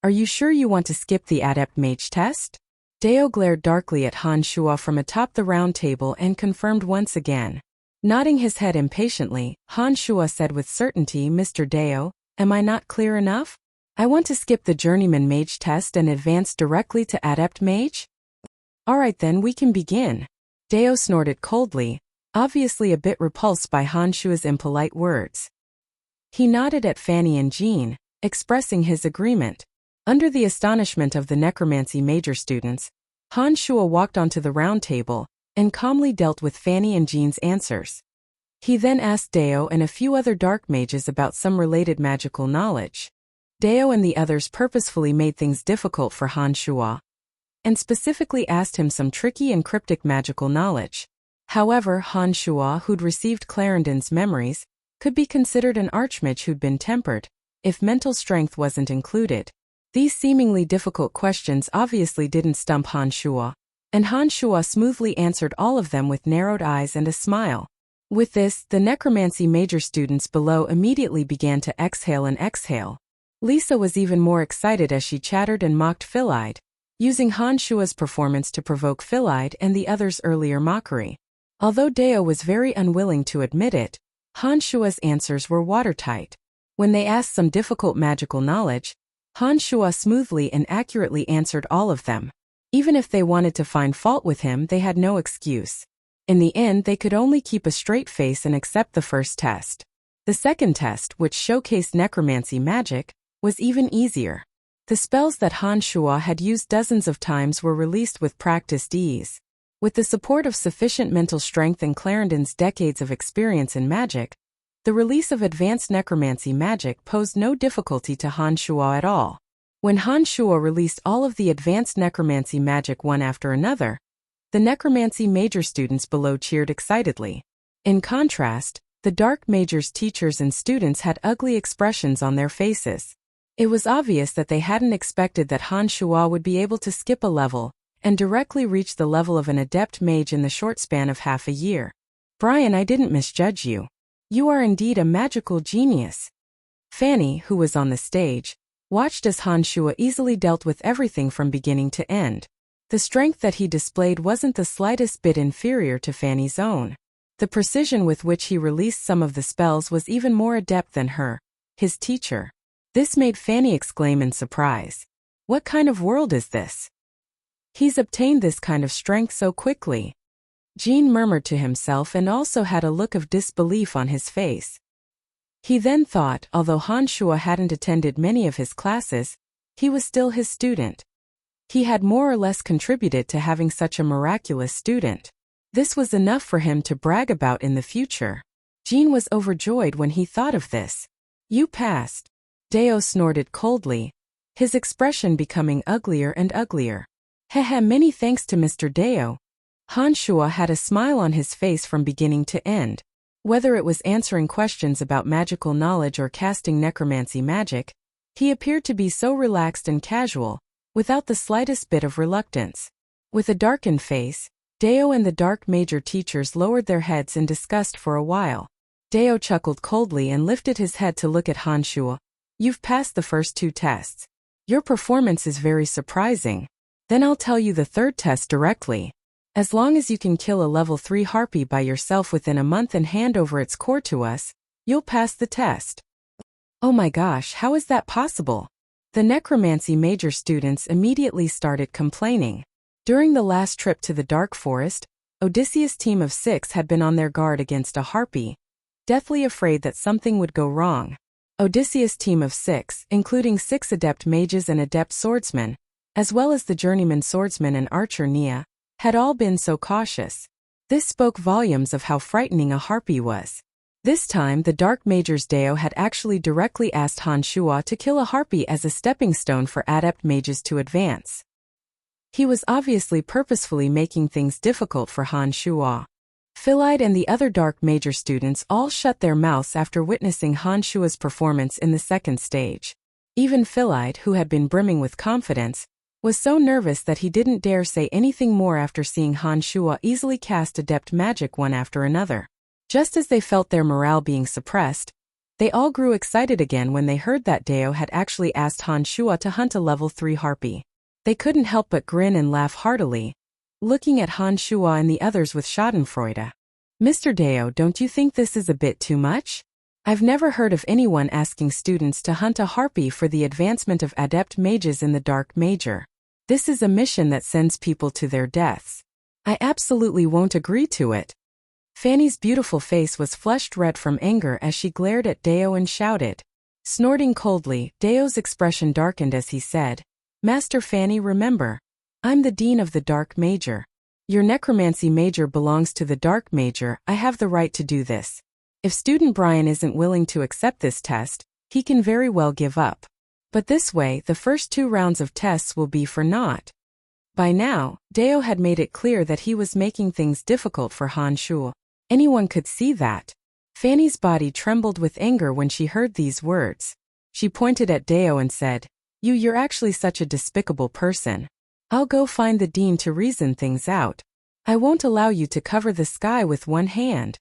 Are you sure you want to skip the Adept Mage test? Deo glared darkly at Han Shuo from atop the round table and confirmed once again. Nodding his head impatiently, Han Shuo said with certainty, Mr. Deo, am I not clear enough? I want to skip the Journeyman Mage test and advance directly to Adept Mage? Alright then, we can begin. Deo snorted coldly, obviously a bit repulsed by Han Shuo's impolite words. He nodded at Fanny and Jean, expressing his agreement. Under the astonishment of the necromancy major students, Han Shuo walked onto the round table and calmly dealt with Fanny and Jean's answers. He then asked Deo and a few other dark mages about some related magical knowledge. Deo and the others purposefully made things difficult for Han Shuo, and specifically asked him some tricky and cryptic magical knowledge. However, Han Shuo, who'd received Clarendon's memories, could be considered an archmage who'd been tempered, if mental strength wasn't included. These seemingly difficult questions obviously didn't stump Han Shuo, and Han Shuo smoothly answered all of them with narrowed eyes and a smile. With this, the necromancy major students below immediately began to exhale and exhale. Lisa was even more excited as she chattered and mocked Philide, using Han Shuo's performance to provoke Philide and the others' earlier mockery. Although Deo was very unwilling to admit it, Han Shuo's answers were watertight. When they asked some difficult magical knowledge, Han Shuo smoothly and accurately answered all of them. Even if they wanted to find fault with him, they had no excuse. In the end, they could only keep a straight face and accept the first test. The second test, which showcased necromancy magic, was even easier. The spells that Han Shuo had used dozens of times were released with practiced ease. With the support of sufficient mental strength and Clarendon's decades of experience in magic, the release of advanced necromancy magic posed no difficulty to Han Shuo at all. When Han Shuo released all of the advanced necromancy magic one after another, the necromancy major students below cheered excitedly. In contrast, the dark major's teachers and students had ugly expressions on their faces. It was obvious that they hadn't expected that Han Shuo would be able to skip a level and directly reach the level of an adept mage in the short span of half a year. Brian, I didn't misjudge you. You are indeed a magical genius. Fanny, who was on the stage, watched as Han Shuo easily dealt with everything from beginning to end. The strength that he displayed wasn't the slightest bit inferior to Fanny's own. The precision with which he released some of the spells was even more adept than her, his teacher. This made Fanny exclaim in surprise. What kind of world is this? He's obtained this kind of strength so quickly. Jean murmured to himself and also had a look of disbelief on his face. He then thought, although Han Shuo hadn't attended many of his classes, he was still his student. He had more or less contributed to having such a miraculous student. This was enough for him to brag about in the future. Jean was overjoyed when he thought of this. You passed. Deo snorted coldly, his expression becoming uglier and uglier. Hehe, many thanks to Mr. Deo. Han Shuo had a smile on his face from beginning to end. Whether it was answering questions about magical knowledge or casting necromancy magic, he appeared to be so relaxed and casual, without the slightest bit of reluctance. With a darkened face, Deo and the dark major teachers lowered their heads in disgust for a while. Deo chuckled coldly and lifted his head to look at Han Shuo. You've passed the first two tests. Your performance is very surprising. Then I'll tell you the third test directly. As long as you can kill a level 3 harpy by yourself within a month and hand over its core to us, you'll pass the test. Oh my gosh, how is that possible? The necromancy major students immediately started complaining. During the last trip to the Dark Forest, Odysseus' team of 6 had been on their guard against a harpy, deathly afraid that something would go wrong. Odysseus' team of 6, including 6 adept mages and adept swordsmen, as well as the journeyman swordsman and archer Nia, had all been so cautious. This spoke volumes of how frightening a harpy was. This time the Dark Mage's Deo had actually directly asked Han Shuo to kill a harpy as a stepping stone for adept mages to advance. He was obviously purposefully making things difficult for Han Shuo. Philide and the other Dark Major students all shut their mouths after witnessing Han Shuo's performance in the second stage. Even Philide, who had been brimming with confidence, was so nervous that he didn't dare say anything more after seeing Han Shuo easily cast adept magic one after another. Just as they felt their morale being suppressed, they all grew excited again when they heard that Deo had actually asked Han Shua to hunt a level 3 harpy. They couldn't help but grin and laugh heartily, looking at Han Shua and the others with schadenfreude. Mr. Deo, don't you think this is a bit too much? I've never heard of anyone asking students to hunt a harpy for the advancement of adept mages in the Dark Major. This is a mission that sends people to their deaths. I absolutely won't agree to it. Fanny's beautiful face was flushed red from anger as she glared at Deo and shouted. Snorting coldly, Deo's expression darkened as he said, Master Fanny, remember, I'm the Dean of the Dark Major. Your necromancy major belongs to the Dark Major. I have the right to do this. If student Brian isn't willing to accept this test, he can very well give up. But this way, the first 2 rounds of tests will be for naught. By now, Deo had made it clear that he was making things difficult for Han Shua. Anyone could see that. Fanny's body trembled with anger when she heard these words. She pointed at Deo and said, You're actually such a despicable person. I'll go find the dean to reason things out. I won't allow you to cover the sky with one hand.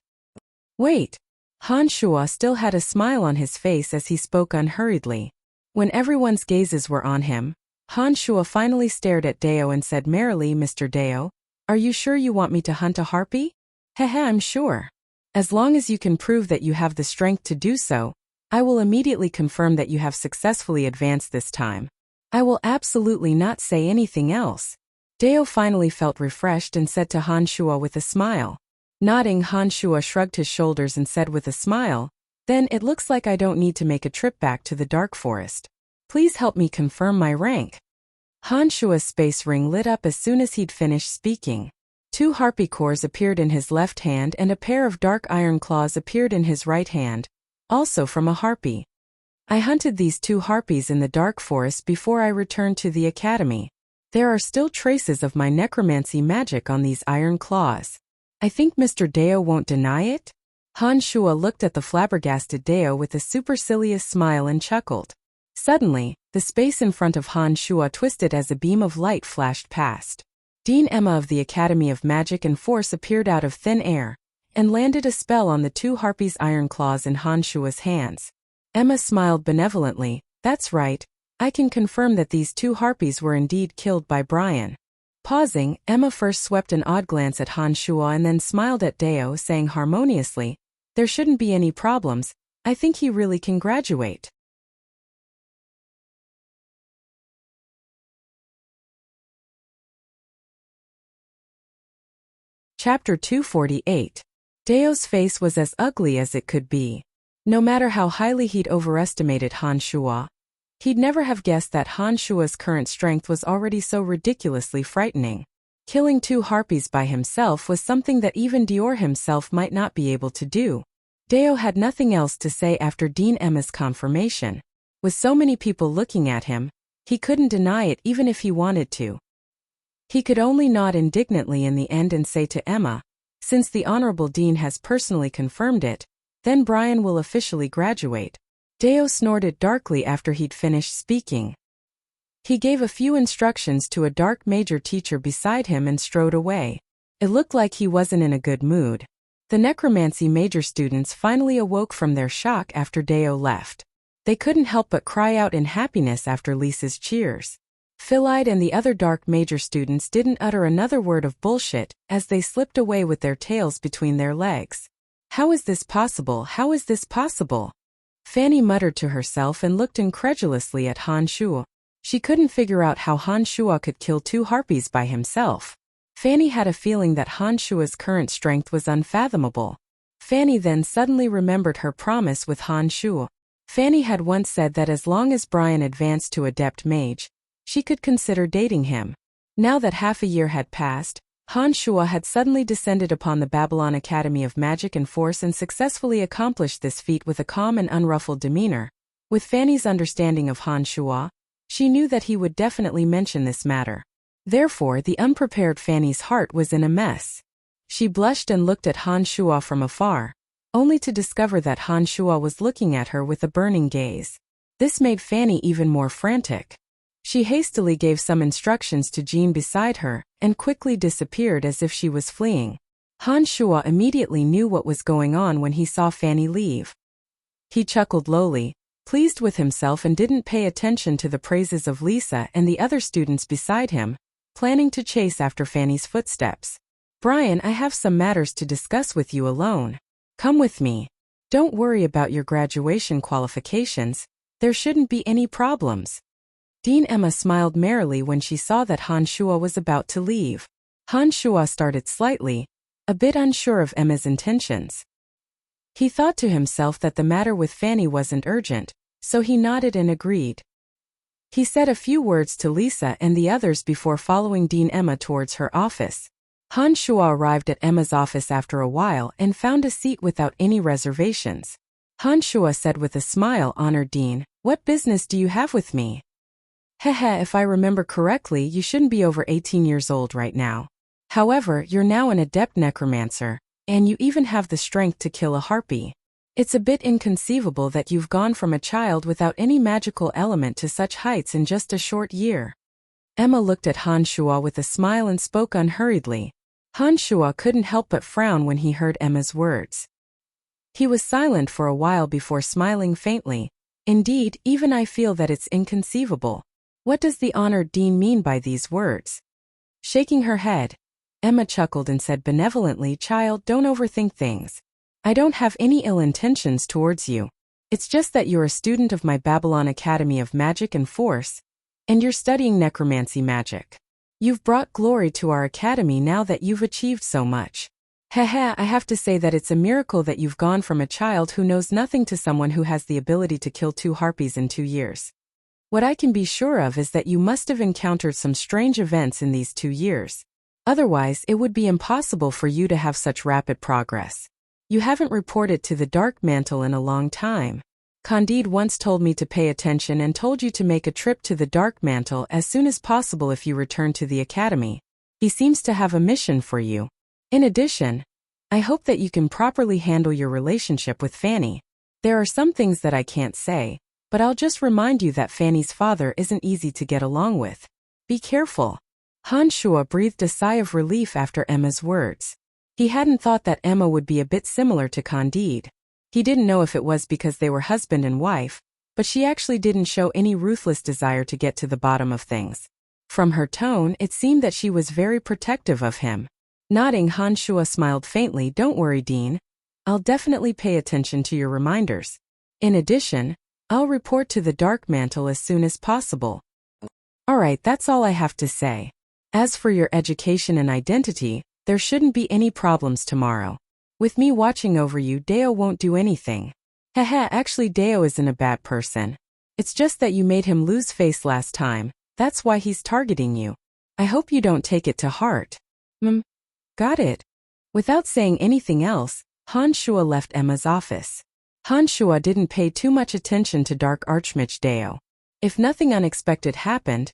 Wait. Han Shua still had a smile on his face as he spoke unhurriedly. When everyone's gazes were on him, Han Shua finally stared at Deo and said merrily, Mr. Deo, are you sure you want me to hunt a harpy? Hehe, I'm sure. As long as you can prove that you have the strength to do so, I will immediately confirm that you have successfully advanced this time. I will absolutely not say anything else. Deo finally felt refreshed and said to Han Shua with a smile. Nodding, Han Shua shrugged his shoulders and said with a smile, Then it looks like I don't need to make a trip back to the Dark Forest. Please help me confirm my rank. Han Shua's space ring lit up as soon as he'd finished speaking. 2 harpy cores appeared in his left hand and a pair of dark iron claws appeared in his right hand, also from a harpy. I hunted these 2 harpies in the Dark Forest before I returned to the academy. There are still traces of my necromancy magic on these iron claws. I think Mr. Deo won't deny it? Han Shua looked at the flabbergasted Deo with a supercilious smile and chuckled. Suddenly, the space in front of Han Shua twisted as a beam of light flashed past. Dean Emma of the Academy of Magic and Force appeared out of thin air, and landed a spell on the 2 harpies' iron claws in Han Shua's hands. Emma smiled benevolently, That's right, I can confirm that these 2 harpies were indeed killed by Brian. Pausing, Emma first swept an odd glance at Han Shua and then smiled at Deo, saying harmoniously, There shouldn't be any problems, I think he really can graduate. Chapter 248. Deo's face was as ugly as it could be. No matter how highly he'd overestimated Han Shua, he'd never have guessed that Han Shua's current strength was already so ridiculously frightening. Killing 2 harpies by himself was something that even Dior himself might not be able to do. Deo had nothing else to say after Dean Emma's confirmation. With so many people looking at him, he couldn't deny it even if he wanted to. He could only nod indignantly in the end and say to Emma, Since the Honorable Dean has personally confirmed it, then Brian will officially graduate. Deo snorted darkly after he'd finished speaking. He gave a few instructions to a Dark Major teacher beside him and strode away. It looked like he wasn't in a good mood. The necromancy major students finally awoke from their shock after Deo left. They couldn't help but cry out in happiness after Lisa's cheers. Philide and the other Dark Major students didn't utter another word of bullshit as they slipped away with their tails between their legs. How is this possible? How is this possible? Fanny muttered to herself and looked incredulously at Han Shua. She couldn't figure out how Han Shua could kill 2 harpies by himself. Fanny had a feeling that Han Shua's current strength was unfathomable. Fanny then suddenly remembered her promise with Han Shua. Fanny had once said that as long as Brian advanced to Adept Mage, she could consider dating him. Now that half a year had passed, Han Shua had suddenly descended upon the Babylon Academy of Magic and Force and successfully accomplished this feat with a calm and unruffled demeanor. With Fanny's understanding of Han Shua, she knew that he would definitely mention this matter. Therefore, the unprepared Fanny's heart was in a mess. She blushed and looked at Han Shua from afar, only to discover that Han Shua was looking at her with a burning gaze. This made Fanny even more frantic. She hastily gave some instructions to Jean beside her, and quickly disappeared as if she was fleeing. Han Shuo immediately knew what was going on when he saw Fanny leave. He chuckled lowly, pleased with himself, and didn't pay attention to the praises of Lisa and the other students beside him, planning to chase after Fanny's footsteps. Brian, I have some matters to discuss with you alone. Come with me. Don't worry about your graduation qualifications. There shouldn't be any problems. Dean Emma smiled merrily when she saw that Han Shuo was about to leave. Han Shuo started slightly, a bit unsure of Emma's intentions. He thought to himself that the matter with Fanny wasn't urgent, so he nodded and agreed. He said a few words to Lisa and the others before following Dean Emma towards her office. Han Shuo arrived at Emma's office after a while and found a seat without any reservations. Han Shuo said with a smile, "Honored Dean, what business do you have with me?" Hehe, if I remember correctly, you shouldn't be over 18 years old right now. However, you're now an adept necromancer, and you even have the strength to kill a harpy. It's a bit inconceivable that you've gone from a child without any magical element to such heights in just a short year. Emma looked at Han Shuo with a smile and spoke unhurriedly. Han Shuo couldn't help but frown when he heard Emma's words. He was silent for a while before smiling faintly. Indeed, even I feel that it's inconceivable. What does the honored dean mean by these words? Shaking her head, Emma chuckled and said benevolently, "Child, don't overthink things. I don't have any ill intentions towards you. It's just that you're a student of my Babylon Academy of Magic and Force, and you're studying necromancy magic. You've brought glory to our academy now that you've achieved so much. Haha, I have to say that it's a miracle that you've gone from a child who knows nothing to someone who has the ability to kill 2 harpies in 2 years. What I can be sure of is that you must have encountered some strange events in these 2 years. Otherwise, it would be impossible for you to have such rapid progress. You haven't reported to the Dark Mantle in a long time. Candide once told me to pay attention and told you to make a trip to the Dark Mantle as soon as possible if you return to the academy. He seems to have a mission for you. In addition, I hope that you can properly handle your relationship with Fanny. There are some things that I can't say, but I'll just remind you that Fanny's father isn't easy to get along with. Be careful." Han Shuo breathed a sigh of relief after Emma's words. He hadn't thought that Emma would be a bit similar to Candide. He didn't know if it was because they were husband and wife, but she actually didn't show any ruthless desire to get to the bottom of things. From her tone, it seemed that she was very protective of him. Nodding, Han Shuo smiled faintly. "Don't worry, Dean. I'll definitely pay attention to your reminders. In addition, I'll report to the Dark Mantle as soon as possible." "Alright, that's all I have to say. As for your education and identity, there shouldn't be any problems tomorrow. With me watching over you, Deo won't do anything." "Haha, actually Deo isn't a bad person. It's just that you made him lose face last time. That's why he's targeting you. I hope you don't take it to heart." Got it." Without saying anything else, Han Shuo left Emma's office. Han Shuo didn't pay too much attention to Dark Archmage Deo. If nothing unexpected happened,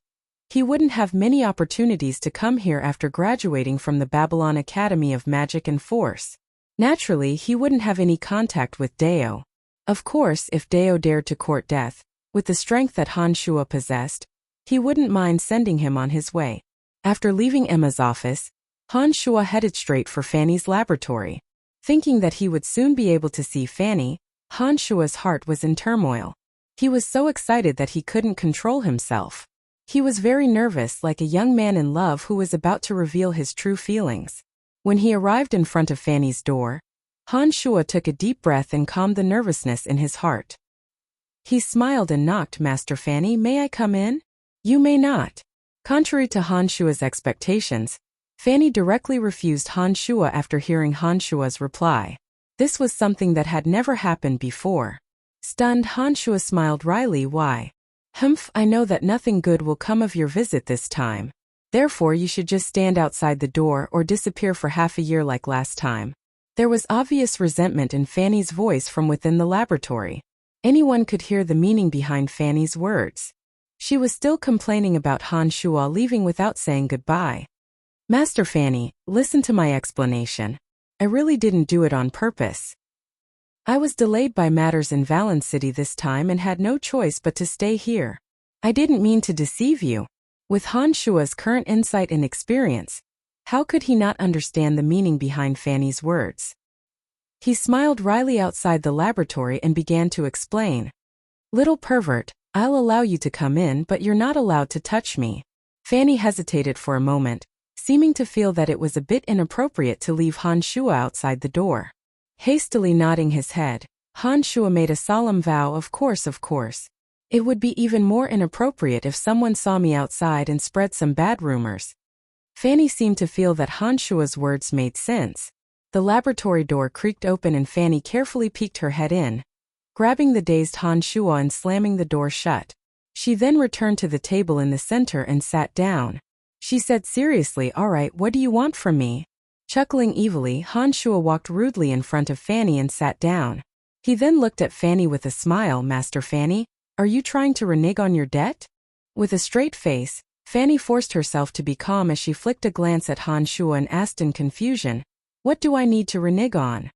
he wouldn't have many opportunities to come here after graduating from the Babylon Academy of Magic and Force. Naturally, he wouldn't have any contact with Deo. Of course, if Deo dared to court death, with the strength that Han Shuo possessed, he wouldn't mind sending him on his way. After leaving Emma's office, Han Shuo headed straight for Fanny's laboratory. Thinking that he would soon be able to see Fanny, Han Shuo's heart was in turmoil. He was so excited that he couldn't control himself. He was very nervous, like a young man in love who was about to reveal his true feelings. When he arrived in front of Fanny's door, Han Shuo took a deep breath and calmed the nervousness in his heart. He smiled and knocked. "Master Fanny, may I come in?" "You may not." Contrary to Han Shuo's expectations, Fanny directly refused Han Shuo after hearing Han Shuo's reply. This was something that had never happened before. Stunned, Han Shuo smiled wryly. "Why?" "Humph, I know that nothing good will come of your visit this time. Therefore you should just stand outside the door or disappear for half a year like last time." There was obvious resentment in Fanny's voice from within the laboratory. Anyone could hear the meaning behind Fanny's words. She was still complaining about Han Shuo leaving without saying goodbye. "Master Fanny, listen to my explanation. I really didn't do it on purpose. I was delayed by matters in Valen City this time and had no choice but to stay here. I didn't mean to deceive you." With Han Shuo's current insight and experience, How could he not understand the meaning behind Fanny's words? He smiled wryly outside the laboratory and began to explain. Little pervert, I'll allow you to come in, but you're not allowed to touch me. Fanny hesitated for a moment, seeming to feel that it was a bit inappropriate to leave Han Shua outside the door. Hastily nodding his head, Han Shua made a solemn vow. Of course. It would be even more inappropriate if someone saw me outside and spread some bad rumors. Fanny seemed to feel that Han Shua's words made sense. The laboratory door creaked open and Fanny carefully peeked her head in, grabbing the dazed Han Shua and slamming the door shut. She then returned to the table in the center and sat down. She said seriously, "All right, what do you want from me?" Chuckling evilly, Han Shua walked rudely in front of Fanny and sat down. He then looked at Fanny with a smile. "Master Fanny, are you trying to renege on your debt?" With a straight face, Fanny forced herself to be calm as she flicked a glance at Han Shua and asked in confusion, "What do I need to renege on?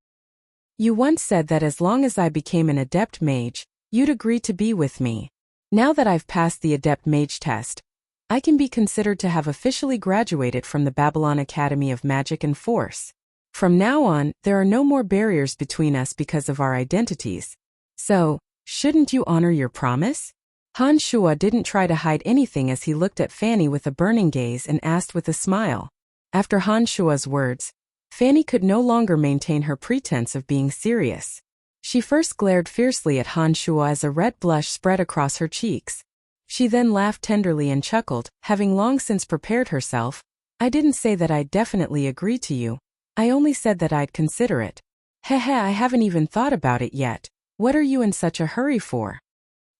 You once said that as long as I became an adept mage, you'd agree to be with me. Now that I've passed the adept mage test, I can be considered to have officially graduated from the Babylon Academy of Magic and Force. From now on, there are no more barriers between us because of our identities. So, shouldn't you honor your promise?" Han Shua didn't try to hide anything as he looked at Fanny with a burning gaze and asked with a smile. After Han Shua's words, Fanny could no longer maintain her pretense of being serious. She first glared fiercely at Han Shua as a red blush spread across her cheeks. She then laughed tenderly and chuckled, having long since prepared herself. "I didn't say that I'd definitely agree to you. I only said that I'd consider it. Heh, I haven't even thought about it yet. What are you in such a hurry for?"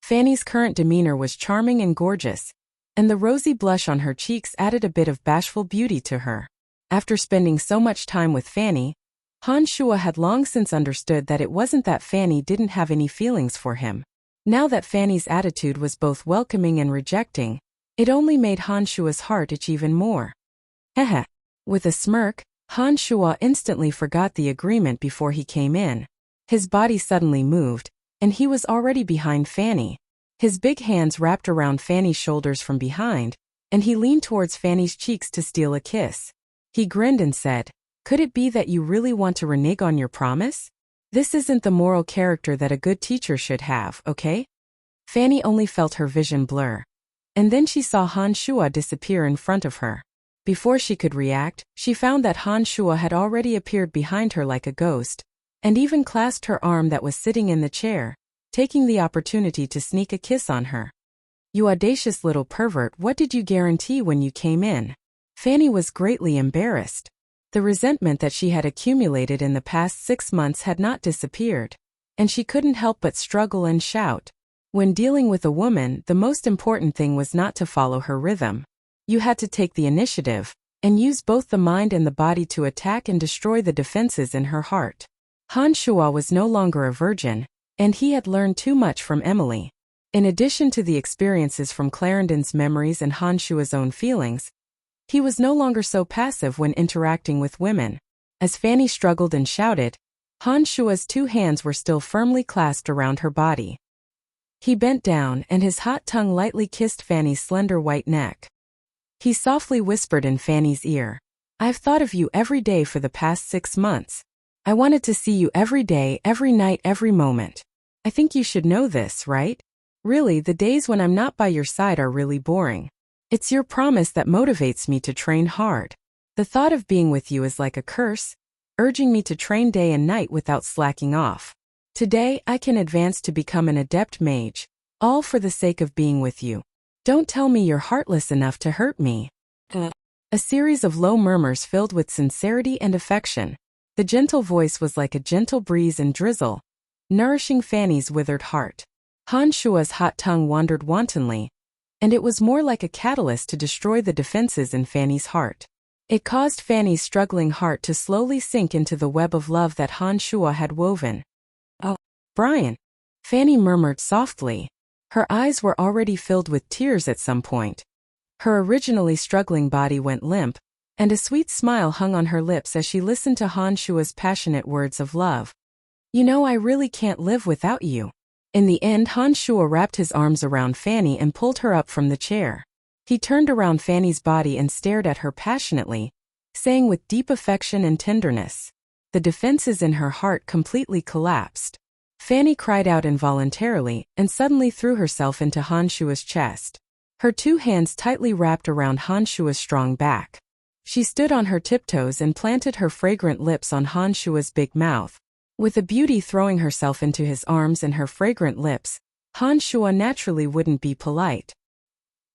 Fanny's current demeanor was charming and gorgeous, and the rosy blush on her cheeks added a bit of bashful beauty to her. After spending so much time with Fanny, Han Shua had long since understood that it wasn't that Fanny didn't have any feelings for him. Now that Fanny's attitude was both welcoming and rejecting, it only made Han Shua's heart itch even more. Heh. With a smirk, Han Shua instantly forgot the agreement before he came in. His body suddenly moved, and he was already behind Fanny. His big hands wrapped around Fanny's shoulders from behind, and he leaned towards Fanny's cheeks to steal a kiss. He grinned and said, "Could it be that you really want to renege on your promise? This isn't the moral character that a good teacher should have, okay?" Fanny only felt her vision blur. And then she saw Han Shua disappear in front of her. Before she could react, she found that Han Shua had already appeared behind her like a ghost, and even clasped her arm that was sitting in the chair, taking the opportunity to sneak a kiss on her. "You audacious little pervert, what did you guarantee when you came in?" Fanny was greatly embarrassed. The resentment that she had accumulated in the past 6 months had not disappeared, and she couldn't help but struggle and shout. When dealing with a woman, the most important thing was not to follow her rhythm. You had to take the initiative, and use both the mind and the body to attack and destroy the defenses in her heart. Han Shua was no longer a virgin, and he had learned too much from Emily. In addition to the experiences from Clarendon's memories and Han Shua's own feelings, he was no longer so passive when interacting with women. As Fanny struggled and shouted, Han Shua's 2 hands were still firmly clasped around her body. He bent down, and his hot tongue lightly kissed Fanny's slender white neck. He softly whispered in Fanny's ear, "I've thought of you every day for the past 6 months. I wanted to see you every day, every night, every moment. I think you should know this, right? Really, the days when I'm not by your side are really boring. It's your promise that motivates me to train hard. The thought of being with you is like a curse, urging me to train day and night without slacking off. Today, I can advance to become an adept mage, all for the sake of being with you. Don't tell me you're heartless enough to hurt me." A series of low murmurs filled with sincerity and affection. The gentle voice was like a gentle breeze and drizzle, nourishing Fanny's withered heart. Han Shua's hot tongue wandered wantonly, and it was more like a catalyst to destroy the defenses in Fanny's heart. It caused Fanny's struggling heart to slowly sink into the web of love that Han Shua had woven. "Oh, Brian," Fanny murmured softly. Her eyes were already filled with tears at some point. Her originally struggling body went limp, and a sweet smile hung on her lips as she listened to Han Shua's passionate words of love. "You know, I really can't live without you." In the end, Han Shua wrapped his arms around Fanny and pulled her up from the chair. He turned around Fanny's body and stared at her passionately, saying with deep affection and tenderness. The defenses in her heart completely collapsed. Fanny cried out involuntarily and suddenly threw herself into Han Shua's chest. Her two hands tightly wrapped around Han Shua's strong back. She stood on her tiptoes and planted her fragrant lips on Han Shua's big mouth. With a beauty throwing herself into his arms and her fragrant lips, Han Shua naturally wouldn't be polite.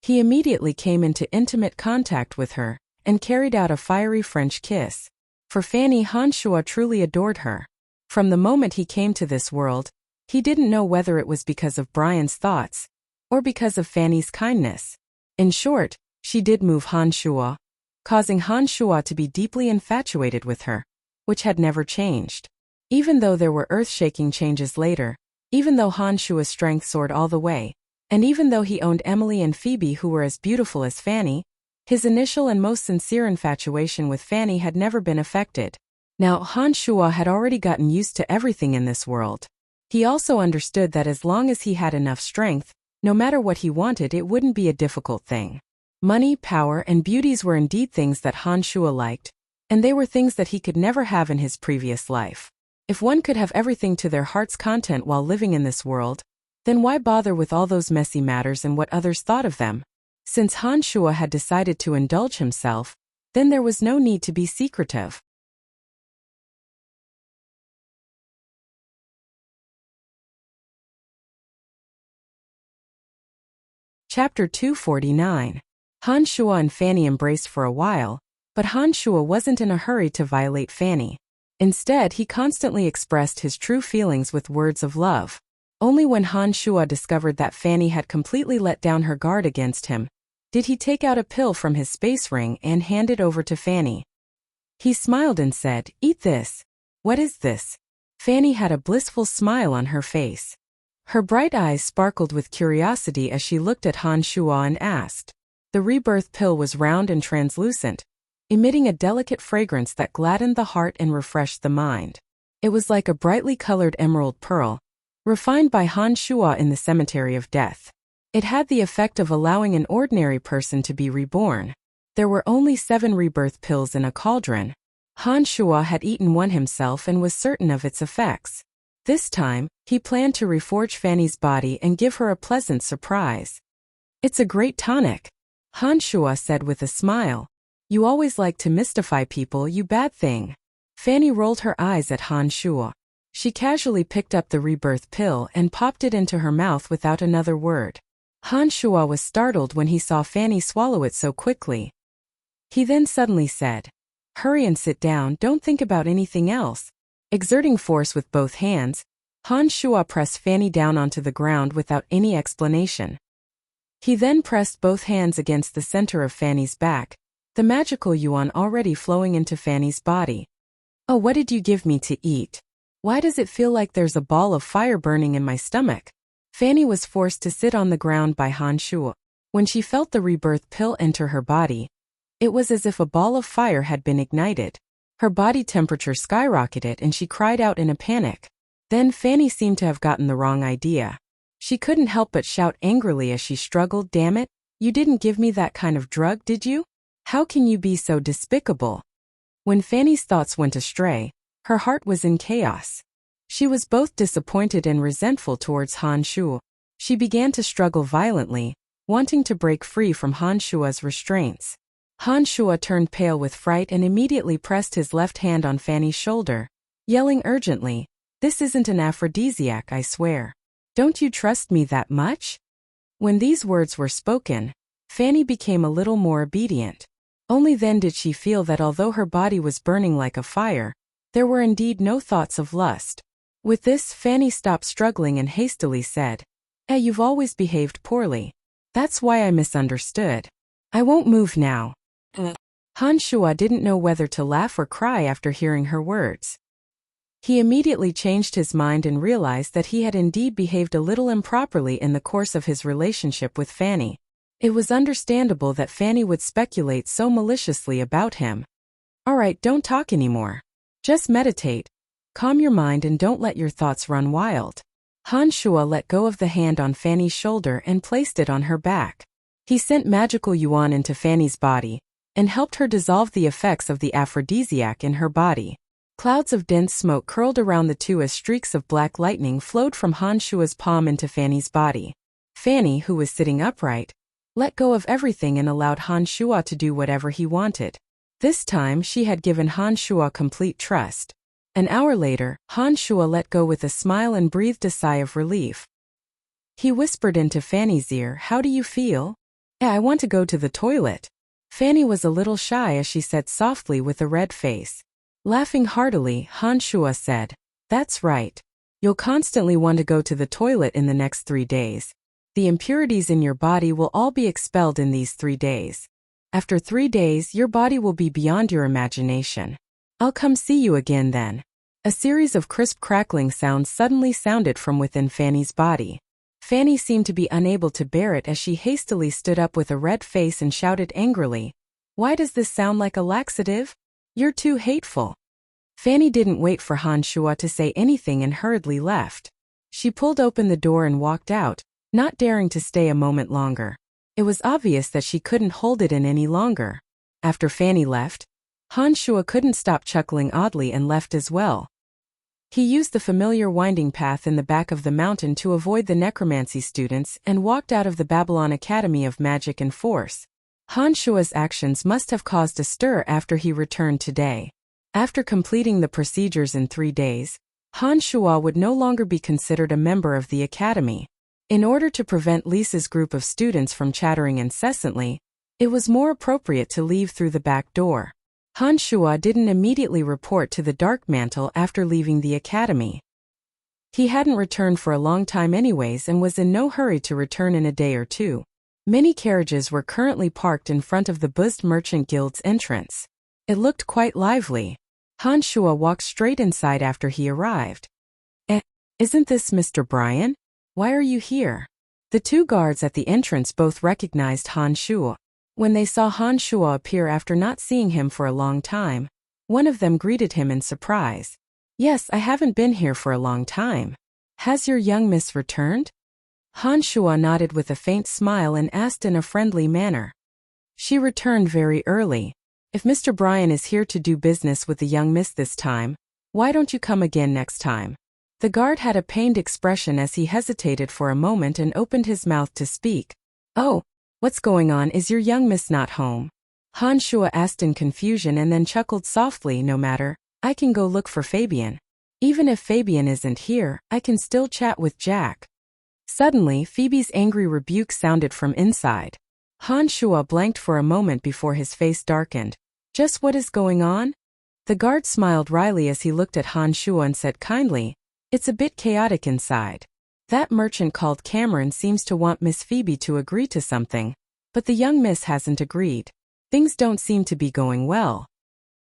He immediately came into intimate contact with her and carried out a fiery French kiss. For Fanny, Han Shua truly adored her. From the moment he came to this world, he didn't know whether it was because of Brian's thoughts or because of Fanny's kindness. In short, she did move Han Shua, causing Han Shua to be deeply infatuated with her, which had never changed. Even though there were earth-shaking changes later, even though Han Shua's strength soared all the way, and even though he owned Emily and Phoebe who were as beautiful as Fanny, his initial and most sincere infatuation with Fanny had never been affected. Now, Han Shua had already gotten used to everything in this world. He also understood that as long as he had enough strength, no matter what he wanted, it wouldn't be a difficult thing. Money, power, and beauties were indeed things that Han Shua liked, and they were things that he could never have in his previous life. If one could have everything to their heart's content while living in this world, then why bother with all those messy matters and what others thought of them? Since Han Shua had decided to indulge himself, then there was no need to be secretive. Chapter 249. Han Shua and Fanny embraced for a while, but Han Shua wasn't in a hurry to violate Fanny. Instead, he constantly expressed his true feelings with words of love. Only when Han Shua discovered that Fanny had completely let down her guard against him, did he take out a pill from his space ring and hand it over to Fanny. He smiled and said, "Eat this." "What is this?" Fanny had a blissful smile on her face. Her bright eyes sparkled with curiosity as she looked at Han Shua and asked. The rebirth pill was round and translucent, emitting a delicate fragrance that gladdened the heart and refreshed the mind. It was like a brightly colored emerald pearl, refined by Han Shua in the cemetery of death. It had the effect of allowing an ordinary person to be reborn. There were only 7 rebirth pills in a cauldron. Han Shua had eaten one himself and was certain of its effects. This time, he planned to reforge Fanny's body and give her a pleasant surprise. "It's a great tonic," Han Shua said with a smile. "You always like to mystify people, you bad thing." Fanny rolled her eyes at Han Shua. She casually picked up the rebirth pill and popped it into her mouth without another word. Han Shua was startled when he saw Fanny swallow it so quickly. He then suddenly said, "Hurry and sit down, don't think about anything else." Exerting force with both hands, Han Shua pressed Fanny down onto the ground without any explanation. He then pressed both hands against the center of Fanny's back, the magical yuan already flowing into Fanny's body. "Oh, what did you give me to eat? Why does it feel like there's a ball of fire burning in my stomach?" Fanny was forced to sit on the ground by Han Shua. When she felt the rebirth pill enter her body, it was as if a ball of fire had been ignited. Her body temperature skyrocketed and she cried out in a panic. Then Fanny seemed to have gotten the wrong idea. She couldn't help but shout angrily as she struggled, "Damn it, you didn't give me that kind of drug, did you? How can you be so despicable?" When Fanny's thoughts went astray, her heart was in chaos. She was both disappointed and resentful towards Han Shua. She began to struggle violently, wanting to break free from Han Shua's restraints. Han Shua turned pale with fright and immediately pressed his left hand on Fanny's shoulder, yelling urgently, "This isn't an aphrodisiac, I swear. Don't you trust me that much?" When these words were spoken, Fanny became a little more obedient. Only then did she feel that although her body was burning like a fire, there were indeed no thoughts of lust. With this, Fanny stopped struggling and hastily said, You've always behaved poorly. That's why I misunderstood. I won't move now." Han Shua didn't know whether to laugh or cry after hearing her words. He immediately changed his mind and realized that he had indeed behaved a little improperly in the course of his relationship with Fanny. It was understandable that Fanny would speculate so maliciously about him. "All right, don't talk anymore. Just meditate. Calm your mind and don't let your thoughts run wild." Han Shua let go of the hand on Fanny's shoulder and placed it on her back. He sent magical yuan into Fanny's body, and helped her dissolve the effects of the aphrodisiac in her body. Clouds of dense smoke curled around the two as streaks of black lightning flowed from Han Shua's palm into Fanny's body. Fanny, who was sitting upright, let go of everything and allowed Han Shua to do whatever he wanted. This time she had given Han Shua complete trust. An hour later, Han Shua let go with a smile and breathed a sigh of relief. He whispered into Fanny's ear, "How do you feel?" "I want to go to the toilet." Fanny was a little shy as she said softly with a red face. Laughing heartily, Han Shua said, "That's right. You'll constantly want to go to the toilet in the next 3 days. The impurities in your body will all be expelled in these 3 days. After 3 days, your body will be beyond your imagination. I'll come see you again then." A series of crisp crackling sounds suddenly sounded from within Fanny's body. Fanny seemed to be unable to bear it as she hastily stood up with a red face and shouted angrily, "Why does this sound like a laxative? You're too hateful." Fanny didn't wait for Han Shua to say anything and hurriedly left. She pulled open the door and walked out, not daring to stay a moment longer. It was obvious that she couldn't hold it in any longer. After Fanny left, Han Shua couldn't stop chuckling oddly and left as well. He used the familiar winding path in the back of the mountain to avoid the necromancy students and walked out of the Babylon Academy of Magic and Force. Han Shua's actions must have caused a stir after he returned today. After completing the procedures in 3 days, Han Shua would no longer be considered a member of the academy. In order to prevent Lisa's group of students from chattering incessantly, it was more appropriate to leave through the back door. Han Shua didn't immediately report to the Dark Mantle after leaving the academy. He hadn't returned for a long time anyways and was in no hurry to return in a day or two. Many carriages were currently parked in front of the Buzzed Merchant Guild's entrance. It looked quite lively. Han Shua walked straight inside after he arrived. Isn't this Mr. Brian? Why are you here?" The two guards at the entrance both recognized Han Shua. When they saw Han Shua appear after not seeing him for a long time, one of them greeted him in surprise. "Yes, I haven't been here for a long time. Has your young miss returned?" Han Shua nodded with a faint smile and asked in a friendly manner. "She returned very early. If Mr. Brian is here to do business with the young miss this time, why don't you come again next time?" The guard had a pained expression as he hesitated for a moment and opened his mouth to speak. "Oh, what's going on? Is your young miss not home?" Han Shua asked in confusion and then chuckled softly. "No matter, I can go look for Fabian. Even if Fabian isn't here, I can still chat with Jack." Suddenly, Phoebe's angry rebuke sounded from inside. Han Shua blanked for a moment before his face darkened. "Just what is going on?" The guard smiled wryly as he looked at Han Shua and said kindly, "It's a bit chaotic inside. That merchant called Cameron seems to want Miss Phoebe to agree to something, but the young miss hasn't agreed. Things don't seem to be going well."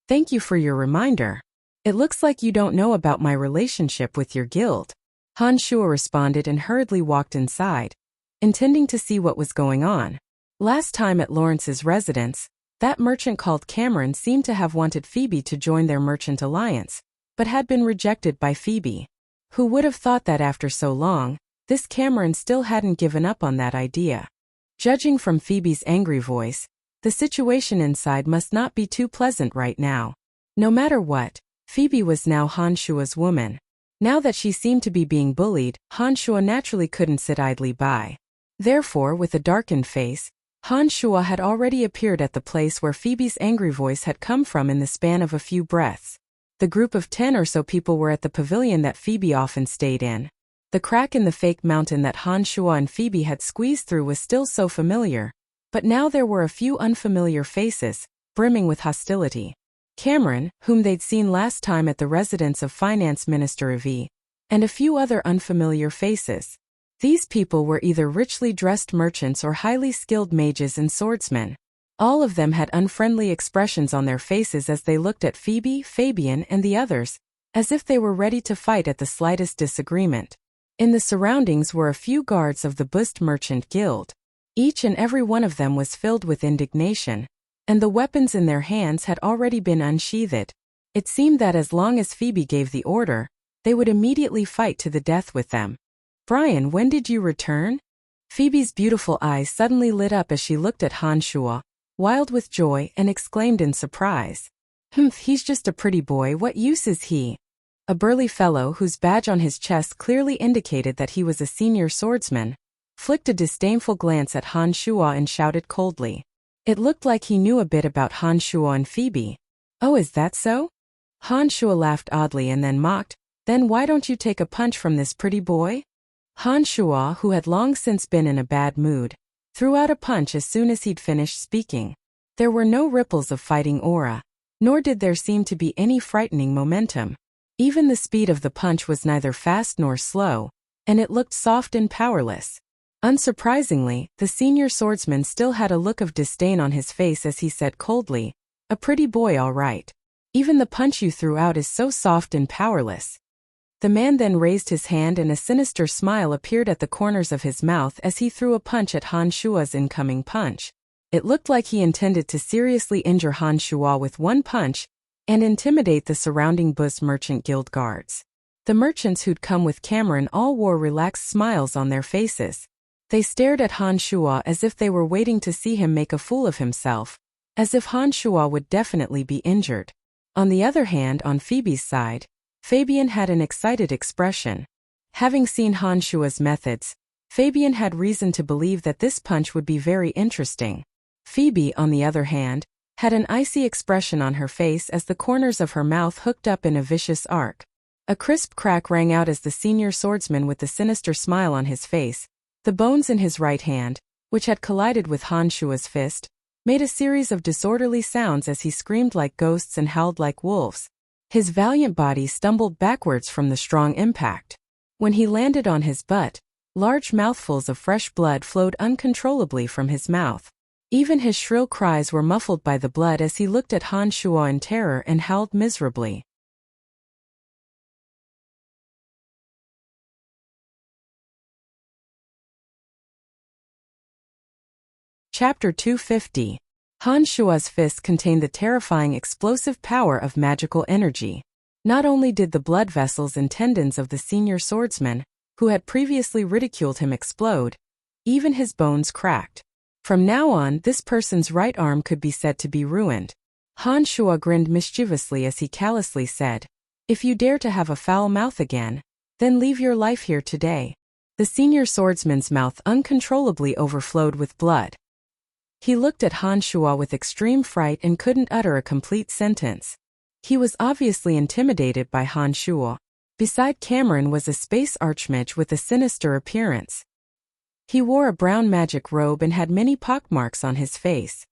"Thank you for your reminder. It looks like you don't know about my relationship with your guild." Han Shua responded and hurriedly walked inside, intending to see what was going on. Last time at Lawrence's residence, that merchant called Cameron seemed to have wanted Phoebe to join their merchant alliance, but had been rejected by Phoebe. Who would have thought that after so long, this Cameron still hadn't given up on that idea? Judging from Phoebe's angry voice, the situation inside must not be too pleasant right now. No matter what, Phoebe was now Han Shua's woman. Now that she seemed to be being bullied, Han Shua naturally couldn't sit idly by. Therefore, with a darkened face, Han Shua had already appeared at the place where Phoebe's angry voice had come from in the span of a few breaths. The group of 10 or so people were at the pavilion that Phoebe often stayed in. The crack in the fake mountain that Han Shua and Phoebe had squeezed through was still so familiar, but now there were a few unfamiliar faces, brimming with hostility. Cameron, whom they'd seen last time at the residence of Finance Minister Avi, and a few other unfamiliar faces. These people were either richly dressed merchants or highly skilled mages and swordsmen. All of them had unfriendly expressions on their faces as they looked at Phoebe, Fabian, and the others, as if they were ready to fight at the slightest disagreement. In the surroundings were a few guards of the Buzzed Merchant Guild. Each and every one of them was filled with indignation, and the weapons in their hands had already been unsheathed. It seemed that as long as Phoebe gave the order, they would immediately fight to the death with them. "Brian, when did you return?" Phoebe's beautiful eyes suddenly lit up as she looked at Han Shua. wild with joy, and exclaimed in surprise. "Humph, he's just a pretty boy, what use is he?" A burly fellow whose badge on his chest clearly indicated that he was a senior swordsman flicked a disdainful glance at Han Shuo and shouted coldly. It looked like he knew a bit about Han Shuo and Phoebe. "Oh, is that so?" Han Shuo laughed oddly and then mocked, "Then why don't you take a punch from this pretty boy?" Han Shuo, who had long since been in a bad mood, threw out a punch as soon as he'd finished speaking. There were no ripples of fighting aura, nor did there seem to be any frightening momentum. Even the speed of the punch was neither fast nor slow, and it looked soft and powerless. Unsurprisingly, the senior swordsman still had a look of disdain on his face as he said coldly, "A pretty boy, all right. Even the punch you threw out is so soft and powerless." The man then raised his hand and a sinister smile appeared at the corners of his mouth as he threw a punch at Han Shuo's incoming punch. It looked like he intended to seriously injure Han Shuo with one punch and intimidate the surrounding Bus Merchant Guild guards. The merchants who'd come with Cameron all wore relaxed smiles on their faces. They stared at Han Shuo as if they were waiting to see him make a fool of himself, as if Han Shuo would definitely be injured. On the other hand, on Phoebe's side, Fabian had an excited expression. Having seen Han Shuo's methods, Fabian had reason to believe that this punch would be very interesting. Phoebe, on the other hand, had an icy expression on her face as the corners of her mouth hooked up in a vicious arc. A crisp crack rang out as the senior swordsman with the sinister smile on his face, the bones in his right hand, which had collided with Han Shuo's fist, made a series of disorderly sounds as he screamed like ghosts and howled like wolves. His valiant body stumbled backwards from the strong impact. When he landed on his butt, large mouthfuls of fresh blood flowed uncontrollably from his mouth. Even his shrill cries were muffled by the blood as he looked at Han Shuo in terror and howled miserably. Chapter 250. Han Shuo's fist contained the terrifying explosive power of magical energy. Not only did the blood vessels and tendons of the senior swordsman, who had previously ridiculed him, explode, even his bones cracked. From now on, this person's right arm could be said to be ruined. Han Shuo grinned mischievously as he callously said, "If you dare to have a foul mouth again, then leave your life here today." The senior swordsman's mouth uncontrollably overflowed with blood. He looked at Han Shuo with extreme fright and couldn't utter a complete sentence. He was obviously intimidated by Han Shuo. Beside Cameron was a space archmage with a sinister appearance. He wore a brown magic robe and had many pockmarks on his face.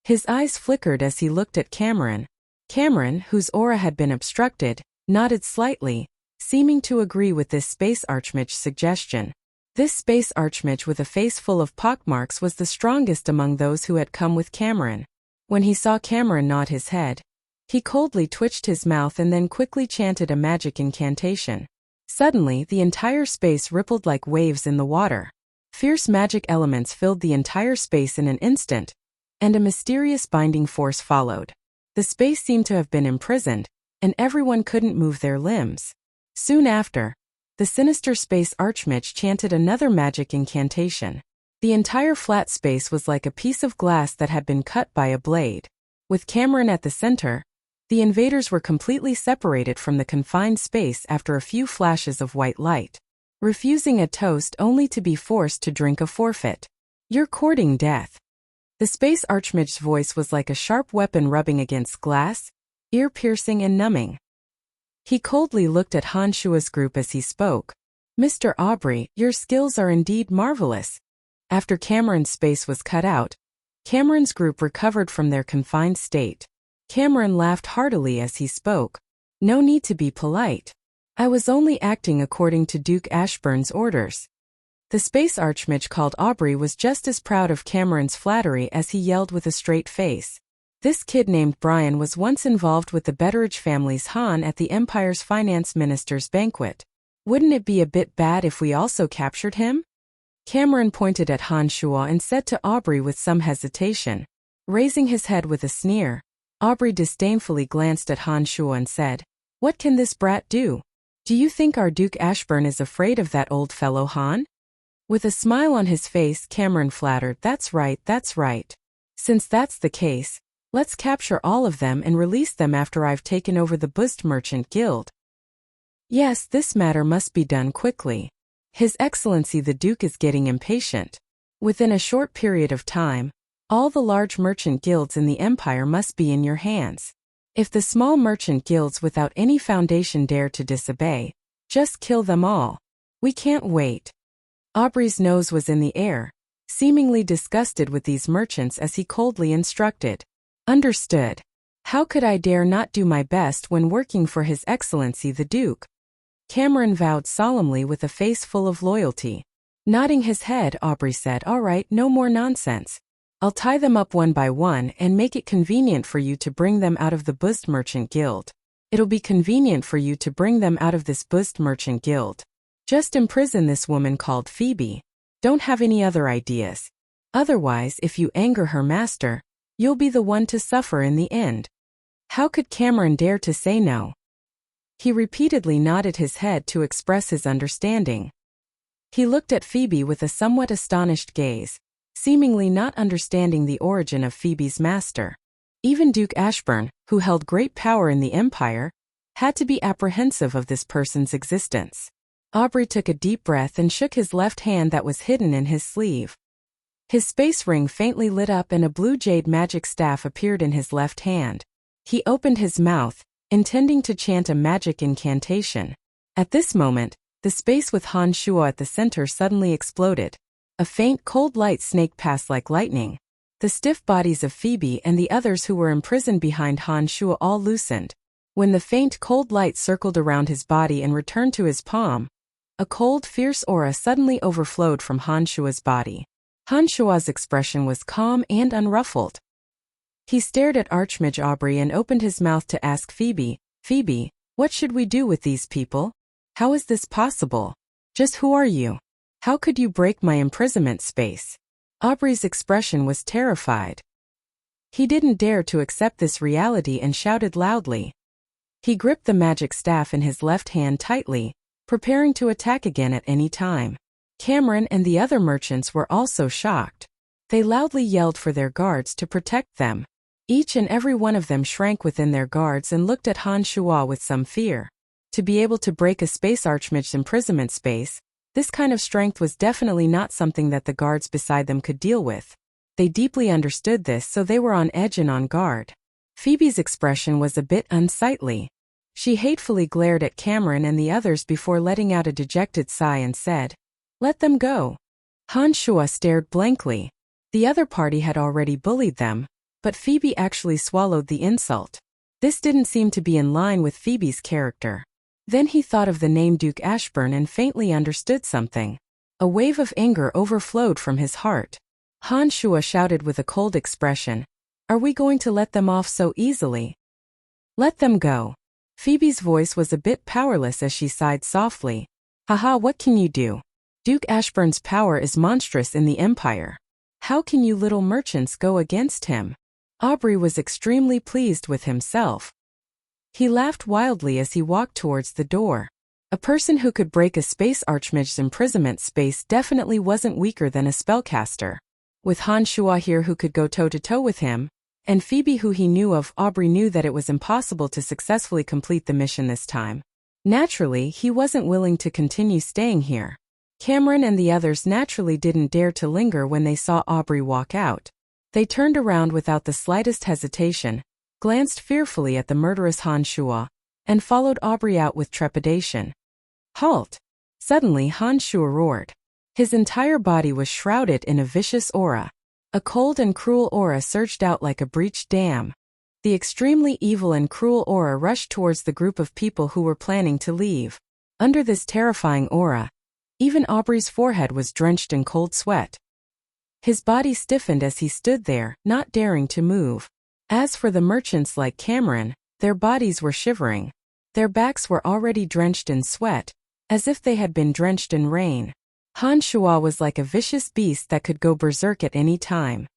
His eyes flickered as he looked at Cameron. Cameron, whose aura had been obstructed, nodded slightly, seeming to agree with this space archmage's suggestion. This space archmage with a face full of pockmarks was the strongest among those who had come with Cameron. When he saw Cameron nod his head, he coldly twitched his mouth and then quickly chanted a magic incantation. Suddenly, the entire space rippled like waves in the water. Fierce magic elements filled the entire space in an instant, and a mysterious binding force followed. The space seemed to have been imprisoned, and everyone couldn't move their limbs. Soon after, the sinister space archmage chanted another magic incantation. The entire flat space was like a piece of glass that had been cut by a blade. With Cameron at the center, the invaders were completely separated from the confined space after a few flashes of white light. Refusing a toast only to be forced to drink a forfeit. "You're courting death." The space archmage's voice was like a sharp weapon rubbing against glass, ear-piercing and numbing. He coldly looked at Han Shuo's group as he spoke. "Mr. Aubrey, your skills are indeed marvelous." After Cameron's space was cut out, Cameron's group recovered from their confined state. Cameron laughed heartily as he spoke. "No need to be polite. I was only acting according to Duke Ashburn's orders." The space archmage called Aubrey was just as proud of Cameron's flattery as he yelled with a straight face. "This kid named Brian was once involved with the Betteridge family's Han at the Empire's finance minister's banquet. Wouldn't it be a bit bad if we also captured him?" Cameron pointed at Han Shuo and said to Aubrey with some hesitation. Raising his head with a sneer, Aubrey disdainfully glanced at Han Shuo and said, "What can this brat do? Do you think our Duke Ashburn is afraid of that old fellow Han?" With a smile on his face, Cameron flattered, That's right. Since that's the case, let's capture all of them and release them after I've taken over the Bust Merchant Guild. Yes, this matter must be done quickly. His Excellency the Duke is getting impatient. Within a short period of time, all the large merchant guilds in the Empire must be in your hands. If the small merchant guilds without any foundation dare to disobey, just kill them all. We can't wait. Aubrey's nose was in the air, seemingly disgusted with these merchants as he coldly instructed. Understood. How could I dare not do my best when working for His Excellency the Duke? Cameron vowed solemnly with a face full of loyalty. Nodding his head, Aubrey said, "All right, no more nonsense. I'll tie them up one by one and make it convenient for you to bring them out of the Bust Merchant Guild. It'll be convenient for you to bring them out of this Bust Merchant Guild. Just imprison this woman called Phoebe. Don't have any other ideas. Otherwise, if you anger her master, you'll be the one to suffer in the end." How could Cameron dare to say no? He repeatedly nodded his head to express his understanding. He looked at Phoebe with a somewhat astonished gaze, seemingly not understanding the origin of Phoebe's master. Even Duke Ashburn, who held great power in the Empire, had to be apprehensive of this person's existence. Aubrey took a deep breath and shook his left hand that was hidden in his sleeve. His space ring faintly lit up and a blue jade magic staff appeared in his left hand. He opened his mouth, intending to chant a magic incantation. At this moment, the space with Han Shuo at the center suddenly exploded. A faint cold light snaked past like lightning. The stiff bodies of Phoebe and the others who were imprisoned behind Han Shuo all loosened. When the faint cold light circled around his body and returned to his palm, a cold, fierce aura suddenly overflowed from Han Shuo's body. Han Shuo's expression was calm and unruffled. He stared at Archmage Aubrey and opened his mouth to ask Phoebe, "Phoebe, what should we do with these people? How is this possible? Just who are you? How could you break my imprisonment space?" Aubrey's expression was terrified. He didn't dare to accept this reality and shouted loudly. He gripped the magic staff in his left hand tightly, preparing to attack again at any time. Cameron and the other merchants were also shocked. They loudly yelled for their guards to protect them. Each and every one of them shrank within their guards and looked at Han Shuo with some fear. To be able to break a space archmage's imprisonment space, this kind of strength was definitely not something that the guards beside them could deal with. They deeply understood this, so they were on edge and on guard. Phoebe's expression was a bit unsightly. She hatefully glared at Cameron and the others before letting out a dejected sigh and said, "Let them go." Han Shuo stared blankly. The other party had already bullied them, but Phoebe actually swallowed the insult. This didn't seem to be in line with Phoebe's character. Then he thought of the name Duke Ashburn and faintly understood something. A wave of anger overflowed from his heart. Han Shuo shouted with a cold expression, "Are we going to let them off so easily? Let them go." Phoebe's voice was a bit powerless as she sighed softly. "Haha, what can you do? Duke Ashburn's power is monstrous in the Empire. How can you little merchants go against him?" Aubrey was extremely pleased with himself. He laughed wildly as he walked towards the door. A person who could break a space archmage's imprisonment space definitely wasn't weaker than a spellcaster. With Han Shuo here who could go toe-to-toe with him, and Phoebe who he knew of, Aubrey knew that it was impossible to successfully complete the mission this time. Naturally, he wasn't willing to continue staying here. Cameron and the others naturally didn't dare to linger when they saw Aubrey walk out. They turned around without the slightest hesitation, glanced fearfully at the murderous Han Shuo, and followed Aubrey out with trepidation. "Halt!" Suddenly Han Shuo roared. His entire body was shrouded in a vicious aura. A cold and cruel aura surged out like a breached dam. The extremely evil and cruel aura rushed towards the group of people who were planning to leave. Under this terrifying aura, even Aubrey's forehead was drenched in cold sweat. His body stiffened as he stood there, not daring to move. As for the merchants like Cameron, their bodies were shivering. Their backs were already drenched in sweat, as if they had been drenched in rain. Han Shuo was like a vicious beast that could go berserk at any time.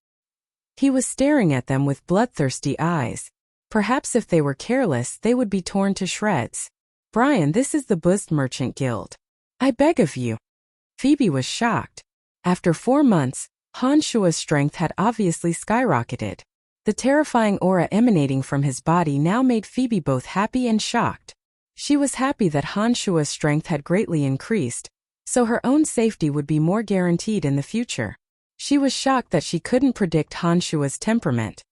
He was staring at them with bloodthirsty eyes. Perhaps if they were careless, they would be torn to shreds. "Brian, this is the Bust Merchant Guild. I beg of you." Phoebe was shocked. After 4 months, Han Shua's strength had obviously skyrocketed. The terrifying aura emanating from his body now made Phoebe both happy and shocked. She was happy that Han Shua's strength had greatly increased, so her own safety would be more guaranteed in the future. She was shocked that she couldn't predict Han Shua's temperament.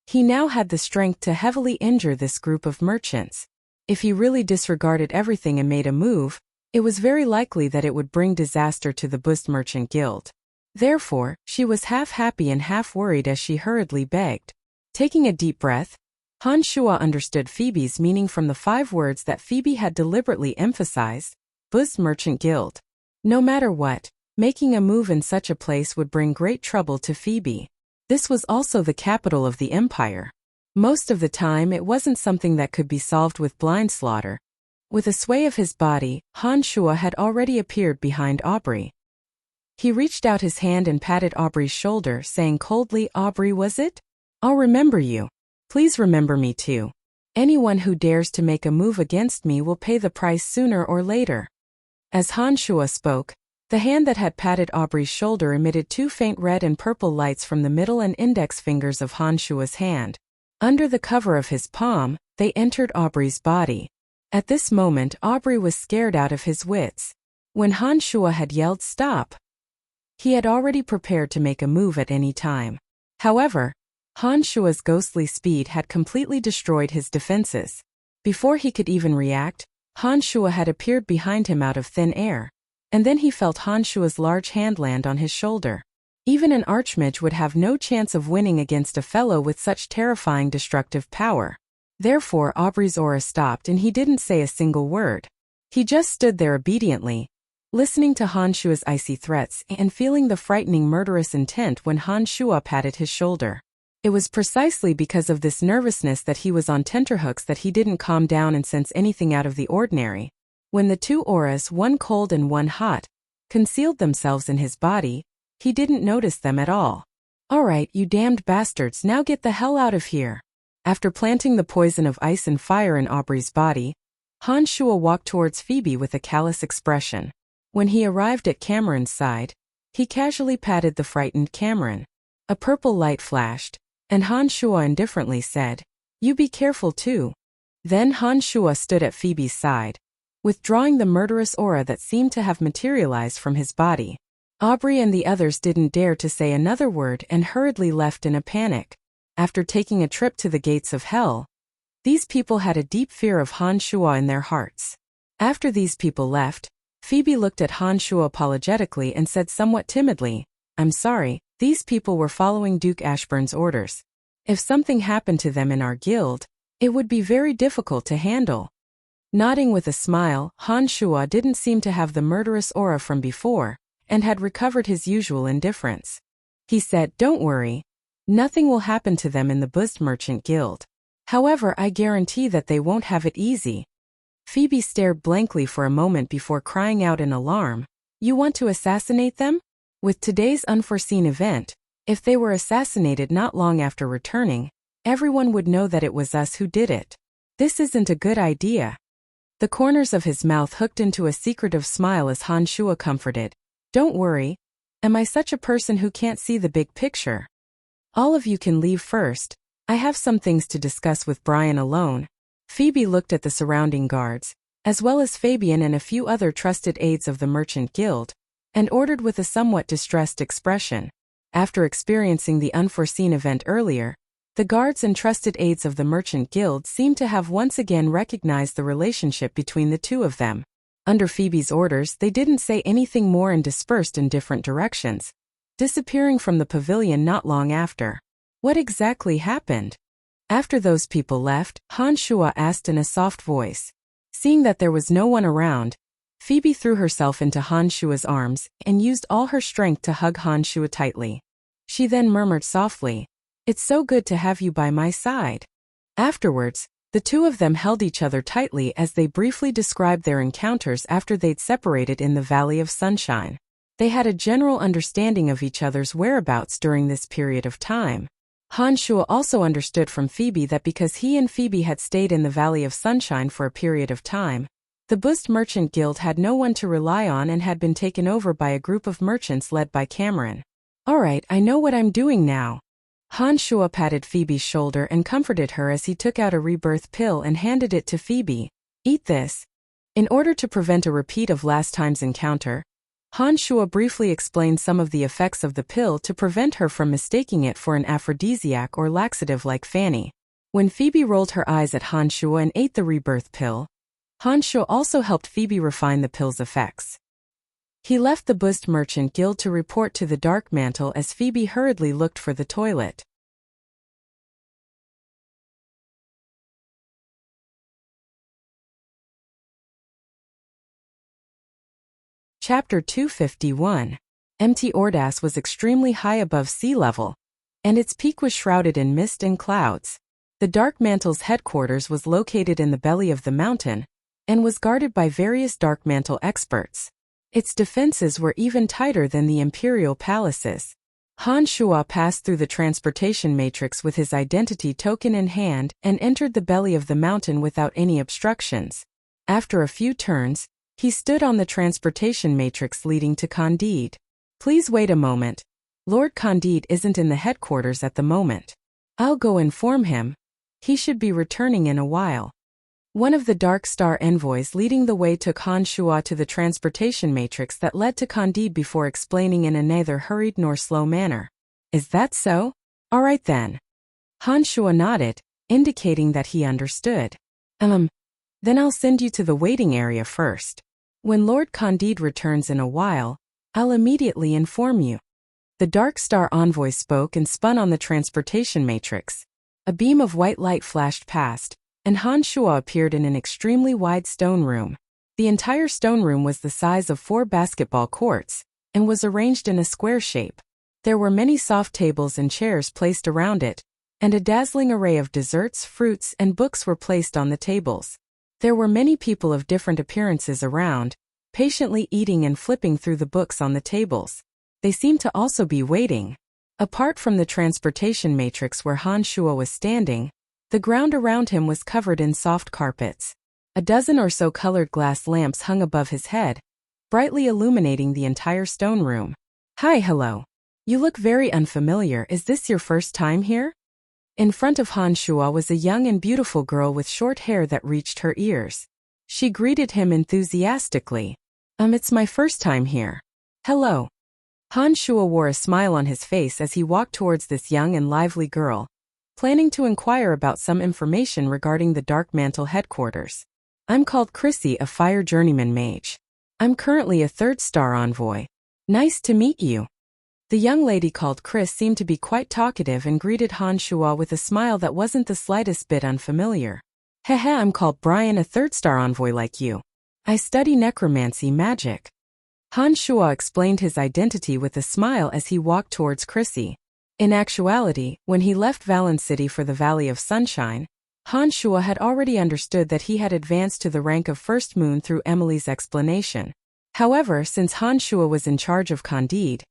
He now had the strength to heavily injure this group of merchants. If he really disregarded everything and made a move, it was very likely that it would bring disaster to the Bust Merchant Guild. Therefore, she was half happy and half worried as she hurriedly begged. Taking a deep breath, Han Shua understood Phoebe's meaning from the 5 words that Phoebe had deliberately emphasized: Bust Merchant Guild. No matter what, making a move in such a place would bring great trouble to Phoebe. This was also the capital of the empire. Most of the time it wasn't something that could be solved with blind slaughter. With a sway of his body, Han Shua had already appeared behind Aubrey. He reached out his hand and patted Aubrey's shoulder, saying coldly, "Aubrey, was it? I'll remember you. Please remember me too. Anyone who dares to make a move against me will pay the price sooner or later." As Han Shua spoke, the hand that had patted Aubrey's shoulder emitted 2 faint red and purple lights from the middle and index fingers of Han Shua's hand. Under the cover of his palm, they entered Aubrey's body. At this moment, Aubrey was scared out of his wits. When Han Shua had yelled "Stop!" he had already prepared to make a move at any time. However, Han Shua's ghostly speed had completely destroyed his defenses. Before he could even react, Han Shua had appeared behind him out of thin air, and then he felt Han Shua's large hand land on his shoulder. Even an archmage would have no chance of winning against a fellow with such terrifying destructive power. Therefore, Aubrey's aura stopped and he didn't say a single word. He just stood there obediently, listening to Han Shua's icy threats and feeling the frightening murderous intent when Han Shua patted his shoulder. It was precisely because of this nervousness that he was on tenterhooks that he didn't calm down and sense anything out of the ordinary. When the 2 auras, one cold and one hot, concealed themselves in his body, he didn't notice them at all. "Alright, you damned bastards, now get the hell out of here." After planting the poison of ice and fire in Aubrey's body, Han Shua walked towards Phoebe with a callous expression. When he arrived at Cameron's side, he casually patted the frightened Cameron. A purple light flashed, and Han Shua indifferently said, "You be careful too." Then Han Shua stood at Phoebe's side, withdrawing the murderous aura that seemed to have materialized from his body. Aubrey and the others didn't dare to say another word and hurriedly left in a panic. After taking a trip to the gates of hell, these people had a deep fear of Han Shua in their hearts. After these people left, Phoebe looked at Han Shua apologetically and said somewhat timidly, "I'm sorry, these people were following Duke Ashburn's orders. If something happened to them in our guild, it would be very difficult to handle." Nodding with a smile, Han Shua didn't seem to have the murderous aura from before, and had recovered his usual indifference. He said, "Don't worry. Nothing will happen to them in the Bust Merchant Guild. However, I guarantee that they won't have it easy." Phoebe stared blankly for a moment before crying out in alarm, "You want to assassinate them?" With today's unforeseen event, if they were assassinated not long after returning, everyone would know that it was us who did it. This isn't a good idea. The corners of his mouth hooked into a secretive smile as Han Shua comforted, "Don't worry. Am I such a person who can't see the big picture? All of you can leave first. I have some things to discuss with Brian alone." Phoebe looked at the surrounding guards, as well as Fabian and a few other trusted aides of the Merchant Guild, and ordered with a somewhat distressed expression. After experiencing the unforeseen event earlier, the guards and trusted aides of the Merchant Guild seemed to have once again recognized the relationship between the 2 of them. Under Phoebe's orders, they didn't say anything more and dispersed in different directions, disappearing from the pavilion not long after. What exactly happened? After those people left, Han Shua asked in a soft voice. Seeing that there was no one around, Phoebe threw herself into Han Shua's arms and used all her strength to hug Han Shua tightly. She then murmured softly, "It's so good to have you by my side." Afterwards, the 2 of them held each other tightly as they briefly described their encounters after they'd separated in the Valley of Sunshine. They had a general understanding of each other's whereabouts during this period of time. Han Shua also understood from Phoebe that because he and Phoebe had stayed in the Valley of Sunshine for a period of time, the Bust Merchant Guild had no one to rely on and had been taken over by a group of merchants led by Cameron. All right, I know what I'm doing now. Han Shuo patted Phoebe's shoulder and comforted her as he took out a rebirth pill and handed it to Phoebe. Eat this. In order to prevent a repeat of last time's encounter, Han Shuo briefly explained some of the effects of the pill to prevent her from mistaking it for an aphrodisiac or laxative like Fanny. When Phoebe rolled her eyes at Han Shuo and ate the rebirth pill, Han Shuo also helped Phoebe refine the pill's effects. He left the Buste Merchant Guild to report to the Dark Mantle as Phoebe hurriedly looked for the toilet. Chapter 251. Empty Ordas was extremely high above sea level, and its peak was shrouded in mist and clouds. The Dark Mantle's headquarters was located in the belly of the mountain, and was guarded by various Dark Mantle experts. Its defenses were even tighter than the imperial palaces. Han Shuo passed through the transportation matrix with his identity token in hand and entered the belly of the mountain without any obstructions. After a few turns, he stood on the transportation matrix leading to Candide. Please wait a moment. Lord Candide isn't in the headquarters at the moment. I'll go inform him. He should be returning in a while. One of the Dark Star envoys leading the way took Han Shuo to the transportation matrix that led to Candide before explaining in a neither hurried nor slow manner. Is that so? All right then. Han Shuo nodded, indicating that he understood. Then I'll send you to the waiting area first. When Lord Candide returns in a while, I'll immediately inform you. The Dark Star envoy spoke and spun on the transportation matrix. A beam of white light flashed past, and Han Shuo appeared in an extremely wide stone room. The entire stone room was the size of 4 basketball courts, and was arranged in a square shape. There were many soft tables and chairs placed around it, and a dazzling array of desserts, fruits, and books were placed on the tables. There were many people of different appearances around, patiently eating and flipping through the books on the tables. They seemed to also be waiting. Apart from the transportation matrix where Han Shuo was standing, the ground around him was covered in soft carpets. A dozen or so colored glass lamps hung above his head, brightly illuminating the entire stone room. Hello. You look very unfamiliar. Is this your first time here? In front of Han Shuo was a young and beautiful girl with short hair that reached her ears. She greeted him enthusiastically. It's my first time here. Hello. Han Shuo wore a smile on his face as he walked towards this young and lively girl, planning to inquire about some information regarding the Dark Mantle headquarters. I'm called Chrissy, a fire journeyman mage. I'm currently a 3rd star envoy. Nice to meet you. The young lady called Chris seemed to be quite talkative and greeted Han Shuo with a smile that wasn't the slightest bit unfamiliar. I'm called Brian, a 3rd star envoy like you. I study necromancy magic. Han Shuo explained his identity with a smile as he walked towards Chrissy. In actuality, when he left Valen City for the Valley of Sunshine, Han Shuo had already understood that he had advanced to the rank of First Moon through Emily's explanation. However, since Han Shuo was in charge of Candide,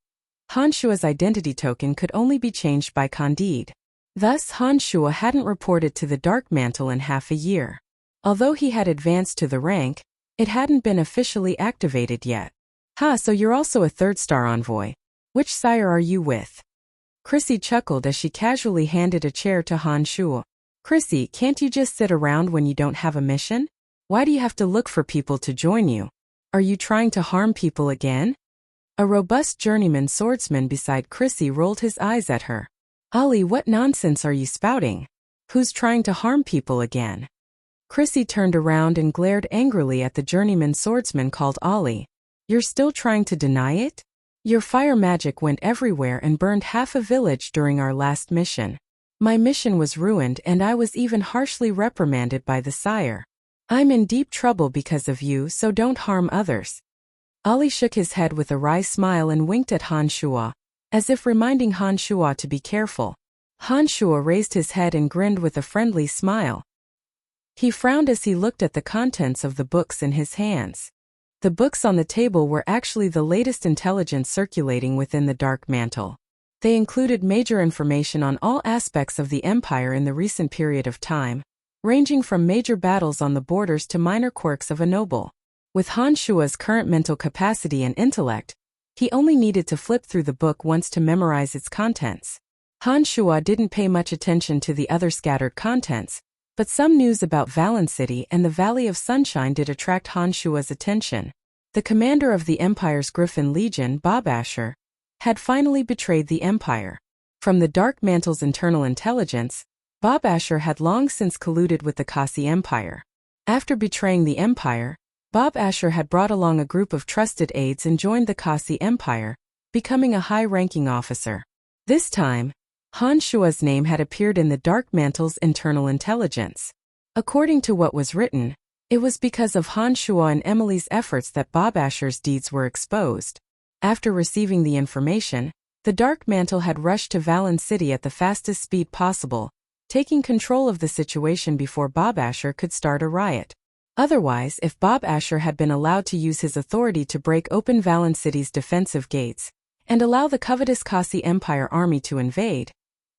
Han Shuo's identity token could only be changed by Candide. Thus, Han Shuo hadn't reported to the Dark Mantle in half a year. Although he had advanced to the rank, it hadn't been officially activated yet. So you're also a 3rd star envoy. Which sire are you with? Chrissy chuckled as she casually handed a chair to Han Shuo. Chrissy, can't you just sit around when you don't have a mission? Why do you have to look for people to join you? Are you trying to harm people again? A robust journeyman swordsman beside Chrissy rolled his eyes at her. Ali, what nonsense are you spouting? Who's trying to harm people again? Chrissy turned around and glared angrily at the journeyman swordsman called Ali. You're still trying to deny it? Your fire magic went everywhere and burned half a village during our last mission. My mission was ruined and I was even harshly reprimanded by the sire. I'm in deep trouble because of you, so don't harm others. Ali shook his head with a wry smile and winked at Han Shuo, as if reminding Han Shuo to be careful. Han Shuo raised his head and grinned with a friendly smile. He frowned as he looked at the contents of the books in his hands. The books on the table were actually the latest intelligence circulating within the Dark Mantle. They included major information on all aspects of the Empire in the recent period of time, ranging from major battles on the borders to minor quirks of a noble. With Han Shuo's current mental capacity and intellect, He only needed to flip through the book once to memorize its contents. Han Shuo didn't pay much attention to the other scattered contents, but some news about Valen City and the Valley of Sunshine did attract Han Shuo's attention. The commander of the Empire's Griffin Legion, Bob Asher, had finally betrayed the Empire. From the Dark Mantle's internal intelligence, Bob Asher had long since colluded with the Kasi Empire. After betraying the Empire, Bob Asher had brought along a group of trusted aides and joined the Kasi Empire, becoming a high-ranking officer. This time, Han Shuo's name had appeared in the Dark Mantle's internal intelligence. According to what was written, it was because of Han Shuo and Emily's efforts that Bob Asher's deeds were exposed. After receiving the information, the Dark Mantle had rushed to Valen City at the fastest speed possible, taking control of the situation before Bob Asher could start a riot. Otherwise, if Bob Asher had been allowed to use his authority to break open Valen City's defensive gates and allow the covetous Kasi Empire army to invade,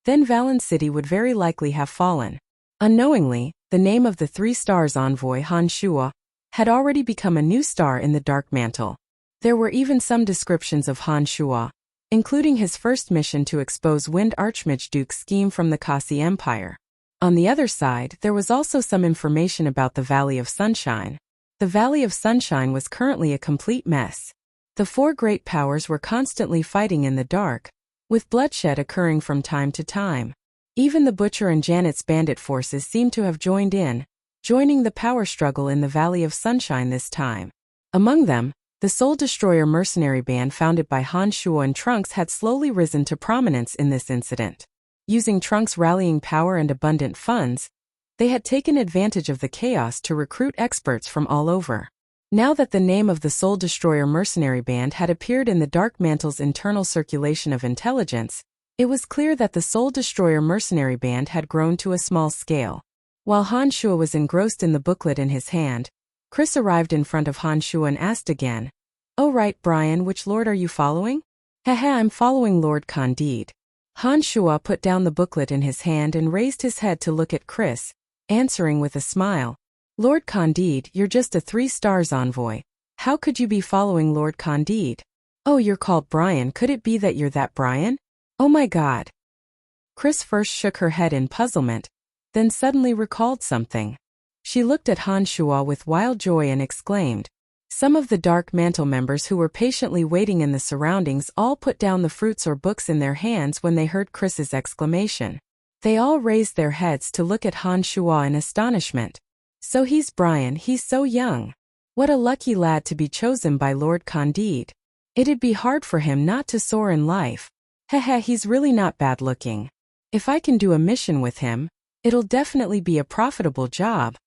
then Valen City would very likely have fallen. Unknowingly, the name of the 3 stars envoy Han Shuo had already become a new star in the Dark Mantle. There were even some descriptions of Han Shuo, including his first mission to expose Wind Archmageduke's scheme from the Kasi Empire. On the other side, there was also some information about the Valley of Sunshine. The Valley of Sunshine was currently a complete mess. The 4 great powers were constantly fighting in the dark, with bloodshed occurring from time to time. Even the Butcher and Janet's bandit forces seemed to have joined in, joining the power struggle in the Valley of Sunshine this time. Among them, the Soul Destroyer mercenary band founded by Han Shuo and Trunks had slowly risen to prominence in this incident. Using Trunks' rallying power and abundant funds, they had taken advantage of the chaos to recruit experts from all over. Now that the name of the Soul Destroyer mercenary band had appeared in the Dark Mantle's internal circulation of intelligence, it was clear that the Soul Destroyer mercenary band had grown to a small scale. While Han Shuo was engrossed in the booklet in his hand, Chris arrived in front of Han Shuo and asked again, "Oh right, Brian, which lord are you following?" "Haha, I'm following Lord Candide." Han Shuo put down the booklet in his hand and raised his head to look at Chris, answering with a smile. "Lord Candide, you're just a 3 stars envoy. How could you be following Lord Candide?" "Oh, you're called Brian. Could it be that you're that Brian?" "Oh my god." Chris first shook her head in puzzlement, then suddenly recalled something. She looked at Han Shuo with wild joy and exclaimed. Some of the Dark Mantle members who were patiently waiting in the surroundings all put down the fruits or books in their hands when they heard Chris's exclamation. They all raised their heads to look at Han Shuo in astonishment. So he's Brian, he's so young. What a lucky lad to be chosen by Lord Candide. It'd be hard for him not to soar in life. Heh, he's really not bad looking. If I can do a mission with him, it'll definitely be a profitable job.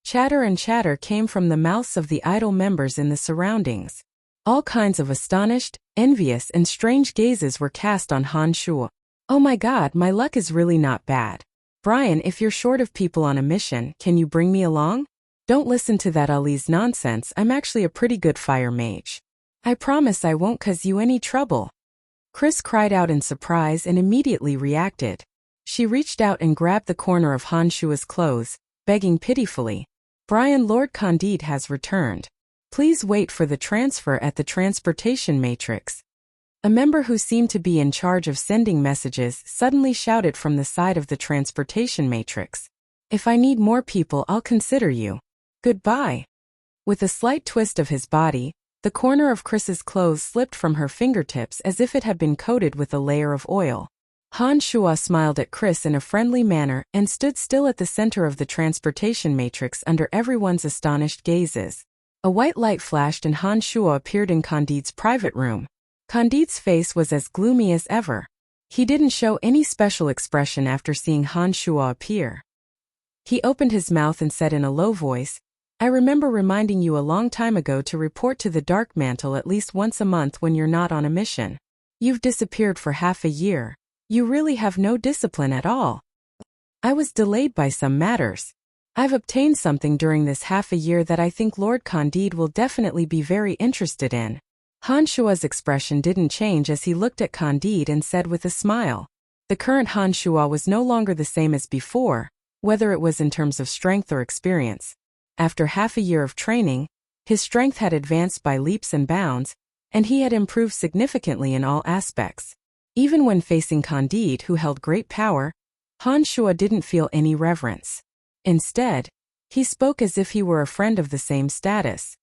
Chatter and chatter came from the mouths of the idle members in the surroundings. All kinds of astonished, envious and strange gazes were cast on Han Shuo. "Oh my god, my luck is really not bad. Brian, if you're short of people on a mission, can you bring me along? Don't listen to that Ali's nonsense, I'm actually a pretty good fire mage. I promise I won't cause you any trouble." Chris cried out in surprise and immediately reacted. She reached out and grabbed the corner of Han Shuo's clothes, begging pitifully, "Brian, Lord Candide has returned. Please wait for the transfer at the transportation matrix." A member who seemed to be in charge of sending messages suddenly shouted from the side of the transportation matrix. "If I need more people, I'll consider you. Goodbye." With a slight twist of his body, the corner of Chris's clothes slipped from her fingertips as if it had been coated with a layer of oil. Han Shuo smiled at Chris in a friendly manner and stood still at the center of the transportation matrix under everyone's astonished gazes. A white light flashed and Han Shuo appeared in Candide's private room. Candide's face was as gloomy as ever. He didn't show any special expression after seeing Han Shuo appear. He opened his mouth and said in a low voice, "I remember reminding you a long time ago to report to the Dark Mantle at least once a month when you're not on a mission. You've disappeared for half a year. You really have no discipline at all." "I was delayed by some matters. I've obtained something during this half a year that I think Lord Candide will definitely be very interested in." Han Shuo's expression didn't change as he looked at Candide and said with a smile. The current Han Shuo was no longer the same as before, whether it was in terms of strength or experience. After half a year of training, his strength had advanced by leaps and bounds, and he had improved significantly in all aspects. Even when facing Candide, who held great power, Han Shuo didn't feel any reverence. Instead, he spoke as if he were a friend of the same status.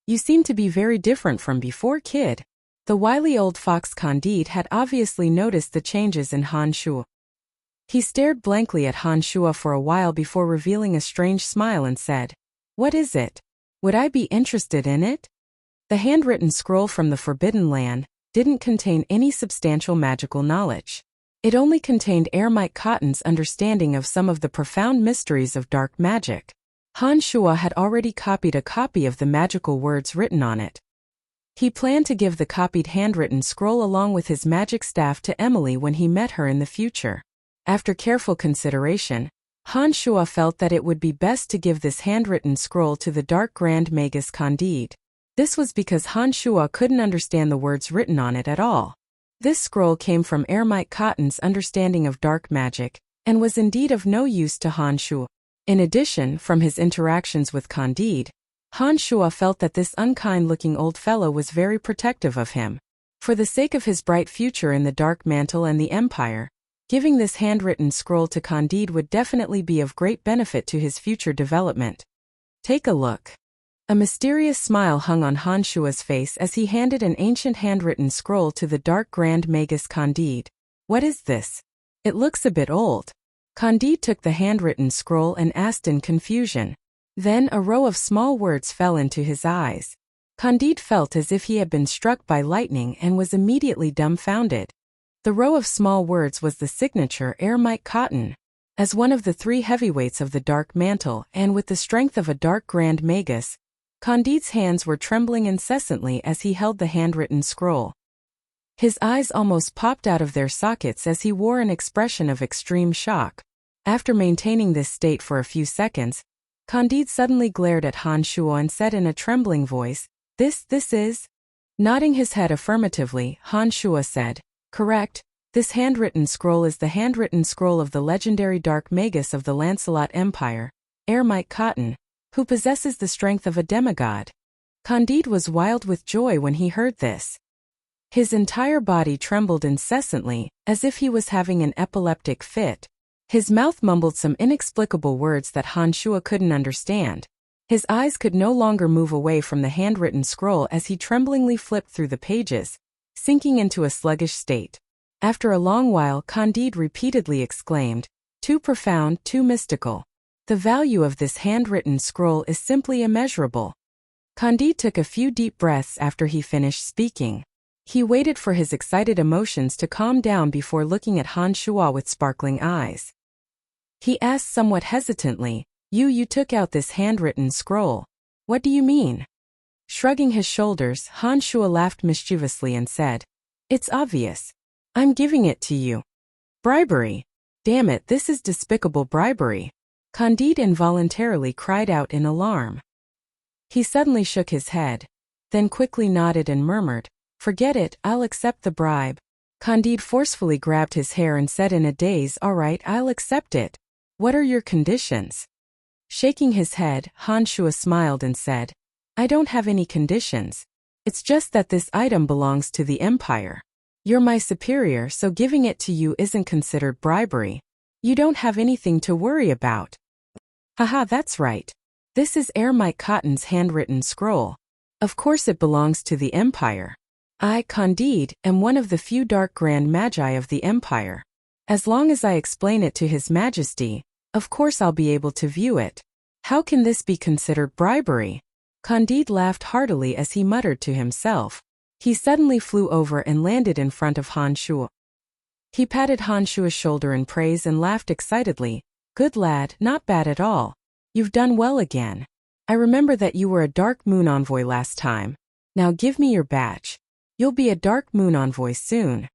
"You seem to be very different from before, kid." The wily old fox Candide had obviously noticed the changes in Han Shuo. He stared blankly at Han Shuo for a while before revealing a strange smile and said, "What is it? Would I be interested in it?" The handwritten scroll from the Forbidden Land didn't contain any substantial magical knowledge. It only contained Ermite Cotton's understanding of some of the profound mysteries of dark magic. Han Shuo had already copied a copy of the magical words written on it. He planned to give the copied handwritten scroll along with his magic staff to Emily when he met her in the future. After careful consideration, Han Shuo felt that it would be best to give this handwritten scroll to the Dark Grand Magus Candide. This was because Han Shuo couldn't understand the words written on it at all. This scroll came from Ermite Cotton's understanding of dark magic, and was indeed of no use to Han Shuo. In addition, from his interactions with Candide, Han Shuo felt that this unkind-looking old fellow was very protective of him. For the sake of his bright future in the Dark Mantle and the Empire, giving this handwritten scroll to Candide would definitely be of great benefit to his future development. Take a look. A mysterious smile hung on Han Shuo's face as he handed an ancient handwritten scroll to the Dark Grand Magus Candide. "What is this? It looks a bit old." Candide took the handwritten scroll and asked in confusion. Then a row of small words fell into his eyes. Candide felt as if he had been struck by lightning and was immediately dumbfounded. The row of small words was the signature Ermite Cotton. As one of the three heavyweights of the Dark Mantle and with the strength of a Dark Grand Magus, Candide's hands were trembling incessantly as he held the handwritten scroll. His eyes almost popped out of their sockets as he wore an expression of extreme shock. After maintaining this state for a few seconds, Candide suddenly glared at Han Shuo and said in a trembling voice, This is? Nodding his head affirmatively, Han Shuo said, "Correct, this handwritten scroll is the handwritten scroll of the legendary Dark Magus of the Lancelot Empire, Ermite Cotton, who possesses the strength of a demigod." Candide was wild with joy when he heard this. His entire body trembled incessantly, as if he was having an epileptic fit. His mouth mumbled some inexplicable words that Han Shuo couldn't understand. His eyes could no longer move away from the handwritten scroll as he tremblingly flipped through the pages, sinking into a sluggish state. After a long while, Candide repeatedly exclaimed, "Too profound, too mystical. The value of this handwritten scroll is simply immeasurable." Candide took a few deep breaths after he finished speaking. He waited for his excited emotions to calm down before looking at Han Shuo with sparkling eyes. He asked somewhat hesitantly, You took out this handwritten scroll. What do you mean?" Shrugging his shoulders, Han Shuo laughed mischievously and said, "It's obvious. I'm giving it to you." "Bribery. Damn it, this is despicable bribery." Candide involuntarily cried out in alarm. He suddenly shook his head, then quickly nodded and murmured, "Forget it, I'll accept the bribe." Candide forcefully grabbed his hair and said in a daze, "All right, I'll accept it. What are your conditions?" Shaking his head, Han Shuo smiled and said, "I don't have any conditions. It's just that this item belongs to the Empire. You're my superior, so giving it to you isn't considered bribery. You don't have anything to worry about." "Haha, that's right. This is Ermite Cotton's handwritten scroll. Of course it belongs to the Empire. I, Candide, am one of the few dark grand magi of the Empire. As long as I explain it to His Majesty, of course I'll be able to view it. How can this be considered bribery?" Candide laughed heartily as he muttered to himself. He suddenly flew over and landed in front of Han Shuo. He patted Han Shuo's shoulder in praise and laughed excitedly. "Good lad, not bad at all. You've done well again. I remember that you were a Dark Moon Envoy last time. Now give me your badge. You'll be a Dark Moon Envoy soon.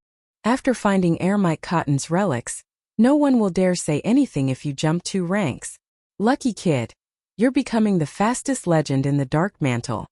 After finding Ermite Cotton's relics, no one will dare say anything if you jump 2 ranks. Lucky kid. You're becoming the fastest legend in the Dark Mantle."